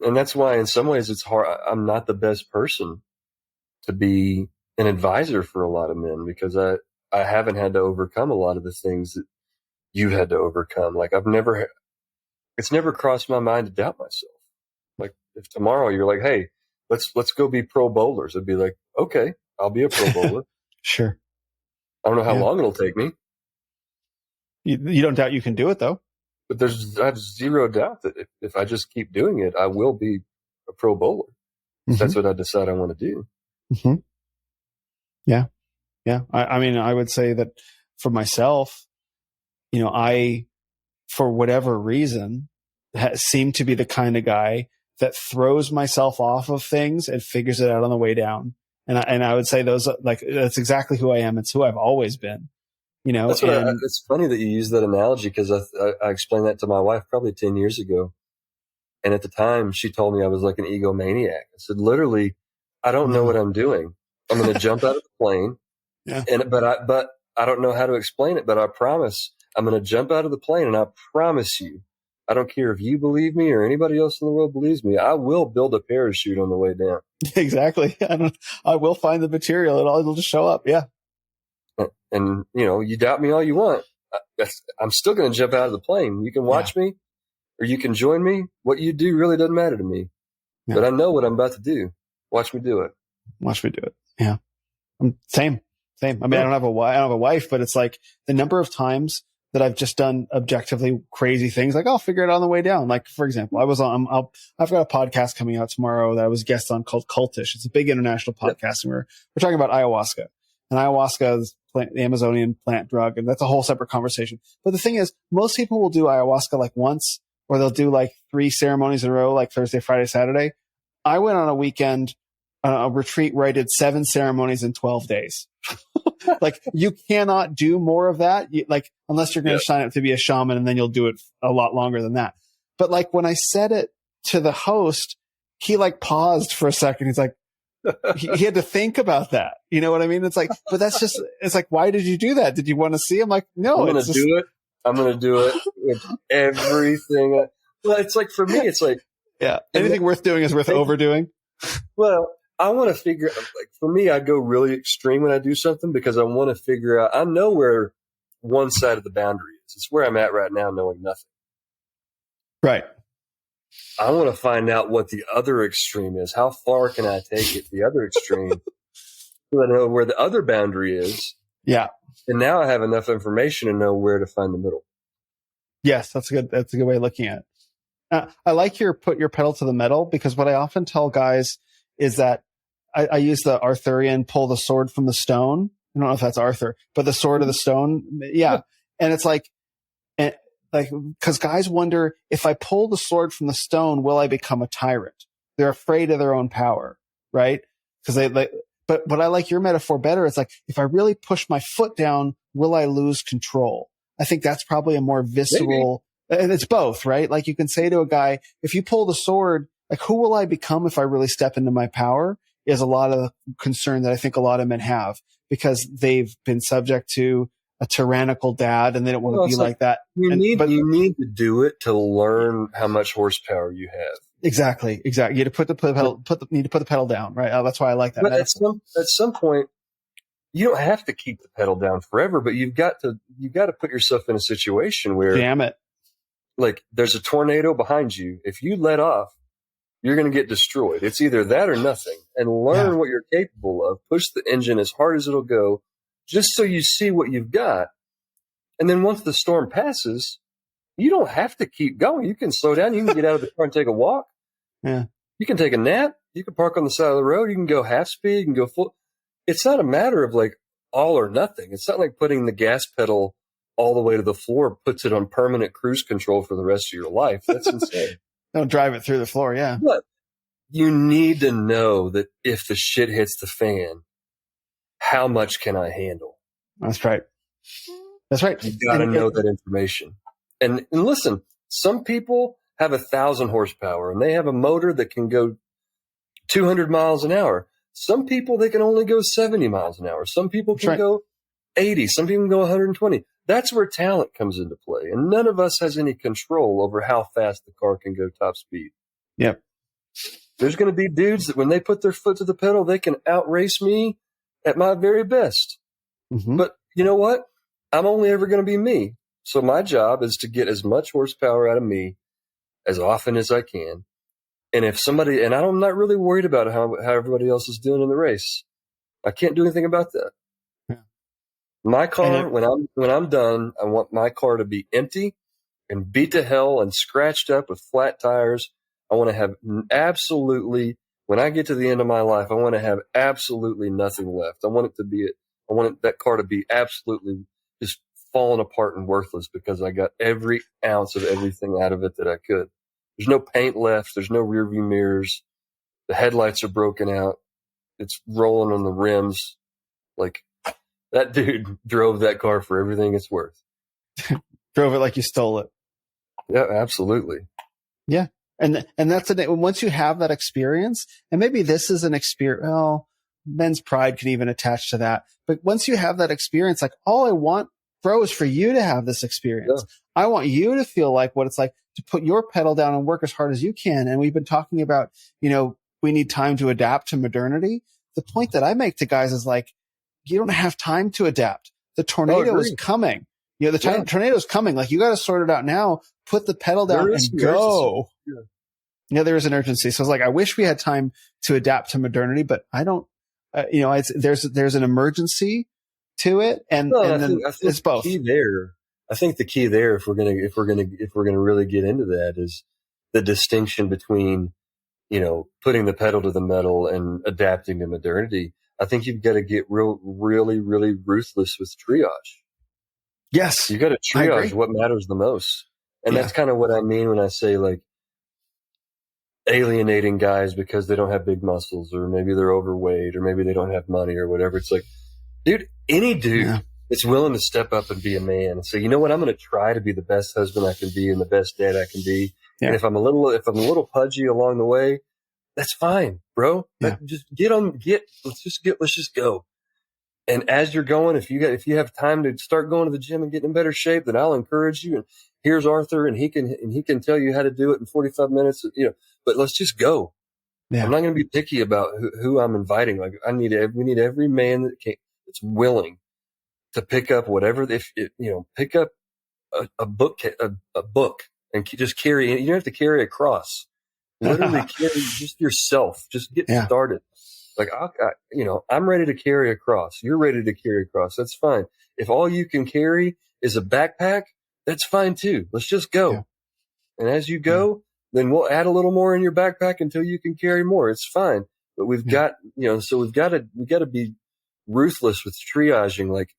and that's why in some ways it's hard. I'm not the best person to be an advisor for a lot of men, because I haven't had to overcome a lot of the things that you've had to overcome. Like it's never crossed my mind to doubt myself. Like if tomorrow you're like, hey, let's go be pro bowlers, I'd be like, okay, I'll be a pro bowler. Sure. I don't know how long it'll take me. You don't doubt you can do it though. But I have zero doubt that if I just keep doing it, I will be a pro bowler. That's what I decide I want to do. Mm-hmm. Yeah. Yeah. I mean, I would say that for myself, you know, I, for whatever reason, seem to be the kind of guy that throws myself off of things and figures it out on the way down. And I would say that's exactly who I am. It's who I've always been, you know. It's funny that you use that analogy, because I explained that to my wife probably 10 years ago. And at the time she told me I was like an egomaniac. I said, literally, I don't know what I'm doing. I'm going to jump out of the plane. Yeah. But I don't know how to explain it, but I promise I'm going to jump out of the plane, and I promise you, I don't care if you believe me or anybody else in the world believes me, I will build a parachute on the way down. Exactly. I will find the material. It'll just show up. Yeah. And, you know, you doubt me all you want. I'm still going to jump out of the plane. You can watch me or you can join me. What you do really doesn't matter to me. Yeah. But I know what I'm about to do. Watch me do it. Watch me do it. Yeah. Same. I mean, I don't have a wife, but it's like the number of times that I've just done objectively crazy things. Like, I'll figure it out on the way down. Like, for example, I've got a podcast coming out tomorrow that I was guest on called Cultish. It's a big international podcast. And we're talking about ayahuasca, and ayahuasca is the Amazonian plant drug. And that's a whole separate conversation. But the thing is, most people will do ayahuasca like once, or they'll do like 3 ceremonies in a row, like Thursday, Friday, Saturday. I went on a weekend, a retreat where I did 7 ceremonies in 12 days. Like, you cannot do more of that. Unless you're going to sign up to be a shaman, and then you'll do it a lot longer than that. But like, when I said it to the host, he like paused for a second. He's like, he had to think about that. You know what I mean? It's like, but it's like, why did you do that? Did you want to see? I'm like, no, I'm going to do it. I'm going to do it with everything. Well, it's like, for me, it's like, anything worth doing is worth overdoing. Well, I want to figure out, like, for me, I go really extreme when I do something, because I want to figure out, I know where one side of the boundary is. It's where I'm at right now, knowing nothing. Right. I want to find out what the other extreme is. How far can I take it to the other extreme? So I know where the other boundary is. Yeah. And now I have enough information to know where to find the middle. Yes, that's a good way of looking at it. I like your put your pedal to the metal, because what I often tell guys is that I use the Arthurian pull the sword from the stone. I don't know if that's Arthur, but the sword of the stone. Yeah. And it's like, like, because guys wonder, if I pull the sword from the stone, will I become a tyrant? They're afraid of their own power, right? Because but I like your metaphor better. It's like, if I really push my foot down, will I lose control? I think that's probably a more visceral, and it's both, right? Like, you can say to a guy, if you pull the sword, like, who will I become if I really step into my power? Is a lot of concern that I think a lot of men have, because they've been subject to a tyrannical dad and they don't want to be like that. You need to do it to learn how much horsepower you have. Exactly. You need to put the pedal down, right? That's why I like that. But at some point, you don't have to keep the pedal down forever, but you've got to put yourself in a situation where, damn it, like, there's a tornado behind you. If you let off, you're going to get destroyed. It's either that or nothing. And learn what you're capable of. Push the engine as hard as it'll go, just so you see what you've got. And then once the storm passes, you don't have to keep going. You can slow down. You can get out of the car and take a walk. Yeah. You can take a nap. You can park on the side of the road. You can go half speed. You can go full. It's not a matter of like all or nothing. It's not like putting the gas pedal all the way to the floor puts it on permanent cruise control for the rest of your life. That's insane. Don't drive it through the floor. Yeah. But you need to know that if the shit hits the fan, how much can I handle? That's right. That's right. You got to know that information. And listen, some people have 1,000 horsepower and they have a motor that can go 200 miles an hour. Some people, they can only go 70 miles an hour. Some people can go 80. Some people can go 120. That's where talent comes into play. And none of us has any control over how fast the car can go top speed. Yep. There's going to be dudes that when they put their foot to the pedal, they can outrace me at my very best. Mm-hmm. But you know what? I'm only ever going to be me. So my job is to get as much horsepower out of me as often as I can. And if somebody, and I'm not really worried about how everybody else is doing in the race. I can't do anything about that. Yeah. My car, when I'm done, I want my car to be empty and beat to hell and scratched up with flat tires. I want to have absolutely, when I get to the end of my life, I want to have absolutely nothing left. I want that car to be absolutely just falling apart and worthless because I got every ounce of everything out of it that I could. There's no paint left. There's no rear view mirrors. The headlights are broken out. It's rolling on the rims. Like, that dude drove that car for everything it's worth. Drove it like you stole it. Yeah, absolutely. Yeah. And that's once you have that experience, and maybe this is an experience, well, men's pride can even attach to that. But once you have that experience, like, all I want, bro, is for you to have this experience. Yeah. I want you to feel like what it's like to put your pedal down and work as hard as you can. And we've been talking about, we need time to adapt to modernity. The point that I make to guys is like, you don't have time to adapt. The tornado is coming. Tornado is coming. Like, you got to sort it out now. Put the pedal down and go. Yeah, there is an urgency. So it's like, I wish we had time to adapt to modernity, but I don't. There's an emergency to it, and I think it's both. I think the key there, if we're gonna really get into that, is the distinction between, putting the pedal to the metal and adapting to modernity. I think you've got to get really, really ruthless with triage. Yes. You got to triage what matters the most. And that's kind of what I mean when I say, like, alienating guys because they don't have big muscles, or maybe they're overweight, or maybe they don't have money or whatever. It's like, dude, any dude that's willing to step up and be a man and say, you know what, I'm going to try to be the best husband I can be and the best dad I can be. Yeah. And if I'm a little pudgy along the way, that's fine, bro. Yeah. Let's just go. And as you're going, if you have time to start going to the gym and getting in better shape, then I'll encourage you. And here's Arthur, and he can tell you how to do it in 45 minutes. But let's just go. Yeah. I'm not going to be picky about who I'm inviting. Like, we need every man that's willing to pick up whatever. Pick up a book and just carry it. You don't have to carry a cross. Literally carry just yourself. Just get started. Like, I'm ready to carry a cross. You're ready to carry a cross. That's fine. If all you can carry is a backpack, that's fine too. Let's just go. Yeah. And as you go, then we'll add a little more in your backpack until you can carry more. It's fine. But we've got to be ruthless with triaging. Like,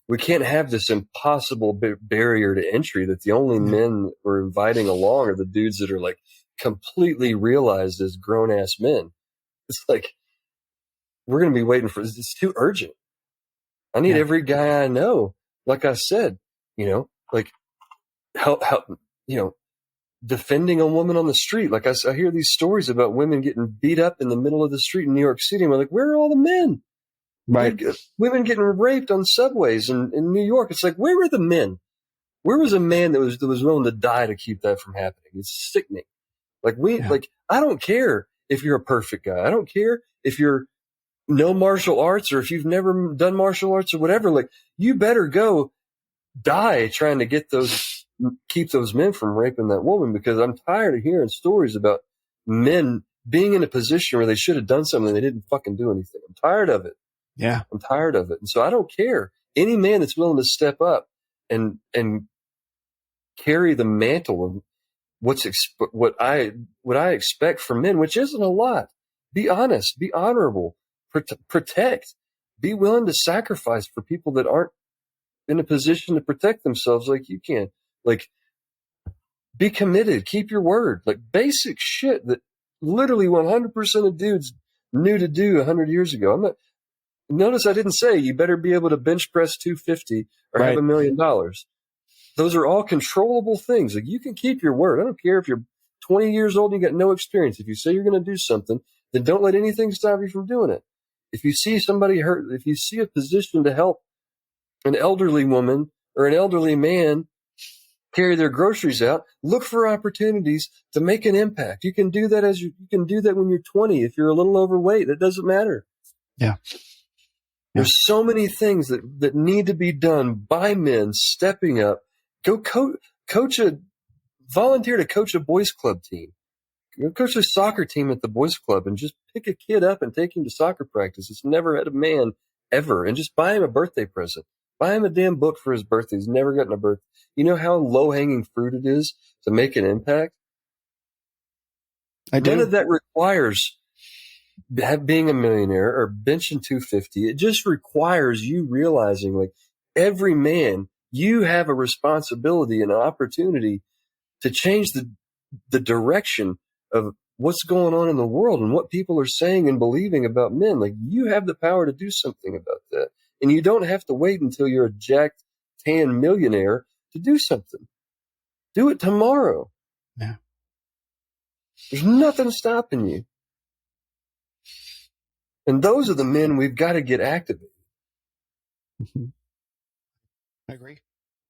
we can't have this impossible barrier to entry that the only men we're inviting along are the dudes that are like completely realized as grown ass men. It's like, we're going to be waiting for this. It's too urgent. I need every guy I know. Like I said, like help, defending a woman on the street. Like I hear these stories about women getting beat up in the middle of the street in New York City. And we're like, where are all the men? Right. Women getting raped on subways in New York. It's like, where were the men? Where was a man that was willing to die to keep that from happening? It's sickening. Like I don't care if you're a perfect guy. I don't care if you're no martial arts or if you've never done martial arts or whatever. Like, you better go die trying to keep those men from raping that woman, because I'm tired of hearing stories about men being in a position where they should have done something and they didn't fucking do anything. I'm tired of it. Yeah. I'm tired of it. And so I don't care. Any man that's willing to step up and carry the mantle of what I expect from men, which isn't a lot. Be honest, be honorable, protect, be willing to sacrifice for people that aren't in a position to protect themselves like you can. Like, be committed, keep your word, like basic shit that literally 100% of dudes knew to do 100 years ago. Notice I didn't say you better be able to bench press 250 or have $1 million. Those are all controllable things. Like, you can keep your word. I don't care if you're 20 years old and you got no experience. If you say you're going to do something, then don't let anything stop you from doing it. If you see somebody hurt, if you see a position to help an elderly woman or an elderly man carry their groceries out, look for opportunities to make an impact. You can do that you can do that when you're 20. If you're a little overweight, that doesn't matter. Yeah. There's so many things that need to be done by men stepping up. Go volunteer to coach a boys club team. Go coach a soccer team at the boys club and just pick a kid up and take him to soccer practice. It's never had a man ever, and just buy him a birthday present. Buy him a damn book for his birthday. He's never gotten a birthday. You know how low-hanging fruit it is to make an impact? None of that requires being a millionaire or benching 250. It just requires you realizing, like, every man, you have a responsibility and an opportunity to change the direction of what's going on in the world and what people are saying and believing about men. Like, you have the power to do something about that. And you don't have to wait until you're a jacked, tan millionaire to do something. Do it tomorrow. Yeah. There's nothing stopping you. And those are the men we've got to get activated. Mm-hmm. I agree.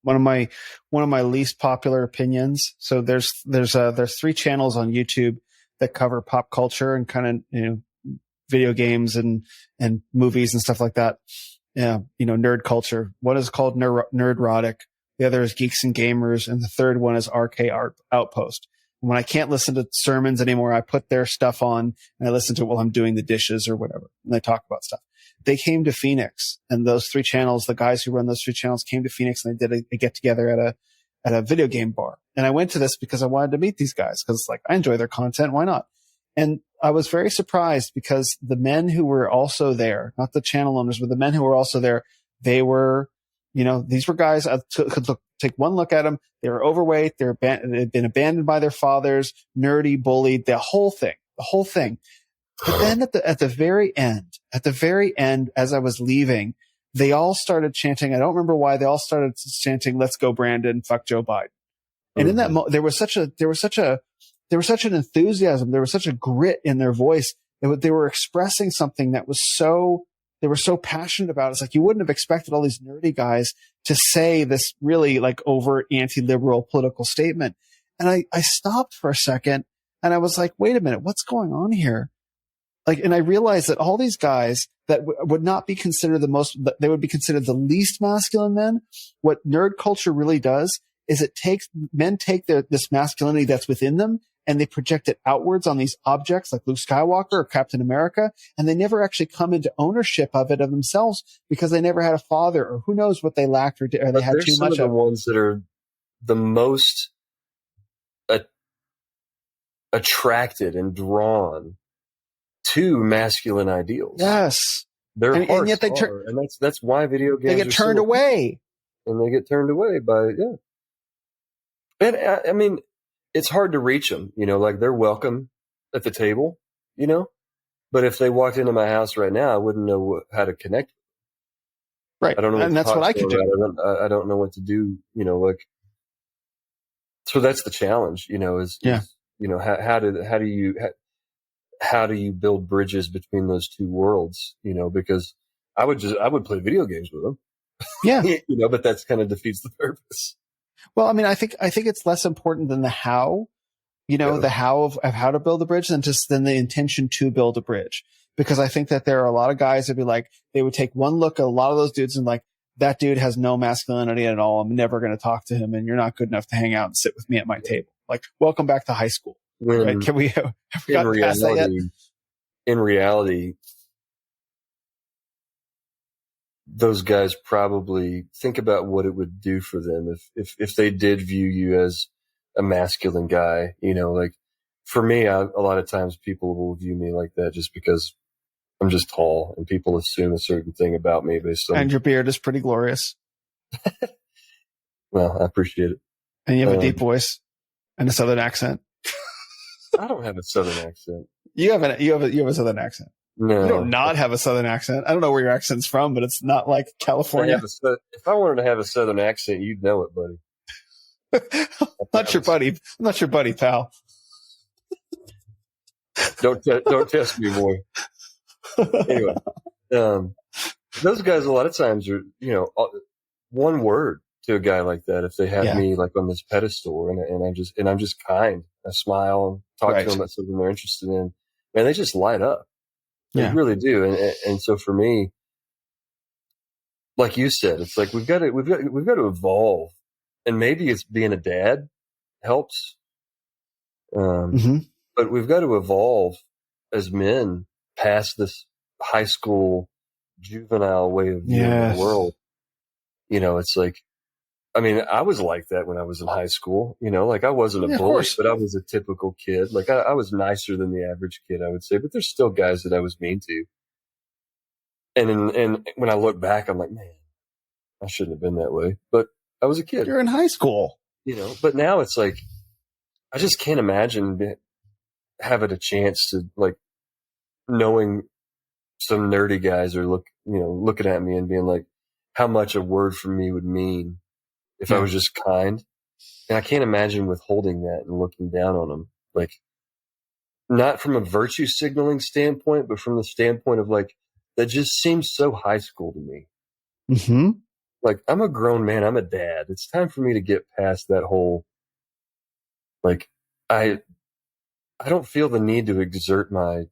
One of my least popular opinions. So there's 3 channels on YouTube that cover pop culture and kind of, video games and movies and stuff like that. Yeah, nerd culture. One is called Nerdrotic. The other is Geeks and Gamers, and the third one is RK Outpost. When I can't listen to sermons anymore, I put their stuff on and I listen to it while I'm doing the dishes or whatever. And they talk about stuff. They came to Phoenix, and those 3 channels, the guys who run those 3 channels came to Phoenix, and they did a get together at a video game bar. And I went to this because I wanted to meet these guys, because I enjoy their content. Why not? And I was very surprised because the men who were also there, not the channel owners, but the men who were also there, they were, these were guys, I could take one look at them. They were overweight. They'd been abandoned by their fathers, nerdy, bullied, the whole thing. But then at the very end, as I was leaving, they all started chanting. I don't remember why they all started chanting, "Let's go, Brandon, fuck Joe Biden." And in that moment, there was such an enthusiasm. There was such a grit in their voice. They were expressing something that was they were so passionate about. It's like, you wouldn't have expected all these nerdy guys to say this really overt anti-liberal political statement. And I stopped for a second and I was like, wait a minute, what's going on here? And I realized that all these guys that would not be considered they would be considered the least masculine men. What nerd culture really does is men take this masculinity that's within them and they project it outwards on these objects like Luke Skywalker or Captain America. And they never actually come into ownership of it of themselves because they never had a father, or who knows what they lacked, or they had too much of. Some of the ones that are the most attracted and drawn to masculine ideals. Yes. Their and hearts yet are, and that's why video games they get turned away. And they get turned away by, yeah. And I mean, it's hard to reach them, like they're welcome at the table, but if they walked into my house right now, I wouldn't know how to connect. Right. I don't know. And that's what I could do. I don't know what to do, so that's the challenge, how do you build bridges between those two worlds, because I would play video games with them. Yeah. But that's kind of defeats the purpose. Well, I mean, I think it's less important than the how, the how of how to build a bridge than the intention to build a bridge. Because I think that there are a lot of guys that be like, they would take one look at a lot of those dudes and like, that dude has no masculinity at all. I'm never going to talk to him, and you're not good enough to hang out and sit with me at my table. Like, welcome back to high school. Right? Can we have gotten past that yet? In reality, those guys probably think about what it would do for them if they did view you as a masculine guy. Like for me, a lot of times people will view me like that just because I'm just tall, and people assume a certain thing about me based on. And your beard is pretty glorious. Well, I appreciate it. And you have a deep voice and a Southern accent. I don't have a Southern accent. You have a Southern accent. No, you don't not have a Southern accent. I don't know where your accent's from, but it's not like California. If I wanted to have a Southern accent, you'd know it, buddy. I'm not your buddy, pal. Don't test me, boy. Anyway, those guys a lot of times are, one word to a guy like that. If they have me like on this pedestal, and I'm just kind, I smile and talk to them about something they're interested in, and they just light up. They really do. And so for me, like you said, it's like we've got to evolve, and maybe it's being a dad helps. But we've got to evolve as men past this high school juvenile way of viewing the world. It's like, I mean, I was like that when I was in high school, like I wasn't a bully, but I was a typical kid. Like I was nicer than the average kid, I would say, but there's still guys that I was mean to. And when I look back, I'm like, man, I shouldn't have been that way, but I was a kid. You're in high school, but now it's like, I just can't imagine having a chance to like knowing some nerdy guys are looking at me and being like, how much a word from me would mean if I was just kind. And I can't imagine withholding that and looking down on them. Like, not from a virtue signaling standpoint, but from the standpoint of like, that just seems so high school to me. Mm-hmm. Like, I'm a grown man. I'm a dad. It's time for me to get past that whole, like, I don't feel the need to exert my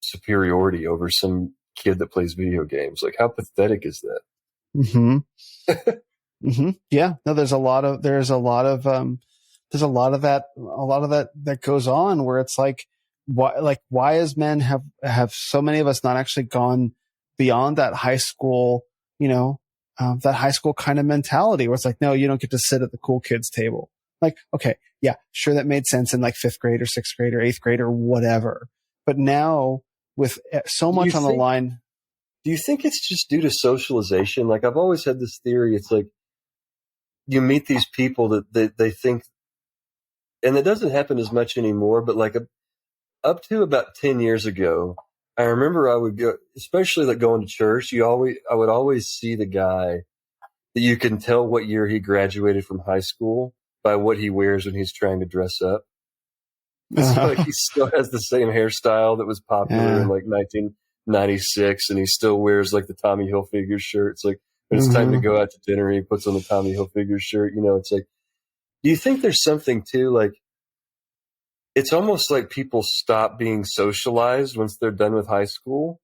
superiority over some kid that plays video games. Like, how pathetic is that? Mm-hmm. Mm-hmm. Yeah. No, there's a lot of that goes on where it's like, why as men have so many of us not actually gone beyond that high school, that high school kind of mentality where it's like, no, you don't get to sit at the cool kids table. Like, okay, yeah, sure. That made sense in like 5th grade or 6th grade or 8th grade or whatever. But now with so much on the line. Do you think it's just due to socialization? Like, I've always had this theory. It's like you meet these people that they think, and it doesn't happen as much anymore, but like up to about 10 years ago, I remember I would go, especially like going to church, I would always see the guy that you can tell what year he graduated from high school by what he wears when he's trying to dress up. It's like he still has the same hairstyle that was popular in like 1996, and he still wears like the Tommy Hilfiger shirt. It's like when it's time to go out to dinner, he puts on the Tommy Hilfiger shirt. It's like, do you think there's something to like, it's almost like people stop being socialized once they're done with high school.